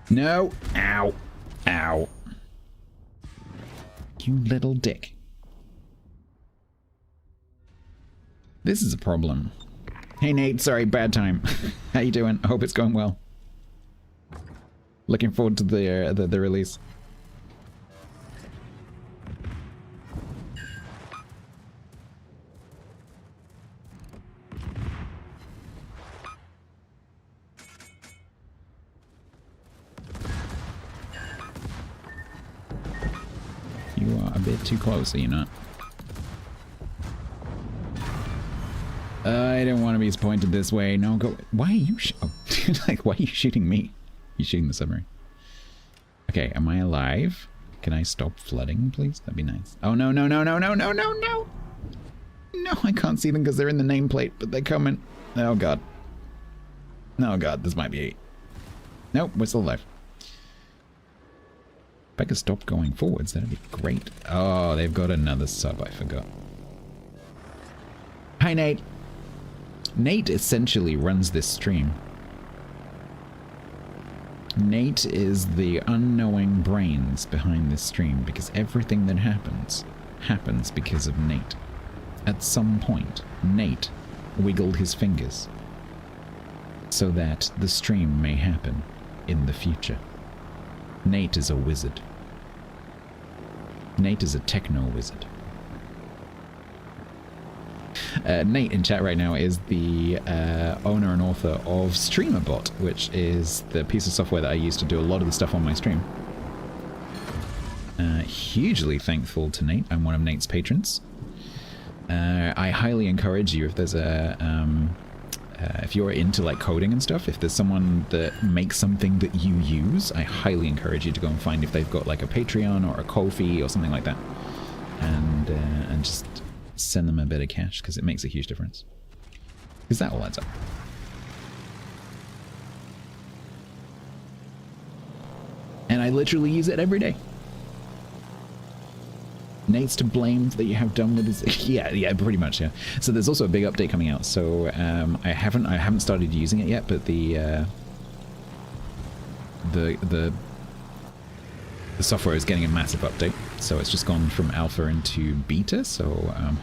No! Ow! Ow! You little dick. This is a problem. Hey Nate, sorry, bad time. How you doing? I hope it's going well. Looking forward to the release. You are a bit too close, are you not? I don't want to be pointed this way. No, go. Why are you? Like, why are you shooting me? You shooting the submarine? Okay, am I alive? Can I stop flooding, please? That'd be nice. Oh no no no no no no no no! No, I can't see them because they're in the nameplate, but they're coming. Oh god. Oh god, this might be. Nope, we're still alive. If I could stop going forwards, that'd be great. Oh, they've got another sub. I forgot. Hi, Nate. Nate essentially runs this stream. Nate is the unknowing brains behind this stream because everything that happens because of Nate. At some point, Nate wiggled his fingers so that the stream may happen in the future. Nate is a wizard. Nate is a techno wizard. Nate in chat right now is the owner and author of StreamerBot, which is the piece of software that I use to do a lot of the stuff on my stream. Hugely thankful to Nate. I'm one of Nate's patrons. I highly encourage you, if there's a if you're into like coding and stuff, if there's someone that makes something that you use, I highly encourage you to go and find if they've got like a Patreon or a Ko-fi or something like that, and just send them a bit of cash, because it makes a huge difference. Because that all adds up. And I literally use it every day. Nate's to blame that you have done with this. Yeah, pretty much, yeah. So there's also a big update coming out. So I haven't started using it yet, but the software is getting a massive update. So it's just gone from alpha into beta. So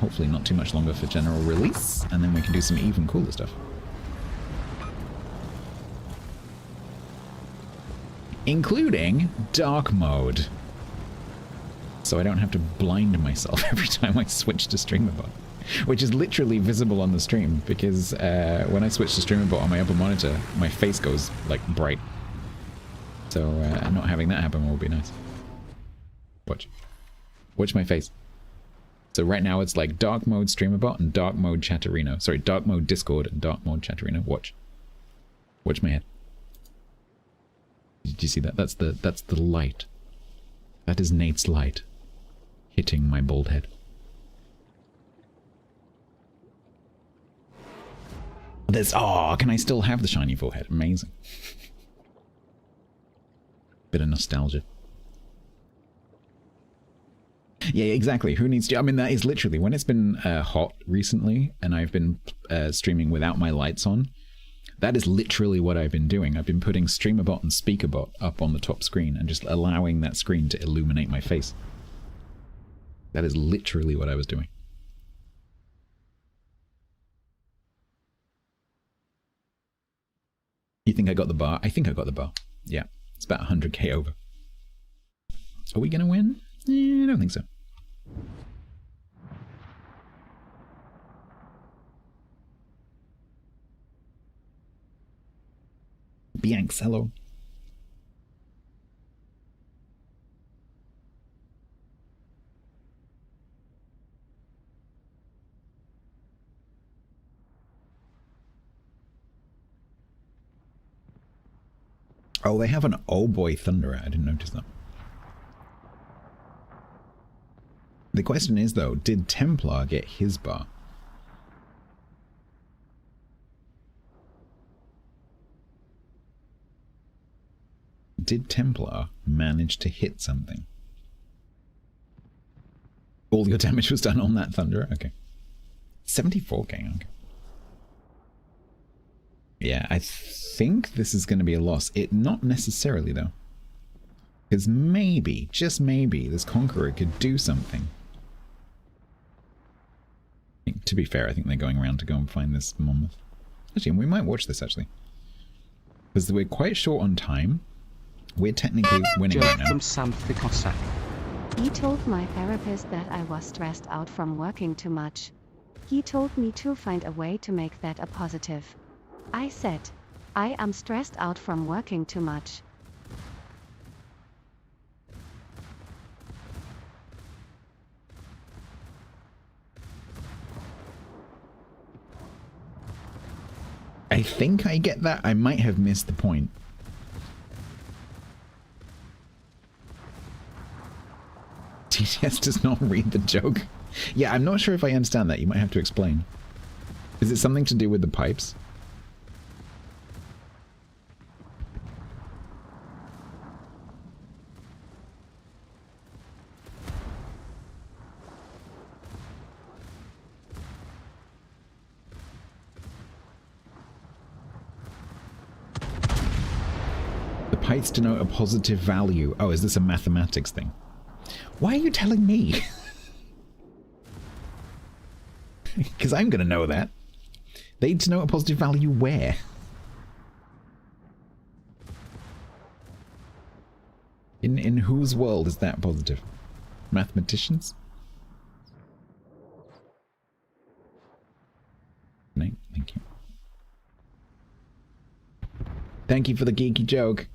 hopefully not too much longer for general release, and then we can do some even cooler stuff. Including dark mode. So I don't have to blind myself every time I switch to StreamerBot, which is literally visible on the stream, because when I switch to StreamerBot on my upper monitor, my face goes like bright. So not having that happen will be nice. Watch my face. So right now it's like dark mode StreamerBot and dark mode Chatterino. Sorry, dark mode Discord and dark mode Chatterino. Watch my head. Did you see that? That's the light. That is Nate's light hitting my bald head. Can I still have the shiny forehead? Amazing. Bit of nostalgia. Yeah, exactly. Who needs to... I mean, that is literally... When it's been hot recently, and I've been streaming without my lights on, that is literally what I've been doing. I've been putting StreamerBot and SpeakerBot up on the top screen and just allowing that screen to illuminate my face. That is literally what I was doing. You think I got the bar? I think I got the bar. Yeah, it's about 100k over. Are we gonna win? I don't think so. Bianxello. Oh, they have an Oh Boy Thunderer. I didn't notice that. The question is, though, did Templar get his bar? Did Templar manage to hit something? All your damage was done on that Thunderer? Okay. 74k, okay. Yeah, I think this is going to be a loss. Not necessarily, though. Because maybe, just maybe, this Conqueror could do something. To be fair, I think they're going around to go and find this Monmouth. Actually, we might watch this, actually. Because we're quite short on time. We're technically winning right now. From Sam Ficossack. He told my therapist that I was stressed out from working too much. He told me to find a way to make that a positive. I said, I am stressed out from working too much. I think I get that. I might have missed the point. TTS does not read the joke. Yeah, I'm not sure if I understand that. You might have to explain. Is it something to do with the pipes? The pipes denote a positive value. Oh, is this a mathematics thing? Why are you telling me? Because I'm going to know that. They denote a positive value where? In whose world is that positive? Mathematicians? No, thank you. Thank you for the geeky joke.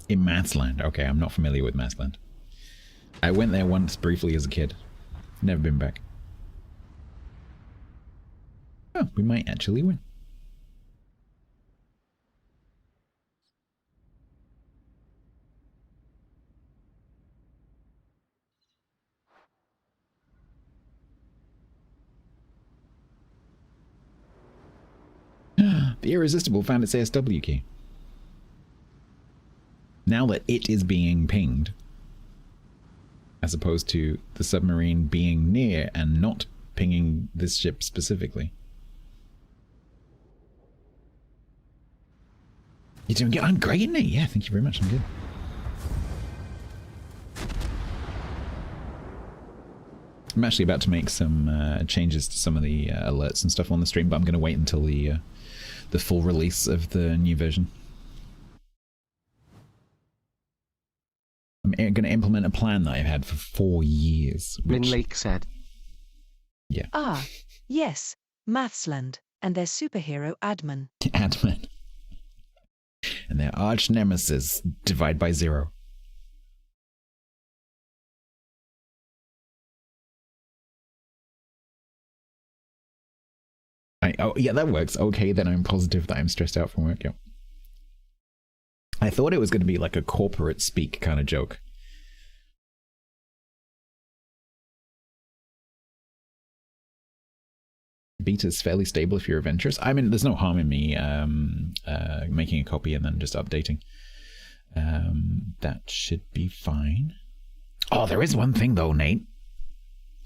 In Mathsland. Okay, I'm not familiar with Mathsland. I went there once briefly as a kid. Never been back. Oh, we might actually win. The Irresistible found its ASW key. Now that it is being pinged, as opposed to the submarine being near and not pinging this ship specifically. You're doing good. I'm great, Nate. Yeah, thank you very much. I'm good. I'm actually about to make some changes to some of the alerts and stuff on the stream, but I'm going to wait until the full release of the new version. I'm going to implement a plan that I've had for 4 years. Rin Lake said. Yeah. Ah, yes, Mathsland, and their superhero Admin. Admin. And their arch nemesis, divide by 0. Oh, yeah, that works. Okay, then I'm positive that I'm stressed out from work. Yep. I thought it was going to be like a corporate speak kind of joke. Beta's fairly stable if you're adventurous. I mean, there's no harm in me making a copy and then just updating. That should be fine. Oh, there is one thing though, Nate.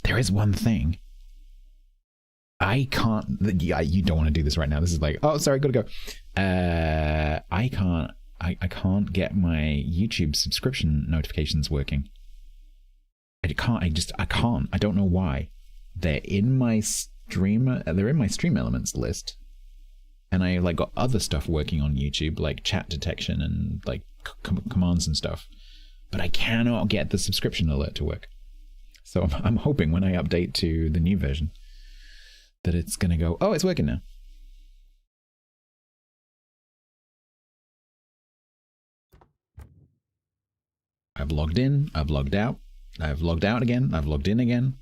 There is one thing. I can't... Yeah, you don't want to do this right now. This is like, oh, sorry, gotta go. I can't get my YouTube subscription notifications working. I can't. I don't know why. They're in my stream elements list. And I like got other stuff working on YouTube, like chat detection and like commands and stuff. But I cannot get the subscription alert to work. So I'm hoping when I update to the new version that it's going to go, oh, it's working now. I've logged in, I've logged out, I've logged out again, I've logged in again.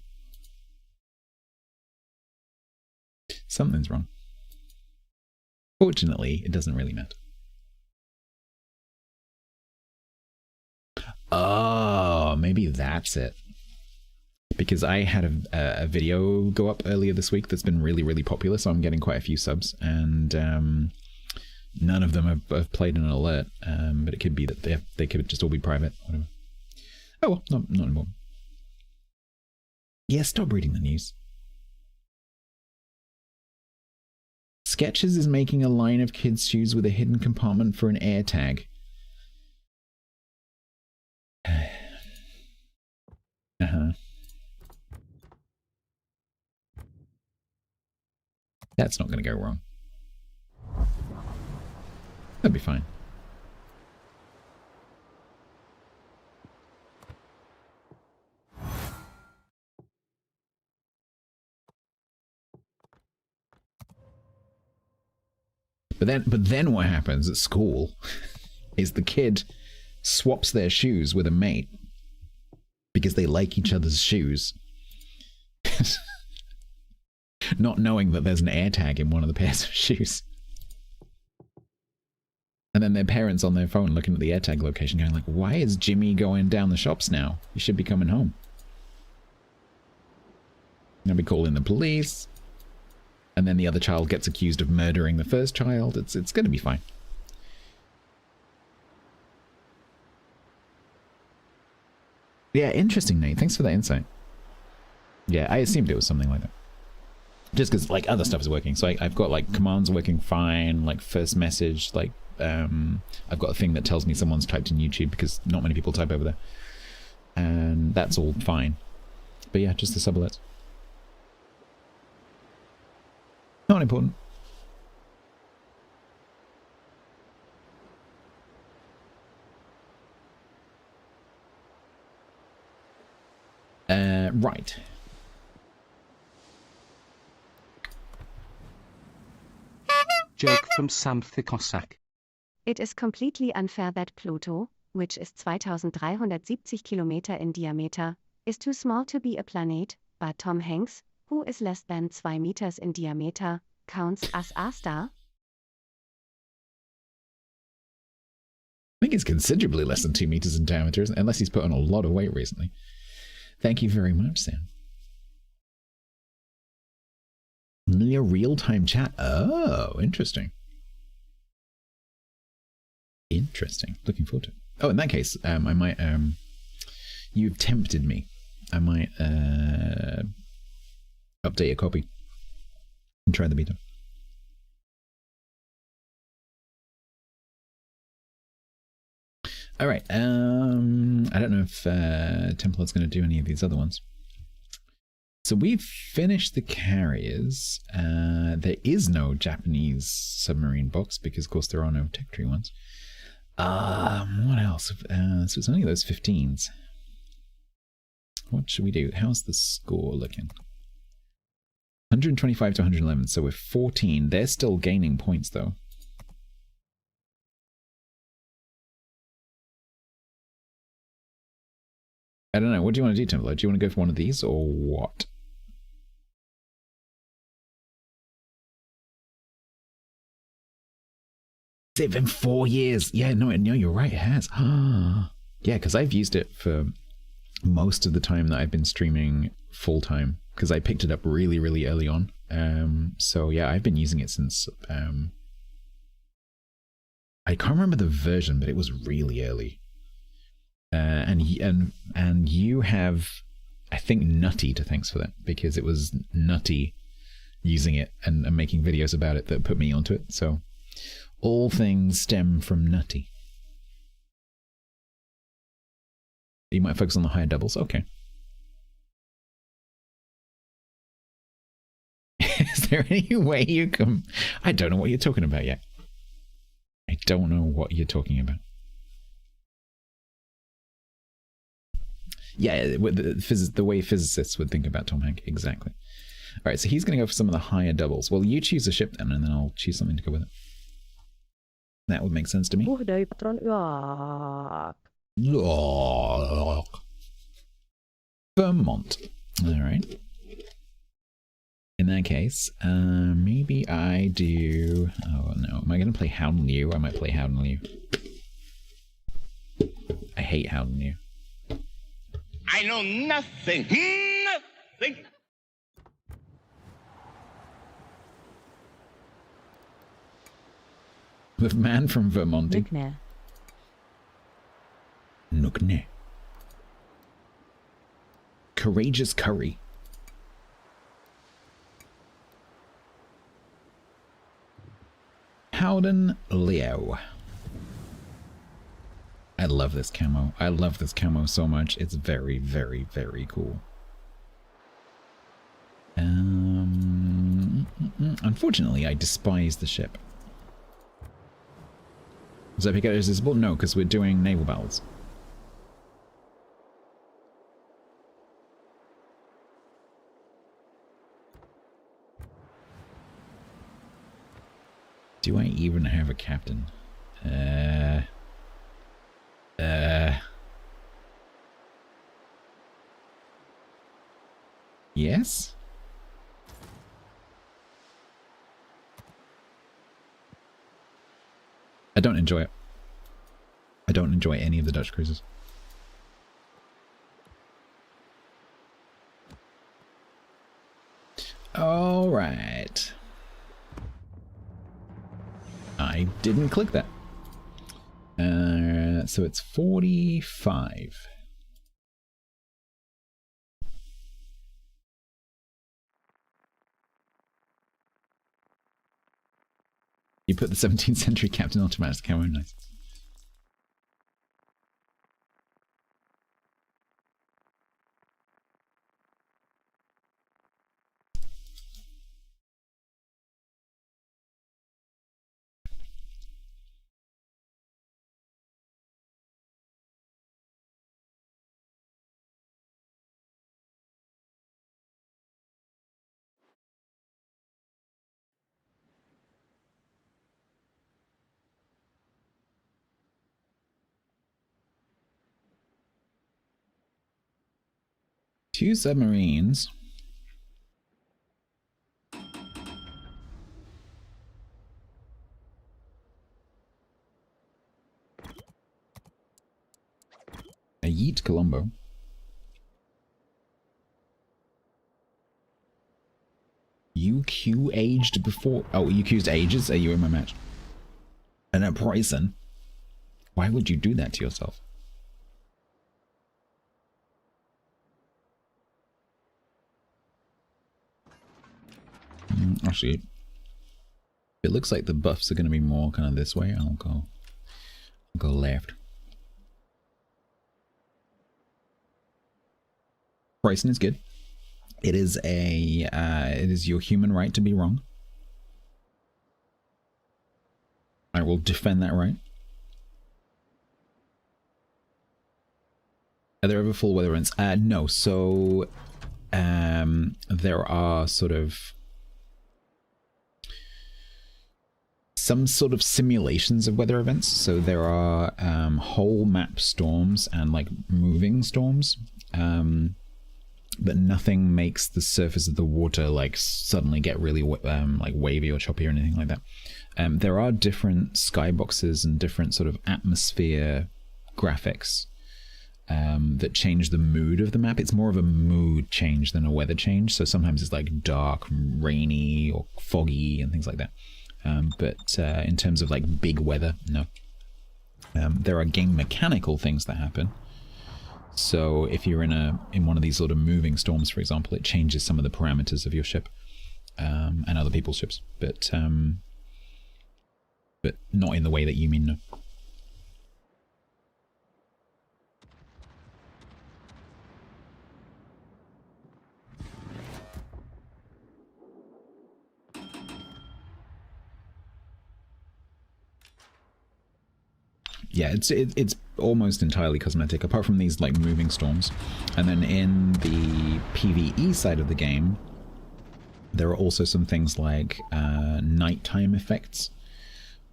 Something's wrong. Fortunately, it doesn't really matter. Oh, maybe that's it. Because I had a video go up earlier this week that's been really, really popular, so I'm getting quite a few subs, and none of them have played an alert, but it could be that they could just all be private. Whatever. Oh well, not anymore. Yeah, stop reading the news. Skechers is making a line of kids' shoes with a hidden compartment for an air tag. Uh-huh. That's not going to go wrong. That'd be fine. But then what happens at school is the kid swaps their shoes with a mate because they like each other's shoes. Not knowing that there's an air tag in one of the pairs of shoes. And then their parents on their phone looking at the air tag location going like, why is Jimmy going down the shops now? He should be coming home. They'll be calling the police. And then the other child gets accused of murdering the first child. It's going to be fine. Yeah, interesting, Nate. Thanks for that insight. Yeah, I assumed it was something like that. Just because, like, other stuff is working. So I've got, like, commands working fine, like, first message, like, I've got a thing that tells me someone's typed in YouTube because not many people type over there. And that's all fine. But yeah, just the sub alerts. Not important. Right. Joke from Sam Thikosak. It is completely unfair that Pluto, which is 2,370 kilometer in diameter, is too small to be a planet, but Tom Hanks, who is less than 2 meters in diameter, counts as a star? I think it's considerably less than 2 meters in diameter, unless he's put on a lot of weight recently. Thank you very much, Sam. Near real-time chat. Oh, interesting. Interesting. Looking forward to it. Oh, in that case, I might, you've tempted me. I might, update a copy and try the beta. All right. I don't know if Templar's going to do any of these other ones. So we've finished the carriers. There is no Japanese submarine box because, of course, there are no tech tree ones. What else? So it's only those 15s. What should we do? How's the score looking? 125 to 111. So we're 14. They're still gaining points, though. I don't know. What do you want to do, Templar? Do you want to go for one of these or what? It's been 4 years. Yeah, no, you're right. It has. Yeah, because I've used it for most of the time that I've been streaming full time because I picked it up really, really early on. So yeah, I've been using it since. I can't remember the version, but it was really early. And you have, I think, Nutty to thanks for that, because it was Nutty using it and making videos about it that put me onto it. So all things stem from Nutty. You might focus on the higher doubles. Okay. Is there any way you can... I don't know what you're talking about yet. I don't know what you're talking about. Yeah, the way physicists would think about Tom Hanks. Exactly. All right, so he's going to go for some of the higher doubles. Well, you choose a ship then, and then I'll choose something to go with it. That would make sense to me. Vermont. All right. In that case, maybe I do... Oh, no. Am I going to play Howden Liu? I might play Howden Liu. I hate Howden Liu. I know nothing. Nothing. The man from Vermont. Nukne. Nukne. Courageous Curry. Howden Leo. I love this camo. I love this camo so much. It's very, very, very cool. Unfortunately, I despise the ship. Does that pick out as visible? No, because we're doing naval battles. Do I even have a captain? Yes? I don't enjoy it. I don't enjoy any of the Dutch cruises. All right. I didn't click that. So it's 45. You put the 17th century Captain Automatic camo, nice. Two submarines. A Yeet Colombo. UQ aged before. Oh, UQ's ages? Are you in my match? And a poison? Why would you do that to yourself? Actually, it looks like the buffs are going to be more kind of this way. I'll go left. Pricing is good. It is your human right to be wrong. I will defend that right. Are there ever full weather events? No. So there are sort of some sort of simulations of weather events. So there are whole map storms and like moving storms. But nothing makes the surface of the water like suddenly get really like wavy or choppy or anything like that. There are different skyboxes and different sort of atmosphere graphics that change the mood of the map. It's more of a mood change than a weather change. So sometimes it's like dark, rainy, or foggy and things like that. But in terms of like big weather, no. There are game mechanical things that happen. So if you're in one of these sort of moving storms, for example, it changes some of the parameters of your ship and other people's ships, but not in the way that you mean. No. Yeah, it's almost entirely cosmetic, apart from these like moving storms. And then in the PvE side of the game, there are also some things like nighttime effects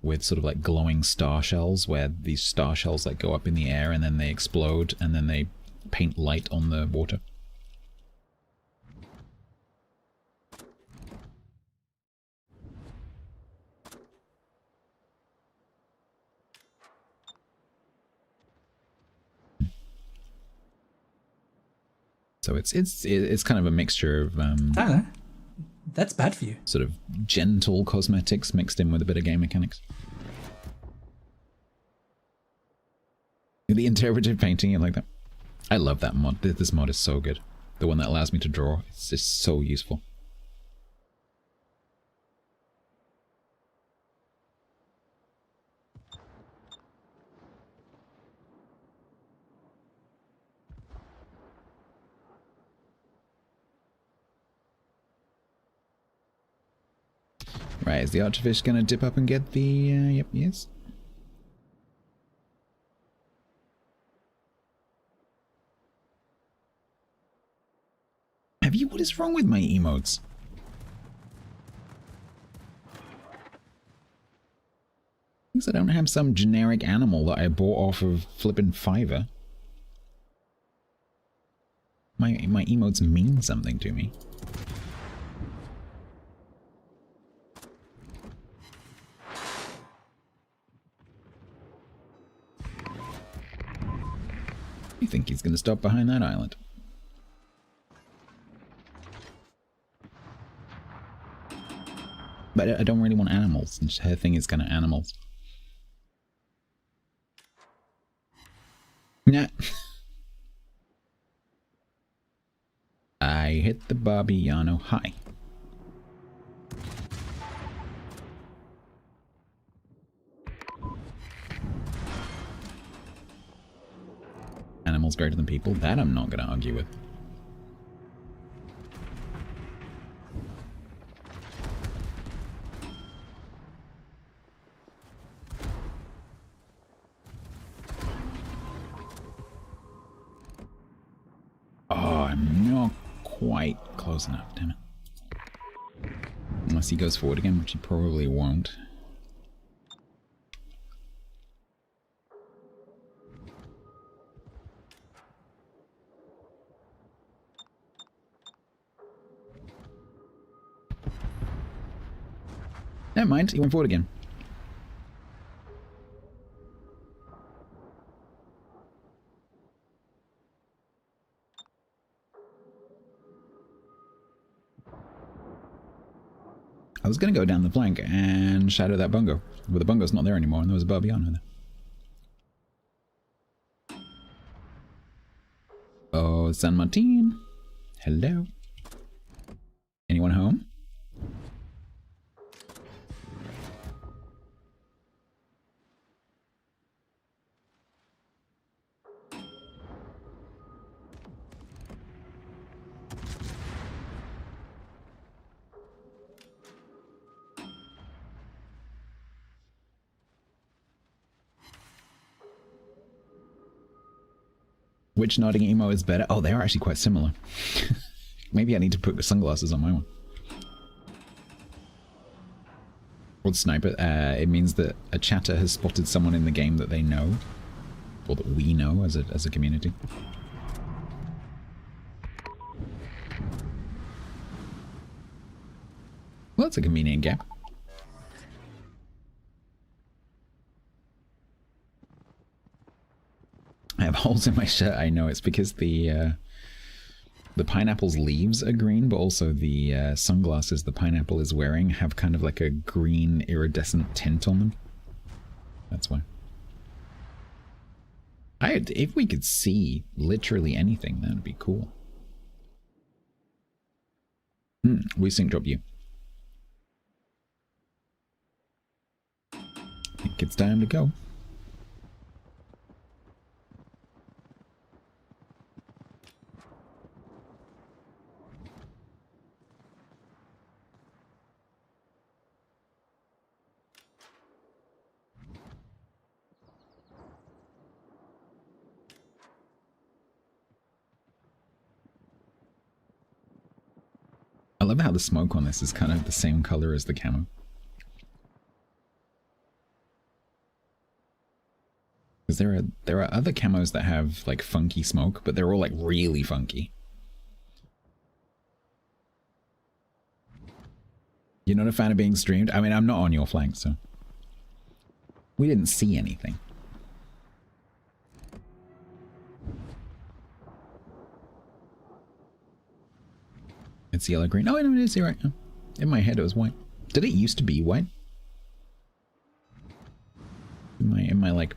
with sort of like glowing star shells, where these star shells like go up in the air and then they explode and then they paint light on the water. So it's kind of a mixture of I don't know. That's bad for you. Sort of gentle cosmetics mixed in with a bit of game mechanics. The interpretive painting, you like that? I love that mod. This mod is so good. The one that allows me to draw. It's just so useful. Right, is the archerfish gonna dip up and get the... yep, yes. Have you... What is wrong with my emotes? Thinks I don't have some generic animal that I bought off of flippin' Fiverr. My emotes mean something to me. You think he's going to stop behind that island? But I don't really want animals. And her thing is kind of animals. Nah. I hit the Barbiano high. Animals greater than people? That I'm not going to argue with. Oh, I'm not quite close enough, damn it. Unless he goes forward again, which he probably won't. Never mind, he went forward again. I was going to go down the flank and shadow that bungo. But the bungo's not there anymore, and there was a bar beyond her there. Oh, San Martin. Hello. Anyone home? Which nodding emo is better? Oh, they are actually quite similar. Maybe I need to put the sunglasses on my one. Or the sniper. It means that a chatter has spotted someone in the game that they know. Or that we know as a community. Well, that's a convenient gap. I have holes in my shirt. I know it's because the pineapple's leaves are green, but also the sunglasses the pineapple is wearing have kind of like a green iridescent tint on them. That's why. If we could see literally anything, that would be cool. We sync drop you. I think it's time to go. I love how the smoke on this is kind of the same color as the camo. Because there are other camos that have like funky smoke, but they're all like really funky. You're not a fan of being streamed? I mean, I'm not on your flank, so we didn't see anything. It's yellow green. Oh, no, it is. You're right. In my head, it was white. Did it used to be white? In my like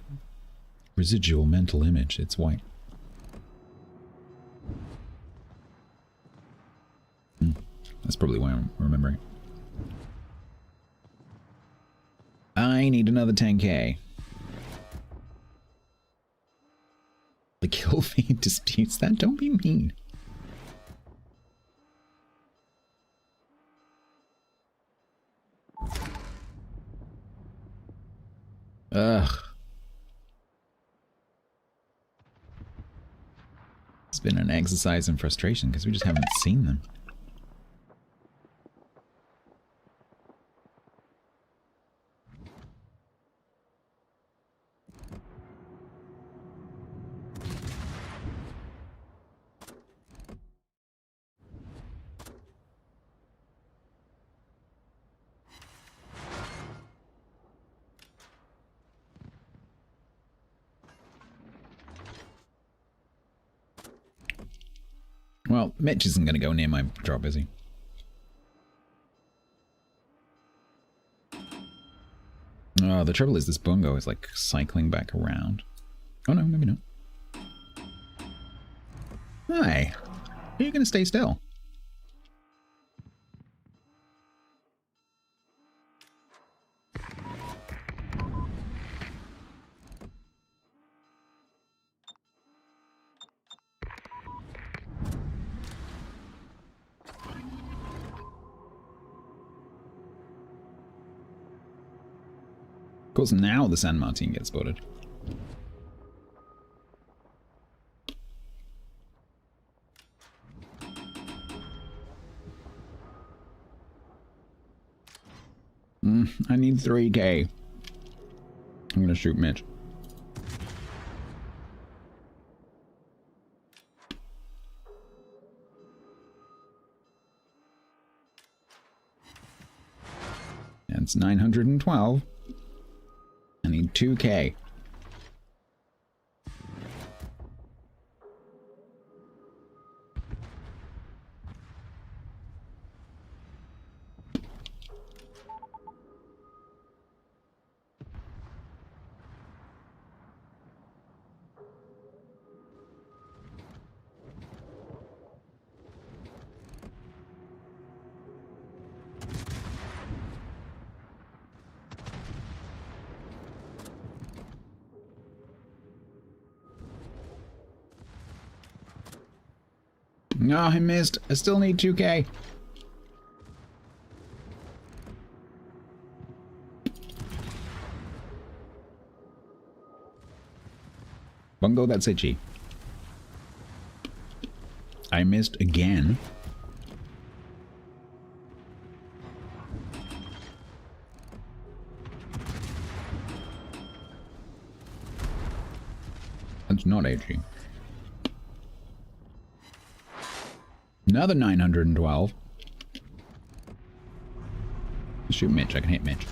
residual mental image, it's white. That's probably why I'm remembering. I need another 10k. The kill feed disputes that. Don't be mean. Ugh. It's been an exercise in frustration because we just haven't seen them. Well, Mitch isn't going to go near my drop, is he? Oh, the trouble is this bungo is like cycling back around. Oh no, maybe not. Hi. Are you going to stay still? Of course, now the San Martin gets spotted. I need 3k. I'm gonna shoot Mitch. And it's 912. I need 2k. No, I missed. I still need 2K. Bungo, that's itchy. I missed again. That's not itchy. Another 912. Shoot Mitch, I can hit Mitch.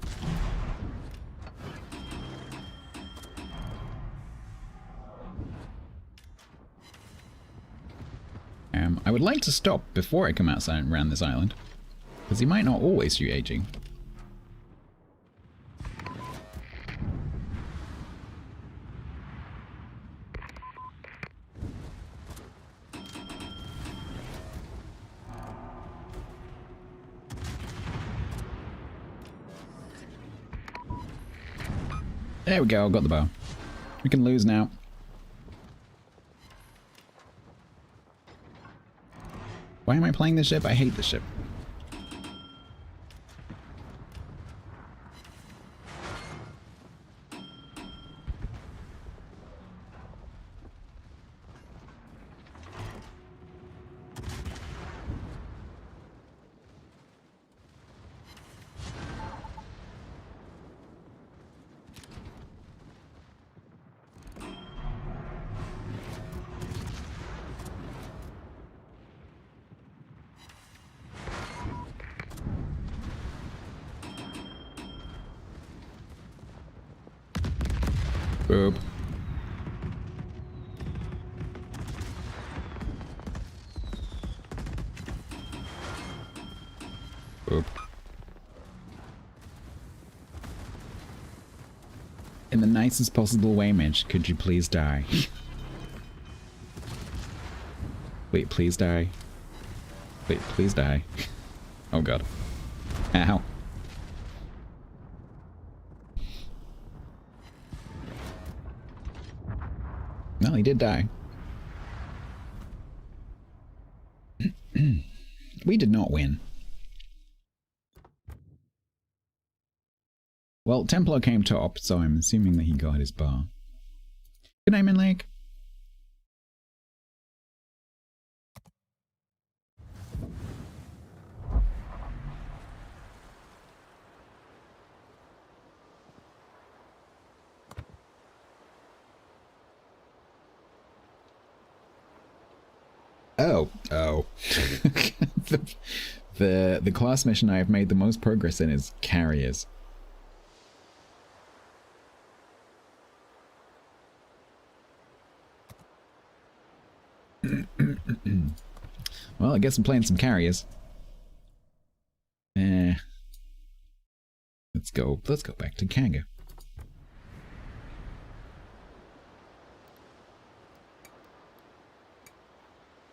I would like to stop before I come outside and around this island, because he might not always shoot aging. There we go, got the bow. We can lose now. Why am I playing this ship? I hate this ship. Boop. Boop. In the nicest possible way, Mitch, could you please die? Wait, please die. Wait, please die. Oh god. Ow. Well, he did die. We did not win. Well, Templar came top, so I'm assuming that he got his bar. Good night, Minlake. Oh. The class mission I have made the most progress in is carriers. Well, I guess I'm playing some carriers. Let's go back to Kanga.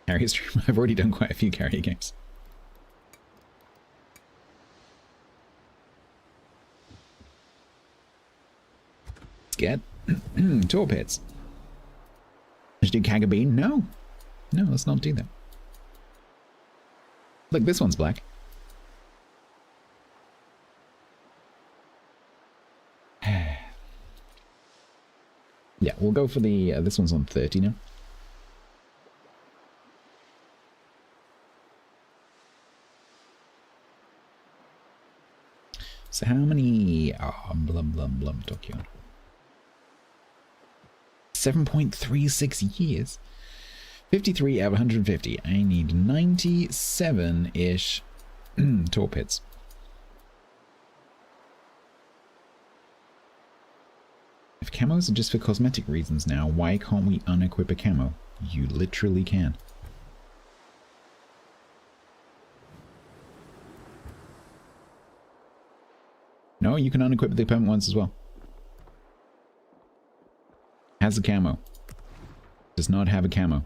Carrier stream. I've already done quite a few carrier games. Let's get tour pits. Let's do Kagabine? No, let's not do that. Look, this one's black. Yeah, we'll go for the this one's on 30 now. So how many... Oh, blum, Tokyo. 7.36 years. 53 out of 150. I need 97-ish tour pits. If camos are just for cosmetic reasons now, why can't we unequip a camo? You literally can. No, you can unequip the permanent ones as well. Has a camo. Does not have a camo.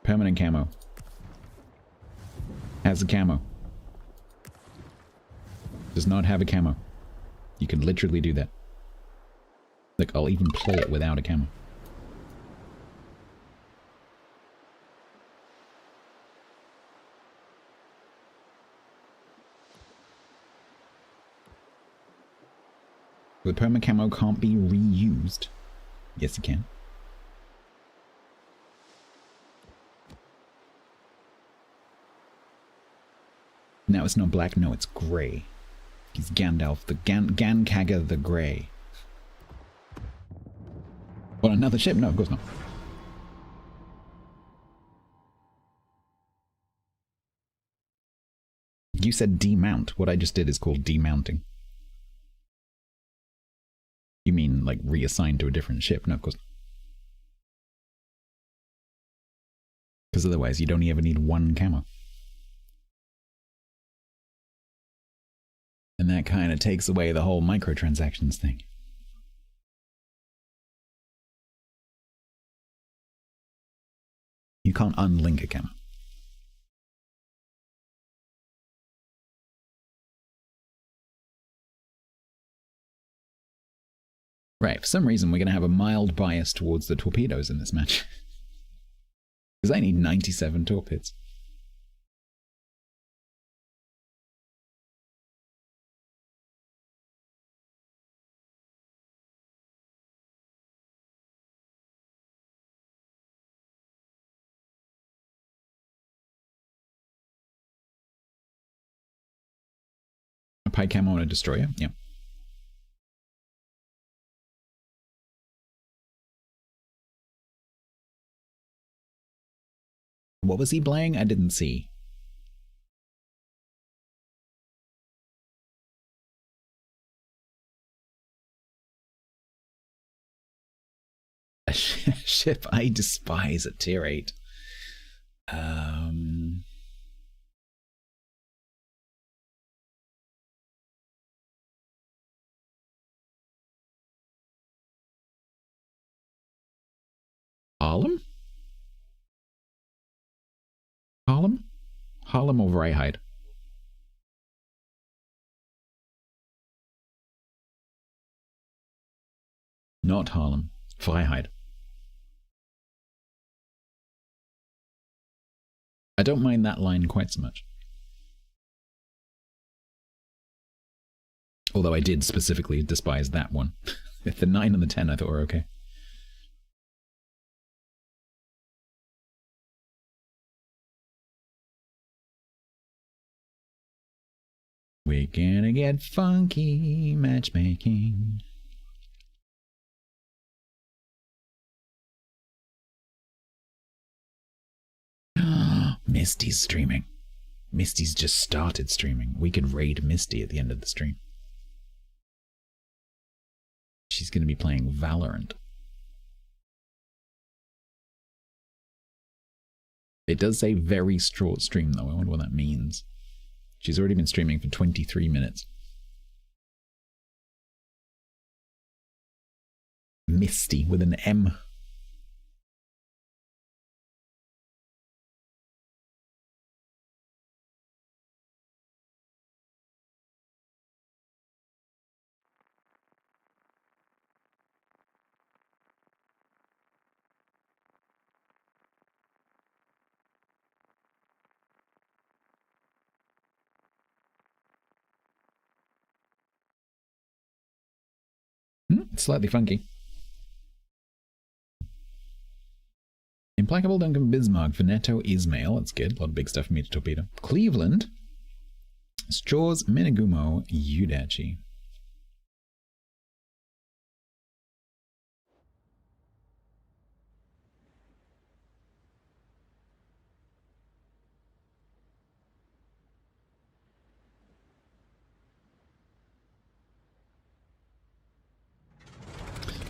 Permanent camo. Has a camo. Does not have a camo. You can literally do that. Look, I'll even play it without a camo. The perma camo can't be reused. Yes, it can. No, it's not black. No, it's grey. He's Gandalf, the Gankaga the Grey. What, another ship? No, of course not. You said demount. What I just did is called demounting. You mean, like, reassigned to a different ship? No, of course not. Because otherwise you'd only ever need one camo. And that kind of takes away the whole microtransactions thing. You can't unlink a camo. Right, for some reason we're going to have a mild bias towards the torpedoes in this match. Because I need 97 torpedoes. A pie camo and a destroyer? Yeah. What was he playing? I didn't see. A ship I despise at tier 8. Harlem? Harlem? Harlem or Vryheid? Not Harlem. Vryheid. I don't mind that line quite so much. Although I did specifically despise that one. The 9 and the 10 I thought were okay. We're gonna get funky matchmaking. Misty's streaming. Misty's just started streaming. We could raid Misty at the end of the stream. She's gonna be playing Valorant. It does say very short stream though. I wonder what that means. She's already been streaming for 23 minutes. Misty with an M. Slightly funky. Implacable Duncan Bismarck, Veneto, Ismail. That's good. A lot of big stuff for me to torpedo. Cleveland. Straws, Menegumo, Udachi.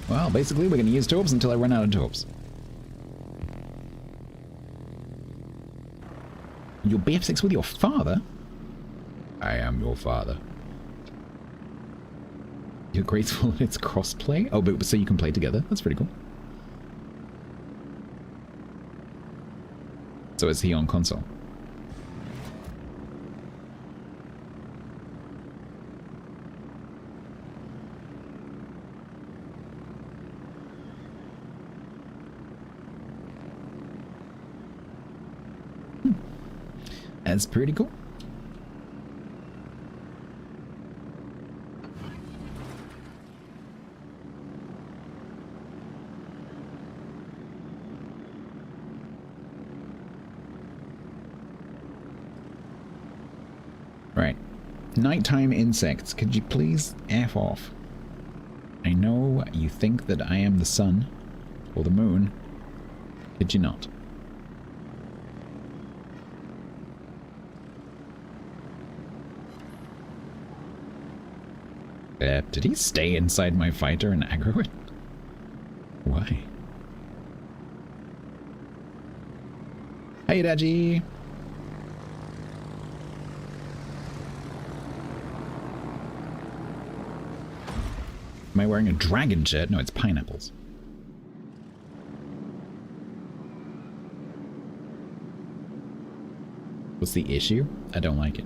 Well, basically, we're going to use torps until I run out of torps. Your BF6 with your father? I am your father. You're grateful it's crossplay? Oh, but so you can play together? That's pretty cool. So is he on console? That's pretty cool. Right. Nighttime insects, could you please F off? I know you think that I am the sun, or the moon. Could you not? Did he stay inside my fighter and aggro it? Why? Hey, Dadgy! Am I wearing a dragon shirt? No, it's pineapples. What's the issue? I don't like it.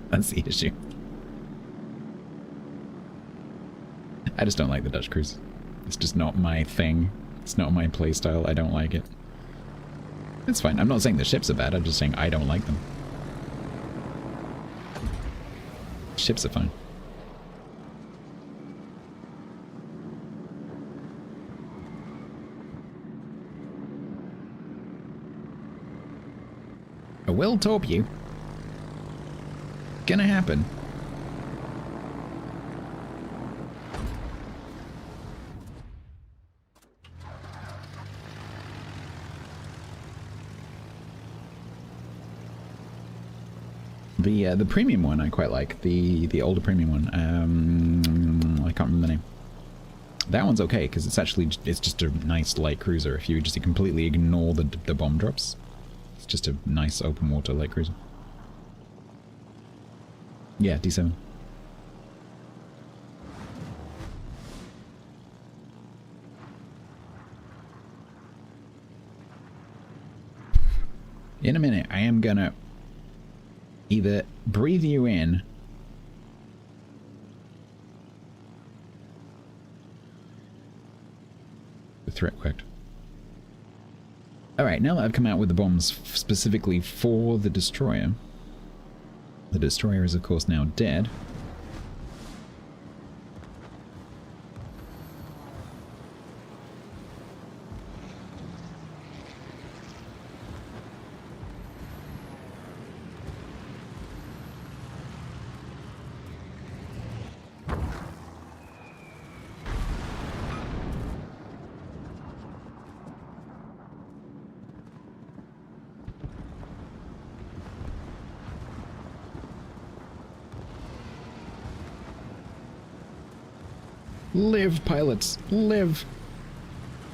That's the issue. I just don't like the Dutch cruise. It's just not my thing. It's not my playstyle. I don't like it. It's fine. I'm not saying the ships are bad. I'm just saying I don't like them. Ships are fine. I will torp you. Gonna happen. The premium one I quite like. The older premium one. I can't remember the name. That one's okay because it's just a nice light cruiser. If you just completely ignore the bomb drops, it's just a nice open water light cruiser. Yeah, D7. In a minute, I am gonna either breathe you in the threat worked. Alright, now that I've come out with the bombs specifically for the destroyer is of course now dead. Live, pilots, live!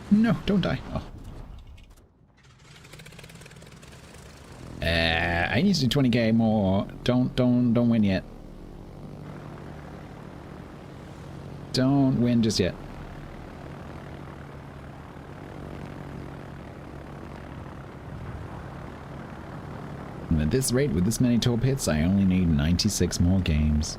No, don't die. Oh. I need to do 20k more. Don't win yet. Don't win just yet. And at this rate, with this many torp hits, I only need 96 more games.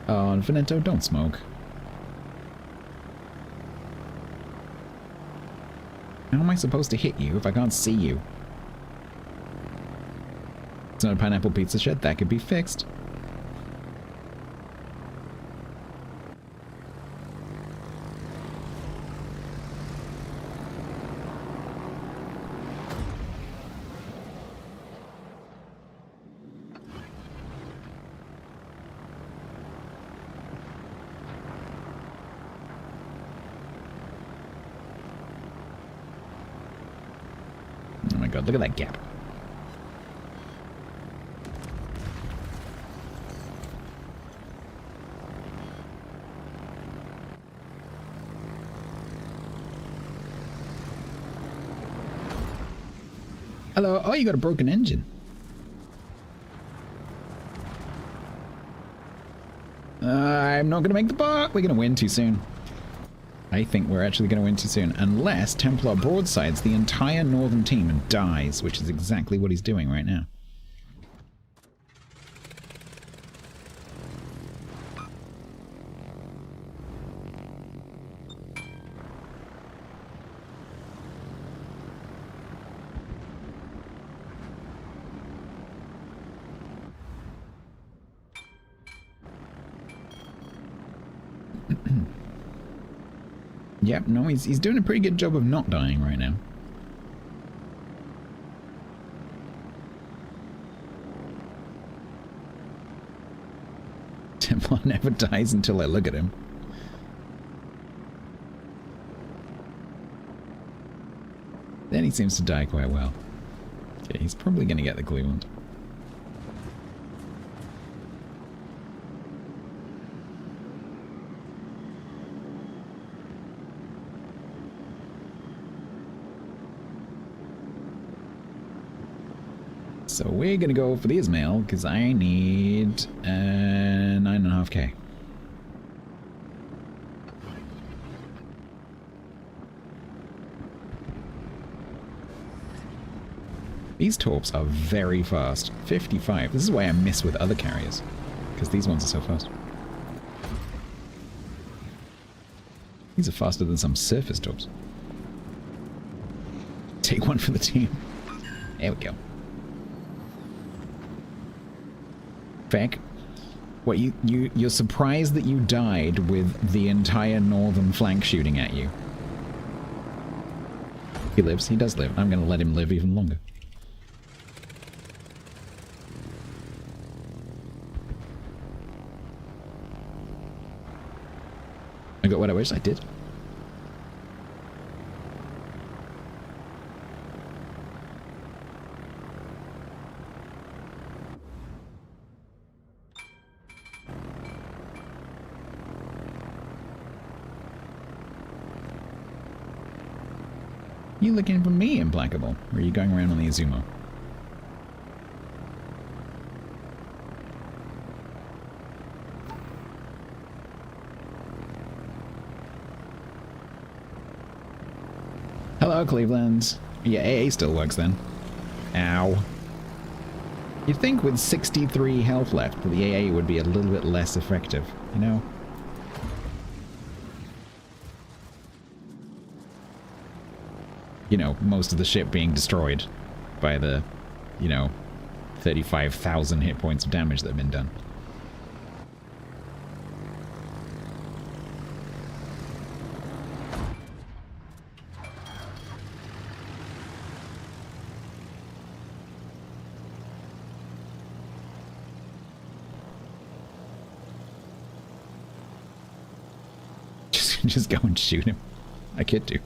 Oh, Veneto, don't smoke. How am I supposed to hit you if I can't see you? It's not a pineapple pizza shed, that could be fixed. God, look at that gap. Hello. Oh, you got a broken engine. I'm not going to make the bar. We're going to win too soon. I think we're actually going to win too soon, unless Templar broadsides the entire northern team and dies, which is exactly what he's doing right now. Yep, no, he's doing a pretty good job of not dying right now. Templar never dies until I look at him. Then he seems to die quite well. Okay, he's probably going to get the Cleveland. So we're going to go for the Ismail, because I need 9.5k. These torps are very fast. 55. This is why I miss with other carriers, because these ones are so fast. These are faster than some surface torps. Take one for the team. There we go. Feck, what, you're surprised that you died with the entire northern flank shooting at you? He lives. He does live. I'm going to let him live even longer. I got what I wish I did. You looking for me, Implacable? Or are you going around on the Azumo? Hello, Cleveland. Yeah, AA still works then. Ow. You'd think with 63 health left that the AA would be a little bit less effective, you know? You know, most of the ship being destroyed by the, you know, 35,000 hit points of damage that have been done. Just go and shoot him. I could do.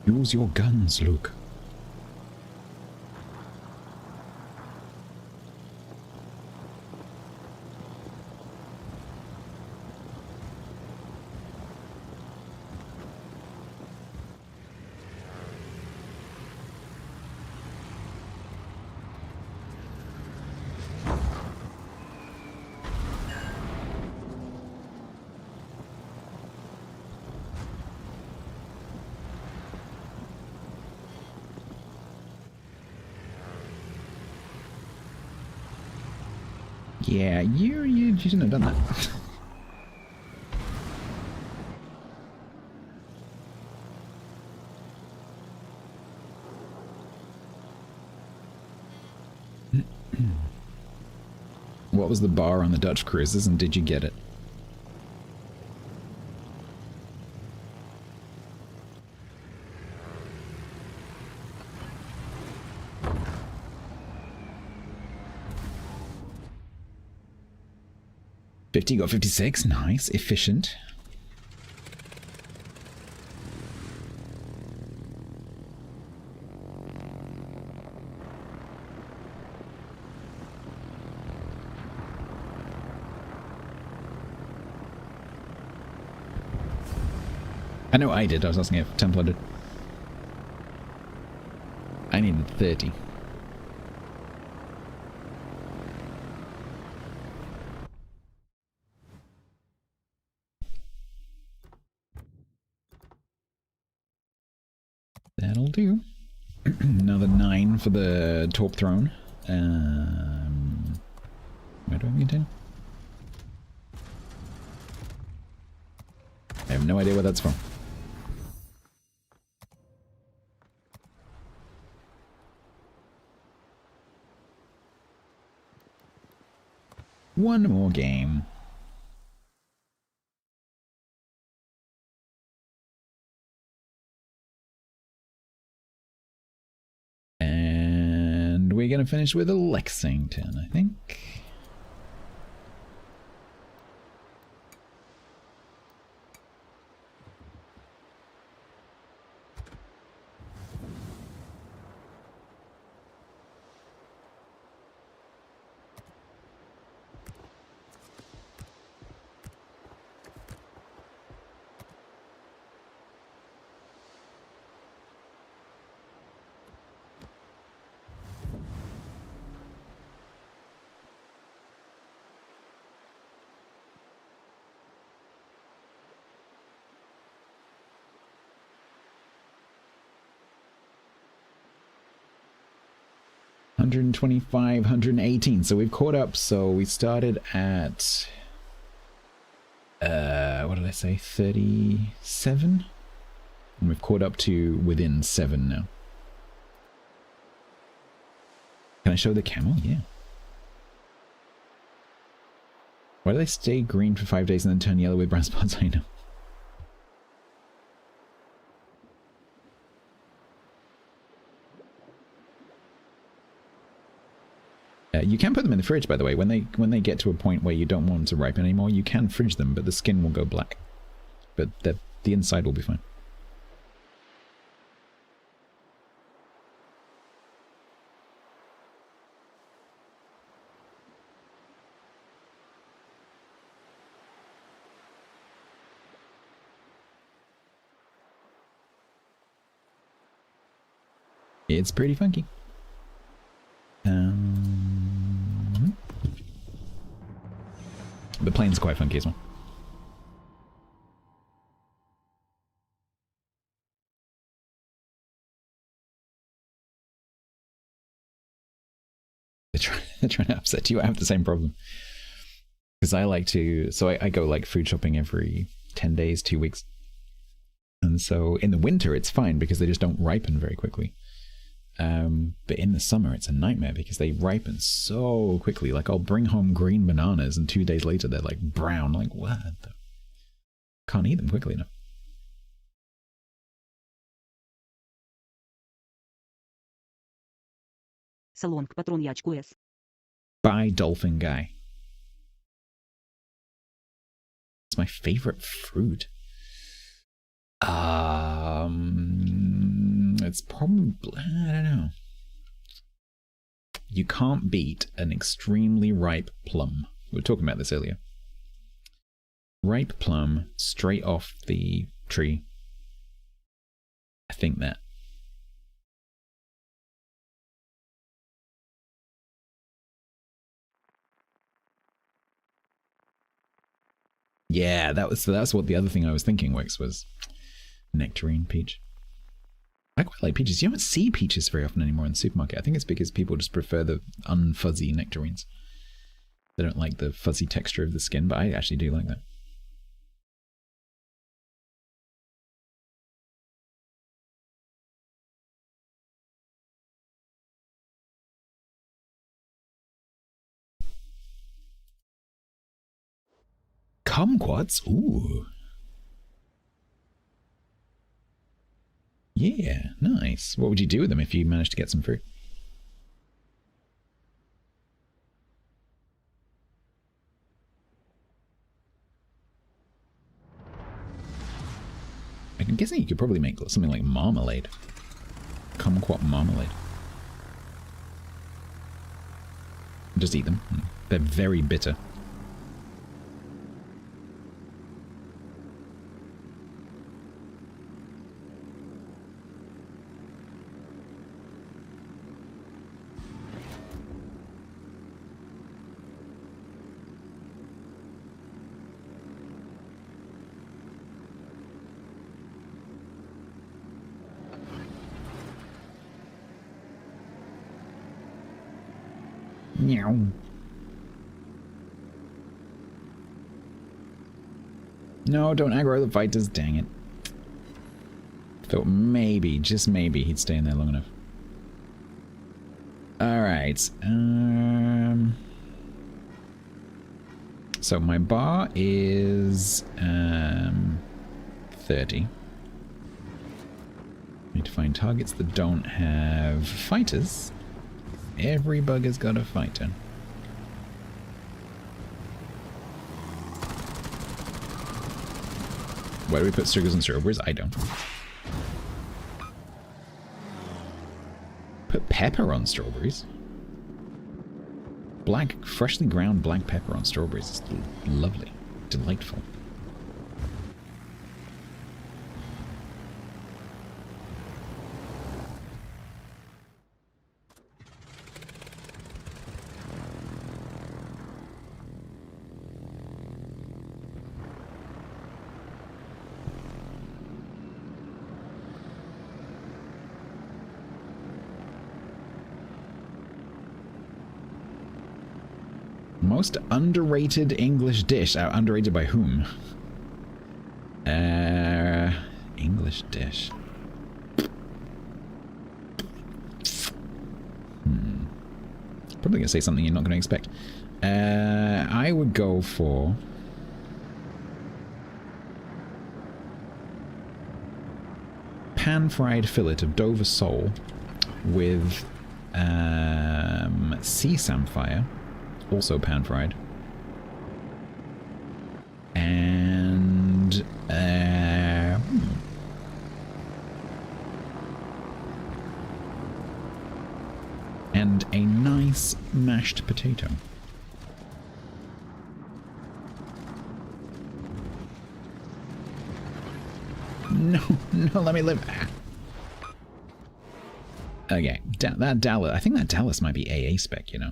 Use your guns, Luke. Yeah, you shouldn't have done that. What was the bar on the Dutch cruises, and did you get it? Got 56, nice, efficient. I know I did, I was asking if Templar did. I needed 30. That'll do. Another 9 for the Torp Throne. Where do I maintain? I have no idea where that's from. One more game. going to finish with a Lexington, I think. $125, $118. So we've caught up. So we started at what did I say? 37? And we've caught up to within 7 now. Can I show the camel? Yeah. Why do they stay green for 5 days and then turn yellow with brown spots? I know. You can put them in the fridge, by the way. When they get to a point where you don't want them to ripen anymore, you can fridge them, but the skin will go black. But the inside will be fine. It's pretty funky. The plane's quite funky as well. They're trying to upset you. I have the same problem. Because I like to... So I go like food shopping every 10 days, 2 weeks. And so in the winter it's fine because they just don't ripen very quickly. But in the summer it's a nightmare because they ripen so quickly. Like I'll bring home green bananas and 2 days later they're like brown. Like what? Can't eat them quickly enough. Bye, dolphin guy. It's my favorite fruit. It's probably, I don't know. You can't beat an extremely ripe plum. We were talking about this earlier. Ripe plum, straight off the tree. I think that. Yeah, that's what the other thing I was thinking, Wix, was nectarine peach. I quite like peaches. You don't see peaches very often anymore in the supermarket. I think it's because people just prefer the unfuzzy nectarines. They don't like the fuzzy texture of the skin, but I actually do like that. Kumquats? Ooh. Yeah, nice. What would you do with them if you managed to get some fruit? I'm guessing you could probably make something like marmalade. Kumquat marmalade. Just eat them. They're very bitter. Meow. No, don't aggro the fighters, dang it. Thought maybe, just maybe, he'd stay in there long enough. Alright, so my bar is 30. Need to find targets that don't have fighters. Every bugger's got a fighter. Why do we put sugars and strawberries? I don't. Put pepper on strawberries? Black, freshly ground black pepper on strawberries is lovely. Delightful. Most underrated English dish. Underrated by whom? English dish. Probably gonna say something you're not gonna expect. I would go for pan-fried fillet of Dover sole with sea samphire. Also pan-fried. And a nice mashed potato. No, let me live. Okay, that Dallas. I think that Dallas might be AA spec, you know.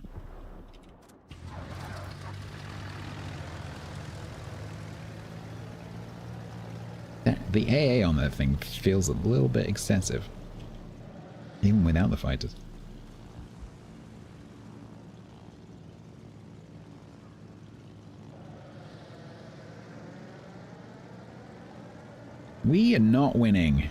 The AA on that thing feels a little bit excessive. Even without the fighters. We are not winning.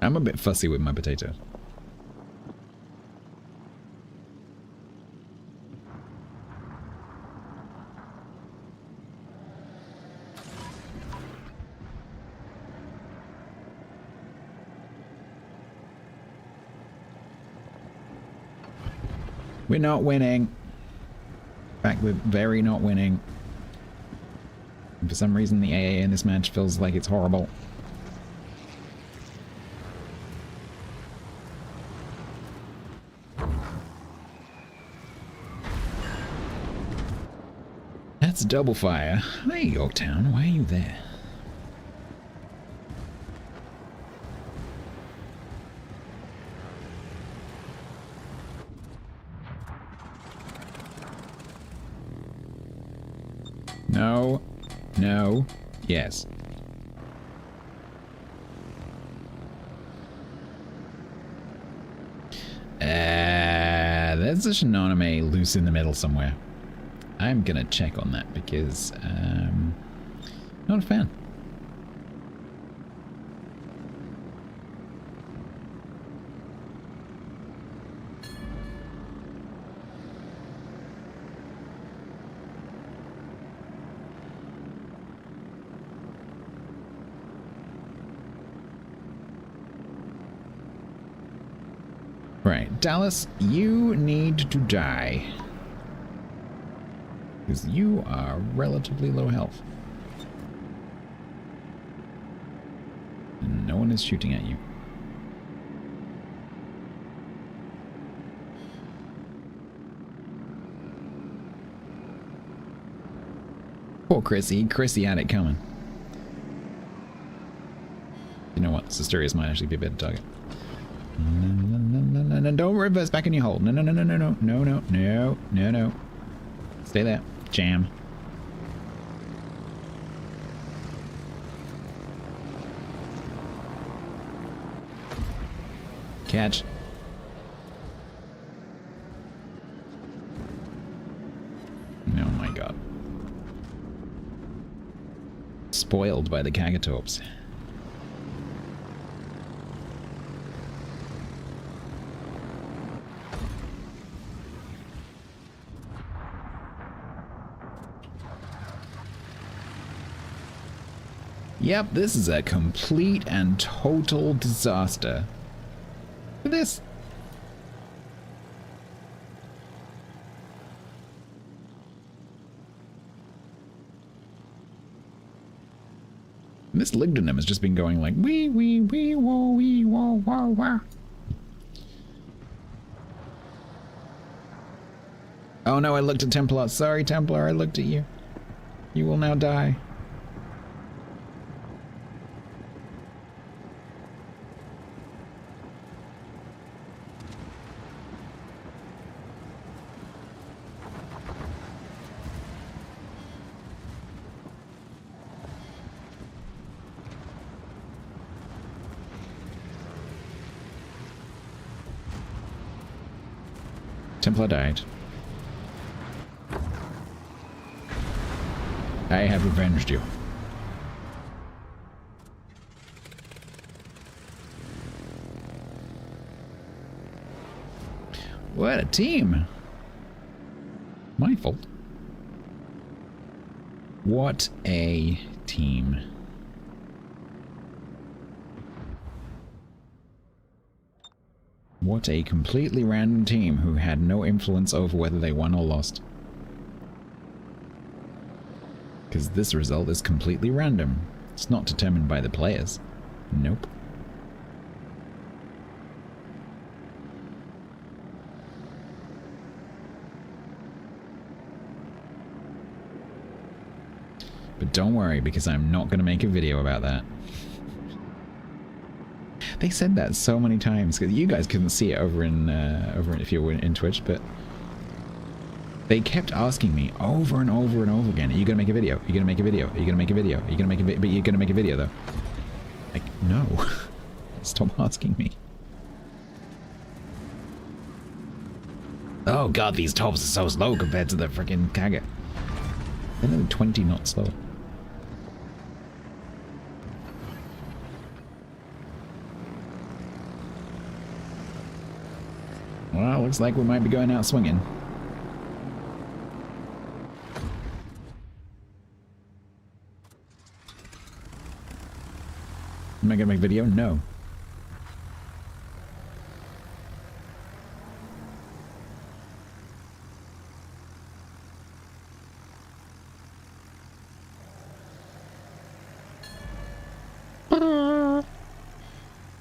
I'm a bit fussy with my potato. We're not winning. In fact, we're very not winning. And for some reason, the AA in this match feels like it's horrible. That's double fire. Hey, Yorktown, why are you there? No. No. Yes. There's a Shinonome loose in the middle somewhere. I'm gonna check on that because, not a fan. Right, Dallas, you need to die. Because you are relatively low health. And no one is shooting at you. Poor Chrissy. Chrissy had it coming. You know what? Sisterius might actually be a better target. No, don't reverse back in your hole. No. Stay there. Jam. Catch. Oh my god. Spoiled by the Cagatorps. Yep, this is a complete and total disaster. Look at this. And this Ligdunum has just been going like wee wee wee wah wee wah wah wah. Oh no, I looked at Templar. Sorry, Templar, I looked at you. You will now die. Templar died. I have avenged you. What a team! My fault. What a team. What a completely random team who had no influence over whether they won or lost. Because this result is completely random. It's not determined by the players. Nope. But don't worry, because I'm not going to make a video about that. They said that so many times, because you guys couldn't see it over in if you were in Twitch, but they kept asking me over and over and over again, are you going to make a video? Are you going to make a video? Are you going to make a video? Are you going to make a video? But you're going to make a video, though. Like, no. Stop asking me. Oh god, these tops are so slow compared to the freaking Kaga. They're only 20 knots slow. Well, looks like we might be going out swinging. Am I gonna make a video? No.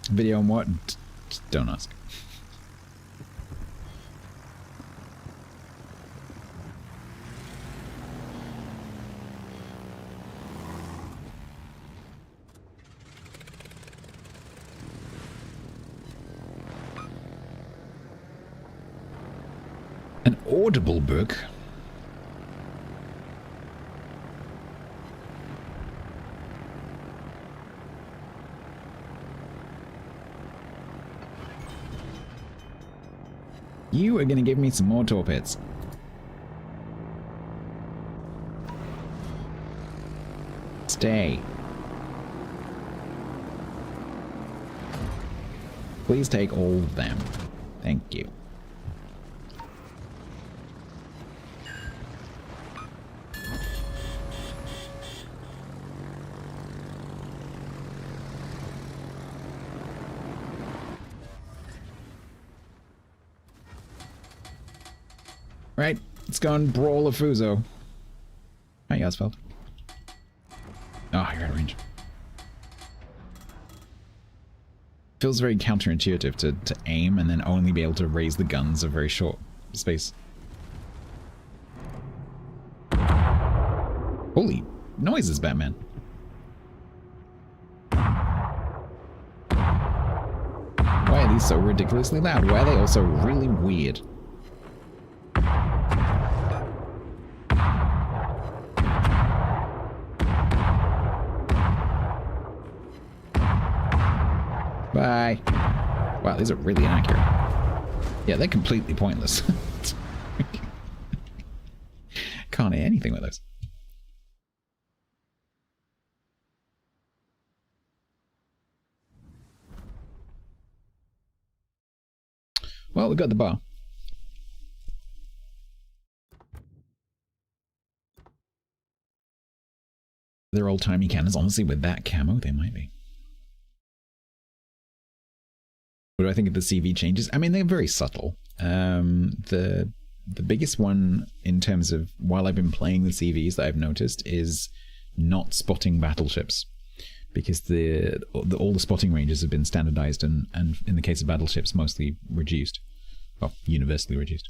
Video on what? Just don't ask. An Audible book? You are gonna give me some more torpedoes. Stay. Please take all of them. Thank you. Right, let's go and brawl a Fuso. Hi, Yasfeld. Oh, you're out of range. Feels very counterintuitive to aim and then only be able to raise the guns a very short space. Holy noises, Batman. Why are these so ridiculously loud? Why are they also really weird? Bye. Wow, these are really inaccurate. Yeah, they're completely pointless. Can't hear anything with those. Well, we got the bar. They're old-timey cannons. Honestly, with that camo, they might be. What do I think of the CV changes? I mean, they're very subtle. The biggest one in terms of while I've been playing the CVs that I've noticed is not spotting battleships, because all the spotting ranges have been standardized and in the case of battleships mostly reduced, well, universally reduced.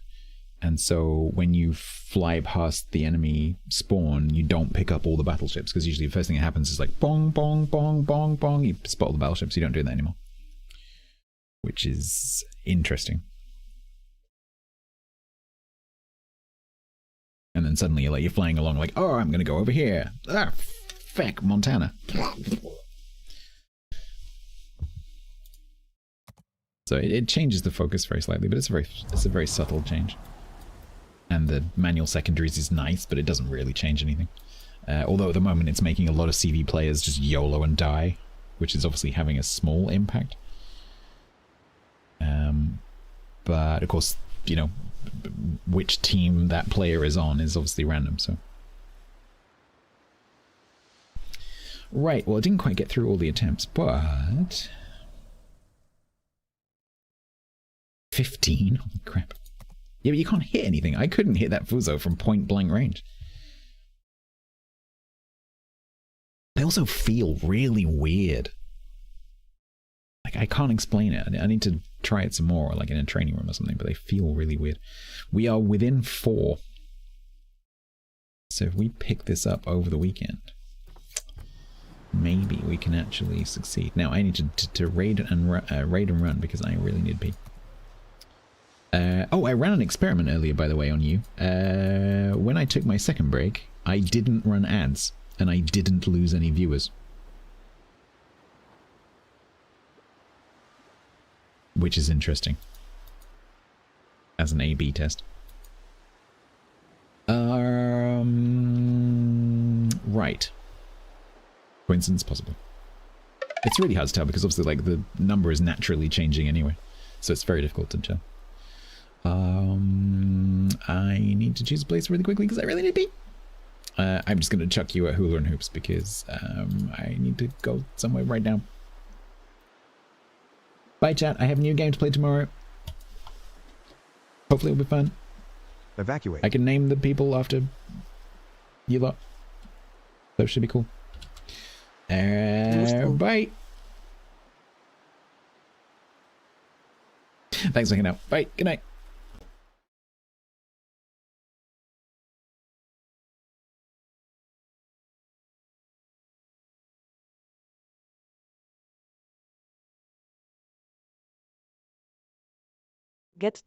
And so when you fly past the enemy spawn, you don't pick up all the battleships, because usually the first thing that happens is like bong, bong, bong, bong, bong. You spot all the battleships. You don't do that anymore, which is interesting. And then suddenly you're flying along like, oh, I'm going to go over here. Ah, feck, Montana. So it changes the focus very slightly, but it's a very subtle change. And the manual secondaries is nice, but it doesn't really change anything. Although at the moment it's making a lot of CV players just YOLO and die, which is obviously having a small impact. But of course, you know, which team that player is on is obviously random, so. Right, well, I didn't quite get through all the attempts, but 15? Holy crap. Yeah, but you can't hit anything. I couldn't hit that Fuso from point blank range. They also feel really weird. Like, I can't explain it. I need to try it some more, like in a training room or something, but they feel really weird. We are within 4. So if we pick this up over the weekend, maybe we can actually succeed. Now, I need to raid and run because I really need to pee. Oh, I ran an experiment earlier, by the way, on you. When I took my second break, I didn't run ads, and I didn't lose any viewers. Which is interesting. As an A/B test. Right. Coincidence possible. It's really hard to tell because obviously like the number is naturally changing anyway. So it's very difficult to tell. I need to choose a place really quickly because I really need to pee. I'm just going to chuck you at Hula and Hoops because I need to go somewhere right now. Bye, chat. I have a new game to play tomorrow. Hopefully it'll be fun. Evacuate. I can name the people after you lot. So it should be cool. Bye. Thanks for hanging out. Bye. Good night. Get